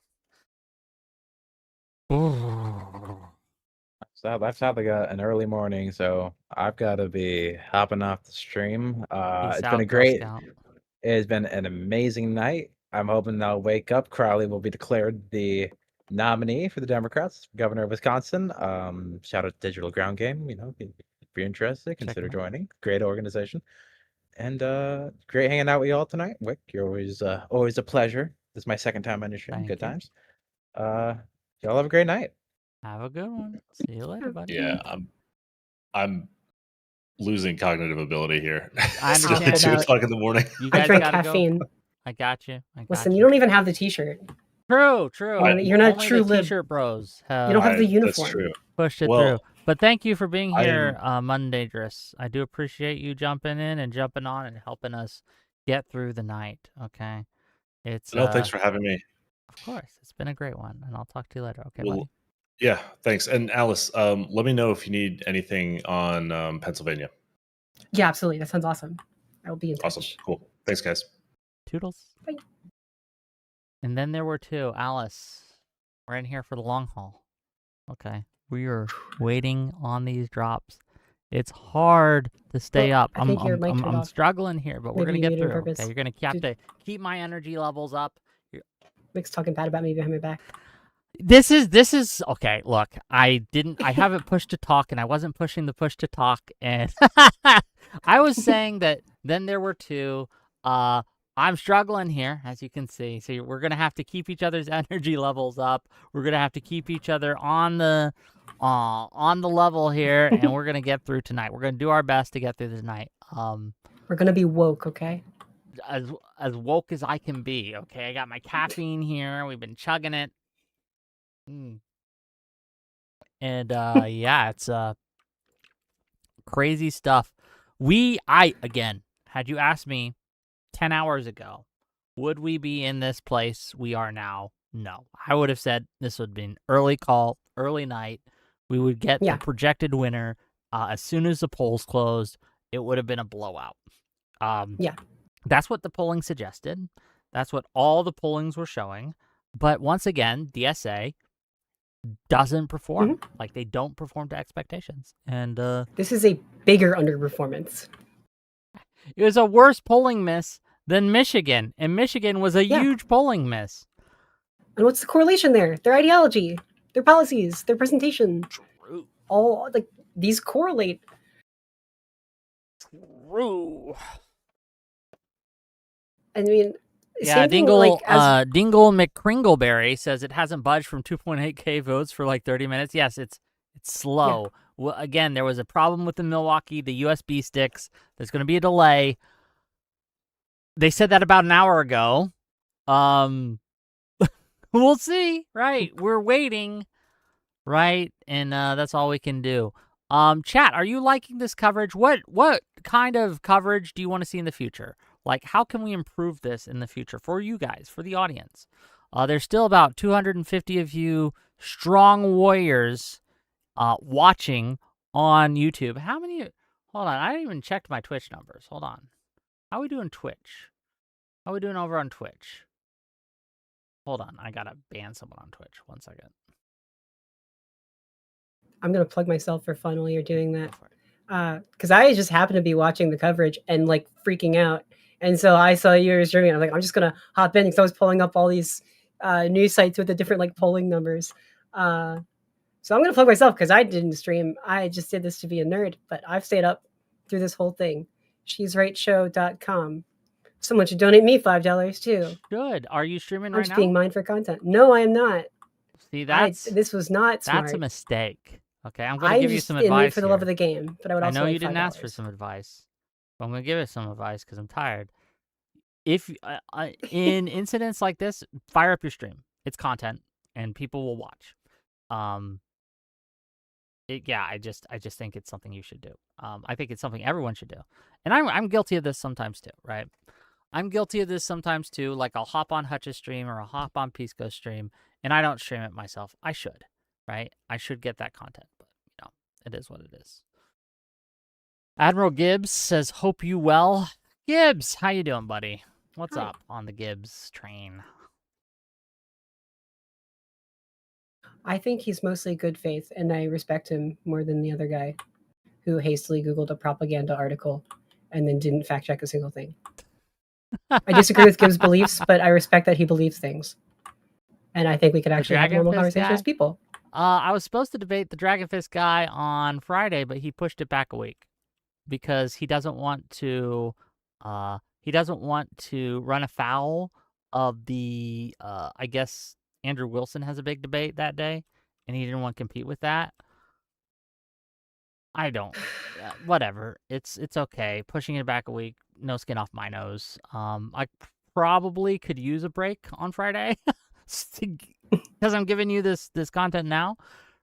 Speaker 11: So that's how they got an early morning, so I've got to be hopping off the stream. It's been an amazing night. I'm hoping I'll wake up. Crowley will be declared the nominee for the Democrats, governor of Wisconsin. Shout out to Digital Ground Game. If you're interested, consider joining. Great organization. And great hanging out with you all tonight. Whick, you're always a pleasure. This is my second time on your stream. Good times. Y'all have a great night.
Speaker 1: Have a good one. See you later, buddy.
Speaker 5: Yeah, I'm losing cognitive ability here.
Speaker 1: I understand.
Speaker 5: It's 2 o'clock in the morning.
Speaker 1: You guys
Speaker 2: I drink caffeine.
Speaker 1: Go. I got you.
Speaker 2: Listen, you don't even have the T-shirt.
Speaker 1: True.
Speaker 2: You're not
Speaker 1: only
Speaker 2: true
Speaker 1: the
Speaker 2: lib.
Speaker 1: T-shirt bros.
Speaker 2: You don't have the uniform.
Speaker 5: That's true.
Speaker 1: Pushed it through. But thank you for being here, Monday Driss. I do appreciate you jumping in and jumping on and helping us get through the night. Okay.
Speaker 5: Thanks for having me.
Speaker 1: Of course. It's been a great one. And I'll talk to you later. Okay,
Speaker 5: well,
Speaker 1: buddy?
Speaker 5: Yeah, thanks. And Alice, let me know if you need anything on Pennsylvania.
Speaker 2: Yeah, absolutely. That sounds awesome. I will be in touch.
Speaker 5: Awesome. Cool. Thanks, guys.
Speaker 1: Toodles.
Speaker 2: Bye.
Speaker 1: And then there were two. Alice, we're in here for the long haul. Okay. We are waiting on these drops. It's hard to stay up. I'm struggling here, but we're going to get through. Okay, you're going to have to keep my energy levels up.
Speaker 2: Mick's talking bad about me behind my back.
Speaker 1: This is okay. Look, I haven't pushed to talk, and I wasn't pushing the push to talk, and I was saying that then there were two. I'm struggling here, as you can see. So we're gonna have to keep each other's energy levels up. We're gonna have to keep each other on the level here, and we're gonna get through tonight. We're gonna do our best to get through tonight.
Speaker 2: We're gonna be woke, okay?
Speaker 1: As woke as I can be. Okay, I got my caffeine here. We've been chugging it. And yeah, it's crazy stuff. Again, had you asked me 10 hours ago, would we be in this place we are now? No. I would have said this would be an early call, early night. We would get the projected winner as soon as the polls closed. It would have been a blowout. That's what the polling suggested. That's what all the pollings were showing. But once again, DSA doesn't perform. Like, they don't perform to expectations. And
Speaker 2: this is a bigger underperformance.
Speaker 1: It was a worse polling miss than Michigan, and Michigan was a huge polling miss.
Speaker 2: And what's the correlation there? Their ideology, their policies, their presentation.
Speaker 1: True.
Speaker 2: All like these correlate.
Speaker 1: True.
Speaker 2: I mean,
Speaker 1: yeah, Dingle McCringleberry says it hasn't budged from 2.8K votes for like 30 minutes. Yes, it's slow. Yeah. Well, again, there was a problem with the Milwaukee, the USB sticks. There's going to be a delay. They said that about an hour ago. We'll see, right? We're waiting, right? And that's all we can do. Chat, are you liking this coverage? What kind of coverage do you want to see in the future? Like, how can we improve this in the future for you guys, for the audience? There's still about 250 of you strong warriors watching on YouTube. How many? Hold on, I didn't even check my Twitch numbers. Hold on. How are we doing Twitch? How are we doing over on Twitch? Hold on, I gotta ban someone on Twitch. 1 second.
Speaker 2: I'm gonna plug myself for fun while you're doing that, because I just happened to be watching the coverage and like freaking out, and so I saw you were streaming. I'm like, I'm just gonna hop in because I was pulling up all these news sites with the different like polling numbers. So I'm gonna plug myself because I didn't stream. I just did this to be a nerd, but I've stayed up through this whole thing. She'sRightShow.com. Someone should donate me $5 too.
Speaker 1: Good. Are you streaming
Speaker 2: I'm
Speaker 1: right
Speaker 2: just
Speaker 1: now?
Speaker 2: being mined for content. No, I am not.
Speaker 1: See,
Speaker 2: this was not smart.
Speaker 1: That's a mistake. Okay, I'm going to give you some advice.
Speaker 2: I just for the love of the game, but I would also.
Speaker 1: I know
Speaker 2: like
Speaker 1: you didn't
Speaker 2: $5.
Speaker 1: ask for some advice, but I'm going to give you some advice because I'm tired. If in incidents like this, fire up your stream. It's content, and people will watch. I just think it's something you should do. I think it's something everyone should do, and I'm guilty of this sometimes too, right? I'm guilty of this sometimes too. Like I'll hop on Hutch's stream or I'll hop on Pisco's stream, and I don't stream it myself. I should, right? I should get that content, but it is what it is. Admiral Gibbs says, "Hope you well." Gibbs, how you doing, buddy? What's up on the Gibbs train?
Speaker 2: I think he's mostly good faith, and I respect him more than the other guy who hastily Googled a propaganda article and then didn't fact check a single thing. I disagree with Gibbs' beliefs, but I respect that he believes things. And I think we could actually have a normal conversation as people.
Speaker 1: I was supposed to debate the Dragon Fist guy on Friday, but he pushed it back a week because he doesn't want to run afoul of the I guess Andrew Wilson has a big debate that day, and he didn't want to compete with that. I don't. Whatever. It's okay. Pushing it back a week, no skin off my nose. I probably could use a break on Friday because I'm giving you this content now,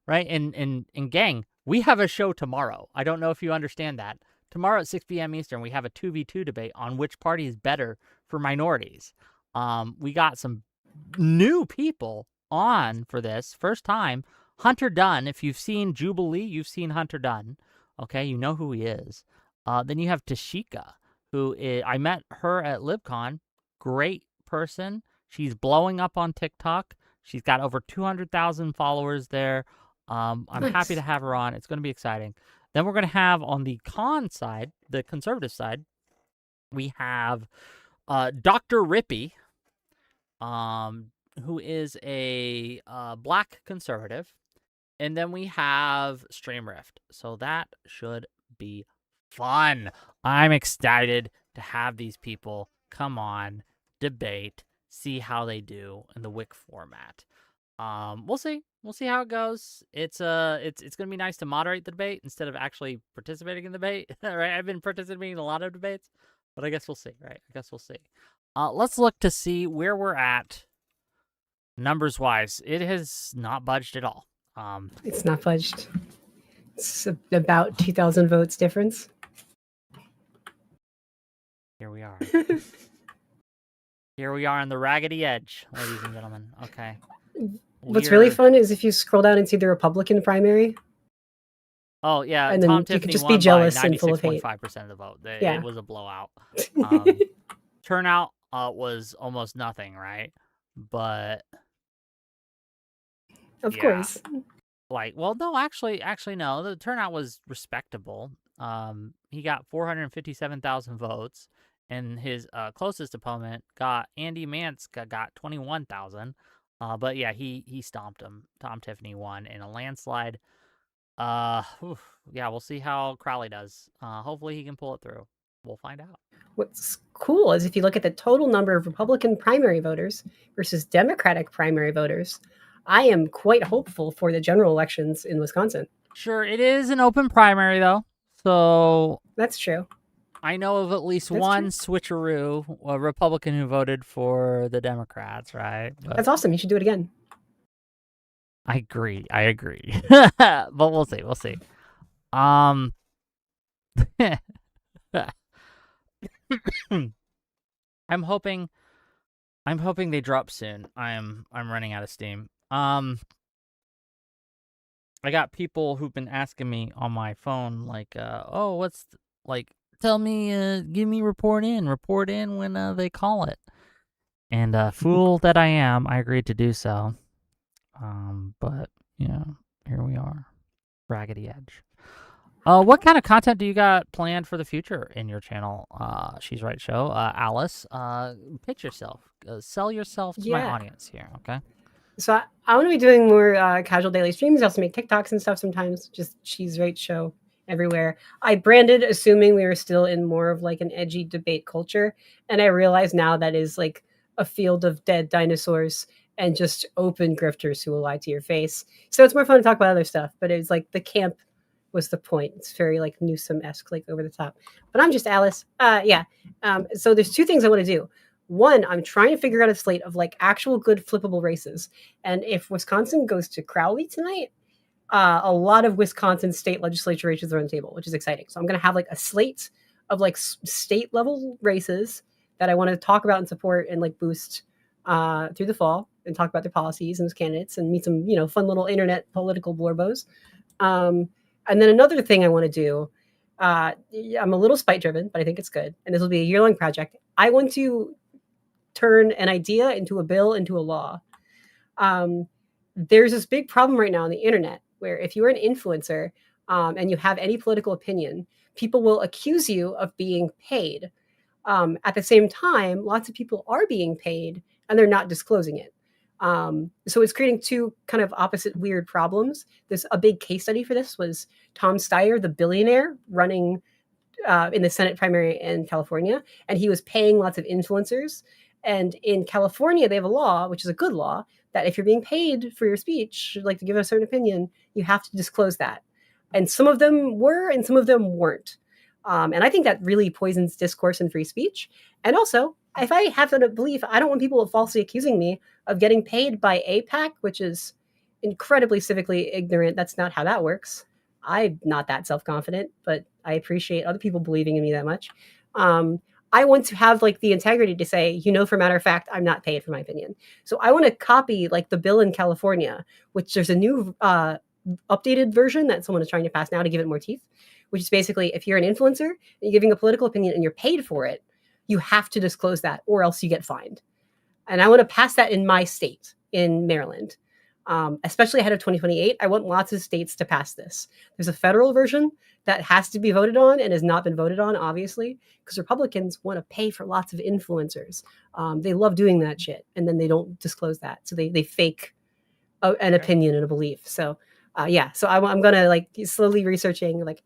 Speaker 1: right? And gang, we have a show tomorrow. I don't know if you understand that. Tomorrow at 6 p.m. Eastern, we have a 2v2 debate on which party is better for minorities. We got some new people on for this. First time, Hunter Dunn. If you've seen Jubilee, you've seen Hunter Dunn. Okay, you know who he is. Then you have Tashika, I met her at LibCon. Great person. She's blowing up on TikTok. She's got over 200,000 followers there. I'm happy to have her on. It's going to be exciting. Then we're going to have on the con side, the conservative side, we have Dr. Rippy, who is a black conservative. And then we have Stream Rift. So that should be fun. I'm excited to have these people come on, debate, see how they do in the Whick format. We'll see. We'll see how it goes. It's gonna be nice to moderate the debate instead of actually participating in the debate. Right? I've been participating in a lot of debates, but I guess we'll see. Right? I guess we'll see. Let's look to see where we're at numbers wise. It has not budged at all.
Speaker 2: It's not budged. It's about 2,000 votes difference.
Speaker 1: Here we are. Here we are on the raggedy edge, ladies and gentlemen. Okay.
Speaker 2: What's really fun is if you scroll down and see the Republican primary.
Speaker 1: Oh yeah,
Speaker 2: and then
Speaker 1: Tom
Speaker 2: you
Speaker 1: Tiffany
Speaker 2: could just
Speaker 1: won
Speaker 2: be jealous
Speaker 1: by
Speaker 2: and full of hate.
Speaker 1: 96.5% of the vote.
Speaker 2: Yeah.
Speaker 1: It was a blowout. Turnout was almost nothing, right? But
Speaker 2: of course.
Speaker 1: No, actually, no. The turnout was respectable. He got 457,000 votes, and his closest opponent Andy Mance got 21,000. But yeah, he stomped him. Tom Tiffany won in a landslide. Yeah, we'll see how Crowley does. Hopefully he can pull it through. We'll find out.
Speaker 2: What's cool is if you look at the total number of Republican primary voters versus Democratic primary voters, I am quite hopeful for the general elections in Wisconsin.
Speaker 1: Sure, it is an open primary, though. So
Speaker 2: that's true.
Speaker 1: I know of at least one switcheroo, a Republican who voted for the Democrats, right?
Speaker 2: But that's awesome. You should do it again.
Speaker 1: I agree. But we'll see. We'll see. I'm hoping they drop soon. I'm running out of steam. I got people who've been asking me on my phone, like, tell me, give me report in when they call it. And fool that I am, I agreed to do so. But, here we are. Raggedy Edge. What kind of content do you got planned for the future in your channel? She's Right Show. Alice, pitch yourself. Sell yourself to my audience here, okay?
Speaker 2: So I want to be doing more casual daily streams. I also make TikToks and stuff sometimes. Just She's Right Show everywhere. I branded assuming we were still in more of like an edgy debate culture. And I realize now that is like a field of dead dinosaurs and just open grifters who will lie to your face. So it's more fun to talk about other stuff. But it's like the camp was the point. It's very like Newsom-esque, like over the top. But I'm just Alice. So there's two things I want to do. One, I'm trying to figure out a slate of like actual good flippable races. And if Wisconsin goes to Crowley tonight, a lot of Wisconsin state legislature races are on the table, which is exciting. So I'm going to have like a slate of like state level races that I want to talk about and support and like boost through the fall and talk about their policies and those candidates and meet some, fun little internet political blorbos. And then another thing I want to do, I'm a little spite driven, but I think it's good. And this will be a year-long project. I want to turn an idea into a bill, into a law. There's this big problem right now on the internet where if you're an influencer and you have any political opinion, people will accuse you of being paid. At the same time, lots of people are being paid and they're not disclosing it. So it's creating two kind of opposite weird problems. There's a big case study for this was Tom Steyer, the billionaire running in the Senate primary in California, and he was paying lots of influencers. And in California, they have a law, which is a good law, that if you're being paid for your speech, like to give a certain opinion, you have to disclose that. And some of them were, and some of them weren't. And I think that really poisons discourse and free speech. And also, if I have that belief, I don't want people falsely accusing me of getting paid by APAC, which is incredibly civically ignorant. That's not how that works. I'm not that self-confident, but I appreciate other people believing in me that much. I want to have like the integrity to say, for matter of fact, I'm not paid for my opinion. So I want to copy like the bill in California, which there's a new updated version that someone is trying to pass now to give it more teeth, which is basically if you're an influencer and you're giving a political opinion and you're paid for it, you have to disclose that or else you get fined. And I want to pass that in my state, in Maryland, especially ahead of 2028. I want lots of states to pass this. There's a federal version that has to be voted on and has not been voted on, obviously, because Republicans want to pay for lots of influencers. They love doing that shit, and then they don't disclose that. So they fake an opinion and a belief. So, So I'm going to like slowly researching like,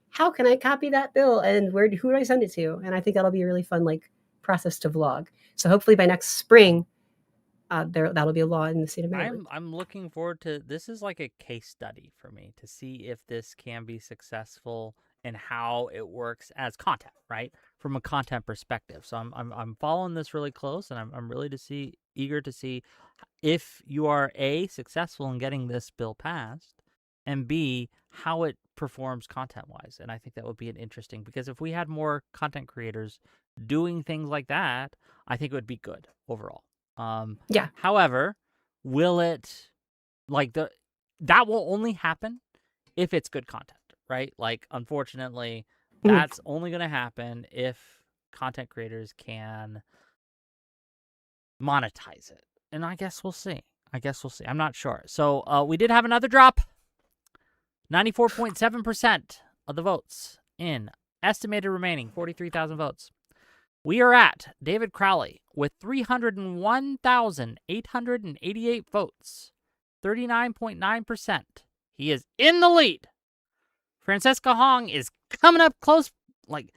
Speaker 2: how can I copy that bill and who do I send it to? And I think that'll be a really fun like process to vlog. So hopefully by next spring, that'll be a law in the state of Maryland.
Speaker 1: I'm looking forward to this. Is like a case study for me to see if this can be successful and how it works as content, right? From a content perspective. So I'm following this really close, and I'm really eager to see if you are A, successful in getting this bill passed, and B, how it performs content-wise. And I think that would be an interesting, because if we had more content creators doing things like that, I think it would be good overall. However, will it that will only happen if it's good content, right? Like, unfortunately, that's only going to happen if content creators can monetize it. And I guess we'll see. I'm not sure. So we did have another drop. 94.7% of the votes in. Estimated remaining 43,000 votes. We are at David Crowley with 301,888 votes. 39.9%. He is in the lead. Francesca Hong is coming up close. Like,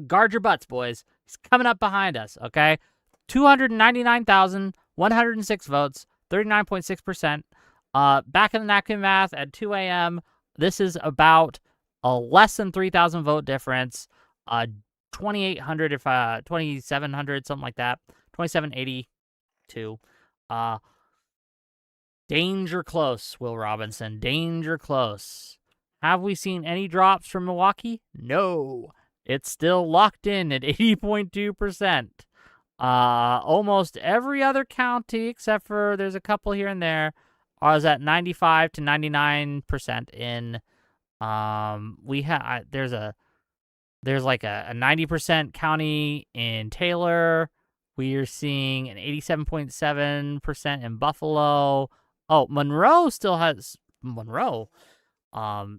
Speaker 1: guard your butts, boys. He's coming up behind us, okay? 299,106 votes. 39.6%. Back in the napkin math at 2 a.m., this is about a less than 3,000 vote difference. 2,800, 2,700, something like that. 2,782. Danger close, Will Robinson. Danger close. Have we seen any drops from Milwaukee? No. It's still locked in at 80.2%. Almost every other county, except for there's a couple here and there, I was at 95 to 99% in. There's like a 90% county in Taylor. We are seeing an 87.7% in Buffalo. Oh, Monroe still has Monroe.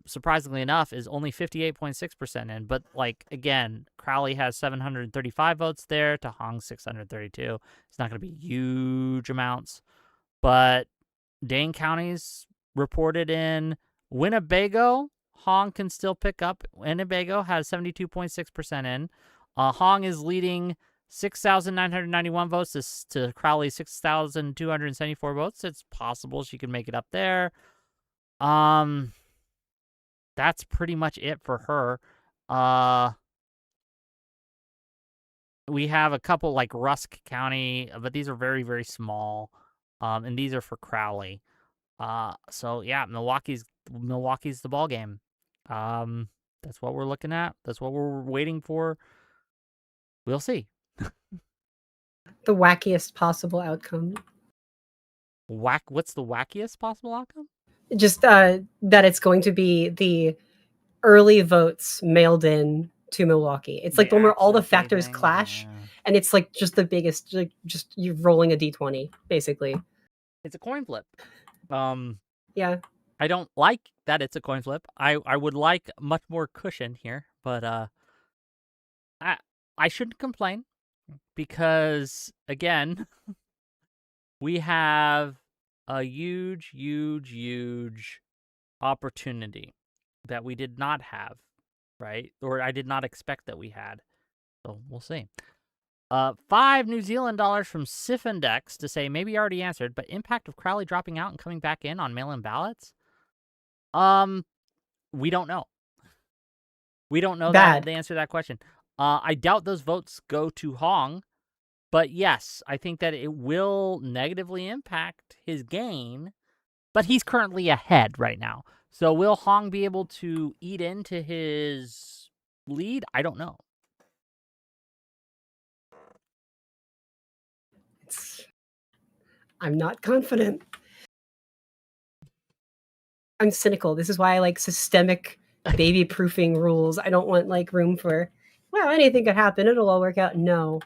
Speaker 1: Surprisingly enough, is only 58.6% in. But like again, Crowley has 735 votes there to Hong's 632. It's not going to be huge amounts, but Dane County's reported in. Winnebago, Hong can still pick up. Winnebago has 72.6% in. Hong is leading 6,991 votes to Crowley 6,274 votes. It's possible she can make it up there. That's pretty much it for her. We have a couple like Rusk County, but these are very, very small. And these are for Crowley. So yeah, Milwaukee's the ball game. That's what we're looking at. That's what we're waiting for. We'll see.
Speaker 2: The wackiest possible outcome.
Speaker 1: What's the wackiest possible outcome?
Speaker 2: Just that it's going to be the early votes mailed in to Milwaukee. It's like the one where all the factors clash, and it's like just the biggest, like just you're rolling a d20 basically.
Speaker 1: It's a coin flip.
Speaker 2: Yeah.
Speaker 1: I don't like that it's a coin flip. I would like much more cushion here, but I shouldn't complain because again, we have a huge, huge, huge opportunity that we did not have, right? Or I did not expect that we had. So we'll see. $5 New Zealand from Sifindex to say maybe already answered, but impact of Crowley dropping out and coming back in on mail-in ballots? We don't know. We don't know the answer to that question. I doubt those votes go to Hong, but yes, I think that it will negatively impact his gain, but he's currently ahead right now. So will Hong be able to eat into his lead? I don't know.
Speaker 2: I'm not confident. I'm cynical. This is why I like systemic baby proofing rules. I don't want like room for, well, anything could happen. It'll all work out. No.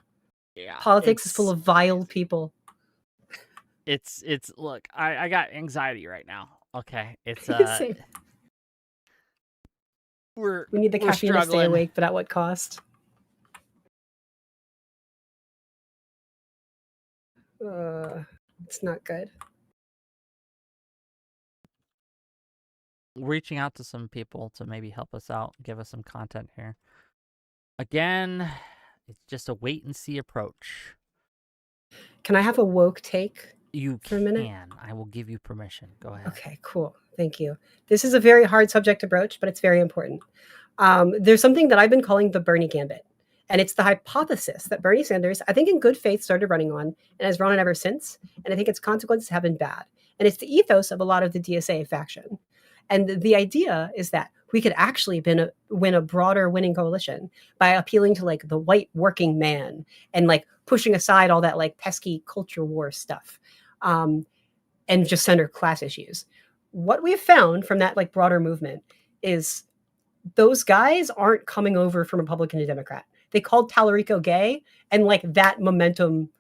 Speaker 1: Yeah.
Speaker 2: Politics is full of vile people.
Speaker 1: It's look, I got anxiety right now. Okay. It's
Speaker 2: we need the caffeine to stay awake, but at what cost? It's not good.
Speaker 1: Reaching out to some people to maybe help us out, give us some content here. Again, it's just a wait and see approach.
Speaker 2: Can I have a woke take?
Speaker 1: You
Speaker 2: for a minute?
Speaker 1: I will give you permission. Go ahead.
Speaker 2: Okay, cool. Thank you. This is a very hard subject to broach, but it's very important. There's something that I've been calling the Bernie Gambit. And it's the hypothesis that Bernie Sanders, I think in good faith, started running on and has run on ever since. And I think its consequences have been bad. And it's the ethos of a lot of the DSA faction. And the idea is that we could actually win a broader winning coalition by appealing to like the white working man and like pushing aside all that like pesky culture war stuff and just center class issues. What we have found from that like broader movement is those guys aren't coming over from Republican to Democrat. They called Tallarico gay and like that momentum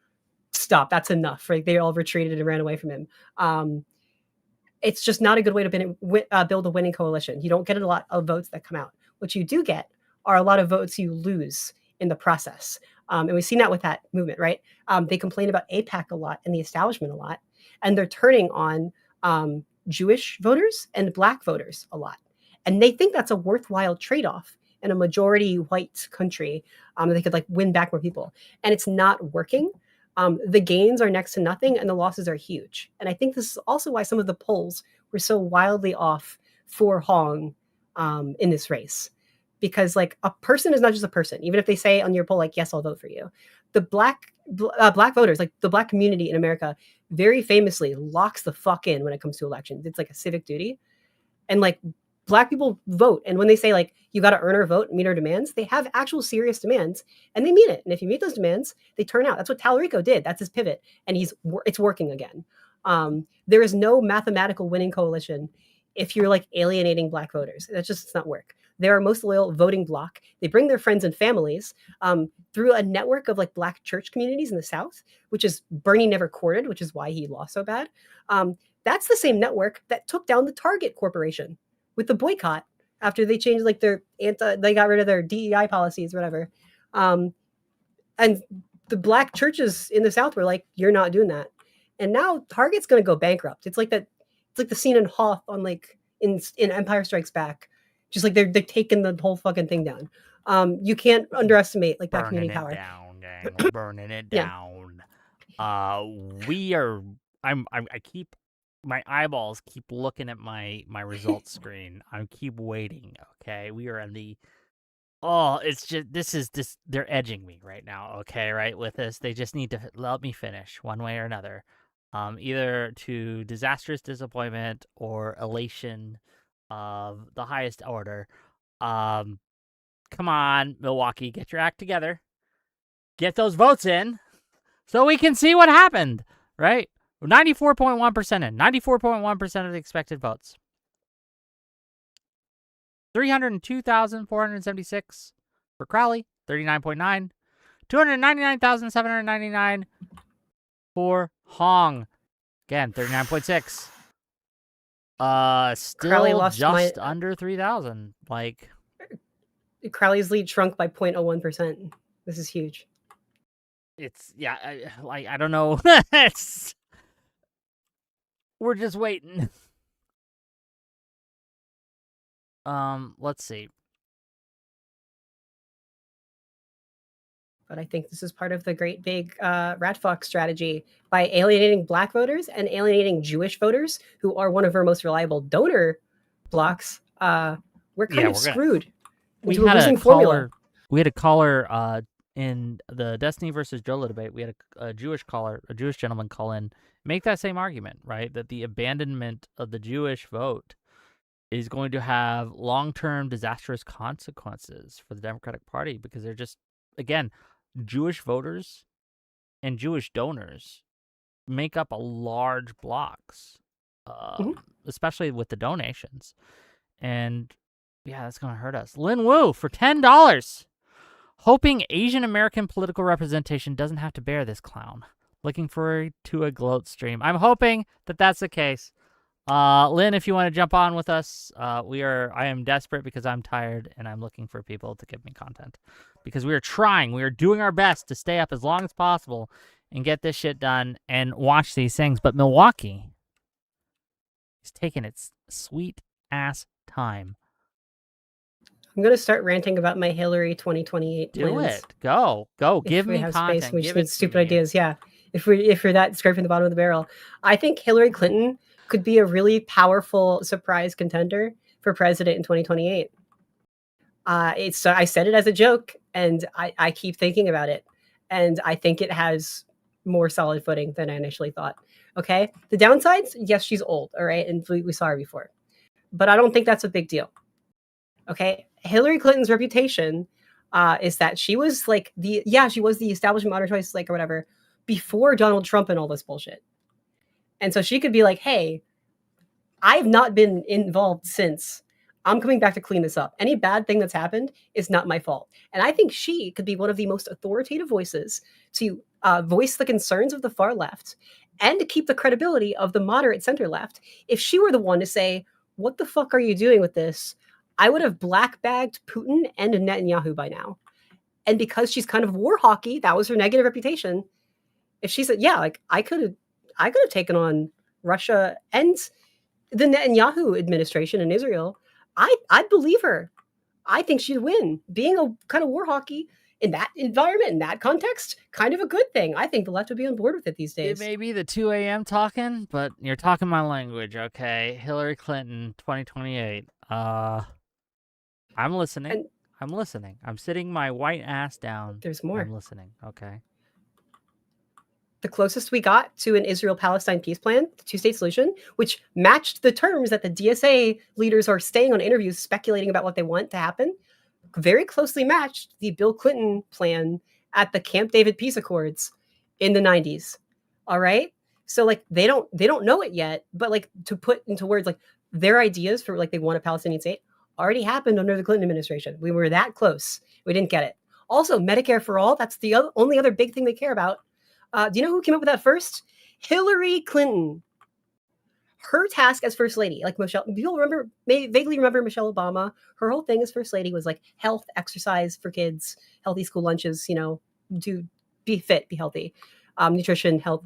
Speaker 2: stopped. That's enough, right? They all retreated and ran away from him. It's just not a good way to build a winning coalition. You don't get a lot of votes that come out. What you do get are a lot of votes you lose in the process. And we've seen that with that movement, right? They complain about AIPAC a lot and the establishment a lot, and they're turning on Jewish voters and Black voters a lot. And they think that's a worthwhile trade-off in a majority white country. They could like win back more people. And it's not working. The gains are next to nothing and the losses are huge. And I think this is also why some of the polls were so wildly off for Hong in this race. Because like a person is not just a person. Even if they say on your poll, like, yes, I'll vote for you. The black voters, like the Black community in America, very famously locks the fuck in when it comes to elections. It's like a civic duty. And like Black people vote. And when they say like, you got to earn our vote and meet our demands, they have actual serious demands and they meet it. And if you meet those demands, they turn out. That's what Tallarico did. That's his pivot. And it's working again. There is no mathematical winning coalition if you're like alienating Black voters. That just does not work. They're our most loyal voting bloc. They bring their friends and families through a network of like Black church communities in the South, which is Bernie never courted, which is why he lost so bad. That's the same network that took down the Target Corporation with the boycott after they changed like they got rid of their DEI policies, whatever. And the Black churches in the South were like, "You're not doing that." And now Target's going to go bankrupt. It's like the scene in Hoth on like in Empire Strikes Back. Just like they're taking the whole fucking thing down. You can't underestimate like that community power.
Speaker 1: Burning it down. We are. I keep my eyeballs keep looking at my results screen. I keep waiting. Okay, we are in the. Oh, it's just they're edging me right now. Okay, right with this, they just need to let me finish one way or another. Either to disastrous disappointment or elation of the highest order. Come on, Milwaukee, get your act together. Get those votes in so we can see what happened, right? 94.1% in. 94.1% of the expected votes. 302,476 for Crowley, 39.9. 299,799 for Hong. Again, 39.6. Still just under 3,000. Like
Speaker 2: Crowley's lead shrunk by 0.01%. This is huge.
Speaker 1: It's I don't know. We're just waiting. Let's see.
Speaker 2: But I think this is part of the great big rat fuck strategy by alienating Black voters and alienating Jewish voters, who are one of our most reliable donor blocks. We're kind of screwed.
Speaker 1: We had a caller in the Destiny versus Jola debate. We had a Jewish gentleman call in, make that same argument, right? That the abandonment of the Jewish vote is going to have long-term disastrous consequences for the Democratic Party because they're just, again, Jewish voters and Jewish donors make up a large blocks, especially with the donations. And yeah, that's going to hurt us. Lin Wu for $10. Hoping Asian American political representation doesn't have to bear this clown. Looking forward to a gloat stream. I'm hoping that that's the case. Lynn, if you want to jump on with us, I am desperate because I'm tired and I'm looking for people to give me content because we are doing our best to stay up as long as possible and get this shit done and watch these things. But Milwaukee is taking its sweet ass time.
Speaker 2: I'm going to start ranting about my Hillary 2028 plans.
Speaker 1: Do it. Go. Give me content.
Speaker 2: Space, we just need stupid ideas. Yeah. If you're that scraping the bottom of the barrel, I think Hillary Clinton could be a really powerful surprise contender for president in 2028. I said it as a joke, and I keep thinking about it, and I think it has more solid footing than I initially thought. Okay, the downsides, yes, she's old, all right, and we saw her before, but I don't think that's a big deal. Okay, Hillary Clinton's reputation is that she was like she was the establishment modern choice, like or whatever, before Donald Trump and all this bullshit. And so she could be like, hey, I've not been involved since. I'm coming back to clean this up. Any bad thing that's happened is not my fault. And I think she could be one of the most authoritative voices to voice the concerns of the far left and to keep the credibility of the moderate center left. If she were the one to say, what the fuck are you doing with this? I would have black-bagged Putin and Netanyahu by now. And because she's kind of war hawky, that was her negative reputation. If she said, yeah, like I could have taken on Russia and the Netanyahu administration in Israel, I'd believe her. I think she'd win. Being a kind of war hawky in that environment, in that context, kind of a good thing. I think the left would be on board with it these days.
Speaker 1: It may be the 2 a.m. talking, but you're talking my language, okay? Hillary Clinton, 2028. I'm listening. I'm listening. I'm sitting my white ass down.
Speaker 2: There's more.
Speaker 1: I'm listening, okay?
Speaker 2: The closest we got to an Israel-Palestine peace plan, the two-state solution, which matched the terms that the DSA leaders are staying on interviews speculating about what they want to happen, very closely matched the Bill Clinton plan at the Camp David peace accords in the 90s. All right? So like they don't know it yet, but like to put into words like their ideas for like they want a Palestinian state already happened under the Clinton administration. We were that close. We didn't get it. Also, Medicare for all, that's the only other big thing they care about. Do you know who came up with that first? Hillary Clinton. Her task as first lady, like Michelle, people remember, maybe vaguely remember Michelle Obama. Her whole thing as first lady was like health, exercise for kids, healthy school lunches, to be fit, be healthy, nutrition, health.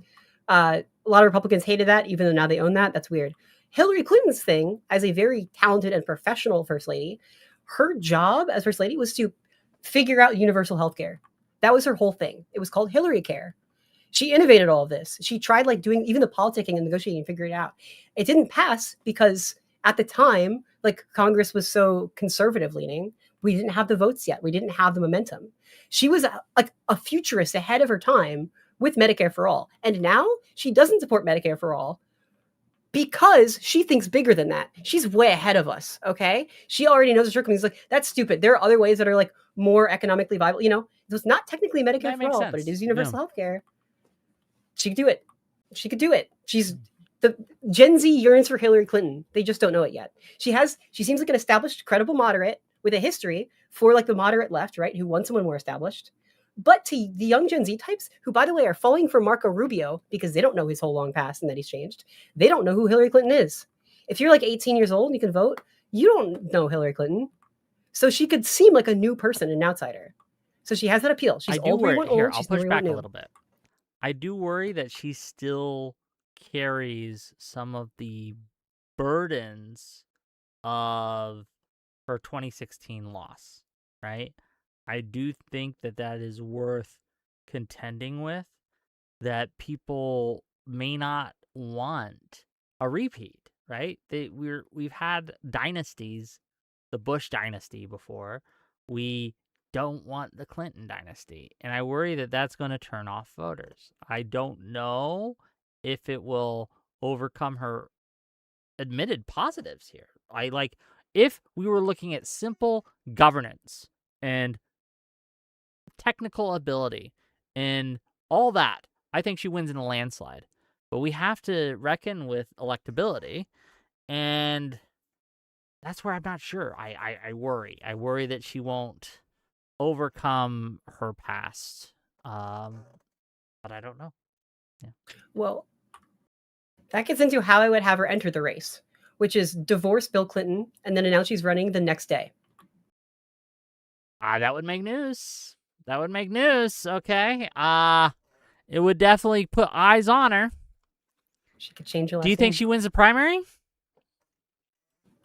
Speaker 2: A lot of Republicans hated that, even though now they own that. That's weird. Hillary Clinton's thing as a very talented and professional first lady, her job as first lady was to figure out universal health care. That was her whole thing. It was called Hillary Care. She innovated all of this. She tried like doing even the politicking and negotiating and figuring it out. It didn't pass because at the time, like Congress was so conservative leaning, we didn't have the votes yet. We didn't have the momentum. She was like a futurist ahead of her time with Medicare for all. And now she doesn't support Medicare for all because she thinks bigger than that. She's way ahead of us, okay? She already knows the shortcomings. Like, that's stupid. There are other ways that are like more economically viable. It's not technically Medicare for all, but it is universal health care. She could do it. She could do it. The Gen Z yearns for Hillary Clinton. They just don't know it yet. She seems like an established, credible moderate with a history for like the moderate left, right? Who wants someone more established. But to the young Gen Z types, who by the way are falling for Marco Rubio because they don't know his whole long past and that he's changed. They don't know who Hillary Clinton is. If you're like 18 years old and you can vote, you don't know Hillary Clinton. So she could seem like a new person, an outsider. So she has that appeal. She's old.
Speaker 1: Here, I'll push back a little bit. I do worry that she still carries some of the burdens of her 2016 loss, right? I do think that is worth contending with, that people may not want a repeat, right? We've had dynasties, the Bush dynasty before. We don't want the Clinton dynasty. And I worry that that's going to turn off voters. I don't know if it will overcome her admitted positives here. If we were looking at simple governance and technical ability and all that, I think she wins in a landslide. But we have to reckon with electability, and that's where I'm not sure. I worry. I worry that she won't overcome her past, but I don't know. Yeah.
Speaker 2: Well, that gets into how I would have her enter the race, which is divorce Bill Clinton and then announce she's running the next day.
Speaker 1: That would make news. Okay. It would definitely put eyes on her.
Speaker 2: She could change her last
Speaker 1: Do you think she wins the primary?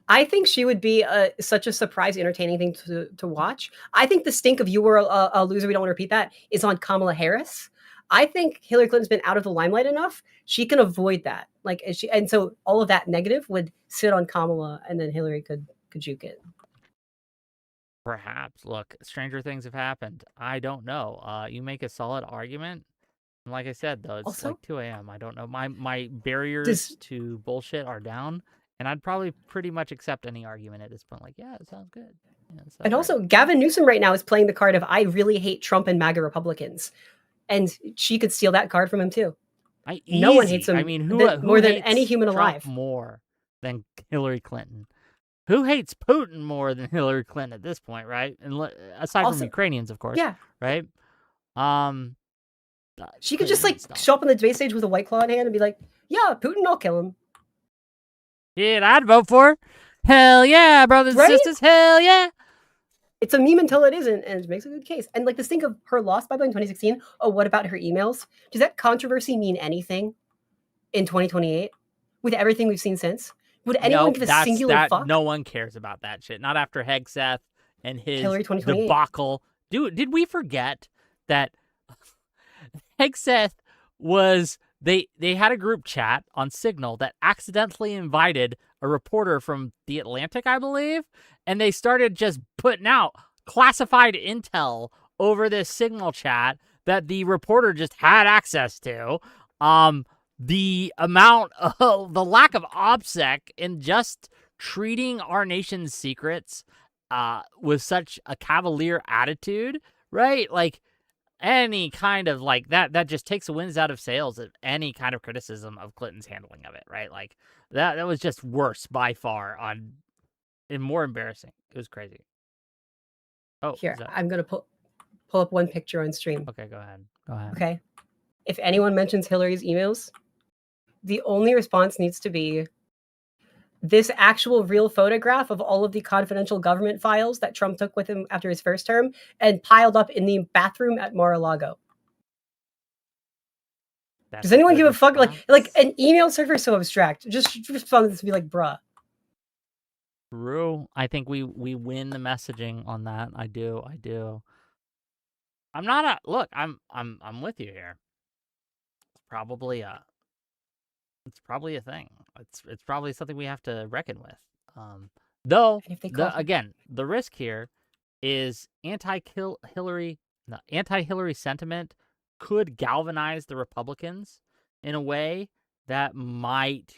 Speaker 2: I think she would be such a surprise, entertaining thing to watch. I think the stink of "you were a loser, we don't want to repeat that" is on Kamala Harris. I think Hillary Clinton's been out of the limelight enough; she can avoid that. And so all of that negative would sit on Kamala, and then Hillary could juke it.
Speaker 1: Perhaps. Look, stranger things have happened. I don't know. You make a solid argument. And like I said, though, it's
Speaker 2: also,
Speaker 1: like 2 a.m. I don't know. My barriers to bullshit are down. And I'd probably pretty much accept any argument at this point. Like, yeah, it sounds good. Yeah,
Speaker 2: and also, Gavin Newsom right now is playing the card of "I really hate Trump and MAGA Republicans," and she could steal that card from him too. No one hates him.
Speaker 1: I mean, who
Speaker 2: more than
Speaker 1: hates
Speaker 2: any human
Speaker 1: Trump
Speaker 2: alive?
Speaker 1: More than Hillary Clinton? Who hates Putin more than Hillary Clinton at this point, right? And aside from Ukrainians, of course.
Speaker 2: Yeah.
Speaker 1: Right.
Speaker 2: She could just show up on the debate stage with a White Claw in hand and be like, "Yeah, Putin, I'll kill him."
Speaker 1: Yeah, I'd vote for her. Hell yeah, brothers and sisters. Hell yeah.
Speaker 2: It's a meme until it isn't, and it makes a good case. And this thing of her loss by in 2016. Oh, what about her emails? Does that controversy mean anything in 2028 with everything we've seen since? Would anyone give a singular fuck?
Speaker 1: No one cares about that shit. Not after Hegseth and his
Speaker 2: Hillary 2028
Speaker 1: debacle. Dude, did we forget that Hegseth was... They had a group chat on Signal that accidentally invited a reporter from The Atlantic, I believe, and they started just putting out classified intel over this Signal chat that the reporter just had access to. The amount of the lack of OPSEC in just treating our nation's secrets with such a cavalier attitude, right? Like, any kind of like that just takes the winds out of sails of any kind of criticism of Clinton's handling of it, right? Like that was just worse by far and more embarrassing. It was crazy. Oh,
Speaker 2: here, I'm gonna pull up one picture on stream.
Speaker 1: Okay, go ahead.
Speaker 2: Okay. If anyone mentions Hillary's emails, the only response needs to be this actual real photograph of all of the confidential government files that Trump took with him after his first term and piled up in the bathroom at Mar-a-Lago. Does anyone give a fuck? Like an email server is so abstract. Just respond to this and be like, bruh.
Speaker 1: True. I think we win the messaging on that. I do. I'm not look, I'm with you here. It's probably a thing. It's probably something we have to reckon with. Though again, the risk here is anti-Hillary sentiment could galvanize the Republicans in a way that might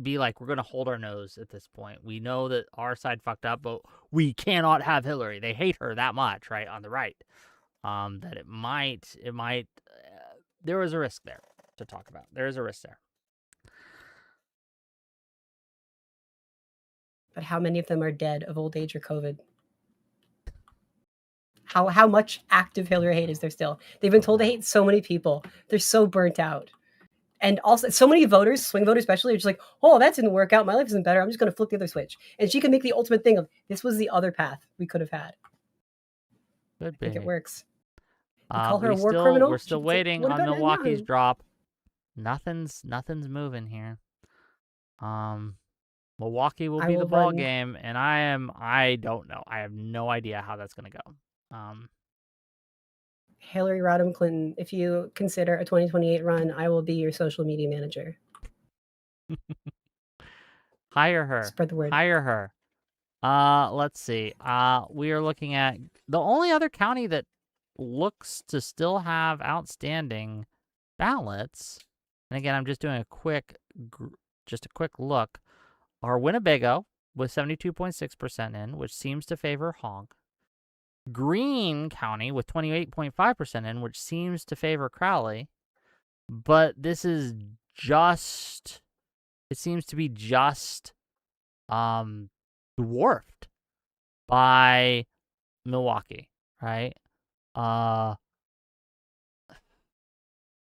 Speaker 1: be like, we're going to hold our nose at this point. We know that our side fucked up, but we cannot have Hillary. They hate her that much, right, on the right. That it might there is a risk there to talk about. There is a risk there.
Speaker 2: But how many of them are dead of old age or COVID? How much active Hillary hate is there still? They've been told to hate so many people. They're so burnt out. And also, so many voters, swing voters especially, are just like, oh, that didn't work out. My life isn't better. I'm just going to flip the other switch. And she can make the ultimate thing of, this was the other path we could have had.
Speaker 1: Could be.
Speaker 2: I think it works. Call her a war
Speaker 1: criminal.
Speaker 2: criminal?
Speaker 1: We're still waiting on Milwaukee's drop. Nothing's moving here. Milwaukee will be the ball game, and I don't know. I have no idea how that's going to go.
Speaker 2: Hillary Rodham Clinton, if you consider a 2028 run, I will be your social media manager.
Speaker 1: Hire her.
Speaker 2: Spread the word.
Speaker 1: Hire her. Let's see. We are looking at the only other county that looks to still have outstanding ballots. And again, I'm just doing a quick look. Are Winnebago with 72.6% in, which seems to favor Honk. Greene County with 28.5% in, which seems to favor Crowley. But this is just, it seems to be just dwarfed by Milwaukee, right? And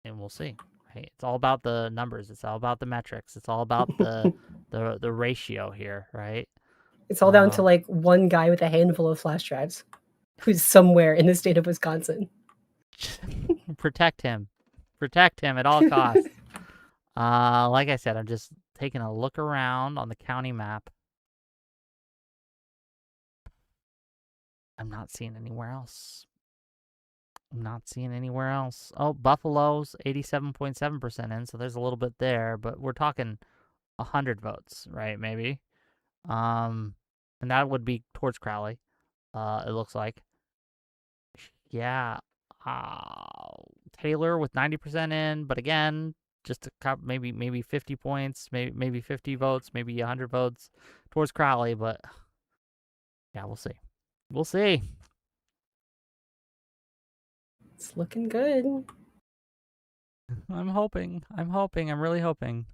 Speaker 1: we'll see. Right? It's all about the numbers. It's all about the metrics. It's all about the the ratio here, right?
Speaker 2: It's all down to like one guy with a handful of flash drives who's somewhere in the state of Wisconsin.
Speaker 1: Protect him at all costs. Like I said, I'm just taking a look around on the county map. I'm not seeing anywhere else. Oh, Buffalo's 87.7% in, so there's a little bit there, but we're talking 100 votes, right? Maybe. And that would be towards Crowley. It looks like. Yeah. Taylor with 90% in, but again, just maybe 50 points, maybe 50 votes, maybe 100 votes towards Crowley, but yeah, we'll see.
Speaker 2: It's looking good.
Speaker 1: I'm really hoping.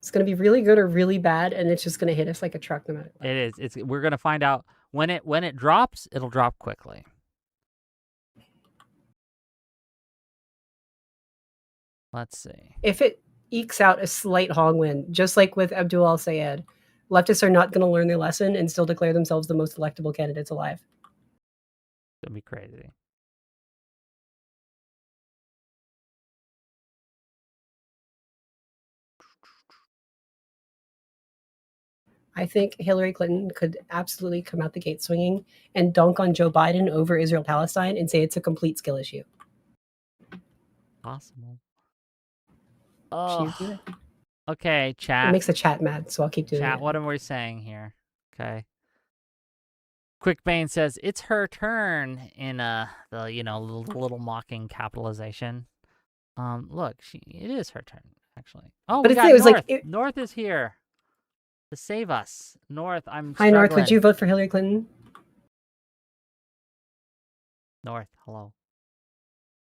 Speaker 2: It's going to be really good or really bad, and it's just going to hit us like a truck no matter what.
Speaker 1: It is. We're going to find out when it drops, it'll drop quickly. Let's see.
Speaker 2: If it ekes out a slight Hong win, just like with Abdul Al-Sayed, leftists are not going to learn their lesson and still declare themselves the most electable candidates alive.
Speaker 1: It's going to be crazy.
Speaker 2: I think Hillary Clinton could absolutely come out the gate swinging and dunk on Joe Biden over Israel-Palestine and say it's a complete skill issue.
Speaker 1: Possible.
Speaker 2: Oh. Do it.
Speaker 1: Okay, chat.
Speaker 2: It makes the chat mad, so I'll keep doing it.
Speaker 1: Chat, what am we saying here? Okay. Quickbane says it's her turn in the little mocking capitalization. Look, it is her turn actually. Oh, but it was North. Like North is here to save us. North, I'm struggling.
Speaker 2: Hi North, would you vote for Hillary Clinton?
Speaker 1: North, hello.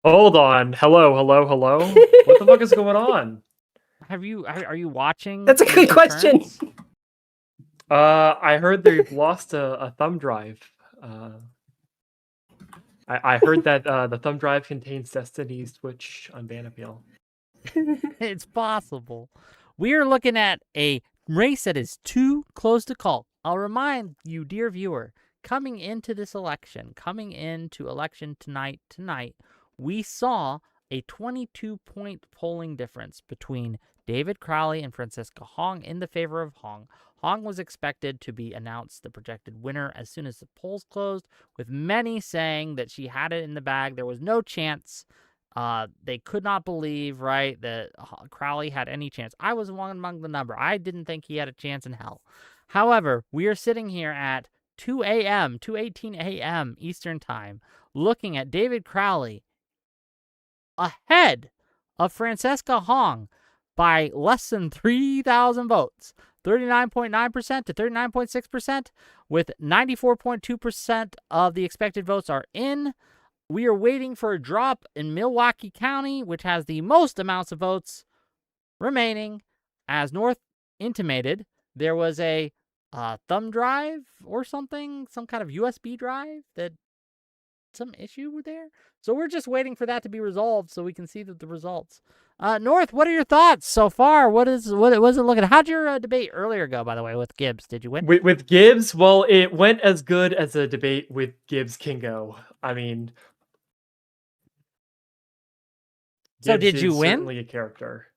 Speaker 12: Hold on. Hello. What the fuck is going on?
Speaker 1: Are you watching?
Speaker 2: That's a good question.
Speaker 12: I heard they've lost a thumb drive. I heard that the thumb drive contains Destiny's Twitch unban appeal.
Speaker 1: It's possible. We are looking at a race that is too close to call. I'll remind you, dear viewer, coming into election tonight, we saw a 22-point polling difference between David Crowley and Francisca Hong in the favor of Hong. Hong was expected to be announced the projected winner as soon as the polls closed, with many saying that she had it in the bag. There was no chance. They could not believe, right, that Crowley had any chance. I was one among the number. I didn't think he had a chance in hell. However, we are sitting here at 2 a.m., 2:18 a.m. Eastern Time, looking at David Crowley ahead of Francesca Hong by less than 3,000 votes, 39.9% to 39.6%, with 94.2% of the expected votes are in. We are waiting for a drop in Milwaukee County, which has the most amounts of votes remaining. As North intimated, there was a thumb drive or something, some kind of USB drive that some issue there. So we're just waiting for that to be resolved so we can see the results. North, what are your thoughts so far? What is it looking? How'd your debate earlier go, by the way, with Gibbs? Did you win?
Speaker 12: With Gibbs, well, it went as good as a debate with Gibbs Kingo. I mean,
Speaker 1: so
Speaker 12: Gibbs
Speaker 1: did you win?
Speaker 12: Certainly a character.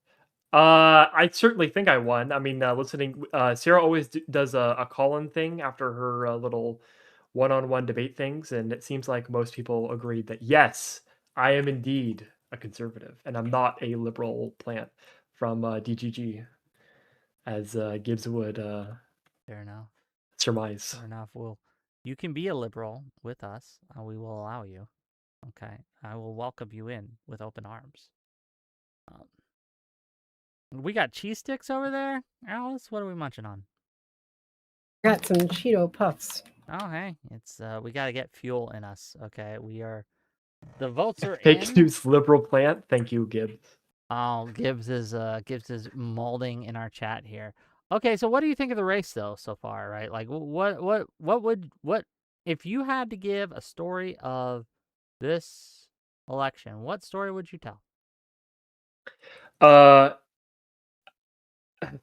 Speaker 12: I certainly think I won. I mean, listening, Sarah always does a call-in thing after her little one-on-one debate things, and it seems like most people agreed that yes, I am indeed a conservative, and I'm not a liberal plant from DGG, as Gibbs would
Speaker 1: fair enough
Speaker 12: surmise.
Speaker 1: Fair enough. Well, you can be a liberal with us. We will allow you. Okay, I will welcome you in with open arms. We got cheese sticks over there, Alice. What are we munching on?
Speaker 2: Got some Cheeto puffs.
Speaker 1: Oh, hey, it's we got to get fuel in us. Okay, we are. The votes are
Speaker 12: Fake
Speaker 1: in.
Speaker 12: news liberal plant. Thank you, Gibbs.
Speaker 1: Oh, Gibbs is molding in our chat here. Okay, so what do you think of the race though so far? Right, like what if you had to give a story of this election? What story would you tell?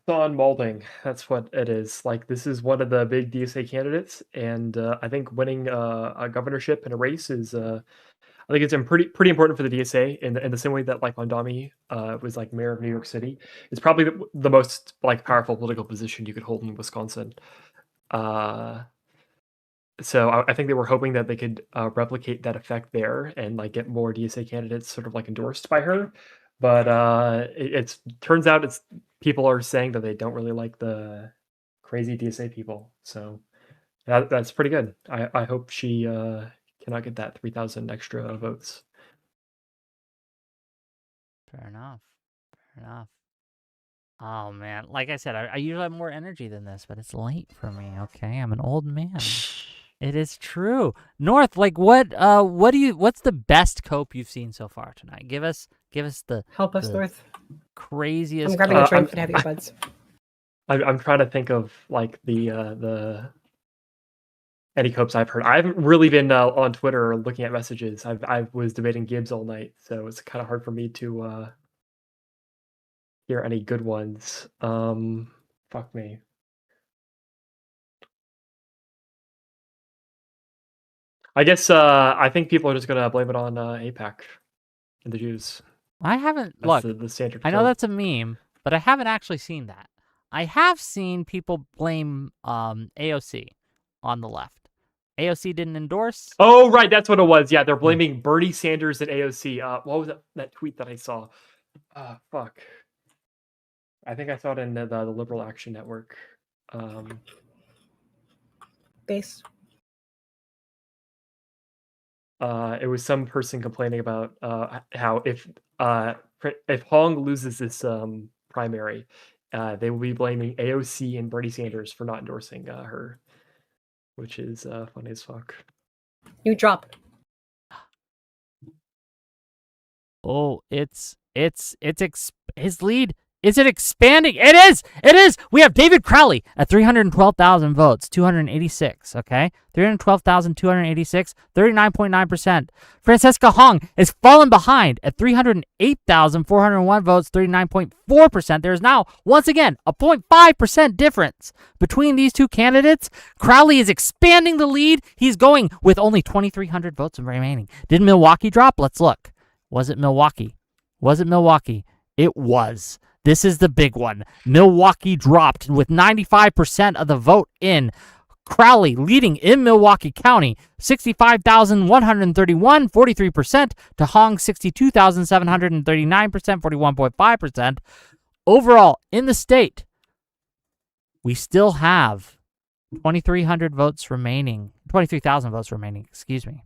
Speaker 12: Thawne molding. That's what it is. Like, this is one of the big DSA candidates, and I think winning a governorship in a race is, I think it's pretty important for the DSA in the same way that like Mondami was like mayor of New York City. It's probably the most like powerful political position you could hold in Wisconsin. So I think they were hoping that they could replicate that effect there and like get more DSA candidates sort of like endorsed by her. But it turns out people are saying that they don't really like the crazy DSA people. So that's pretty good. I hope she cannot get that 3,000 extra votes.
Speaker 1: Fair enough. Oh man, like I said, I usually have more energy than this, but it's late for me. Okay, I'm an old man. It is true. North, like what's the best cope you've seen so far tonight? Give us the
Speaker 2: help us, North.
Speaker 1: Craziest.
Speaker 2: I'm grabbing a drink and have earbuds.
Speaker 12: I'm trying to think of like the any copes I've heard. I haven't really been on Twitter or looking at messages. I was debating Gibbs all night, so it's kind of hard for me to hear any good ones. Fuck me. I guess I think people are just gonna blame it on AIPAC and the Jews.
Speaker 1: I haven't
Speaker 12: That's
Speaker 1: look.
Speaker 12: The standard.
Speaker 1: I know that's a meme, but I haven't actually seen that. I have seen people blame AOC on the left. AOC didn't endorse.
Speaker 12: Oh, right, that's what it was. Yeah, they're blaming Bernie Sanders and AOC. What was that tweet that I saw? Fuck. I think I saw it in the Liberal Action Network.
Speaker 2: Base.
Speaker 12: It was some person complaining about how if Hong loses this primary, they will be blaming AOC and Bernie Sanders for not endorsing her, which is funny as fuck.
Speaker 2: New drop.
Speaker 1: Oh, his lead. Is it expanding? It is! It is! We have David Crowley at 312,000 votes, 286, okay? 312,286, 39.9%. Francesca Hong is falling behind at 308,401 votes, 39.4%. There's now, once again, a 0.5% difference between these two candidates. Crowley is expanding the lead. He's going with only 2,300 votes remaining. Did Milwaukee drop? Let's look. Was it Milwaukee? It was. This is the big one. Milwaukee dropped with 95% of the vote in. Crowley leading in Milwaukee County, 65,131, 43%, to Hong, 62,739%, 41.5%. Overall, in the state, we still have 2,300 votes remaining, 23,000 votes remaining, excuse me.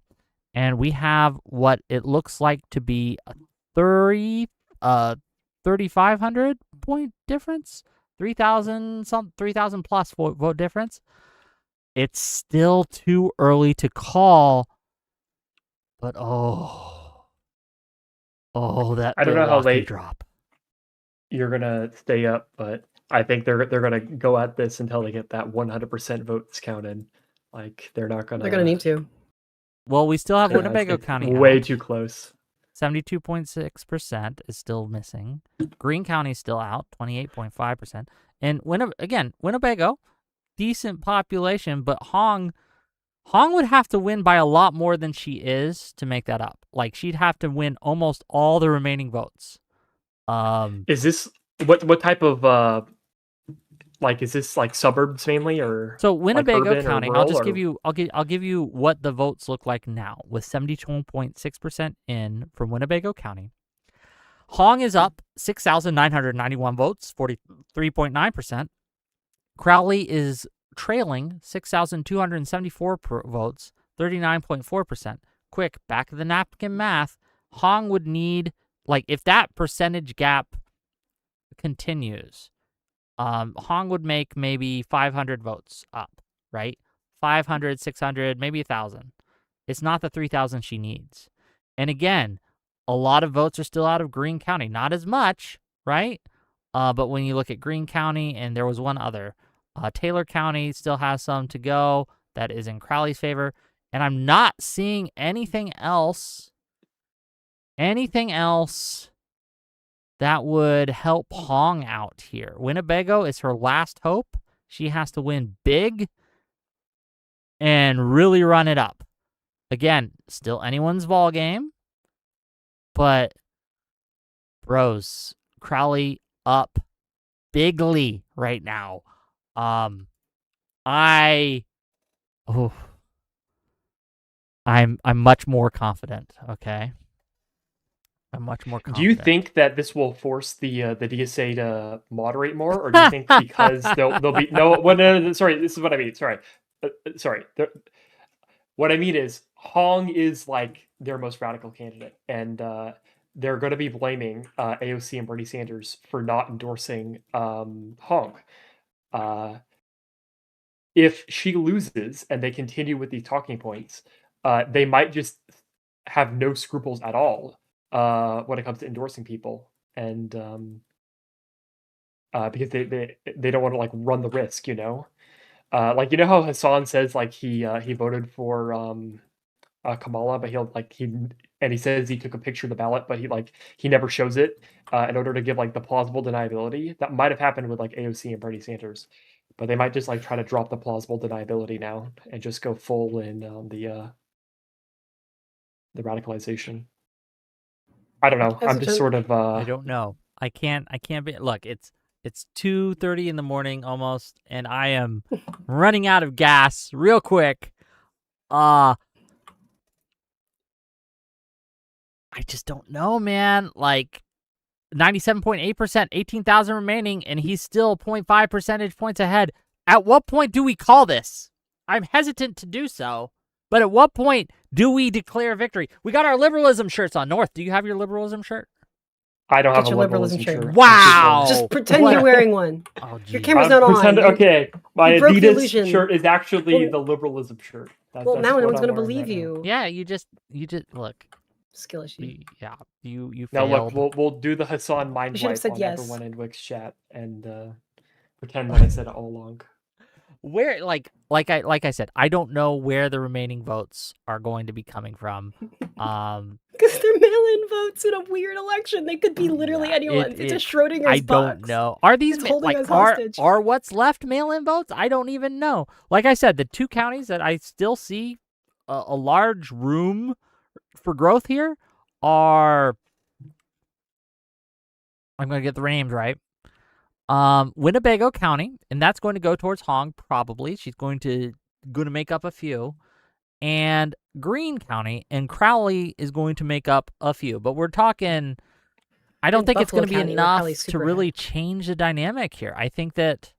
Speaker 1: And we have what it looks like to be a 3,500 point difference, 3,000 plus vote difference. It's still too early to call, but that
Speaker 12: I don't know how late
Speaker 1: drop.
Speaker 12: You're gonna stay up, but I think they're gonna go at this until they get that 100% votes counted. Like they're gonna
Speaker 2: need to.
Speaker 1: Well, we still have Winnebago County
Speaker 12: way
Speaker 1: out.
Speaker 12: too close.
Speaker 1: 72.6% is still missing. Greene County is still out, 28.5%. And Winnebago, decent population, but Hong would have to win by a lot more than she is to make that up. Like she'd have to win almost all the remaining votes.
Speaker 12: Is this what type of is this like suburbs mainly or
Speaker 1: so Winnebago
Speaker 12: like
Speaker 1: County? I'll give you what the votes look like now with 72.6% in from Winnebago County. Hong is up 6,991 votes, 43.9%. Crowley is trailing 6,274 votes, 39.4%. Quick, back of the napkin math. Hong would need, if that percentage gap continues, Hong would make maybe 500 votes up, right? 500, 600, maybe 1,000. It's not the 3,000 she needs. And again, a lot of votes are still out of Greene County. Not as much, right? But when you look at Greene County, and there was one other, Taylor County still has some to go. That is in Crowley's favor. And I'm not seeing anything else that would help Hong out here. Winnebago is her last hope. She has to win big and really run it up. Again, still anyone's ball game, but bros, Crowley up bigly right now. I'm much more confident, okay? I'm much more confident.
Speaker 12: Do you think that this will force the DSA to moderate more, or do you think because they'll be no, sorry, this is what I mean. Sorry. What I mean is Hong is like their most radical candidate, and they're going to be blaming AOC and Bernie Sanders for not endorsing Hong. If she loses and they continue with these talking points, they might just have no scruples at all when it comes to endorsing people, and because they don't want to run the risk, how Hassan says he voted for Kamala, but he says he took a picture of the ballot, but he never shows it in order to give the plausible deniability. That might have happened with AOC and Bernie Sanders, but they might just try to drop the plausible deniability now and just go full in the radicalization. I don't know. I'm just sort of.
Speaker 1: I don't know. I can't be. Look, it's 2:30 in the morning almost, and I am running out of gas real quick. I just don't know, man. 97.8%, 18,000 remaining, and he's still 0.5 percentage points ahead. At what point do we call this? I'm hesitant to do so. But at what point do we declare victory? We got our liberalism shirts on. North, do you have your liberalism shirt?
Speaker 12: I don't have a liberalism shirt.
Speaker 1: Wow.
Speaker 2: Just pretend you're wearing one.
Speaker 1: Oh,
Speaker 2: your camera's not on.
Speaker 12: Okay, my Adidas shirt is actually the liberalism shirt.
Speaker 2: Now no one's going to believe you.
Speaker 1: Yeah, you just look.
Speaker 2: skill issue.
Speaker 1: You
Speaker 12: now
Speaker 1: failed.
Speaker 12: look, we'll do the Hassan mind
Speaker 2: You should have
Speaker 12: wipe
Speaker 2: said
Speaker 12: on
Speaker 2: yes.
Speaker 12: everyone in Wick's chat and pretend that I said it all along.
Speaker 1: Where like I said, I don't know where the remaining votes are going to be coming from.
Speaker 2: Because they're mail-in votes in a weird election. They could be literally anyone. It's a Schrodinger's
Speaker 1: I
Speaker 2: box.
Speaker 1: don't know. Are these
Speaker 2: It's holding us
Speaker 1: are
Speaker 2: hostage.
Speaker 1: are what's left mail-in votes? I don't even know. Like I said, the 2 counties that I still see a large room for growth here are, I'm going to get the names right. Winnebago County, and that's going to go towards Hong probably. She's going to make up a few. And Greene County and Crowley is going to make up a few. But we're talking, I don't think it's going to be enough to really change the dynamic here. I think that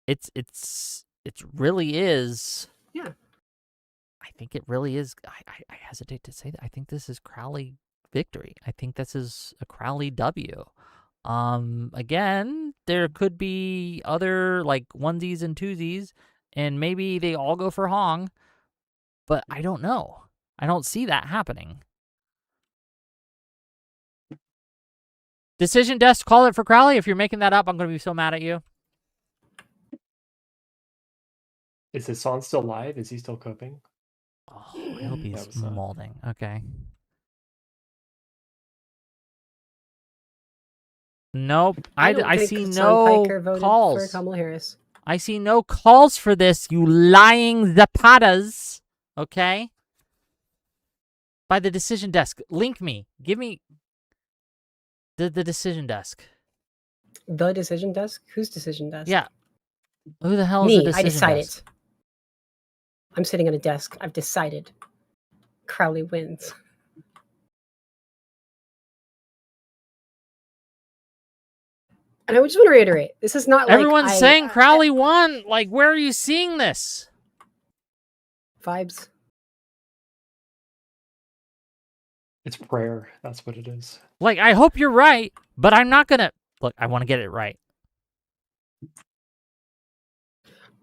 Speaker 1: it really is.
Speaker 2: Yeah.
Speaker 1: I think it really is. I hesitate to say that. I think this is Crowley victory. I think this is a Crowley W. Again, there could be other like onesies and twosies, and maybe they all go for Hong. But I don't know. I don't see that happening. Decision desk, call it for Crowley. If you're making that up, I'm going to be so mad at you.
Speaker 12: Is Hassan still live? Is he still coping?
Speaker 1: Oh, I hope he's molding. Okay. Nope. I see no calls.
Speaker 2: For Kamala Harris.
Speaker 1: I see no calls for this, you lying Zapatas. Okay? By the decision desk. Link me. Give me the decision desk.
Speaker 2: The decision desk? Whose decision desk?
Speaker 1: Yeah. Who the hell is the decision desk?
Speaker 2: I decided. I'm sitting at a desk. I've decided. Crowley wins. And I just want to reiterate, this is not like
Speaker 1: everyone's saying Crowley won. Like, where are you seeing this?
Speaker 2: Vibes.
Speaker 12: It's prayer. That's what it is.
Speaker 1: Like, I hope you're right, but I'm not going to... Look, I want to get it right.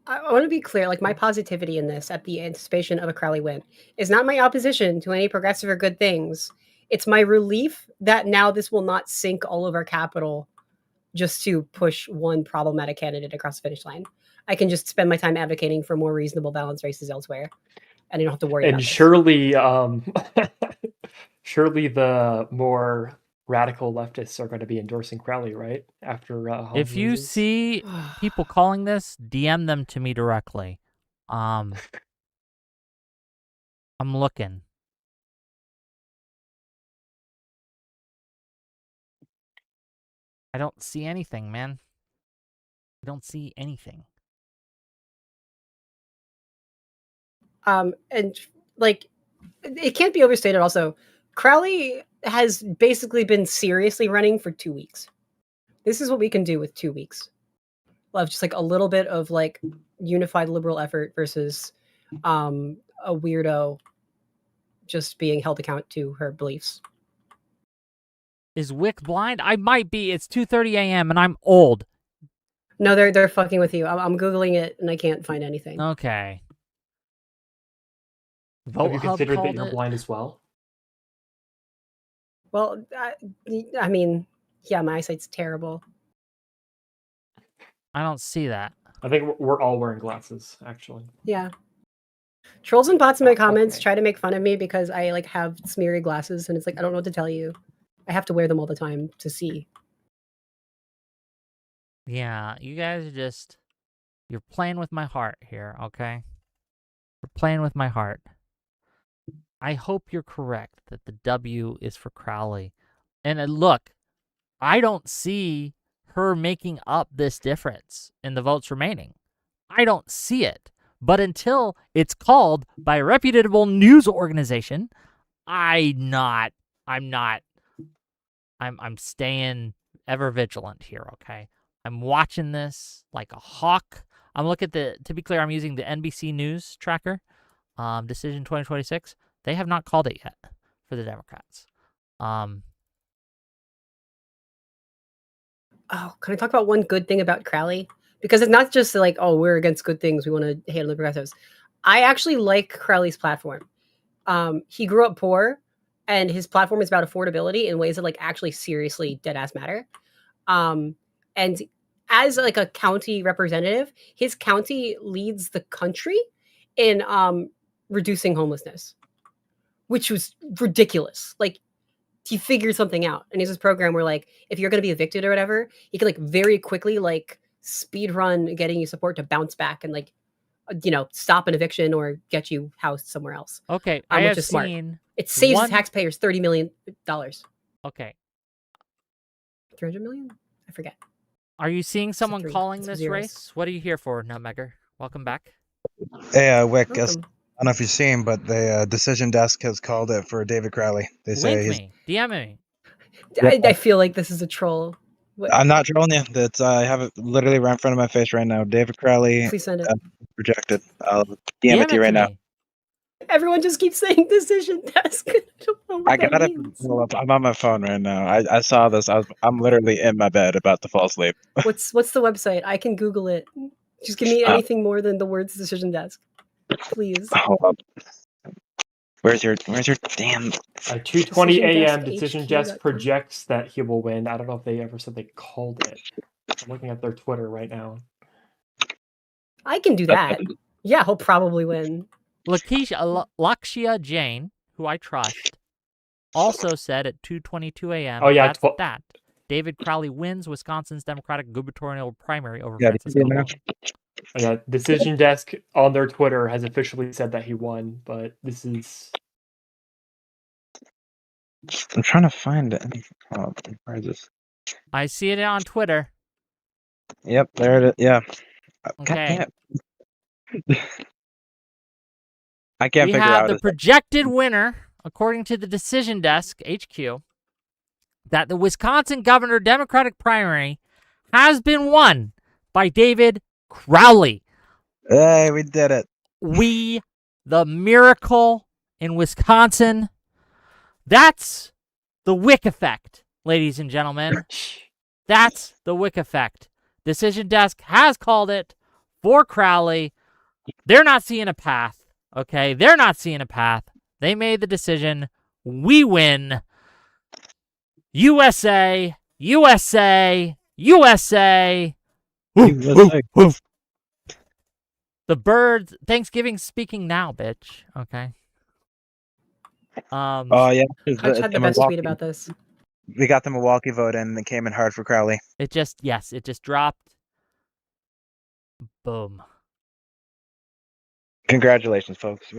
Speaker 2: I want to be clear, like, my positivity in this at the anticipation of a Crowley win is not my opposition to any progressive or good things. It's my relief that now this will not sink all of our capital just to push one problematic candidate across the finish line. I can just spend my time advocating for more reasonable balanced races elsewhere, and I don't have to worry about this.
Speaker 12: Surely, surely the more radical leftists are going to be endorsing Crowley, right? After
Speaker 1: if you
Speaker 12: loses.
Speaker 1: see people calling this, DM them to me directly. I'm looking. I don't see anything, man. I don't see anything.
Speaker 2: And like, it can't be overstated also. Crowley has basically been seriously running for 2 weeks. This is what we can do with 2 weeks. We'll have just like a little bit of like unified liberal effort versus a weirdo just being held account to her beliefs.
Speaker 1: Is Wick blind? I might be. It's 2:30 a.m. and I'm old.
Speaker 2: No, they're fucking with you. I'm Googling it and I can't find anything.
Speaker 1: Okay.
Speaker 12: Have you considered that you're blind as well?
Speaker 2: Well, I mean, yeah, my eyesight's terrible.
Speaker 1: I don't see that.
Speaker 12: I think we're all wearing glasses, actually.
Speaker 2: Yeah. Trolls and bots in my comments try to make fun of me because I like have smeary glasses, and it's like I don't know what to tell you. I have to wear them all the time to see.
Speaker 1: Yeah, you guys are just... You're playing with my heart here, okay? You're playing with my heart. I hope you're correct that the W is for Crowley. And look, I don't see her making up this difference in the votes remaining. I don't see it. But until it's called by a reputable news organization, I'm staying ever vigilant here, okay? I'm watching this like a hawk. I'm looking at to be clear, I'm using the NBC News tracker. Decision 2026. They have not called it yet for the Democrats.
Speaker 2: Oh, can I talk about one good thing about Crowley? Because it's not just like, oh, we're against good things, we want to hate on the progressives. I actually like Crowley's platform. He grew up poor, and his platform is about affordability in ways that like actually seriously dead ass matter. And as like a county representative, his county leads the country in reducing homelessness, which was ridiculous. Like he figured something out, and he has this program where like if you're going to be evicted or whatever, he can like very quickly like speed run getting you support to bounce back and like stop an eviction or get you housed somewhere else.
Speaker 1: Okay, I have
Speaker 2: smart.
Speaker 1: seen
Speaker 2: It saves taxpayers $30 million.
Speaker 1: Okay.
Speaker 2: 300 million? I forget.
Speaker 1: Are you seeing someone calling this race? What are you here for, Nutmegger? Welcome back.
Speaker 13: Hey, Wick, I don't know if you've seen, but the decision desk has called it for David Crowley. They say
Speaker 1: Link me. DM me.
Speaker 2: I feel like this is a troll.
Speaker 13: What? I'm not trolling you. That's I have it literally right in front of my face right now. David Crowley.
Speaker 2: Please send it.
Speaker 13: Projected. I'll DM it to you right now.
Speaker 2: Everyone just keeps saying decision desk.
Speaker 13: I got it. I'm on my phone right now. I saw this. I'm literally in my bed about to fall asleep.
Speaker 2: What's the website? I can Google it. Just give me anything more than the words decision desk, please.
Speaker 13: Hold up. Where's your damn
Speaker 12: 2:20 a.m. decision desk projects that he will win. I don't know if they ever said they called it. I'm looking at their Twitter right now.
Speaker 2: I can do that. Yeah, he'll probably win.
Speaker 1: Lakshya Jain, who I trust, also said at 2:22 a.m.
Speaker 12: Oh yeah,
Speaker 1: that David Crowley wins Wisconsin's Democratic gubernatorial primary over Francisco.
Speaker 12: Yeah, decision desk on their Twitter has officially said that he won, but this is.
Speaker 13: I'm trying to find it. Oh, where is this?
Speaker 1: I see it on Twitter.
Speaker 13: Yep, there it is. Yeah.
Speaker 1: Okay.
Speaker 13: I can't figure out.
Speaker 1: We have the projected winner, according to the Decision Desk HQ, that the Wisconsin Governor Democratic primary has been won by David Crowley.
Speaker 13: Hey, we did it.
Speaker 1: The miracle in Wisconsin. That's the Whick effect, ladies and gentlemen. That's the Whick effect. Decision Desk has called it for Crowley. They're not seeing a path. Okay, they're not seeing a path. They made the decision. We win. USA, USA, USA.
Speaker 13: USA.
Speaker 1: The birds. Thanksgiving speaking now, bitch. Okay.
Speaker 13: Oh yeah.
Speaker 2: Hutch had the best tweet about this.
Speaker 13: We got the Milwaukee vote and it came in hard for Crowley.
Speaker 1: It just dropped. Boom.
Speaker 13: Congratulations, folks.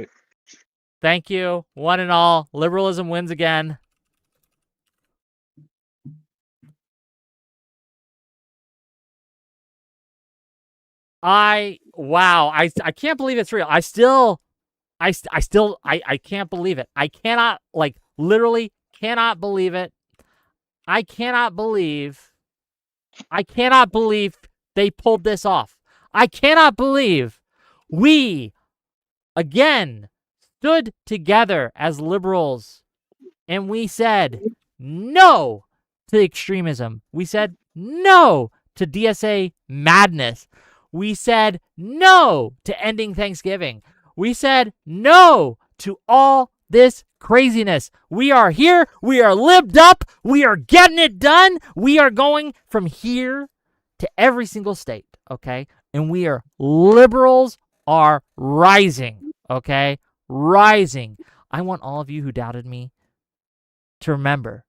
Speaker 1: Thank you, one and all. Liberalism wins again. I can't believe it's real. I can't believe it. I cannot, literally cannot believe it. I cannot believe they pulled this off. I cannot believe we, again, stood together as liberals and we said no to extremism. We said no to DSA madness. We said no to ending Thanksgiving. We said no to all this craziness. We are here. We are libbed up. We are getting it done. We are going from here to every single state, okay? And liberals are rising, okay? Rising. I want all of you who doubted me to remember,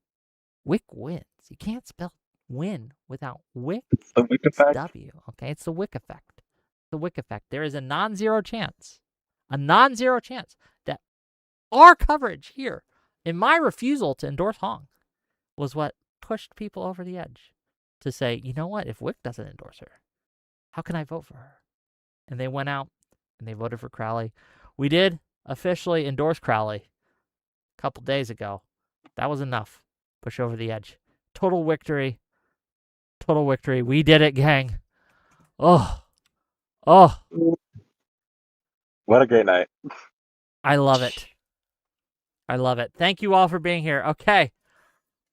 Speaker 1: Whick wins. You can't spell win without Whick.
Speaker 13: It's the Whick effect.
Speaker 1: W, okay? It's the Whick effect. The Whick effect. There is a non-zero chance that our coverage here and my refusal to endorse Hong was what pushed people over the edge to say, you know what? If Whick doesn't endorse her, how can I vote for her? And they went out and they voted for Crowley. We did officially endorse Crowley a couple days ago. That was enough. Push over the edge. Total victory. Total victory. We did it, gang. Oh.
Speaker 13: What a great night.
Speaker 1: I love it. I love it. Thank you all for being here. Okay.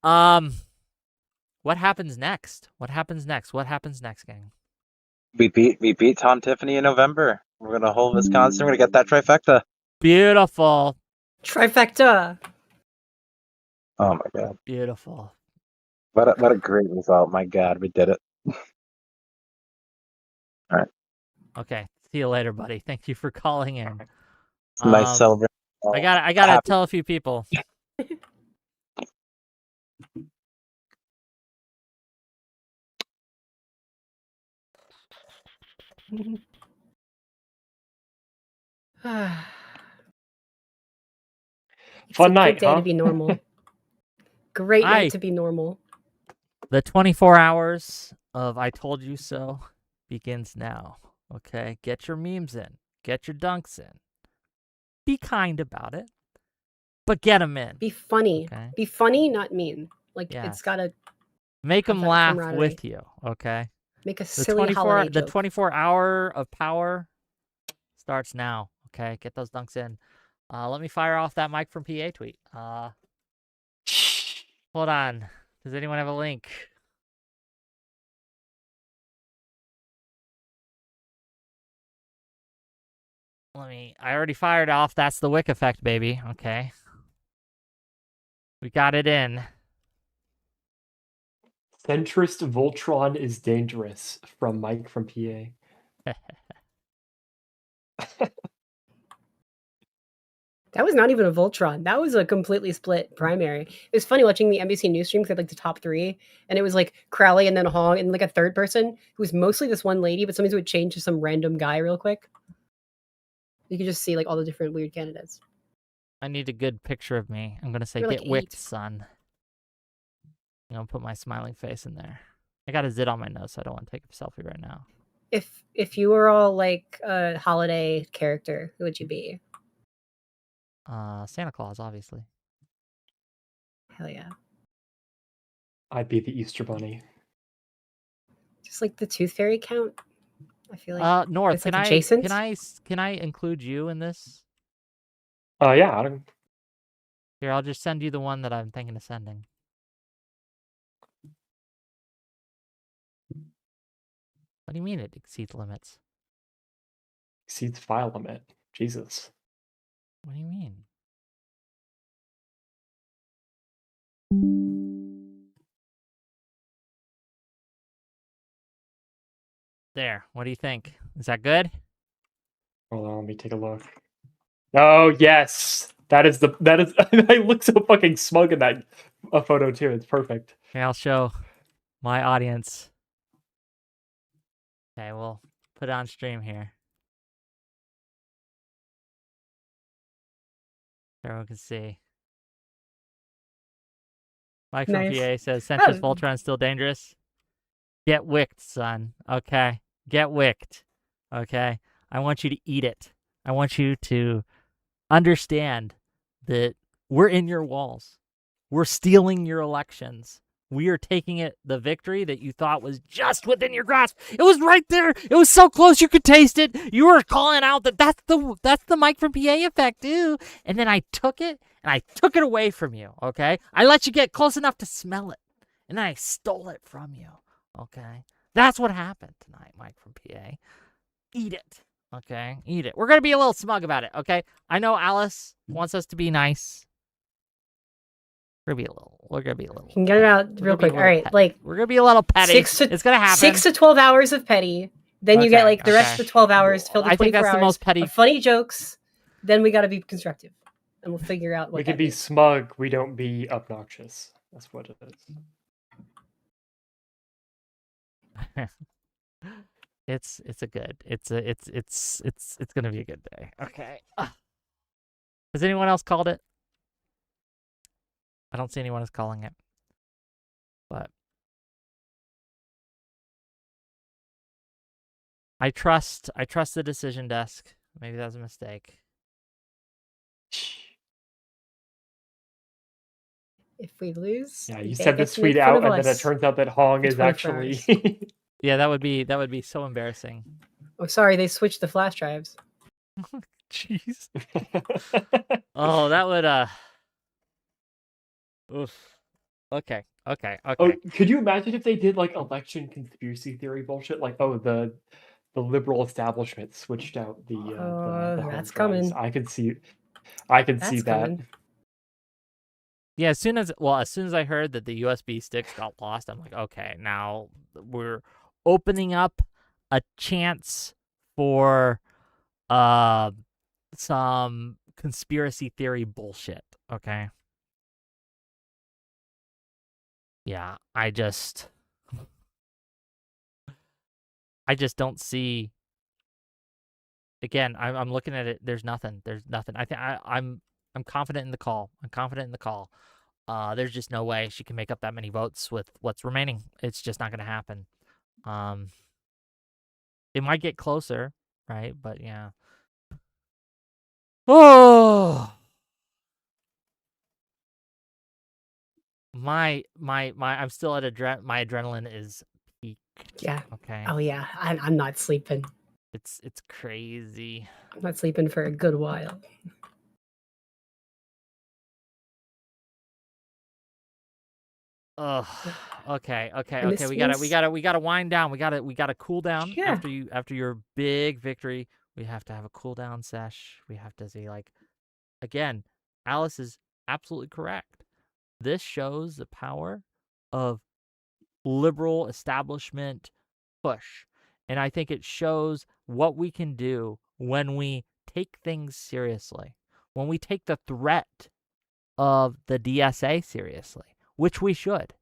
Speaker 1: What happens next? What happens next, gang?
Speaker 13: We beat Tom Tiffany in November. We're gonna hold Wisconsin. We're gonna get that trifecta.
Speaker 1: Beautiful.
Speaker 2: Trifecta.
Speaker 13: Oh my god.
Speaker 1: Beautiful.
Speaker 13: What a great result. My god, we did it. All right.
Speaker 1: Okay. See you later, buddy. Thank you for calling in.
Speaker 13: It's a nice celebration.
Speaker 1: I gotta tell a few people.
Speaker 12: Fun
Speaker 2: a
Speaker 12: night,
Speaker 2: good day
Speaker 12: huh?
Speaker 2: to be normal. Great night to be normal.
Speaker 1: The 24 hours of I told you so begins now. Okay? Get your memes in. Get your dunks in. Be kind about it. But get them in.
Speaker 2: Be funny.
Speaker 1: Okay?
Speaker 2: Be funny, not mean. Like it's gotta
Speaker 1: make
Speaker 2: have
Speaker 1: them
Speaker 2: that
Speaker 1: laugh
Speaker 2: camaraderie.
Speaker 1: with you. Okay?
Speaker 2: Make a silly holiday
Speaker 1: The
Speaker 2: joke.
Speaker 1: 24 hour of power starts now. Okay? Get those dunks in. Let me fire off that Mike from PA tweet. Hold on. Does anyone have a link? I already fired off. That's the Wick effect, baby. Okay. We got it in.
Speaker 12: Centrist Voltron is dangerous from Mike from PA.
Speaker 2: That was not even a Voltron. That was a completely split primary. It was funny watching the NBC news stream because they had like the top 3, and it was like Crowley and then Hong and like a third person who was mostly this one lady, but sometimes it would change to some random guy real quick. You could just see like all the different weird candidates.
Speaker 1: I need a good picture of me. I'm gonna say,
Speaker 2: You're
Speaker 1: get
Speaker 2: like
Speaker 1: wicked,
Speaker 2: 8.
Speaker 1: son. I'm gonna put my smiling face in there. I got a zit on my nose, so I don't want to take a selfie right now.
Speaker 2: If you were all like a holiday character, who would you be?
Speaker 1: Santa Claus, obviously.
Speaker 2: Hell yeah.
Speaker 12: I'd be the Easter Bunny.
Speaker 2: Just like the Tooth Fairy count. I feel like
Speaker 1: North,
Speaker 2: it's
Speaker 1: can
Speaker 2: like adjacent.
Speaker 1: can I include you in this?
Speaker 12: Yeah. I don't...
Speaker 1: Here, I'll just send you the one that I'm thinking of sending. What do you mean it exceeds limits?
Speaker 12: Exceeds file limit. Jesus.
Speaker 1: What do you mean? There. What do you think? Is that good?
Speaker 12: Hold on, let me take a look. Oh yes, that is. I look so fucking smug in that photo too. It's perfect.
Speaker 1: Okay, I'll show my audience. Okay, we'll put it on stream here. Everyone can see. Mike from PA says, Centrist Voltron is still dangerous. Get wicked, son. Okay? Get wicked. Okay? I want you to eat it. I want you to understand that we're in your walls. We're stealing your elections. We are taking the victory that you thought was just within your grasp. It was right there. It was so close you could taste it. You were calling out that's the Mike from PA effect, too. And then I took it and I took it away from you, okay? I let you get close enough to smell it. And then I stole it from you, okay? That's what happened tonight, Mike from PA. Eat it, okay? Eat it. We're going to be a little smug about it, okay? I know Alice wants us to be nice. We're gonna be a little.
Speaker 2: You can get it out real quick. All right, like
Speaker 1: we're gonna be a little petty. It's gonna happen.
Speaker 2: 6 to 12 hours of petty. Then you get like the rest of the 12 hours filled with 24
Speaker 1: I think that's the most petty.
Speaker 2: Funny jokes. Then we got to be constructive, and we'll figure out what.
Speaker 12: We can be smug. We don't be obnoxious. That's what it is. It's
Speaker 1: gonna be a good day. Okay. Has anyone else called it? I don't see anyone else calling it. But I trust the decision desk. Maybe that was a mistake.
Speaker 2: If we lose,
Speaker 12: yeah, you sent this tweet out, and then it turns out that Hong is actually.
Speaker 1: Yeah, that would be so embarrassing.
Speaker 2: Oh, sorry, they switched the flash drives.
Speaker 1: Jeez. Oh, that would Oof. Okay.
Speaker 12: Oh, could you imagine if they did like election conspiracy theory bullshit? Like, oh, the liberal establishment switched out the
Speaker 2: that's coming.
Speaker 12: I could see that.
Speaker 1: Yeah, as soon as I heard that the USB sticks got lost, I'm like, okay, now we're opening up a chance for some conspiracy theory bullshit, okay? Yeah, I just don't see. Again, I'm looking at it. There's nothing. I think I'm confident in the call. There's just no way she can make up that many votes with what's remaining. It's just not going to happen. It might get closer, right? But yeah. Oh, I'm still at my adrenaline is peaked.
Speaker 2: Yeah.
Speaker 1: Okay.
Speaker 2: Oh yeah. I'm not sleeping.
Speaker 1: It's crazy.
Speaker 2: I'm not sleeping for a good while.
Speaker 1: Ugh. Okay.
Speaker 2: And this
Speaker 1: We
Speaker 2: means-
Speaker 1: gotta wind down. We gotta cool down
Speaker 2: Yeah.
Speaker 1: after your big victory. We have to have a cool down sesh. We have to say, like, again, Alice is absolutely correct. This shows the power of liberal establishment push. And I think it shows what we can do when we take things seriously. When we take the threat of the DSA seriously, which we should.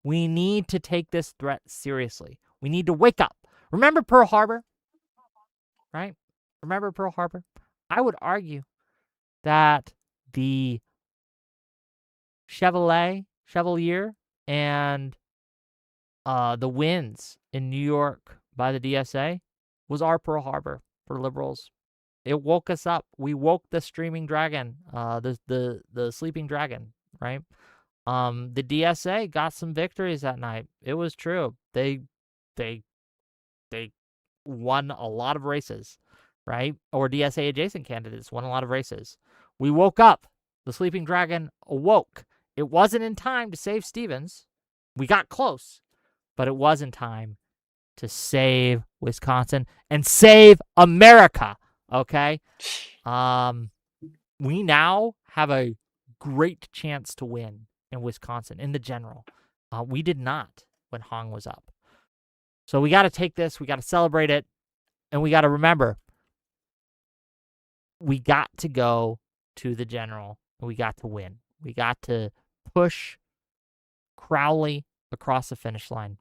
Speaker 1: We need to take this threat seriously. We need to wake up. Remember Pearl Harbor? Right? Remember Pearl Harbor? I would argue that the Chevalier and the wins in New York by the DSA was our Pearl Harbor for liberals. It woke us up. We woke the streaming dragon, the sleeping dragon, right? The DSA got some victories that night. It was true. They won a lot of races, right? Or DSA adjacent candidates won a lot of races. We woke up. The sleeping dragon awoke. It wasn't in time to save Stevens. We got close, but it was in time to save Wisconsin and save America. Okay? We now have a great chance to win in Wisconsin in the general. We did not when Hong was up. So we got to take this, we got to celebrate it, and we got to remember, we got to go to the general, and we got to win. We got to push Crowley across the finish line.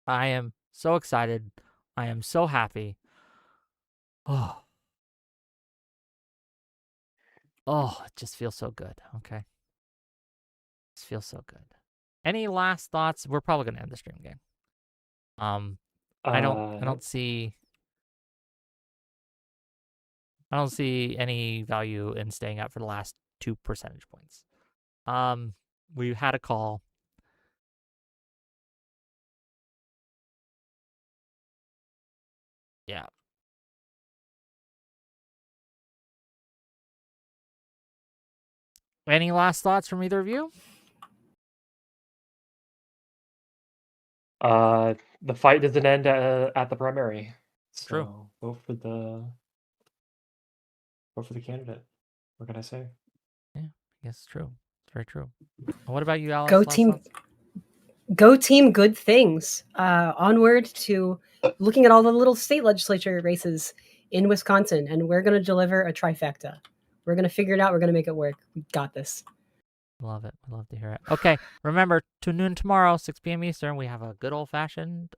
Speaker 1: I am so excited. I am so happy. Oh, it just feels so good. Okay. It just feels so good. Any last thoughts? We're probably going to end the stream game. I don't see any value in staying up for the last 2 percentage points. We had a call. Yeah. Any last thoughts from either of you?
Speaker 12: The fight doesn't end at the primary. So
Speaker 1: True.
Speaker 12: Vote for the candidate. What can I say?
Speaker 1: Yeah, I guess it's true. It's very true. What about you, Alice?
Speaker 2: Go
Speaker 1: Last
Speaker 2: team.
Speaker 1: thoughts?
Speaker 2: Go team. Good things. Onward to looking at all the little state legislature races in Wisconsin, and we're going to deliver a trifecta. We're going to figure it out. We're going to make it work. We got this.
Speaker 1: Love it. I love to hear it. Okay, remember, tune in tomorrow, 6 p.m. Eastern. We have a good old-fashioned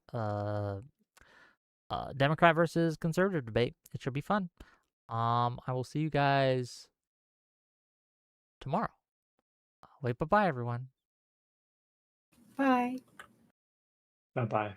Speaker 1: Democrat versus conservative debate. It should be fun. I will see you guys tomorrow. Wait, bye-bye, everyone.
Speaker 2: Bye.
Speaker 12: Bye-bye.